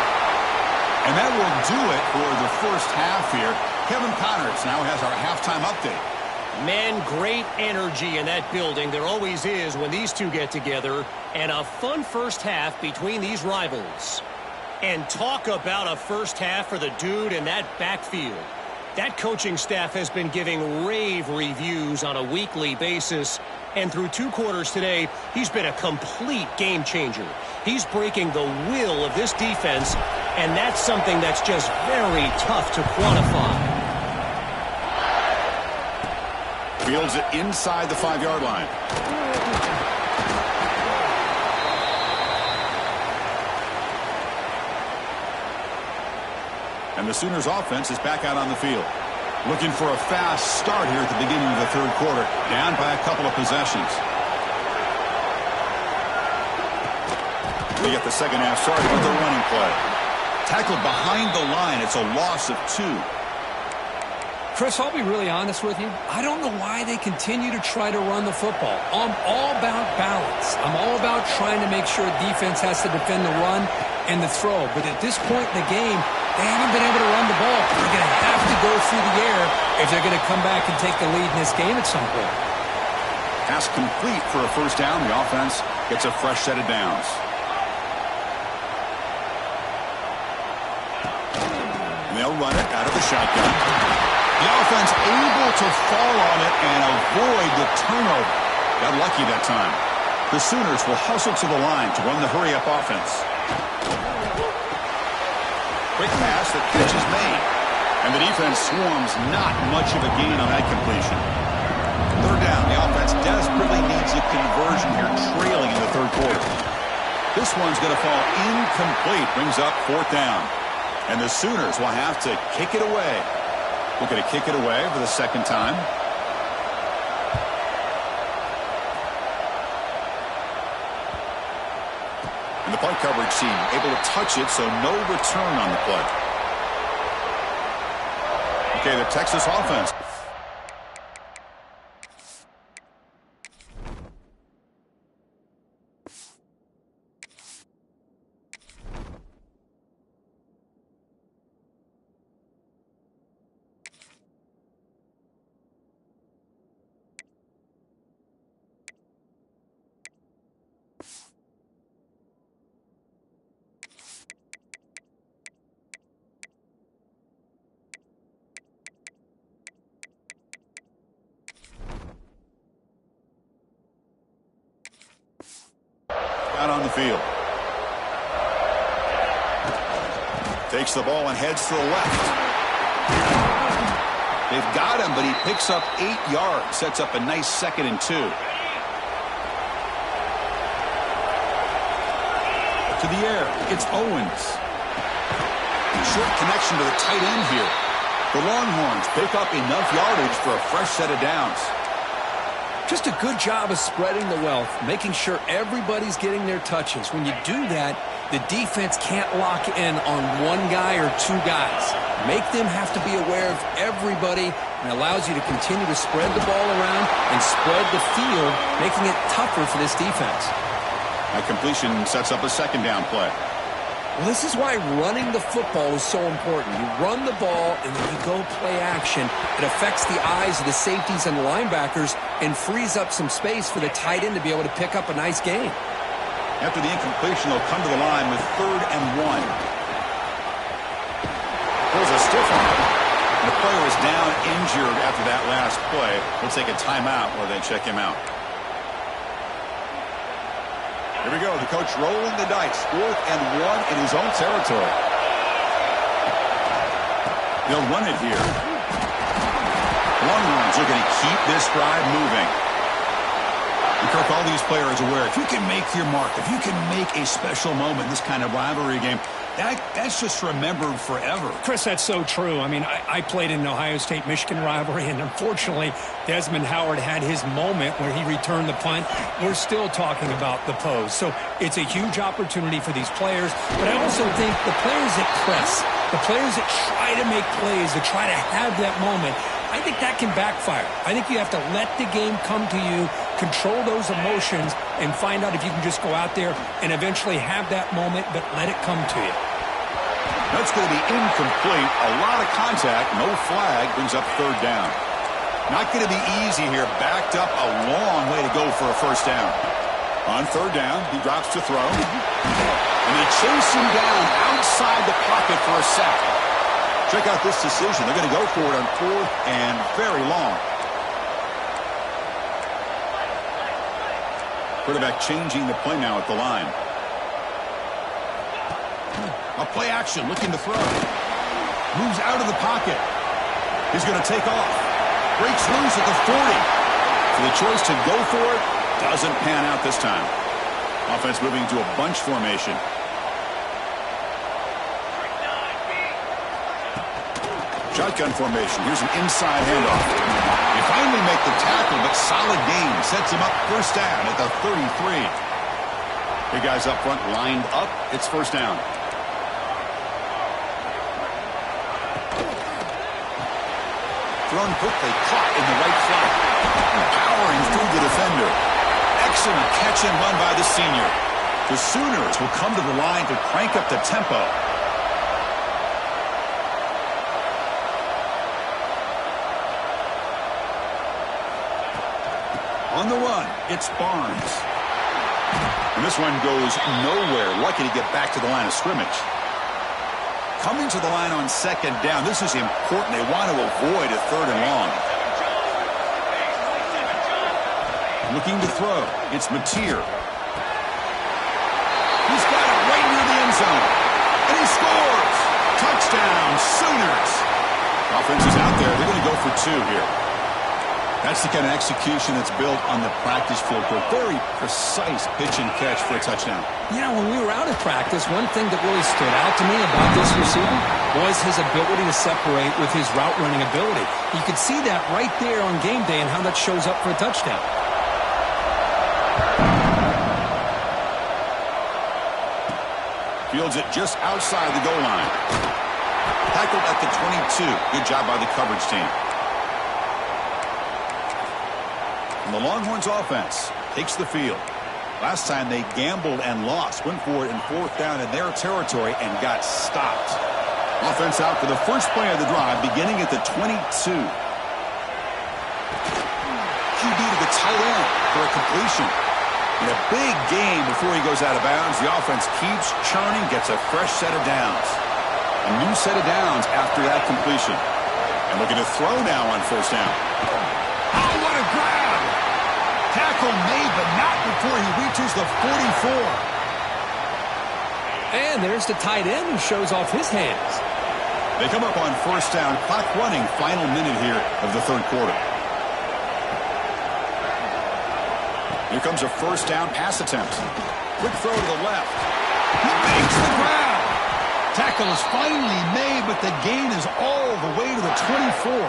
And that will do it for the first half here. Kevin Connors now has our halftime update. Man, great energy in that building. There always is when these two get together. And a fun first half between these rivals. And talk about a first half for the dude in that backfield. That coaching staff has been giving rave reviews on a weekly basis. And through 2 quarters today, he's been a complete game changer. He's breaking the will of this defense, and that's something that's just very tough to quantify. Fields it inside the 5-yard line. And the Sooners offense is back out on the field. Looking for a fast start here at the beginning of the 3rd quarter. Down by a couple of possessions. We get the second half started with the running play. Tackled behind the line. It's a loss of 2. Chris, I'll be really honest with you. I don't know why they continue to try to run the football. I'm all about balance. I'm all about trying to make sure defense has to defend the run and the throw. But at this point in the game, they haven't been able to run the ball. They're going to have to go through the air if they're going to come back and take the lead in this game at some point. Pass complete for a first down. The offense gets a fresh set of downs. And they'll run it out of the shotgun. The offense able to fall on it and avoid the turnover. Got lucky that time. The Sooners will hustle to the line to run the hurry-up offense. Quick pass, the catch is made. And the defense swarms, not much of a gain on that completion. 3rd down, the offense desperately needs a conversion here, trailing in the 3rd quarter. This one's going to fall incomplete, brings up 4th down. And the Sooners will have to kick it away. We're going to kick it away for the 2nd time. And the punt coverage team able to touch it, so no return on the play. Okay, the Texas offense. Out on the field. Takes the ball and heads to the left. They've got him, but he picks up 8 yards. Sets up a nice 2nd and 2. To the air. It's Owens. Short connection to the tight end here. The Longhorns pick up enough yardage for a fresh set of downs. Just a good job of spreading the wealth, making sure everybody's getting their touches. When you do that, the defense can't lock in on one guy or two guys. Make them have to be aware of everybody, and allows you to continue to spread the ball around and spread the field, making it tougher for this defense. That completion sets up a second down play. Well, this is why running the football is so important. You run the ball, and then you go play action. It affects the eyes of the safeties and the linebackers and frees up some space for the tight end to be able to pick up a nice gain. After the incompletion, they'll come to the line with 3rd and 1. Pulls a stiff arm. The player is down injured after that last play. We'll take a timeout while they check him out. Here we go. The coach rolling the dice. 4th and 1 in his own territory. They'll run it here. Longhorns are going to keep this drive moving. And Kirk, all these players are aware, if you can make your mark, if you can make a special moment in this kind of rivalry game, that's just remembered forever. Chris, that's so true. I mean, I played in an Ohio State-Michigan rivalry, and unfortunately, Desmond Howard had his moment where he returned the punt. We're still talking about the pose. So it's a huge opportunity for these players, but I also think the players that press, the players that try to make plays, that try to have that moment, I think that can backfire. I think you have to let the game come to you, control those emotions, and find out if you can just go out there and eventually have that moment, but let it come to you. That's going to be incomplete. A lot of contact. No flag. Brings up 3rd down. Not going to be easy here. Backed up a long way to go for a first down. On 3rd down, he drops to throw. And they chase him down outside the pocket for a sack. Check out this decision. They're going to go for it on 4th and very long. Quarterback changing the play now at the line. A play action, looking to throw. Moves out of the pocket. He's going to take off. Breaks loose at the 40. So the choice to go for it doesn't pan out this time. Offense moving to a bunch formation. Shotgun formation. Here's an inside handoff. They finally make the tackle, but solid gain. Sets him up first down at the 33. Big guys up front lined up. It's first down. Thrown quickly, caught in the right flat. Powering through the defender. Excellent catch and run by the senior. The Sooners will come to the line to crank up the tempo. On the run, it's Barnes. And this one goes nowhere. Lucky to get back to the line of scrimmage. Coming to the line on 2nd down. This is important. They want to avoid a 3rd and long. Looking to throw. It's Mateer. He's got it right near the end zone. And he scores. Touchdown, Sooners. Offense is out there. They're going to go for 2 here. That's the kind of execution that's built on the practice field. A very precise pitch and catch for a touchdown. You know, when we were out at practice, one thing that really stood out to me about this receiver was his ability to separate with his route running ability. You could see that right there on game day and how that shows up for a touchdown. Fields it just outside the goal line. Tackled at the 22. Good job by the coverage team. And the Longhorns offense takes the field. Last time they gambled and lost. Went for it in 4th down in their territory and got stopped. Offense out for the first play of the drive, beginning at the 22. QB to the tight end for a completion. In a big game before he goes out of bounds, the offense keeps churning, gets a fresh set of downs. A new set of downs after that completion. And looking to throw now on first down. Oh, what a grab! Tackle made, but not before he reaches the 44. And there's the tight end who shows off his hands. They come up on first down. Clock running, final minute here of the 3rd quarter. Here comes a first down pass attempt. Quick throw to the left. He makes the grab. Tackle is finally made, but the gain is all the way to the 24.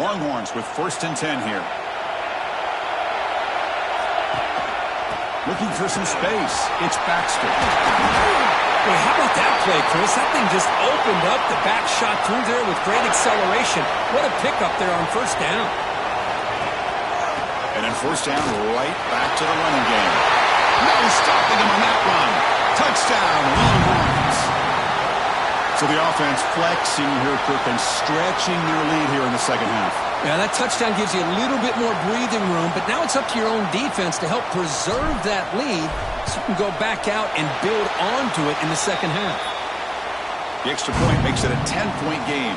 Longhorns with 1st and 10 here. Looking for some space. It's Baxter. Boy, how about that play, Chris? That thing just opened up. The back shot through there with great acceleration. What a pickup there on 1st down. And then 1st down, right back to the running game. No stopping him on that run. Touchdown, Longhorns. So the offense flexing here, Kirk, and stretching their lead here in the second half. Yeah, that touchdown gives you a little bit more breathing room, but now it's up to your own defense to help preserve that lead so you can go back out and build onto it in the second half. The extra point makes it a 10-point game.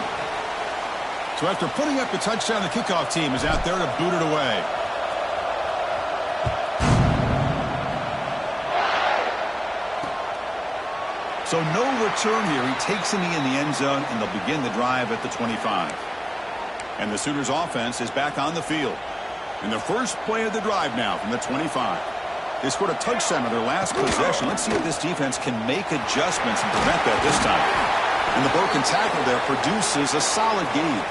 So after putting up the touchdown, the kickoff team is out there to boot it away. So no return here. He takes a knee in the end zone, and they'll begin the drive at the 25. And the Sooners offense is back on the field. In the first play of the drive now from the 25. They scored a touchdown on their last possession. Let's see if this defense can make adjustments and prevent that this time. And the broken tackle there produces a solid gain.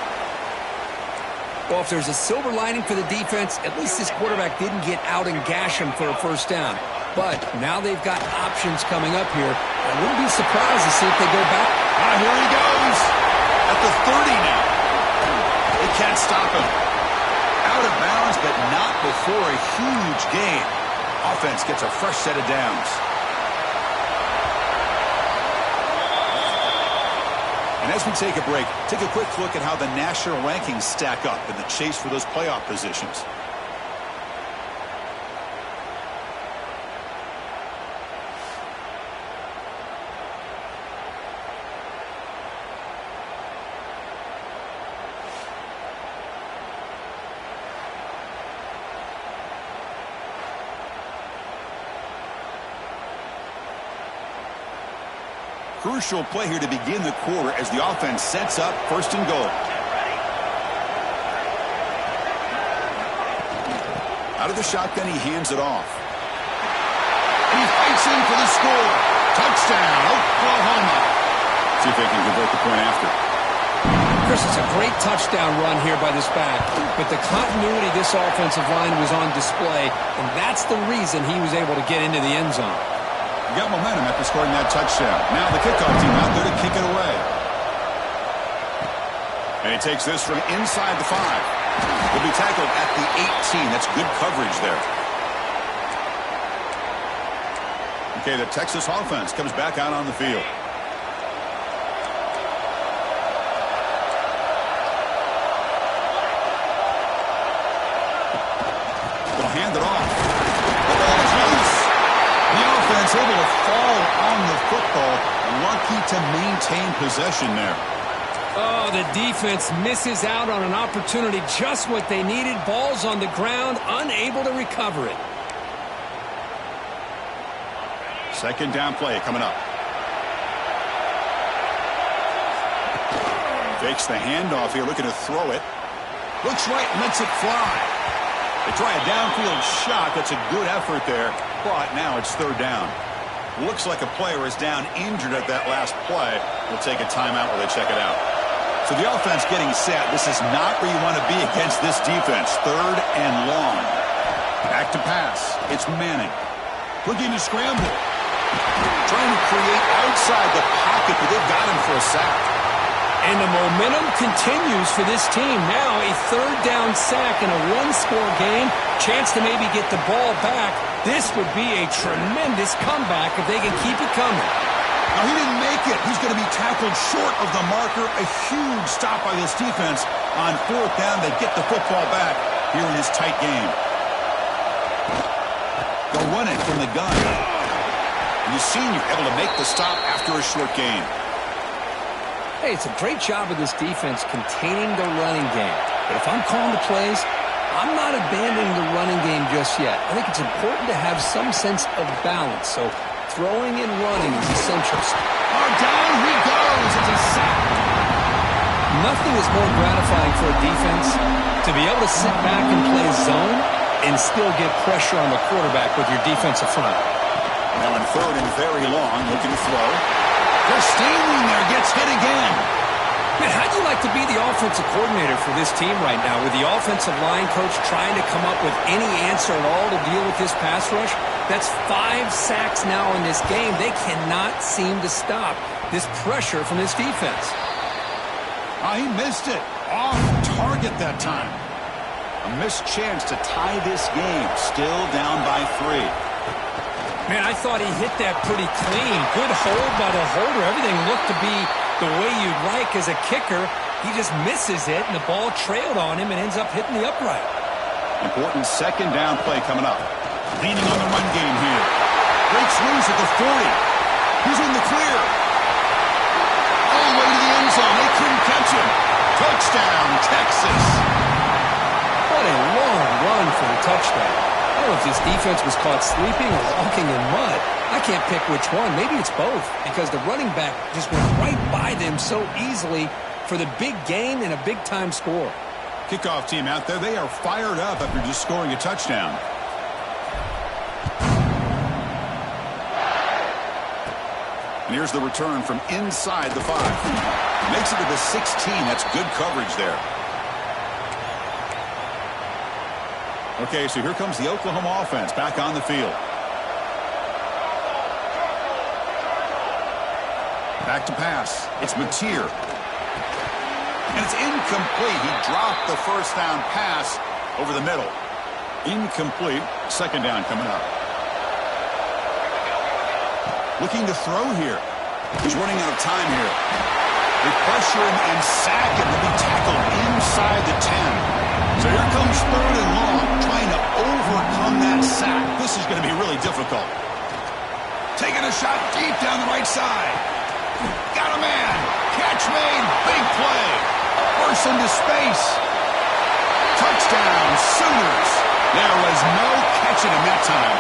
Well, if there's a silver lining for the defense, at least this quarterback didn't get out and gash him for a 1st down. But now they've got options coming up here. I wouldn't be surprised to see if they go back. Here he goes. At the 30 now. They can't stop him. Out of bounds, but not before a huge gain. Offense gets a fresh set of downs. And as we take a break, take a quick look at how the national rankings stack up in the chase for those playoff positions. Crucial play here to begin the quarter as the offense sets up 1st and goal. Out of the shotgun, he hands it off. He fights in for the score. Touchdown, Oklahoma. See if they can convert the point after. Chris, it's a great touchdown run here by this back, but the continuity of this offensive line was on display, and that's the reason he was able to get into the end zone. Got momentum after scoring that touchdown. Now the kickoff team out there to kick it away. And he takes this from inside the 5. He'll be tackled at the 18. That's good coverage there. Okay, the Texas offense comes back out on the field. They'll hand it off. The ball is loose. The offense able to fall on the football. Lucky to maintain possession there. Oh, the defense misses out on an opportunity. Just what they needed. Ball's on the ground, unable to recover it. 2nd down play coming up. Fakes the handoff here, looking to throw it. Looks right, lets it fly. They try a downfield shot. That's a good effort there, but now it's 3rd down. Looks like a player is down injured at that last play. We'll take a timeout while they check it out. So the offense getting set. This is not where you want to be against this defense. 3rd and long. Back to pass. It's Manning. Looking to scramble. Trying to create outside the pocket, but they've got him for a sack. And the momentum continues for this team. Now a 3rd down sack in a 1-score game. Chance to maybe get the ball back. This would be a tremendous comeback if they can keep it coming. Now, he didn't make it. He's going to be tackled short of the marker. A huge stop by this defense on 4th down. They get the football back here in this tight game. They'll run it from the gun. And the senior able to make the stop after a short gain. Hey, it's a great job of this defense containing the running game. But if I'm calling the plays, I'm not abandoning the running game just yet. I think it's important to have some sense of balance. So throwing and running is essential. Oh, down he goes. It's a sack. Nothing is more gratifying for a defense to be able to sit back and play zone and still get pressure on the quarterback with your defensive front. Now in third and very long, looking to throw. Just stealing there, gets hit again. Man, how'd you like to be the offensive coordinator for this team right now with the offensive line coach trying to come up with any answer at all to deal with this pass rush? That's 5 sacks now in this game. They cannot seem to stop this pressure from this defense. He missed it. Off target that time. A missed chance to tie this game. Still down by 3. Man, I thought he hit that pretty clean. Good hold by the holder. Everything looked to be the way you'd like as a kicker. He just misses it, and the ball trailed on him and ends up hitting the upright. Important second down play coming up. Leaning on the run game here. Breaks loose at the 40. He's in the clear. All the way to the end zone. They couldn't catch him. Touchdown, Texas. What a long run for the touchdown. I don't know if this defense was caught sleeping or walking in mud. I can't pick which one. Maybe it's both because the running back just went right by them so easily for the big gain and a big-time score. Kickoff team out there. They are fired up after just scoring a touchdown. And here's the return from inside the 5. Makes it to the 16. That's good coverage there. Okay, so here comes the Oklahoma offense back on the field. Back to pass. It's Mateer. And it's incomplete. He dropped the first down pass over the middle. Incomplete. Second down coming up. Looking to throw here. He's running out of time here. They pressure him and sack him. He'll be tackled inside the 10. So here comes third and long, trying to overcome that sack. This is going to be really difficult. Taking a shot deep down the right side. Got a man. Catch made. Big play. Burst into space. Touchdown, Sooners. There was no catching him that time.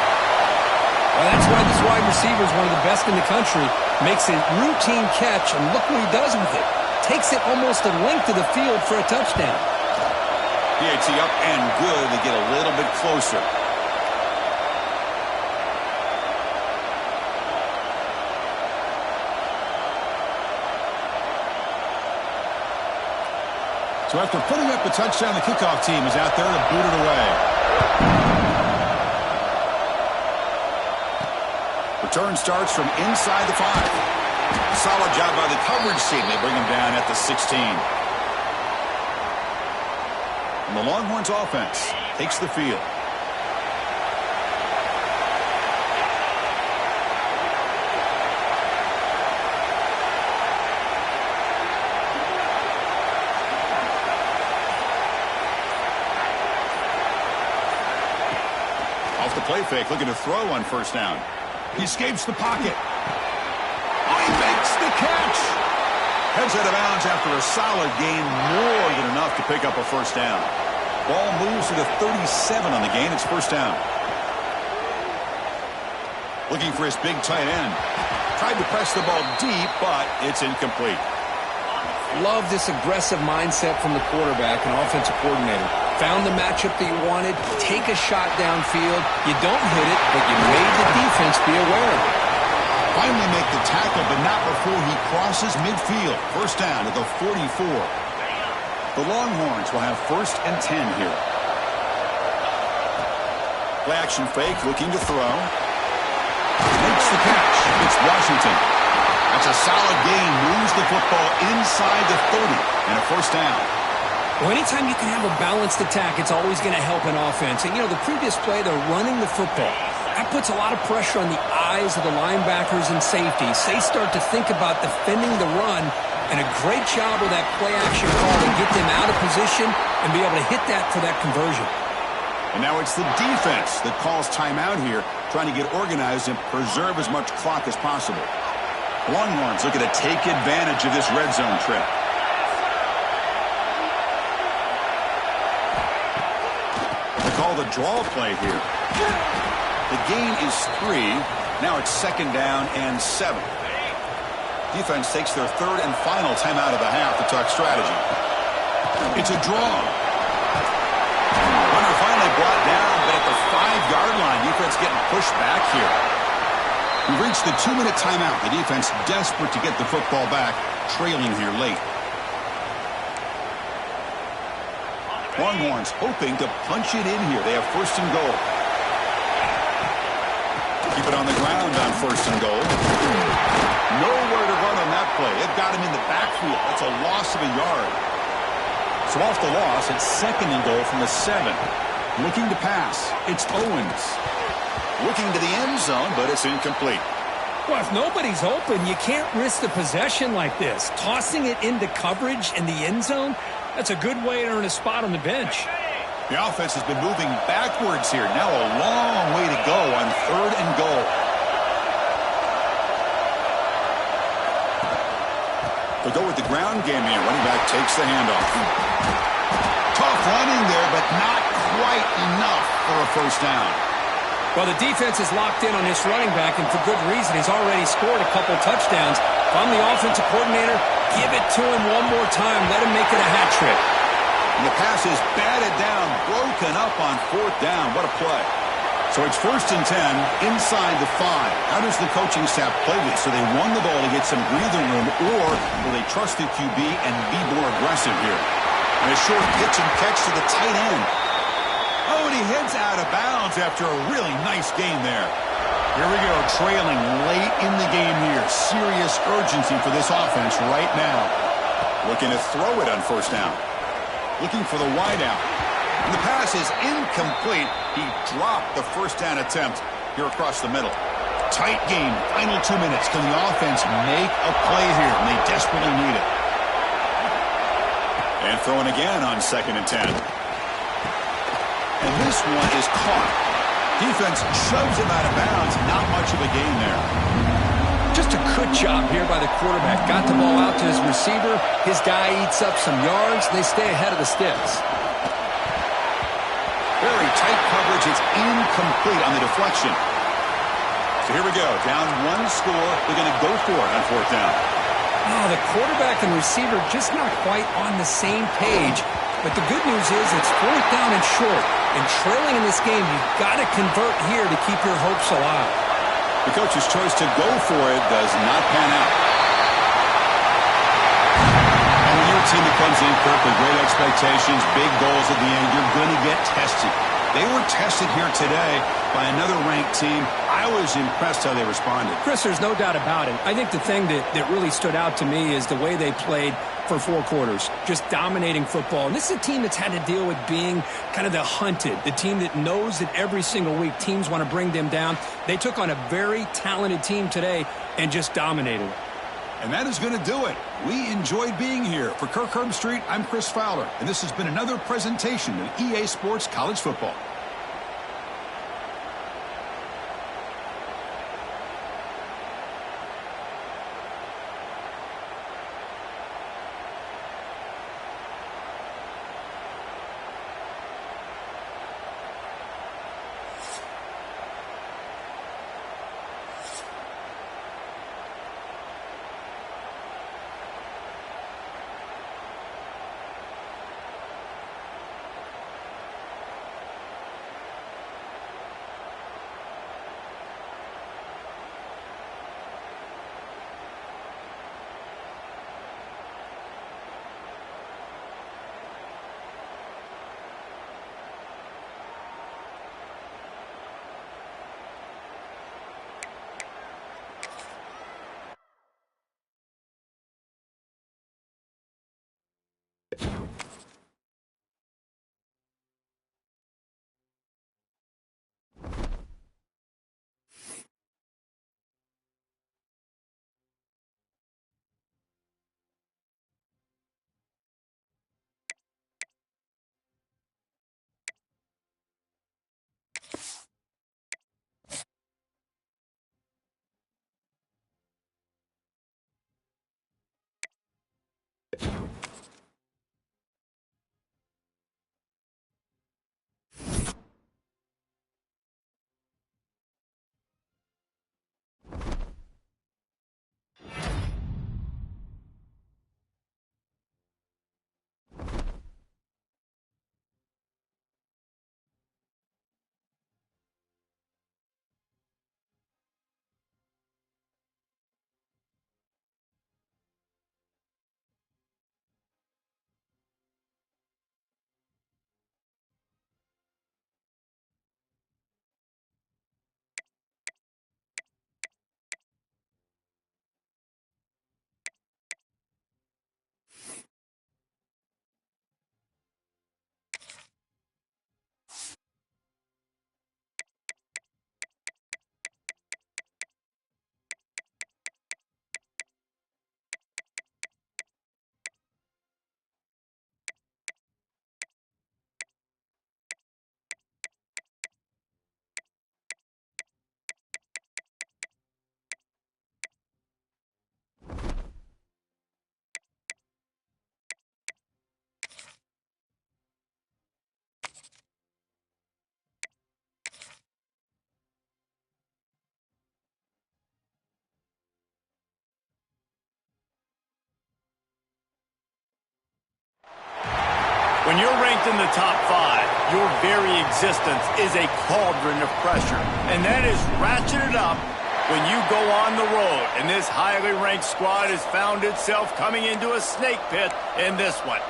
Well, that's why this wide receiver is one of the best in the country. Makes a routine catch, and look what he does with it. Takes it almost a length of the field for a touchdown. PAT up and good to get a little bit closer. So after putting up a touchdown, the kickoff team is out there to boot it away. Return starts from inside the 5. Solid job by the coverage team. They bring him down at the 16. And the Longhorns offense takes the field. Off the play fake, looking to throw on first down. He escapes the pocket. Oh, he makes the catch. Heads out of bounds after a solid gain, more than enough to pick up a first down. Ball moves to the 37 on the gain. It's first down. Looking for his big tight end. Tried to press the ball deep, but it's incomplete. Love this aggressive mindset from the quarterback and offensive coordinator. Found the matchup that you wanted. Take a shot downfield. You don't hit it, but you made the defense be aware of it. Finally make the tackle, but not before he crosses midfield. First down at the 44. The Longhorns will have first and 10 here. Play action fake, looking to throw. Makes the catch. It's Washington. That's a solid gain. Moves the football inside the 30 and a first down. Well, anytime you can have a balanced attack, it's always going to help an offense. And, you know, the previous play, they're running the football. That puts a lot of pressure on the eyes of the linebackers and safeties. They start to think about defending the run, and a great job with that play-action call to get them out of position and be able to hit that for that conversion. And now it's the defense that calls timeout here, trying to get organized and preserve as much clock as possible. Longhorns looking to take advantage of this red zone trip. They call the draw play here. The gain is 3. Now it's second down and 7. Defense takes their third and final timeout of the half to talk strategy. It's a draw. Runner finally brought down, but 5-yard line. Defense getting pushed back here. We've reached the 2-minute timeout. The defense desperate to get the football back, trailing here late. Longhorns hoping to punch it in here. They have first and goal. Keep it on the ground on first and goal. Nowhere to run on that play. They've got him in the backfield. That's a loss of a yard. So off the loss, it's second and goal from the 7. Looking to pass. It's Owens. Looking to the end zone, but it's incomplete. Well, if nobody's open, you can't risk the possession like this. Tossing it into coverage in the end zone, that's a good way to earn a spot on the bench. The offense has been moving backwards here. Now a long way to go on third and goal. They'll go with the ground game here. Running back takes the handoff. Tough running there, but not quite enough for a first down. Well, the defense is locked in on this running back, and for good reason. He's already scored a couple touchdowns. If I'm the offensive coordinator, give it to him one more time. Let him make it a hat trick. And the pass is batted down, broken up on fourth down. What a play. So it's first and 10 inside the 5. How does the coaching staff play this? So they won the ball to get some breathing room, or will they trust the QB and be more aggressive here? And a short pitch and catch to the tight end. Oh, and he heads out of bounds after a really nice game there. Here we go, trailing late in the game here. Serious urgency for this offense right now. Looking to throw it on first down. Looking for the wide out. And the pass is incomplete. He dropped the first down attempt here across the middle. Tight game, final 2 minutes. Can the offense make a play here? And they desperately need it. And throwing again on second and 10. And this one is caught. Defense shoves him out of bounds. Not much of a gain there. Just a good job here by the quarterback. Got the ball out to his receiver. His guy eats up some yards. They stay ahead of the sticks. Very tight coverage. It's incomplete on the deflection. So here we go. Down one score. They're going to go for it on fourth down. Oh, the quarterback and receiver just not quite on the same page. But the good news is it's fourth down and short. And trailing in this game, you've got to convert here to keep your hopes alive. The coach's choice to go for it does not pan out. And when you're a team that comes in, Kirk, with great expectations, big goals at the end, you're going to get tested. They were tested here today by another ranked team. I was impressed how they responded. Chris, there's no doubt about it. I think the thing that really stood out to me is the way they played for 4 quarters, just dominating football. And this is a team that's had to deal with being kind of the hunted, the team that knows that every single week teams want to bring them down. They took on a very talented team today and just dominated. And that is going to do it. We enjoyed being here. For Kirk Herbstreit, I'm Chris Fowler, and this has been another presentation of EA Sports College Football. When you're ranked in the top 5, your very existence is a cauldron of pressure. And that is ratcheted up when you go on the road. And this highly ranked squad has found itself coming into a snake pit in this one.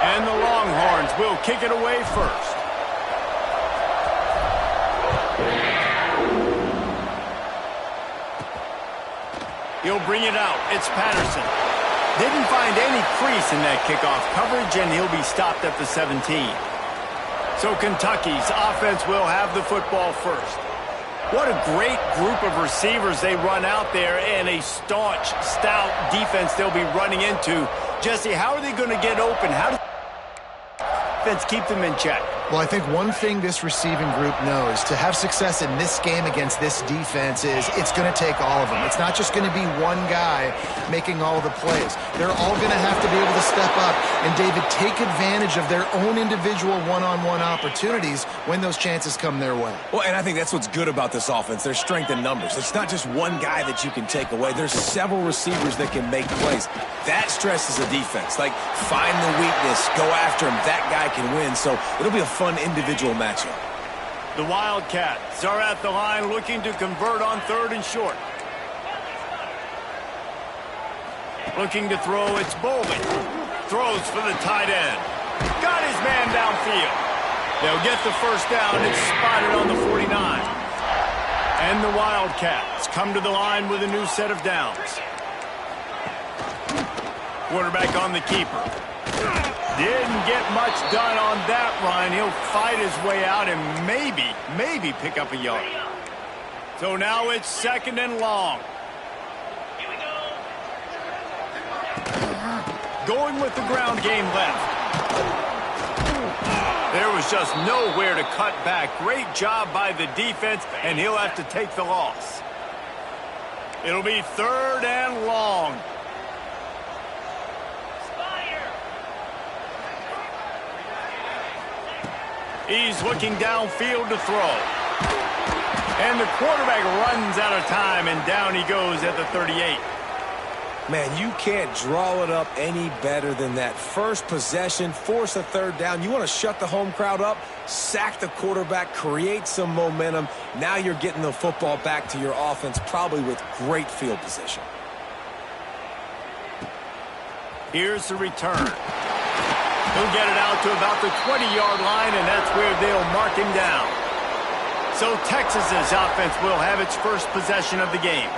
And the Longhorns will kick it away first. He'll bring it out. It's Patterson. Didn't find any crease in that kickoff coverage, and he'll be stopped at the 17. So Kentucky's offense will have the football first. What a great group of receivers they run out there, and a staunch, stout defense they'll be running into. Jesse, how are they going to get open? How does defense keep them in check? Well, I think one thing this receiving group knows to have success in this game against this defense is it's going to take all of them. It's not just going to be one guy making all the plays. They're all going to have to be able to step up and, David, take advantage of their own individual one-on-one opportunities when those chances come their way. Well, and I think that's what's good about this offense. There's strength in numbers. It's not just one guy that you can take away. There's several receivers that can make plays. That stresses the defense. Like, find the weakness, go after him. That guy can win. So it'll be a fun individual matchup. The Wildcats are at the line looking to convert on 3rd and short. Looking to throw, it's Bolden. Throws for the tight end. Got his man downfield. They'll get the first down. It's spotted on the 49. And the Wildcats come to the line with a new set of downs. Quarterback on the keeper. Didn't get much done on that run. He'll fight his way out and maybe pick up a yard. So now it's 2nd and long. Here we go. Going with the ground game left. There was just nowhere to cut back. Great job by the defense, and he'll have to take the loss. It'll be 3rd and long. He's looking downfield to throw. And the quarterback runs out of time, and down he goes at the 38. Man, you can't draw it up any better than that. First possession, force a 3rd down. You want to shut the home crowd up, sack the quarterback, create some momentum. Now you're getting the football back to your offense, probably with great field position. Here's the return. He'll get it out to about the 20-yard line, and that's where they'll mark him down. So Texas's offense will have its first possession of the game.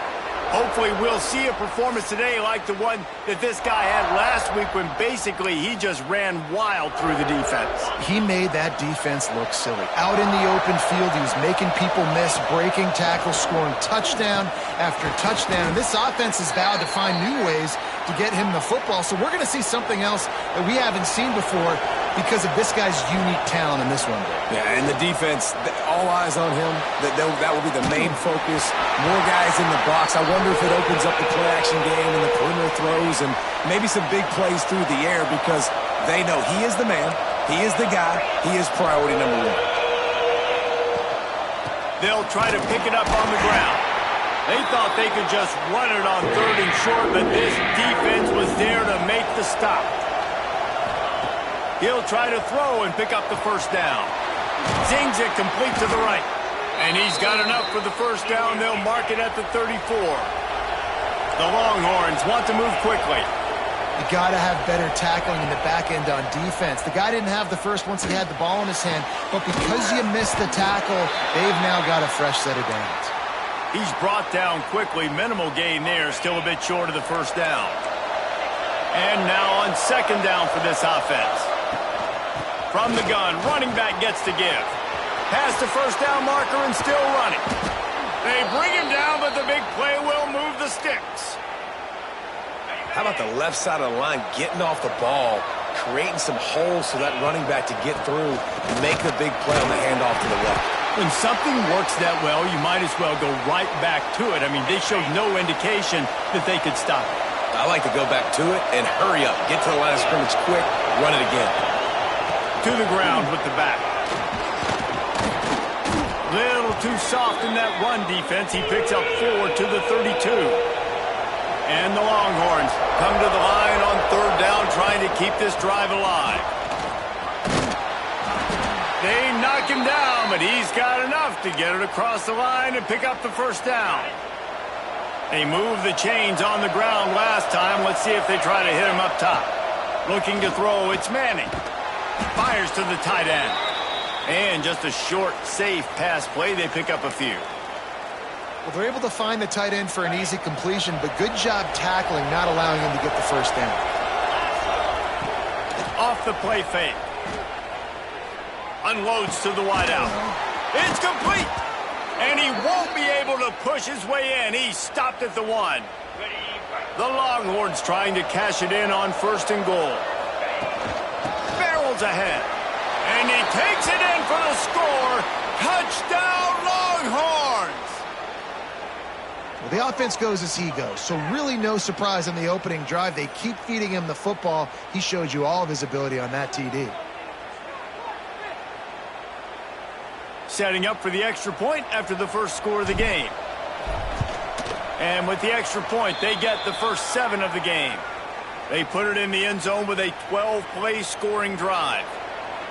Hopefully we'll see a performance today like the one that this guy had last week when basically he just ran wild through the defense. He made that defense look silly. Out in the open field, he was making people miss, breaking tackles, scoring touchdown after touchdown. And this offense is vowed to find new ways to get him the football. So we're going to see something else that we haven't seen before because of this guy's unique talent in this one. Yeah, and the defense, all eyes on him. That will be the main focus. More guys in the box. I wonder if it opens up the play-action game and the perimeter throws and maybe some big plays through the air because they know he is the man, he is the guy, he is priority number 1. They'll try to pick it up on the ground. They thought they could just run it on 3rd and short, but this defense was there to make the stop. He'll try to throw and pick up the first down. Zings it complete to the right. And he's got enough for the first down. They'll mark it at the 34. The Longhorns want to move quickly. You got to have better tackling in the back end on defense. The guy didn't have the first once he had the ball in his hand, but because you missed the tackle, they've now got a fresh set of downs. He's brought down quickly. Minimal gain there. Still a bit short of the first down. And now on 2nd down for this offense. From the gun, running back gets to give. Past the first down marker and still running. They bring him down, but the big play will move the sticks. How about the left side of the line getting off the ball, creating some holes for that running back to get through and make the big play on the handoff to the left. When something works that well, you might as well go right back to it. I mean, they showed no indication that they could stop it. I like to go back to it and hurry up. Get to the line of scrimmage quick, run it again. To the ground with the back. Little too soft in that run defense. He picks up 4 to the 32. And the Longhorns come to the line on third down, trying to keep this drive alive. They knock him down, but he's got enough to get it across the line and pick up the first down. They moved the chains on the ground last time. Let's see if they try to hit him up top. Looking to throw, it's Manning. Fires to the tight end. And just a short, safe pass play. They pick up a few. Well, they're able to find the tight end for an easy completion, but good job tackling, not allowing him to get the first down. Off the play fake. Unloads to the wideout. It's complete. And he won't be able to push his way in. He stopped at the 1. The Longhorns trying to cash it in on 1st and goal. Barrels ahead. And he takes it in for the score. Touchdown, Longhorns! Well, the offense goes as he goes, so really no surprise on the opening drive. They keep feeding him the football. He showed you all of his ability on that TD. Setting up for the extra point after the first score of the game. And with the extra point, they get the first 7 of the game. They put it in the end zone with a 12-play scoring drive.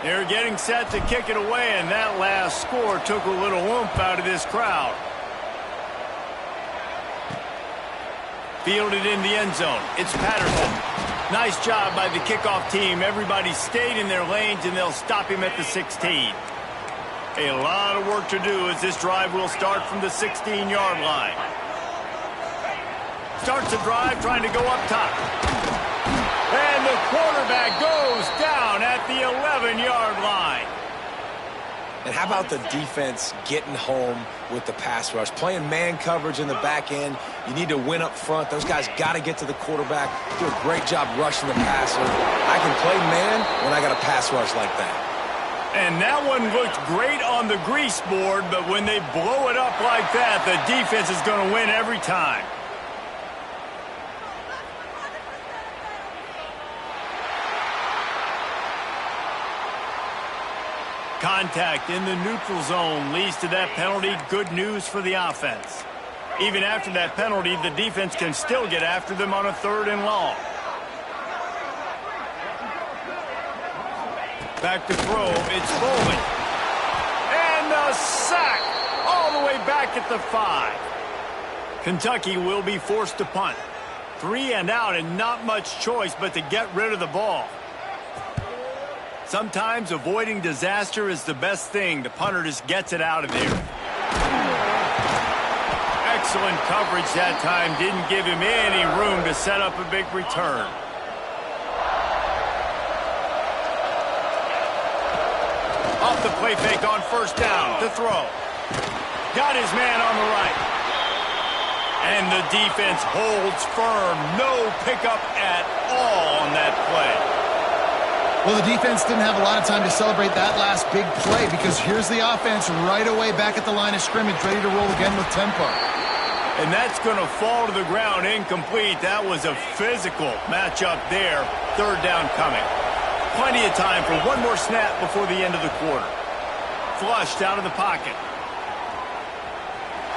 They're getting set to kick it away, and that last score took a little oomph out of this crowd. Fielded in the end zone. It's Patterson. Nice job by the kickoff team. Everybody stayed in their lanes, and they'll stop him at the 16. A lot of work to do as this drive will start from the 16-yard line. Starts the drive trying to go up top. And the quarterback goes down at the 11-yard line. And how about the defense getting home with the pass rush? Playing man coverage in the back end. You need to win up front. Those guys got to get to the quarterback. Do a great job rushing the passer. I can play man when I got a pass rush like that. And that one looked great on the grease board, but when they blow it up like that, the defense is going to win every time. Contact in the neutral zone leads to that penalty. Good news for the offense. Even after that penalty, the defense can still get after them on a 3rd and long. Back to throw, it's Foley. And the sack all the way back at the 5. Kentucky will be forced to punt. 3 and out and not much choice but to get rid of the ball. Sometimes avoiding disaster is the best thing. The punter just gets it out of there. Excellent coverage that time. Didn't give him any room to set up a big return. Off the play fake on 1st down. To throw. Got his man on the right. And the defense holds firm. No pickup at all on that play. Well, the defense didn't have a lot of time to celebrate that last big play because here's the offense right away back at the line of scrimmage, ready to roll again with tempo. And that's going to fall to the ground incomplete. That was a physical matchup there. 3rd down coming. Plenty of time for one more snap before the end of the quarter. Flushed out of the pocket.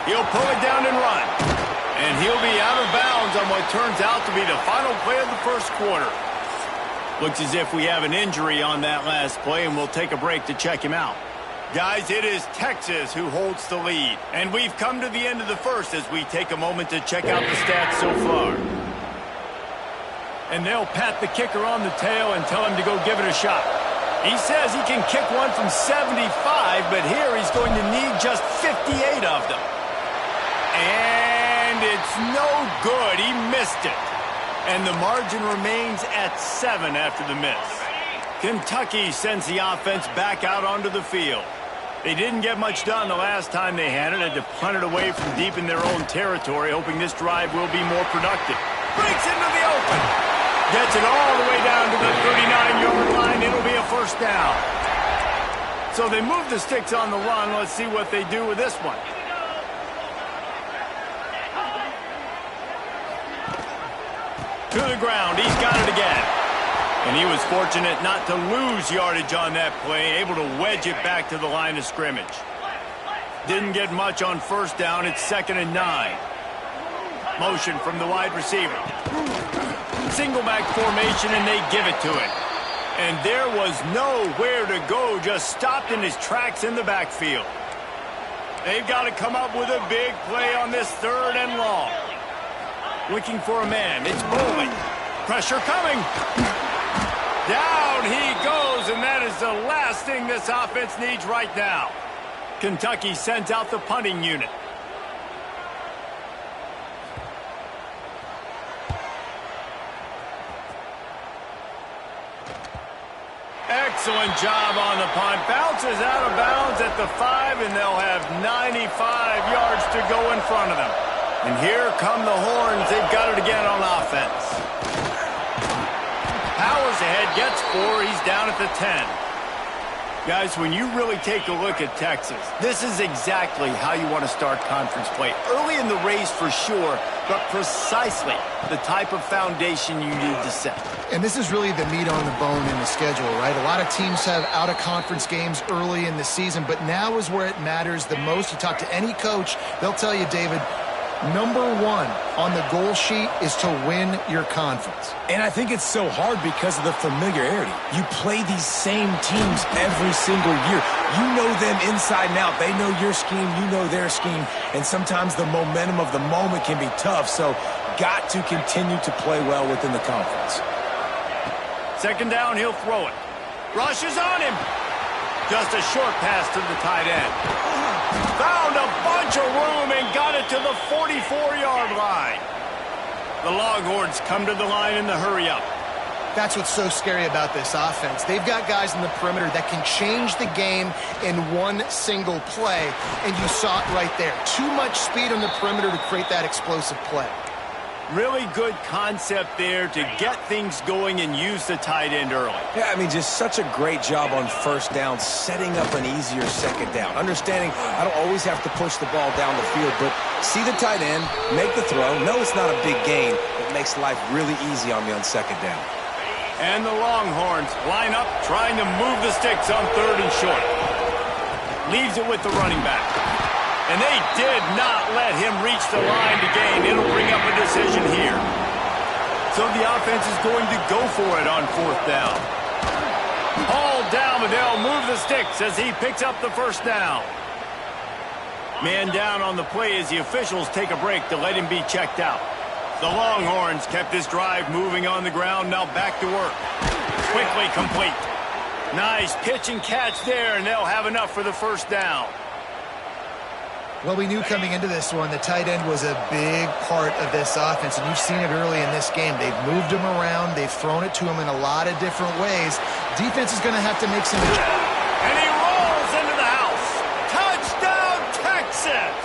He'll pull it down and run. And he'll be out of bounds on what turns out to be the final play of the first quarter. Looks as if we have an injury on that last play, and we'll take a break to check him out. Guys, it is Texas who holds the lead. And we've come to the end of the first as we take a moment to check out the stats so far. And they'll pat the kicker on the tail and tell him to go give it a shot. He says he can kick one from 75, but here he's going to need just 58 of them. And it's no good. He missed it. And the margin remains at 7 after the miss. Kentucky sends the offense back out onto the field. They didn't get much done the last time they had it. Had to punt it away from deep in their own territory, hoping this drive will be more productive. Breaks into the open. Gets it all the way down to the 39-yard line. It'll be a 1st down. So they move the sticks on the run. Let's see what they do with this one. To the ground. He's got it again. And he was fortunate not to lose yardage on that play, able to wedge it back to the line of scrimmage. Didn't get much on 1st down. It's 2nd and 9. Motion from the wide receiver. Single back formation, and they give it to him. And there was nowhere to go, just stopped in his tracks in the backfield. They've got to come up with a big play on this 3rd and long. Looking for a man. It's Bowling. Pressure coming. Down he goes, and that is the last thing this offense needs right now. Kentucky sends out the punting unit. Excellent job on the punt. Bounces out of bounds at the 5, and they'll have 95 yards to go in front of them. And here come the horns. They've got it again on offense. Powers ahead, gets 4. He's down at the 10. Guys, when you really take a look at Texas, this is exactly how you want to start conference play. Early in the race for sure, but precisely the type of foundation you need to set. And this is really the meat on the bone in the schedule, right? A lot of teams have out-of-conference games early in the season, but now is where it matters the most. You talk to any coach, they'll tell you, David, number 1 on the goal sheet is to win your conference. And I think it's so hard because of the familiarity. You play these same teams every single year. You know them inside and out. They know your scheme, you know their scheme, and sometimes the momentum of the moment can be tough, so got to continue to play well within the conference. 2nd down, he'll throw it. Rushes on him. Just a short pass to the tight end. Found a bunch of room and got it to the 44-yard line. The Longhorns come to the line in the hurry-up. That's what's so scary about this offense. They've got guys in the perimeter that can change the game in one single play, and you saw it right there. Too much speed on the perimeter to create that explosive play. Really good concept there to get things going and use the tight end early. Yeah, I mean, just such a great job on 1st down, setting up an easier 2nd down. Understanding I don't always have to push the ball down the field, but see the tight end, make the throw. No, it's not a big gain. It makes life really easy on me on 2nd down. And the Longhorns line up, trying to move the sticks on 3rd and short. Leaves it with the running back. And they did not let him reach the line to gain. It'll bring up a decision here. So the offense is going to go for it on 4th down. Hauled down, but they'll move the sticks as he picks up the 1st down. Man down on the play as the officials take a break to let him be checked out. The Longhorns kept this drive moving on the ground, now back to work. Quickly complete. Nice pitch and catch there, and they'll have enough for the 1st down. Well, we knew coming into this one the tight end was a big part of this offense, and you've seen it early in this game. They've moved him around. They've thrown it to him in a lot of different ways. Defense is going to have to make some... And he rolls into the house. Touchdown, Texas!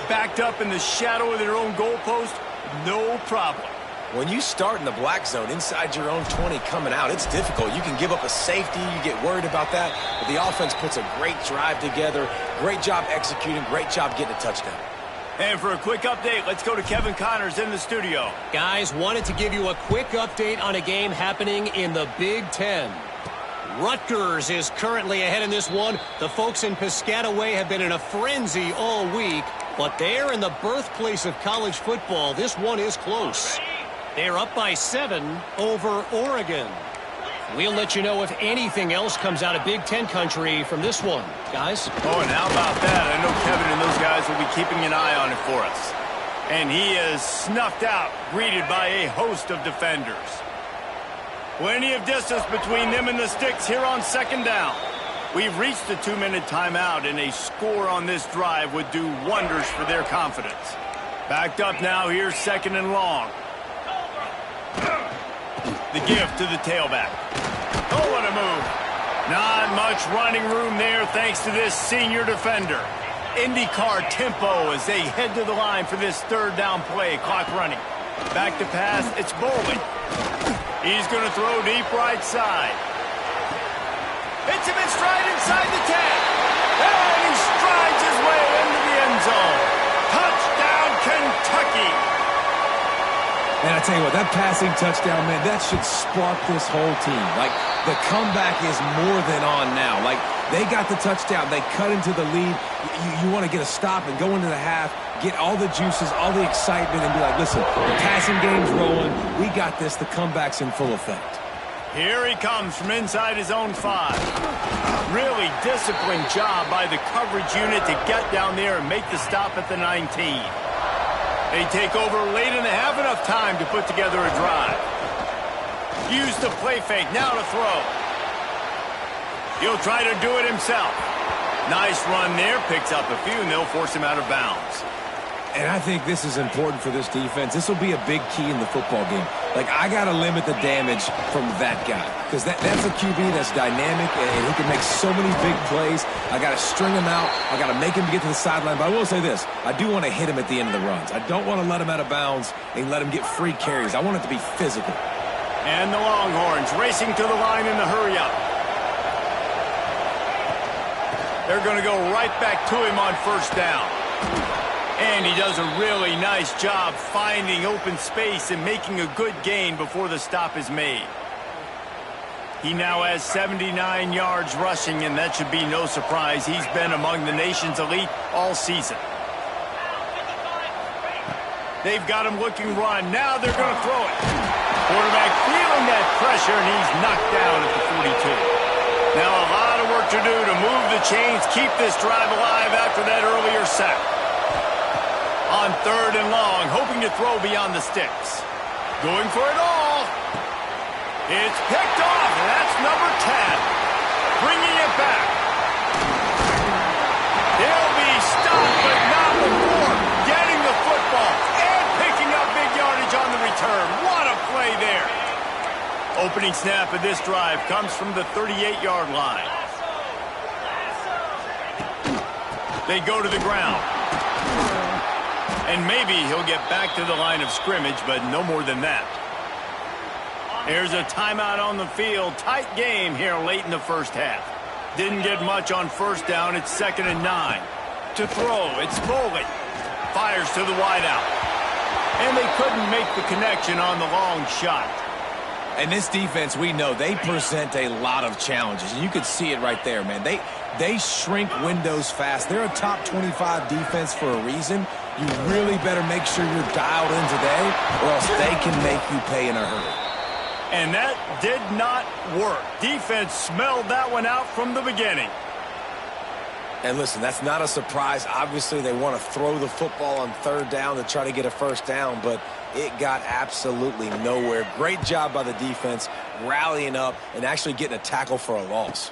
Backed up in the shadow of their own goalpost, no problem. When you start in the black zone inside your own 20 coming out, it's difficult. You can give up a safety. You get worried about that. But the offense puts a great drive together. Great job executing. Great job getting a touchdown. And for a quick update, let's go to Kevin Connors in the studio. Guys, wanted to give you a quick update on a game happening in the Big Ten. Rutgers is currently ahead in this one. The folks in Piscataway have been in a frenzy all week, but they're in the birthplace of college football. This one is close. They're up by 7 over Oregon. We'll let you know if anything else comes out of Big Ten country from this one, guys. Oh, and how about that? I know Kevin and those guys will be keeping an eye on it for us. And he is snuffed out, greeted by a host of defenders. Plenty of distance between them and the sticks here on 2nd down. We've reached the 2-minute timeout, and a score on this drive would do wonders for their confidence. Backed up now, here's 2nd and long. The gift to the tailback. Oh, what a move. Not much running room there thanks to this senior defender. IndyCar tempo as they head to the line for this 3rd down play. Clock running. Back to pass. It's Bowling. He's going to throw deep right side. Hits him in stride inside the 10. And he strides his way into the end zone. Touchdown, Kentucky. And I tell you what, that passing touchdown, man, that should spark this whole team. Like, the comeback is more than on now. Like, They got the touchdown. They cut into the lead. You want to get a stop and go into the half, get all the juices, all the excitement, and be like, listen, the passing game's rolling. We got this. The comeback's in full effect. Here he comes from inside his own 5. Really disciplined job by the coverage unit to get down there and make the stop at the 19. They take over late in the half, enough time to put together a drive. Use the play fake, now to throw. He'll try to do it himself. Nice run there, picks up a few, and they'll force him out of bounds. And I think this is important for this defense. This will be a big key in the football game. Like, I got to limit the damage from that guy because that's a QB that's dynamic and he can make so many big plays. I got to string him out. I got to make him get to the sideline. But I will say this. I do want to hit him at the end of the runs. I don't want to let him out of bounds and let him get free carries. I want it to be physical. And the Longhorns racing to the line in the hurry-up. They're going to go right back to him on first down. And he does a really nice job finding open space and making a good gain before the stop is made. He now has 79 yards rushing, and that should be no surprise. He's been among the nation's elite all season. They've got him looking run. Now they're going to throw it. Quarterback feeling that pressure, and he's knocked down at the 42. Now a lot of work to do to move the chains, keep this drive alive after that earlier sack. On third and long, hoping to throw beyond the sticks. Going for it all. It's picked off, and that's number 10. Bringing it back. He'll be stopped, but not before getting the football and picking up big yardage on the return. What a play there. Opening snap of this drive comes from the 38-yard line. They go to the ground. And maybe he'll get back to the line of scrimmage, but no more than that. There's a timeout on the field. Tight game here late in the first half. Didn't get much on first down. It's 2nd and 9. To throw, it's Foley. Fires to the wideout. And they couldn't make the connection on the long shot. And this defense, we know, they present a lot of challenges. And you could see it right there, man. They shrink windows fast. They're a top 25 defense for a reason. You really better make sure you're dialed in today, or else they can make you pay in a hurry. And that did not work. Defense smelled that one out from the beginning. And listen, that's not a surprise. Obviously, they want to throw the football on third down to try to get a first down, but it got absolutely nowhere. Great job by the defense rallying up and actually getting a tackle for a loss.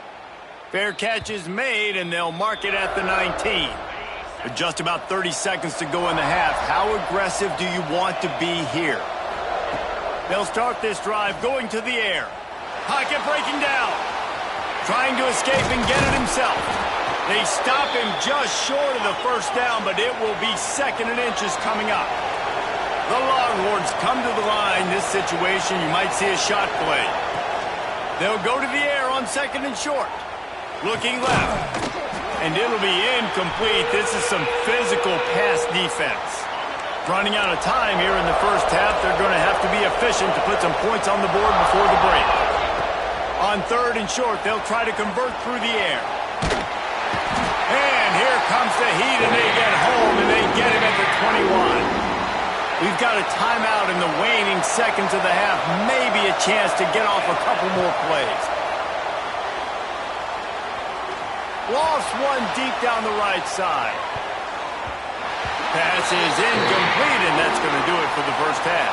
Fair catch is made, and they'll mark it at the 19. With just about 30 seconds to go in the half, how aggressive do you want to be here? They'll start this drive going to the air. Pocket breaking down. Trying to escape and get it himself. They stop him just short of the first down, but it will be 2nd and inches coming up. The Longhorns come to the line. This situation, you might see a shot play. They'll go to the air on 2nd and short. Looking left. And it'll be incomplete. This is some physical pass defense. Running out of time here in the first half. They're going to have to be efficient to put some points on the board before the break. On 3rd and short, they'll try to convert through the air. And here comes the heat, and they get home, and they get him at the 21. We've got a timeout in the waning seconds of the half. Maybe a chance to get off a couple more plays. Lost one deep down the right side. Pass is incomplete, and that's going to do it for the first half.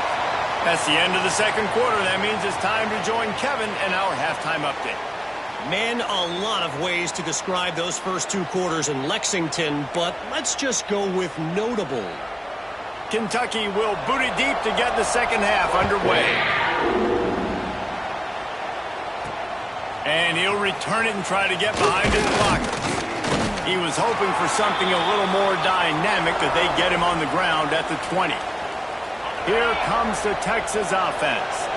That's the end of the second quarter. That means it's time to join Kevin and our halftime update. Man, a lot of ways to describe those first 2 quarters in Lexington, but let's just go with notable. Kentucky will boot it deep to get the second half underway. And he'll return it and try to get behind his blocker. He was hoping for something a little more dynamic, that they get him on the ground at the 20. Here comes the Texas offense.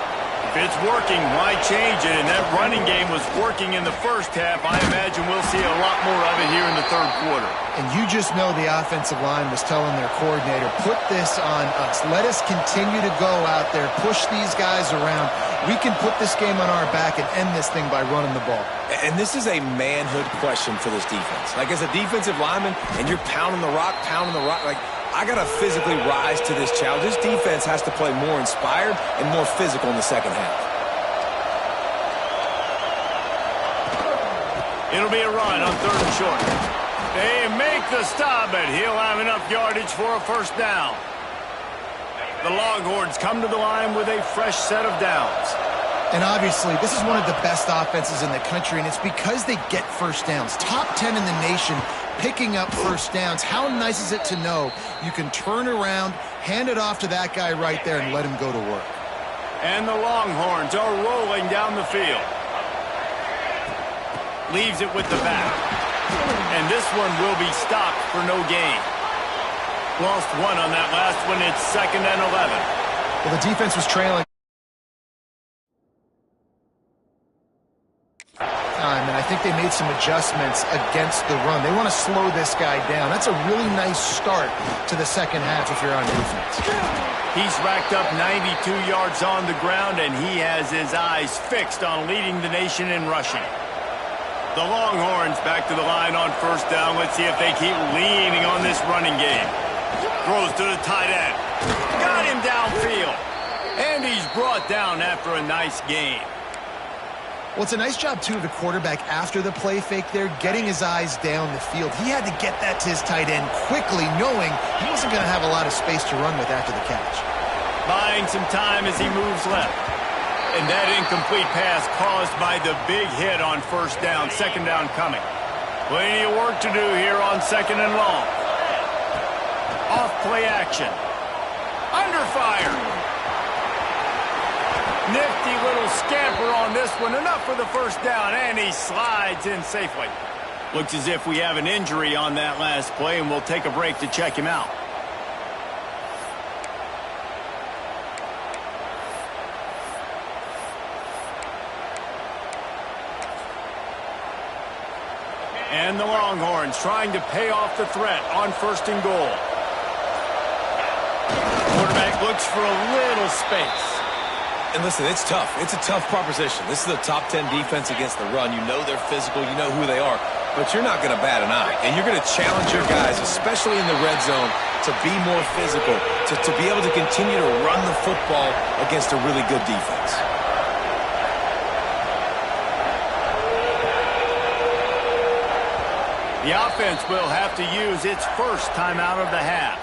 If it's working, why change it? And that running game was working in the first half. I imagine we'll see a lot more of it here in the third quarter. And you just know the offensive line was telling their coordinator, put this on us. Let us continue to go out there, push these guys around. We can put this game on our back and end this thing by running the ball. And this is a manhood question for this defense. Like, as a defensive lineman, and you're pounding the rock, like, I got to physically rise to this challenge. This defense has to play more inspired and more physical in the second half. It'll be a run on 3rd and short. They make the stop, but he'll have enough yardage for a first down. The Longhorns come to the line with a fresh set of downs. And obviously, this is one of the best offenses in the country, and it's because they get first downs. Top 10 in the nation picking up first downs. How nice is it to know you can turn around, hand it off to that guy right there, and let him go to work. And the Longhorns are rolling down the field. Leaves it with the back. And this one will be stopped for no gain. Lost one on that last one. It's 2nd and 11. Well, the defense was trailing. And I think they made some adjustments against the run. They want to slow this guy down. That's a really nice start to the second half if you're on defense. He's racked up 92 yards on the ground, and he has his eyes fixed on leading the nation in rushing. The Longhorns back to the line on first down. Let's see if they keep leaning on this running game. Throws to the tight end. Got him downfield. And he's brought down after a nice gain. Well, it's a nice job, too, of the quarterback after the play fake there, getting his eyes down the field. He had to get that to his tight end quickly, knowing he wasn't going to have a lot of space to run with after the catch. Buying some time as he moves left. And that incomplete pass caused by the big hit on first down, second down coming. Plenty of work to do here on 2nd and long. Off play action. Under fire. Nifty little scamper on this one. Enough for the first down, and he slides in safely. Looks as if we have an injury on that last play, and we'll take a break to check him out. And the Longhorns trying to pay off the threat on 1st and goal. Quarterback looks for a little space. And listen, it's tough. It's a tough proposition. This is a top 10 defense against the run. You know they're physical. You know who they are. But you're not going to bat an eye. And you're going to challenge your guys, especially in the red zone, to be more physical, to be able to continue to run the football against a really good defense. The offense will have to use its first timeout of the half.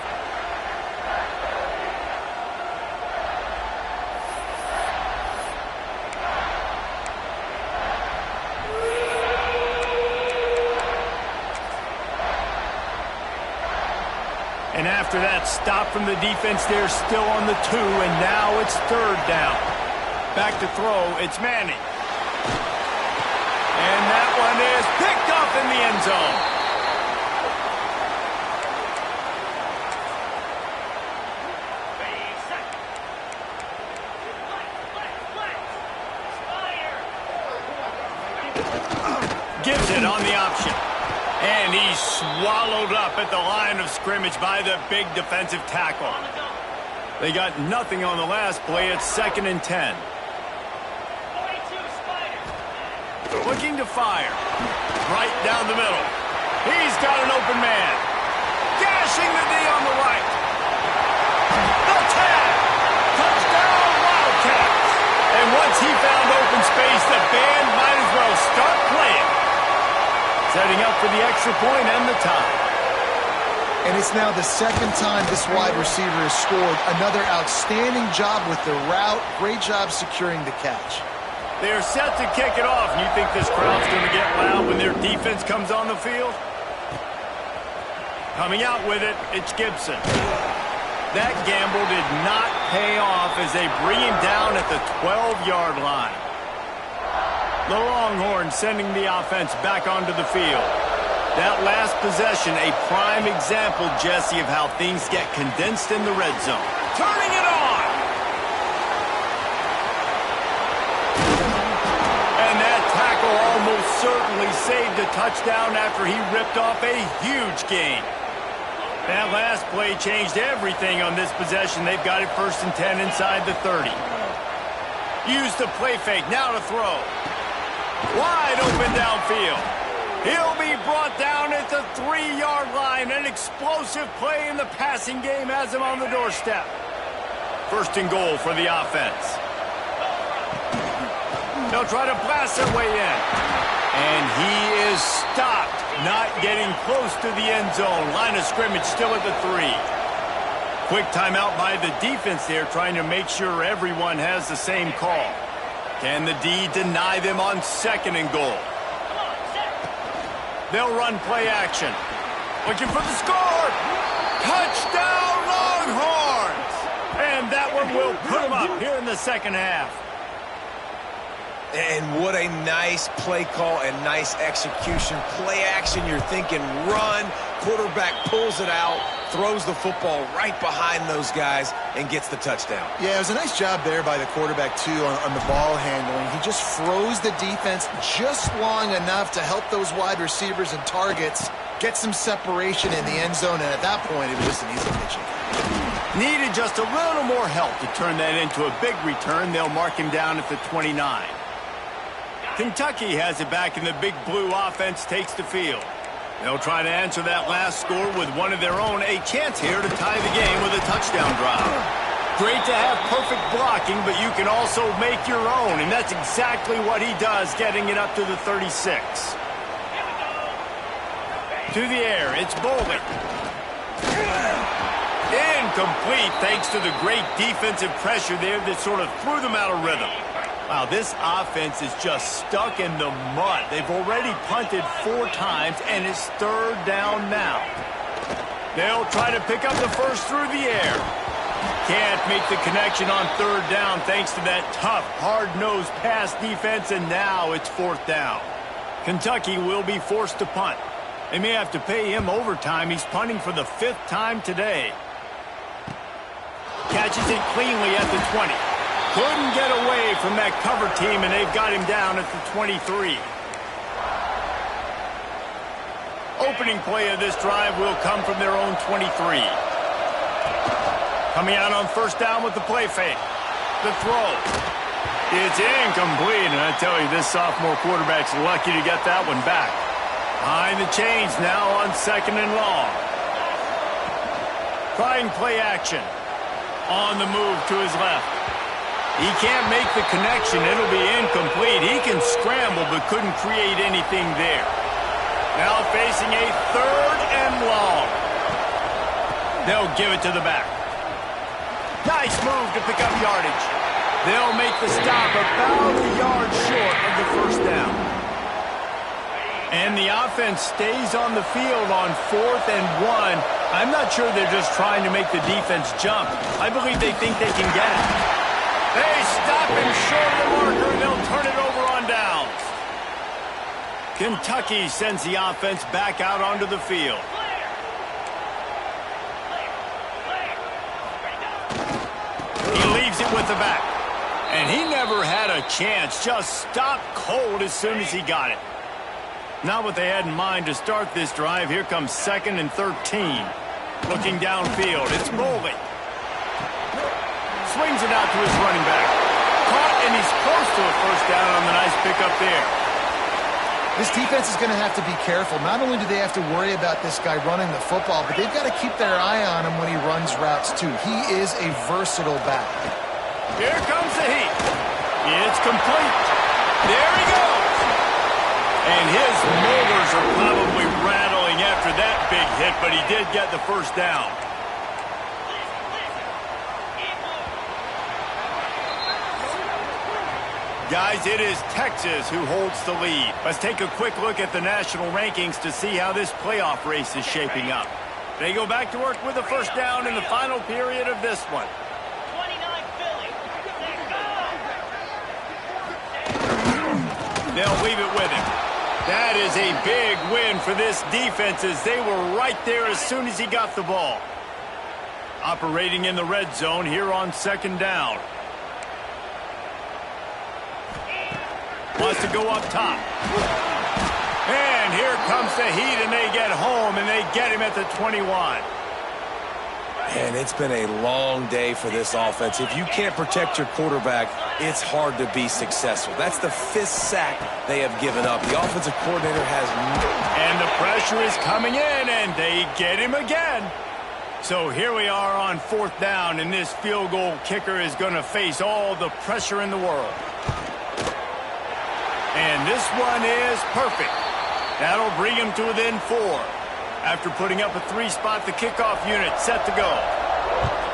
And after that stop from the defense, they're still on the 2, and now it's 3rd down. Back to throw, it's Manning. And that one is picked up in the end zone. Gives it on the option. And he's swallowed up at the line of scrimmage by the big defensive tackle. They got nothing on the last play. It's 2nd and 10. Looking to fire. Right down the middle. He's got an open man. Gashing the D on the right. The tag. Touchdown, Wildcats. And once he found open space, the band might as well start playing. Setting up for the extra point and the tie. And it's now the 2nd time this wide receiver has scored. Another outstanding job with the route. Great job securing the catch. They're set to kick it off. And you think this crowd's going to get loud when their defense comes on the field? Coming out with it, it's Gibson. That gamble did not pay off as they bring him down at the 12-yard line. The Longhorns sending the offense back onto the field. That last possession, a prime example, Jesse, of how things get condensed in the red zone. Turning it on! certainly saved a touchdown after he ripped off a huge gain. That last play changed everything on this possession. They've got it 1st and 10 inside the 30. Use the play fake. Now to throw. Wide open downfield. He'll be brought down at the 3-yard line. An explosive play in the passing game has him on the doorstep. 1st and goal for the offense. They'll try to blast their way in. And he is stopped. Not getting close to the end zone. Line of scrimmage still at the 3. Quick timeout by the defense there, trying to make sure everyone has the same call. Can the D deny them on 2nd and goal? They'll run play action. Looking for the score. Touchdown Longhorns! And that one will put them up here in the 2nd half. And what a nice play call and nice execution. Play action, you're thinking run. Quarterback pulls it out, throws the football right behind those guys, and gets the touchdown. Yeah, it was a nice job there by the quarterback, too, on the ball handling. He just froze the defense just long enough to help those wide receivers and targets get some separation in the end zone, and at that point, it was just an easy pitch. Needed just a little more help to turn that into a big return. They'll mark him down at the 29. Kentucky has it back, and the Big Blue offense takes the field. They'll try to answer that last score with one of their own. A chance here to tie the game with a touchdown drive. Great to have perfect blocking, but you can also make your own, and that's exactly what he does, getting it up to the 36. To the air, it's Bolden. Incomplete, thanks to the great defensive pressure there that sort of threw them out of rhythm. Wow, this offense is just stuck in the mud. They've already punted 4 times, and it's 3rd down now. They'll try to pick up the first through the air. Can't make the connection on 3rd down thanks to that tough, hard-nosed pass defense, and now it's 4th down. Kentucky will be forced to punt. They may have to pay him overtime. He's punting for the 5th time today. Catches it cleanly at the 20. Couldn't get away from that cover team, and they've got him down at the 23. Opening play of this drive will come from their own 23. Coming out on 1st down with the play fake. The throw. It's incomplete, and I tell you, this sophomore quarterback's lucky to get that one back. Behind the chains now on 2nd and long. Trying play action. On the move to his left. He can't make the connection. It'll be incomplete. He can scramble, but couldn't create anything there. Now facing a 3rd and long. They'll give it to the back. Nice move to pick up yardage. They'll make the stop about a yard short of the 1st down. And the offense stays on the field on 4th and 1. I'm not sure they're just trying to make the defense jump. I believe they think they can get it. They stop him short of the marker, and they'll turn it over on downs. Kentucky sends the offense back out onto the field. He leaves it with the back. And he never had a chance. Just stopped cold as soon as he got it. Not what they had in mind to start this drive. Here comes 2nd and 13. Looking downfield, it's Bolden. Swings it out to his running back. Caught, and he's close to a 1st down on the nice pickup there. This defense is going to have to be careful. Not only do they have to worry about this guy running the football, but they've got to keep their eye on him when he runs routes, too. He is a versatile back. Here comes the heat. It's complete. There he goes. And his molars are probably rattling after that big hit, but he did get the 1st down. Guys, it is Texas who holds the lead. Let's take a quick look at the national rankings to see how this playoff race is shaping up. They go back to work with the 1st down in the final period of this one. 29 Philly. They'll leave it with him. That is a big win for this defense as they were right there as soon as he got the ball. Operating in the red zone here on 2nd down. Wants to go up top. comes the heat, and they get home, and they get him at the 21. And it's been a long day for this offense. If you can't protect your quarterback, it's hard to be successful. That's the 5th sack they have given up. The offensive coordinator has... And the pressure is coming in, and they get him again. So here we are on 4th down, and this field goal kicker is going to face all the pressure in the world. And this one is perfect. That'll bring him to within 4. After putting up a 3-spot, the kickoff unit set to go.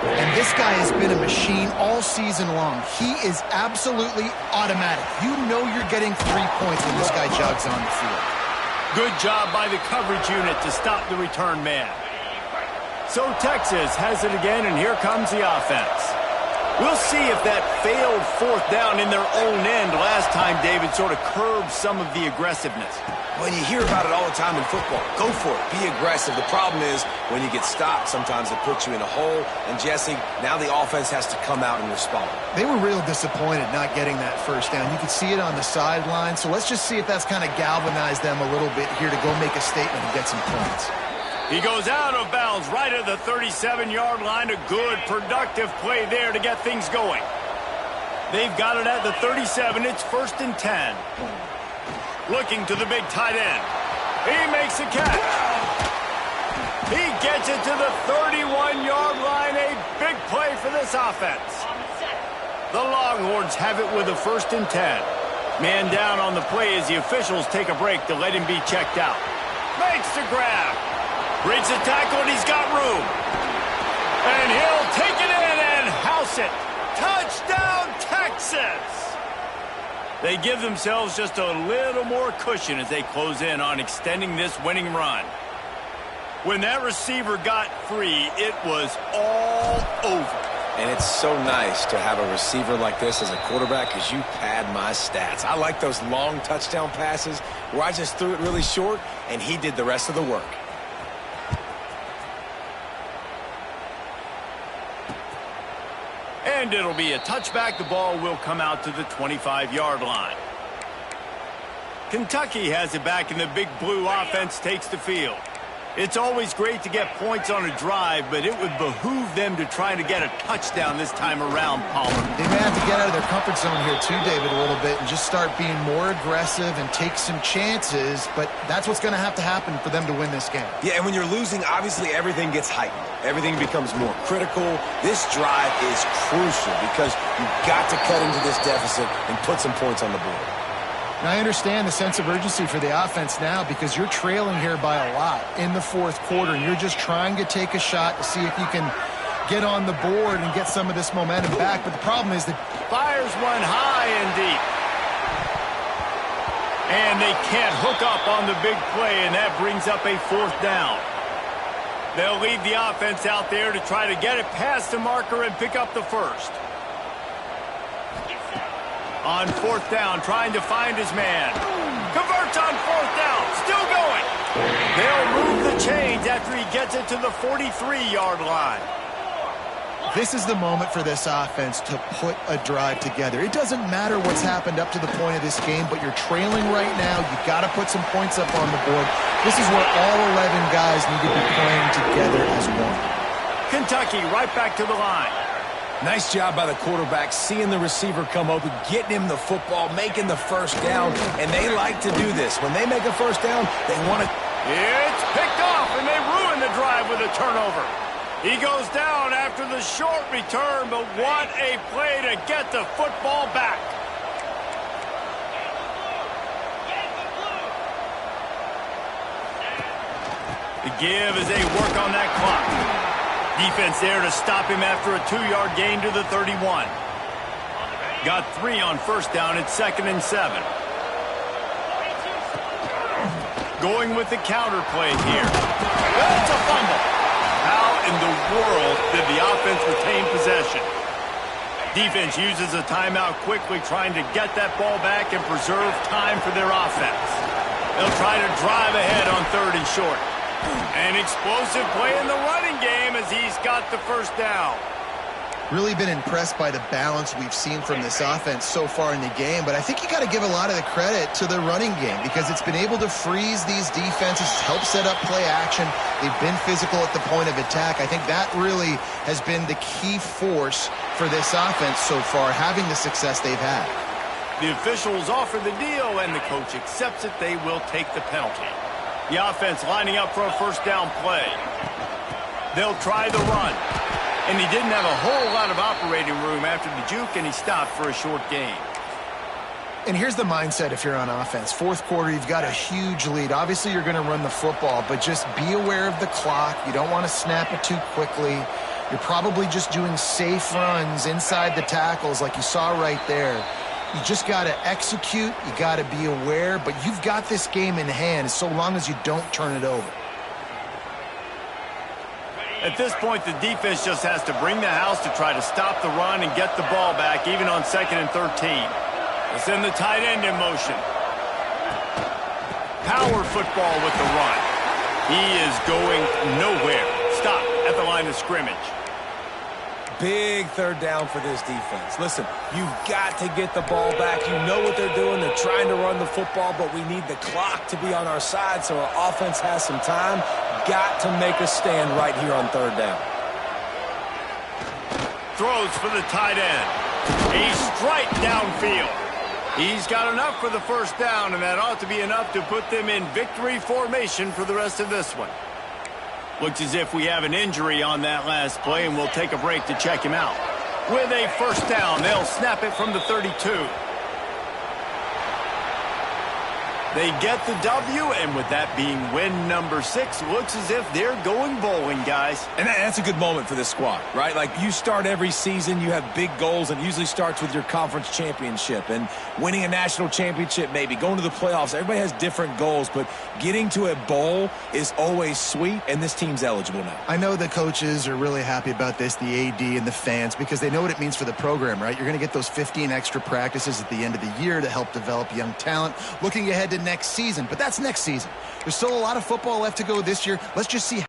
And this guy has been a machine all season long. He is absolutely automatic. You know you're getting 3 points when this guy jogs on the field. Good job by the coverage unit to stop the return man. So Texas has it again, and here comes the offense. We'll see if that failed 4th down in their own end last time, David, sort of curbed some of the aggressiveness. When you hear about it all the time in football, go for it. Be aggressive. The problem is when you get stopped, sometimes it puts you in a hole. And, Jesse, now the offense has to come out and respond. They were real disappointed not getting that 1st down. You could see it on the sideline. So let's just see if that's kind of galvanized them a little bit here to go make a statement and get some points. He goes out of bounds right at the 37-yard line. A good, productive play there to get things going. They've got it at the 37. It's 1st and 10. Looking to the big tight end. He makes a catch. He gets it to the 31-yard line. A big play for this offense. The Longhorns have it with a 1st and 10. Man down on the play as the officials take a break to let him be checked out. Makes the grab. Breaks a tackle, and he's got room. And he'll take it in and house it. Touchdown, Texas! They give themselves just a little more cushion as they close in on extending this winning run. When that receiver got free, it was all over. And it's so nice to have a receiver like this as a quarterback because you pad my stats. I like those long touchdown passes where I just threw it really short, and he did the rest of the work. And it'll be a touchback. The ball will come out to the 25-yard line. Kentucky has it back, and the Big Blue offense takes the field. It's always great to get points on a drive, but it would behoove them to try to get a touchdown this time around, Palmer. They may have to get out of their comfort zone here too, David, a little bit and just start being more aggressive and take some chances, but that's what's going to have to happen for them to win this game. Yeah, and when you're losing, obviously everything gets heightened. Everything becomes more critical. This drive is crucial because you've got to cut into this deficit and put some points on the board. And I understand the sense of urgency for the offense now because you're trailing here by a lot in the 4th quarter, and you're just trying to take a shot to see if you can get on the board and get some of this momentum back. But the problem is that... Fires one high and deep. And they can't hook up on the big play, and that brings up a 4th down. They'll leave the offense out there to try to get it past the marker and pick up the 1st. On 4th down, trying to find his man. Converts on 4th down, still going. They'll move the chains after he gets it to the 43-yard line. This is the moment for this offense to put a drive together. It doesn't matter what's happened up to the point of this game, but you're trailing right now. You've got to put some points up on the board. This is where all 11 guys need to be playing together as one. Kentucky right back to the line. Nice job by the quarterback, seeing the receiver come open, getting him the football, making the 1st down, and they like to do this. When they make a 1st down, they want to... It's picked off, and they ruin the drive with a turnover. He goes down after the short return, but what a play to get the football back. The give as they work on that clock. Defense there to stop him after a 2-yard gain to the 31. Got 3 on 1st down. It's 2nd and 7. Going with the counter play here. That's a fumble. How in the world did the offense retain possession? Defense uses a timeout quickly, trying to get that ball back and preserve time for their offense. They'll try to drive ahead on 3rd and short. An explosive play in the running game as he's got the 1st down. Really been impressed by the balance we've seen from this offense so far in the game, but I think you got to give a lot of the credit to the running game because it's been able to freeze these defenses, help set up play action. They've been physical at the point of attack. I think that really has been the key force for this offense so far, having the success they've had. The officials offer the deal, and the coach accepts it. They will take the penalty. The offense lining up for a first down play. They'll try the run. And he didn't have a whole lot of operating room after the juke, and he stopped for a short gain. And here's the mindset if you're on offense. Fourth quarter, you've got a huge lead. Obviously, you're going to run the football, but just be aware of the clock. You don't want to snap it too quickly. You're probably just doing safe runs inside the tackles like you saw right there. You just got to execute. You got to be aware, but you've got this game in hand so long as you don't turn it over. At this point, the defense just has to bring the house to try to stop the run and get the ball back, even on 2nd and 13. They send the tight end in motion. Power football with the run. He is going nowhere. Stop at the line of scrimmage. Big third down for this defense. Listen, you've got to get the ball back. You know what they're doing. They're trying to run the football, but we need the clock to be on our side so our offense has some time. Got to make a stand right here on third down. Throws for the tight end. A strike downfield. He's got enough for the first down, and that ought to be enough to put them in victory formation for the rest of this one. Looks as if we have an injury on that last play, and we'll take a break to check him out. With a first down, they'll snap it from the 32. They get the W, and with that being win number 6, looks as if they're going bowling, guys. And that's a good moment for this squad, right? Like, you start every season, you have big goals, and it usually starts with your conference championship and winning a national championship, maybe going to the playoffs. Everybody has different goals, but getting to a bowl is always sweet, and this team's eligible now. I know the coaches are really happy about this, the AD and the fans, because they know what it means for the program, right? You're going to get those 15 extra practices at the end of the year to help develop young talent. Looking ahead to next season, but that's next season. There's still a lot of football left to go this year. Let's just see.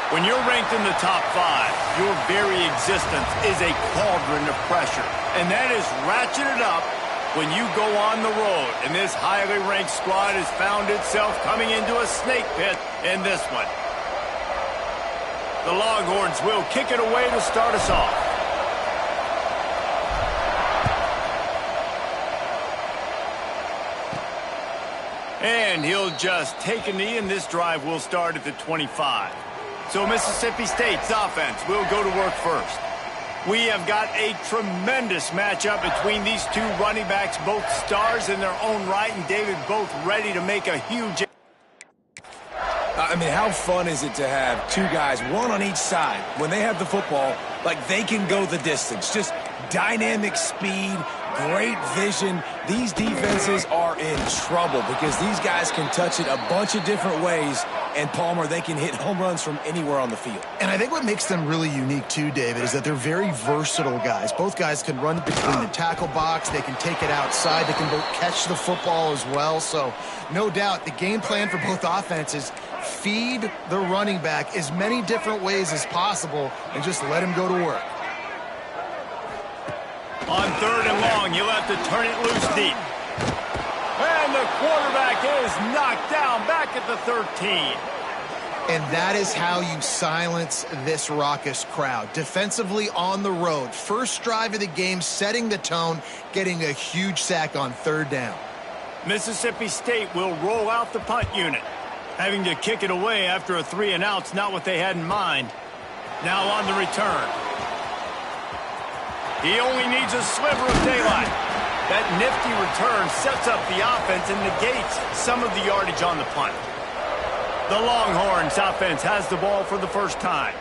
When you're ranked in the top 5, your very existence is a cauldron of pressure. And that is ratcheted up when you go on the road. And this highly ranked squad has found itself coming into a snake pit in this one. The Longhorns will kick it away to start us off. And he'll just take a knee, and this drive will start at the 25. So Mississippi State's offense will go to work first. We have got a tremendous matchup between these two running backs, both stars in their own right, and David, both ready to make a huge... I mean, how fun is it to have two guys, one on each side, when they have the football, like they can go the distance. Just dynamic speed, great vision. These defenses are in trouble because these guys can touch it a bunch of different ways, and Palmer, they can hit home runs from anywhere on the field. And I think what makes them really unique too, David, is that they're very versatile guys. Both guys can run between the tackle box. They can take it outside. They can both catch the football as well. So no doubt the game plan for both offenses, feed the running back as many different ways as possible and just let him go to work. On 3rd and long, you'll have to turn it loose deep. And the quarterback is knocked down back at the 13. And that is how you silence this raucous crowd. Defensively on the road. First drive of the game, setting the tone, getting a huge sack on 3rd down. Mississippi State will roll out the punt unit. Having to kick it away after a 3-and-out's not what they had in mind. Now on the return. He only needs a sliver of daylight. That nifty return sets up the offense and negates some of the yardage on the punt. The Longhorns offense has the ball for the first time.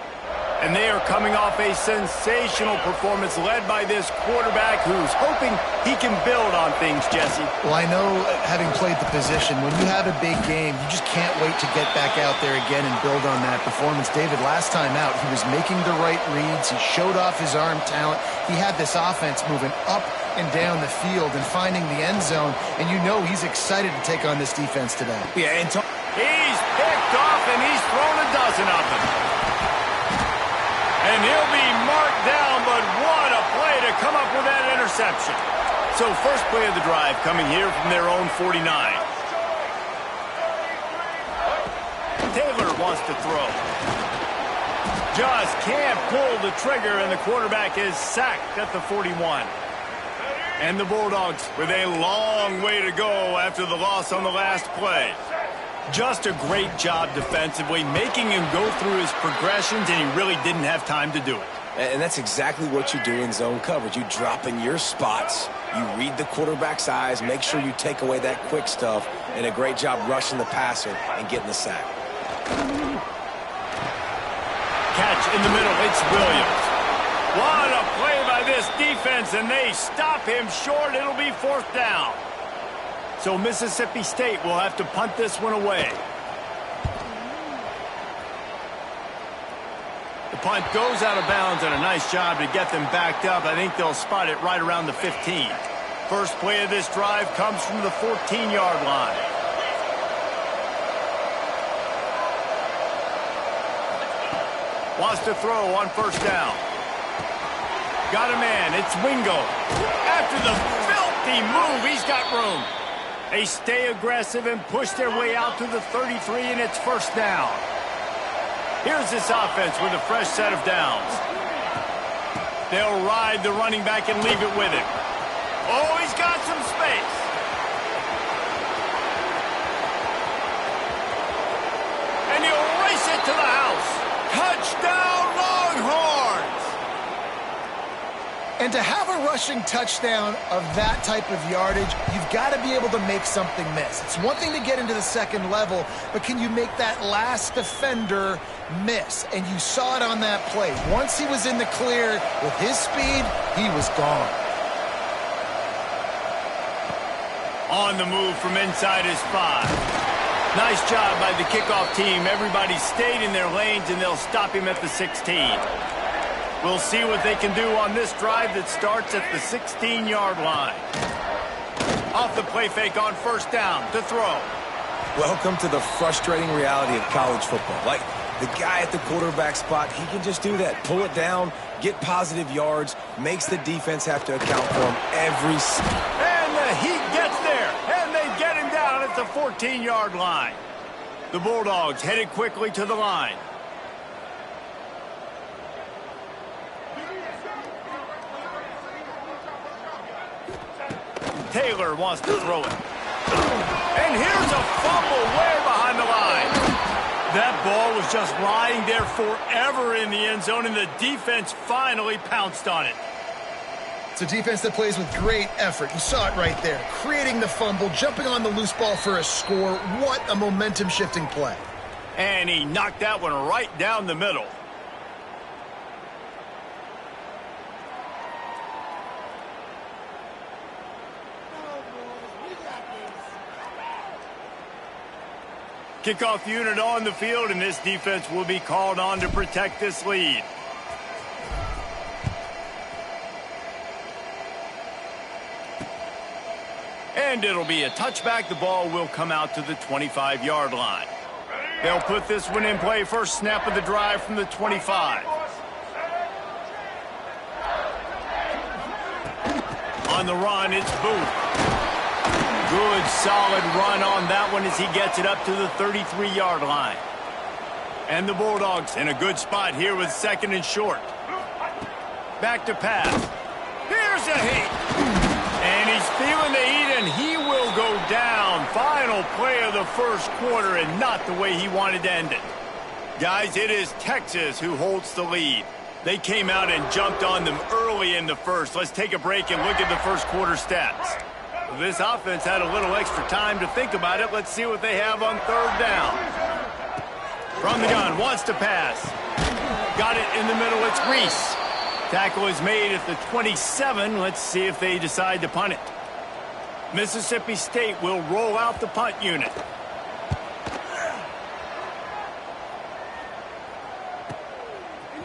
And they are coming off a sensational performance led by this quarterback who's hoping he can build on things, Jesse. Well, I know, having played the position, when you have a big game, you just can't wait to get back out there again and build on that performance. David, last time out, he was making the right reads. He showed off his arm talent. He had this offense moving up and down the field and finding the end zone. And you know he's excited to take on this defense today. Yeah, and he's picked off, and he's thrown a dozen of them. And he'll be marked down, but what a play to come up with that interception. So first play of the drive coming here from their own 49. Taylor wants to throw. Just can't pull the trigger, and the quarterback is sacked at the 41. And the Bulldogs with a long way to go after the loss on the last play. Just a great job defensively, making him go through his progressions, and he really didn't have time to do it. And that's exactly what you do in zone coverage. You drop in your spots, you read the quarterback's eyes, make sure you take away that quick stuff, and a great job rushing the passer and getting the sack. Catch in the middle, it's Williams. What a play by this defense, and they stop him short. It'll be 4th down. So Mississippi State will have to punt this one away. The punt goes out of bounds, and a nice job to get them backed up. I think they'll spot it right around the 15. First play of this drive comes from the 14-yard line. Wants to throw on 1st down. Got a man. It's Wingo. After the filthy move, he's got room. They stay aggressive and push their way out to the 33, and it's 1st down. Here's this offense with a fresh set of downs. They'll ride the running back and leave it with him. Oh, he's got some space. And he'll race it to the house. Touchdown, Longhorns! And to have a rushing touchdown of that type of yardage, you've got to be able to make something miss. It's one thing to get into the 2nd level, but can you make that last defender miss? And you saw it on that play. Once he was in the clear with his speed, he was gone. On the move from inside his 5. Nice job by the kickoff team. Everybody stayed in their lanes, and they'll stop him at the 16. We'll see what they can do on this drive that starts at the 16-yard line. Off the play fake on 1st down to throw. Welcome to the frustrating reality of college football. Like, the guy at the quarterback spot, he can just do that. Pull it down, get positive yards, makes the defense have to account for him every snap. And the heat gets there, and they get him down at the 14-yard line. The Bulldogs headed quickly to the line. Taylor wants to throw it. And here's a fumble way behind the line. That ball was just lying there forever in the end zone, and the defense finally pounced on it. It's a defense that plays with great effort. You saw it right there. Creating the fumble, jumping on the loose ball for a score. What a momentum-shifting play. And he knocked that one right down the middle. Kickoff unit on the field, and this defense will be called on to protect this lead. And it'll be a touchback. The ball will come out to the 25-yard line. They'll put this one in play. First snap of the drive from the 25. On the run, it's Booth. Good, solid run on that one as he gets it up to the 33-yard line. And the Bulldogs in a good spot here with second and short. Back to pass. Here's a hit. And he's feeling the heat, and he will go down. Final play of the first quarter, and not the way he wanted to end it. Guys, it is Texas who holds the lead. They came out and jumped on them early in the first. Let's take a break and look at the first quarter stats. This offense had a little extra time to think about it. Let's see what they have on third down. From the gun, wants to pass. Got it in the middle, it's Reese. Tackle is made at the 27. Let's see if they decide to punt it. Mississippi State will roll out the punt unit.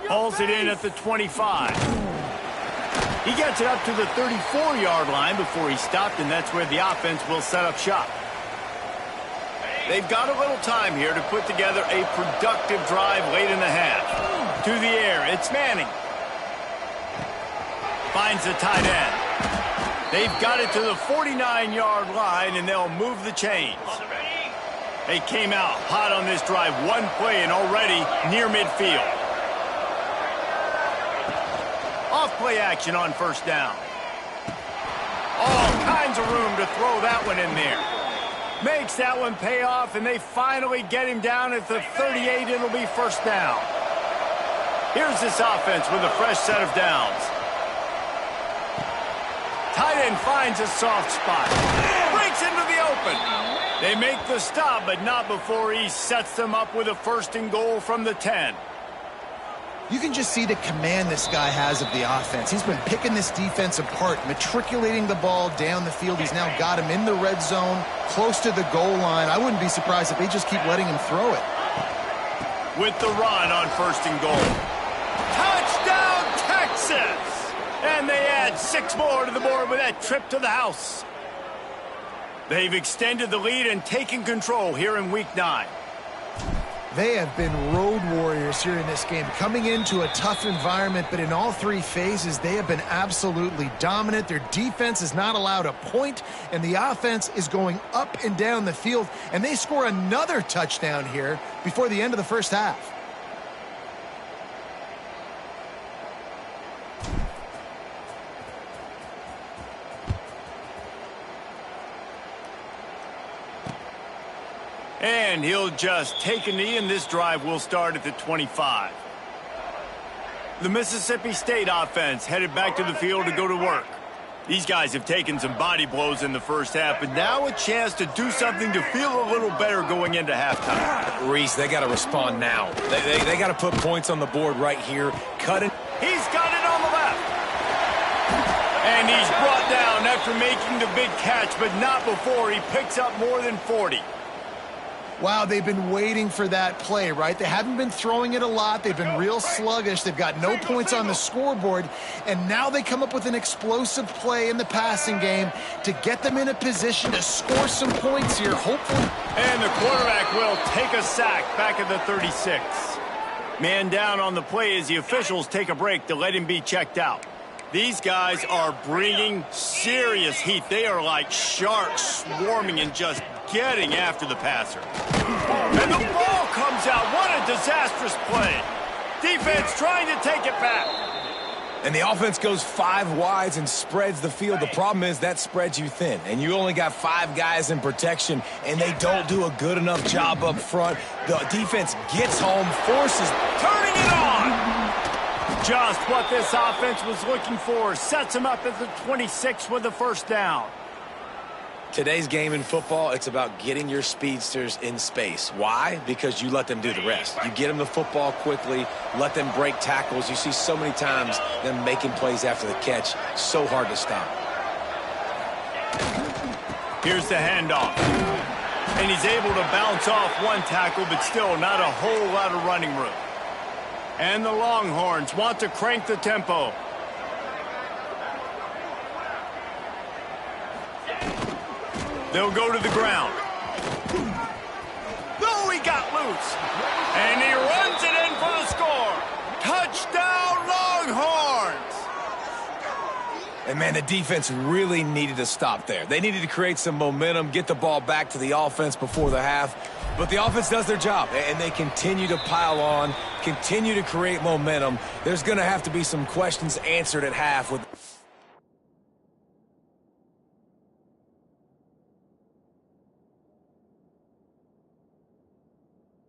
Hauls it in at the 25. He gets it up to the 34-yard line before he stopped, and that's where the offense will set up shop. They've got a little time here to put together a productive drive late in the half. To the air, it's Manning. Finds the tight end. They've got it to the 49-yard line, and they'll move the chains. They came out hot on this drive. One play and already near midfield. Off-play action on first down. All kinds of room to throw that one in there. Makes that one pay off, and they finally get him down at the 38. It'll be first down. Here's this offense with a fresh set of downs. Tight end finds a soft spot. Breaks into the open. They make the stop, but not before he sets them up with a first and goal from the 10. You can just see the command this guy has of the offense. He's been picking this defense apart, matriculating the ball down the field. He's now got him in the red zone, close to the goal line. I wouldn't be surprised if they just keep letting him throw it. With the run on first and goal. Touchdown, Texas! And they add 6 more to the board with that trip to the house. They've extended the lead and taken control here in Week 9. They have been road warriors here in this game, coming into a tough environment, but in all three phases, they have been absolutely dominant. Their defense is not allowed a point, and the offense is going up and down the field, and they score another touchdown here before the end of the first half. And he'll just take a knee, and this drive will start at the 25. The Mississippi State offense headed back to the field to go to work. These guys have taken some body blows in the first half, but now a chance to do something to feel a little better going into halftime. Reese, they got to respond now. They got to put points on the board right here. Cut it. He's got it on the left. And he's brought down after making the big catch, but not before he picks up more than 40. Wow, they've been waiting for that play, right? They haven't been throwing it a lot. They've been real sluggish. They've got no points on the scoreboard. And now they come up with an explosive play in the passing game to get them in a position to score some points here, hopefully. And the quarterback will take a sack back at the 36. Man down on the play as the officials take a break to let him be checked out. These guys are bringing serious heat. They are like sharks swarming and just getting after the passer. And the ball comes out. What a disastrous play. Defense trying to take it back. And the offense goes 5 wides and spreads the field. The problem is that spreads you thin, and you only got 5 guys in protection, and they don't do a good enough job up front. The defense gets home, forces, turning it on! Just what this offense was looking for. Sets them up at the 26 with the first down. Today's game in football, it's about getting your speedsters in space. Why? Because you let them do the rest. You get them the football quickly, let them break tackles. You see so many times them making plays after the catch. So hard to stop. Here's the handoff. And he's able to bounce off one tackle, but still not a whole lot of running room. And the Longhorns want to crank the tempo. They'll go to the ground. No, he got loose. And he runs it in for the score. Touchdown, Longhorns! And, man, the defense really needed to stop there. They needed to create some momentum, get the ball back to the offense before the half. But the offense does their job, and they continue to pile on, continue to create momentum. There's going to have to be some questions answered at half with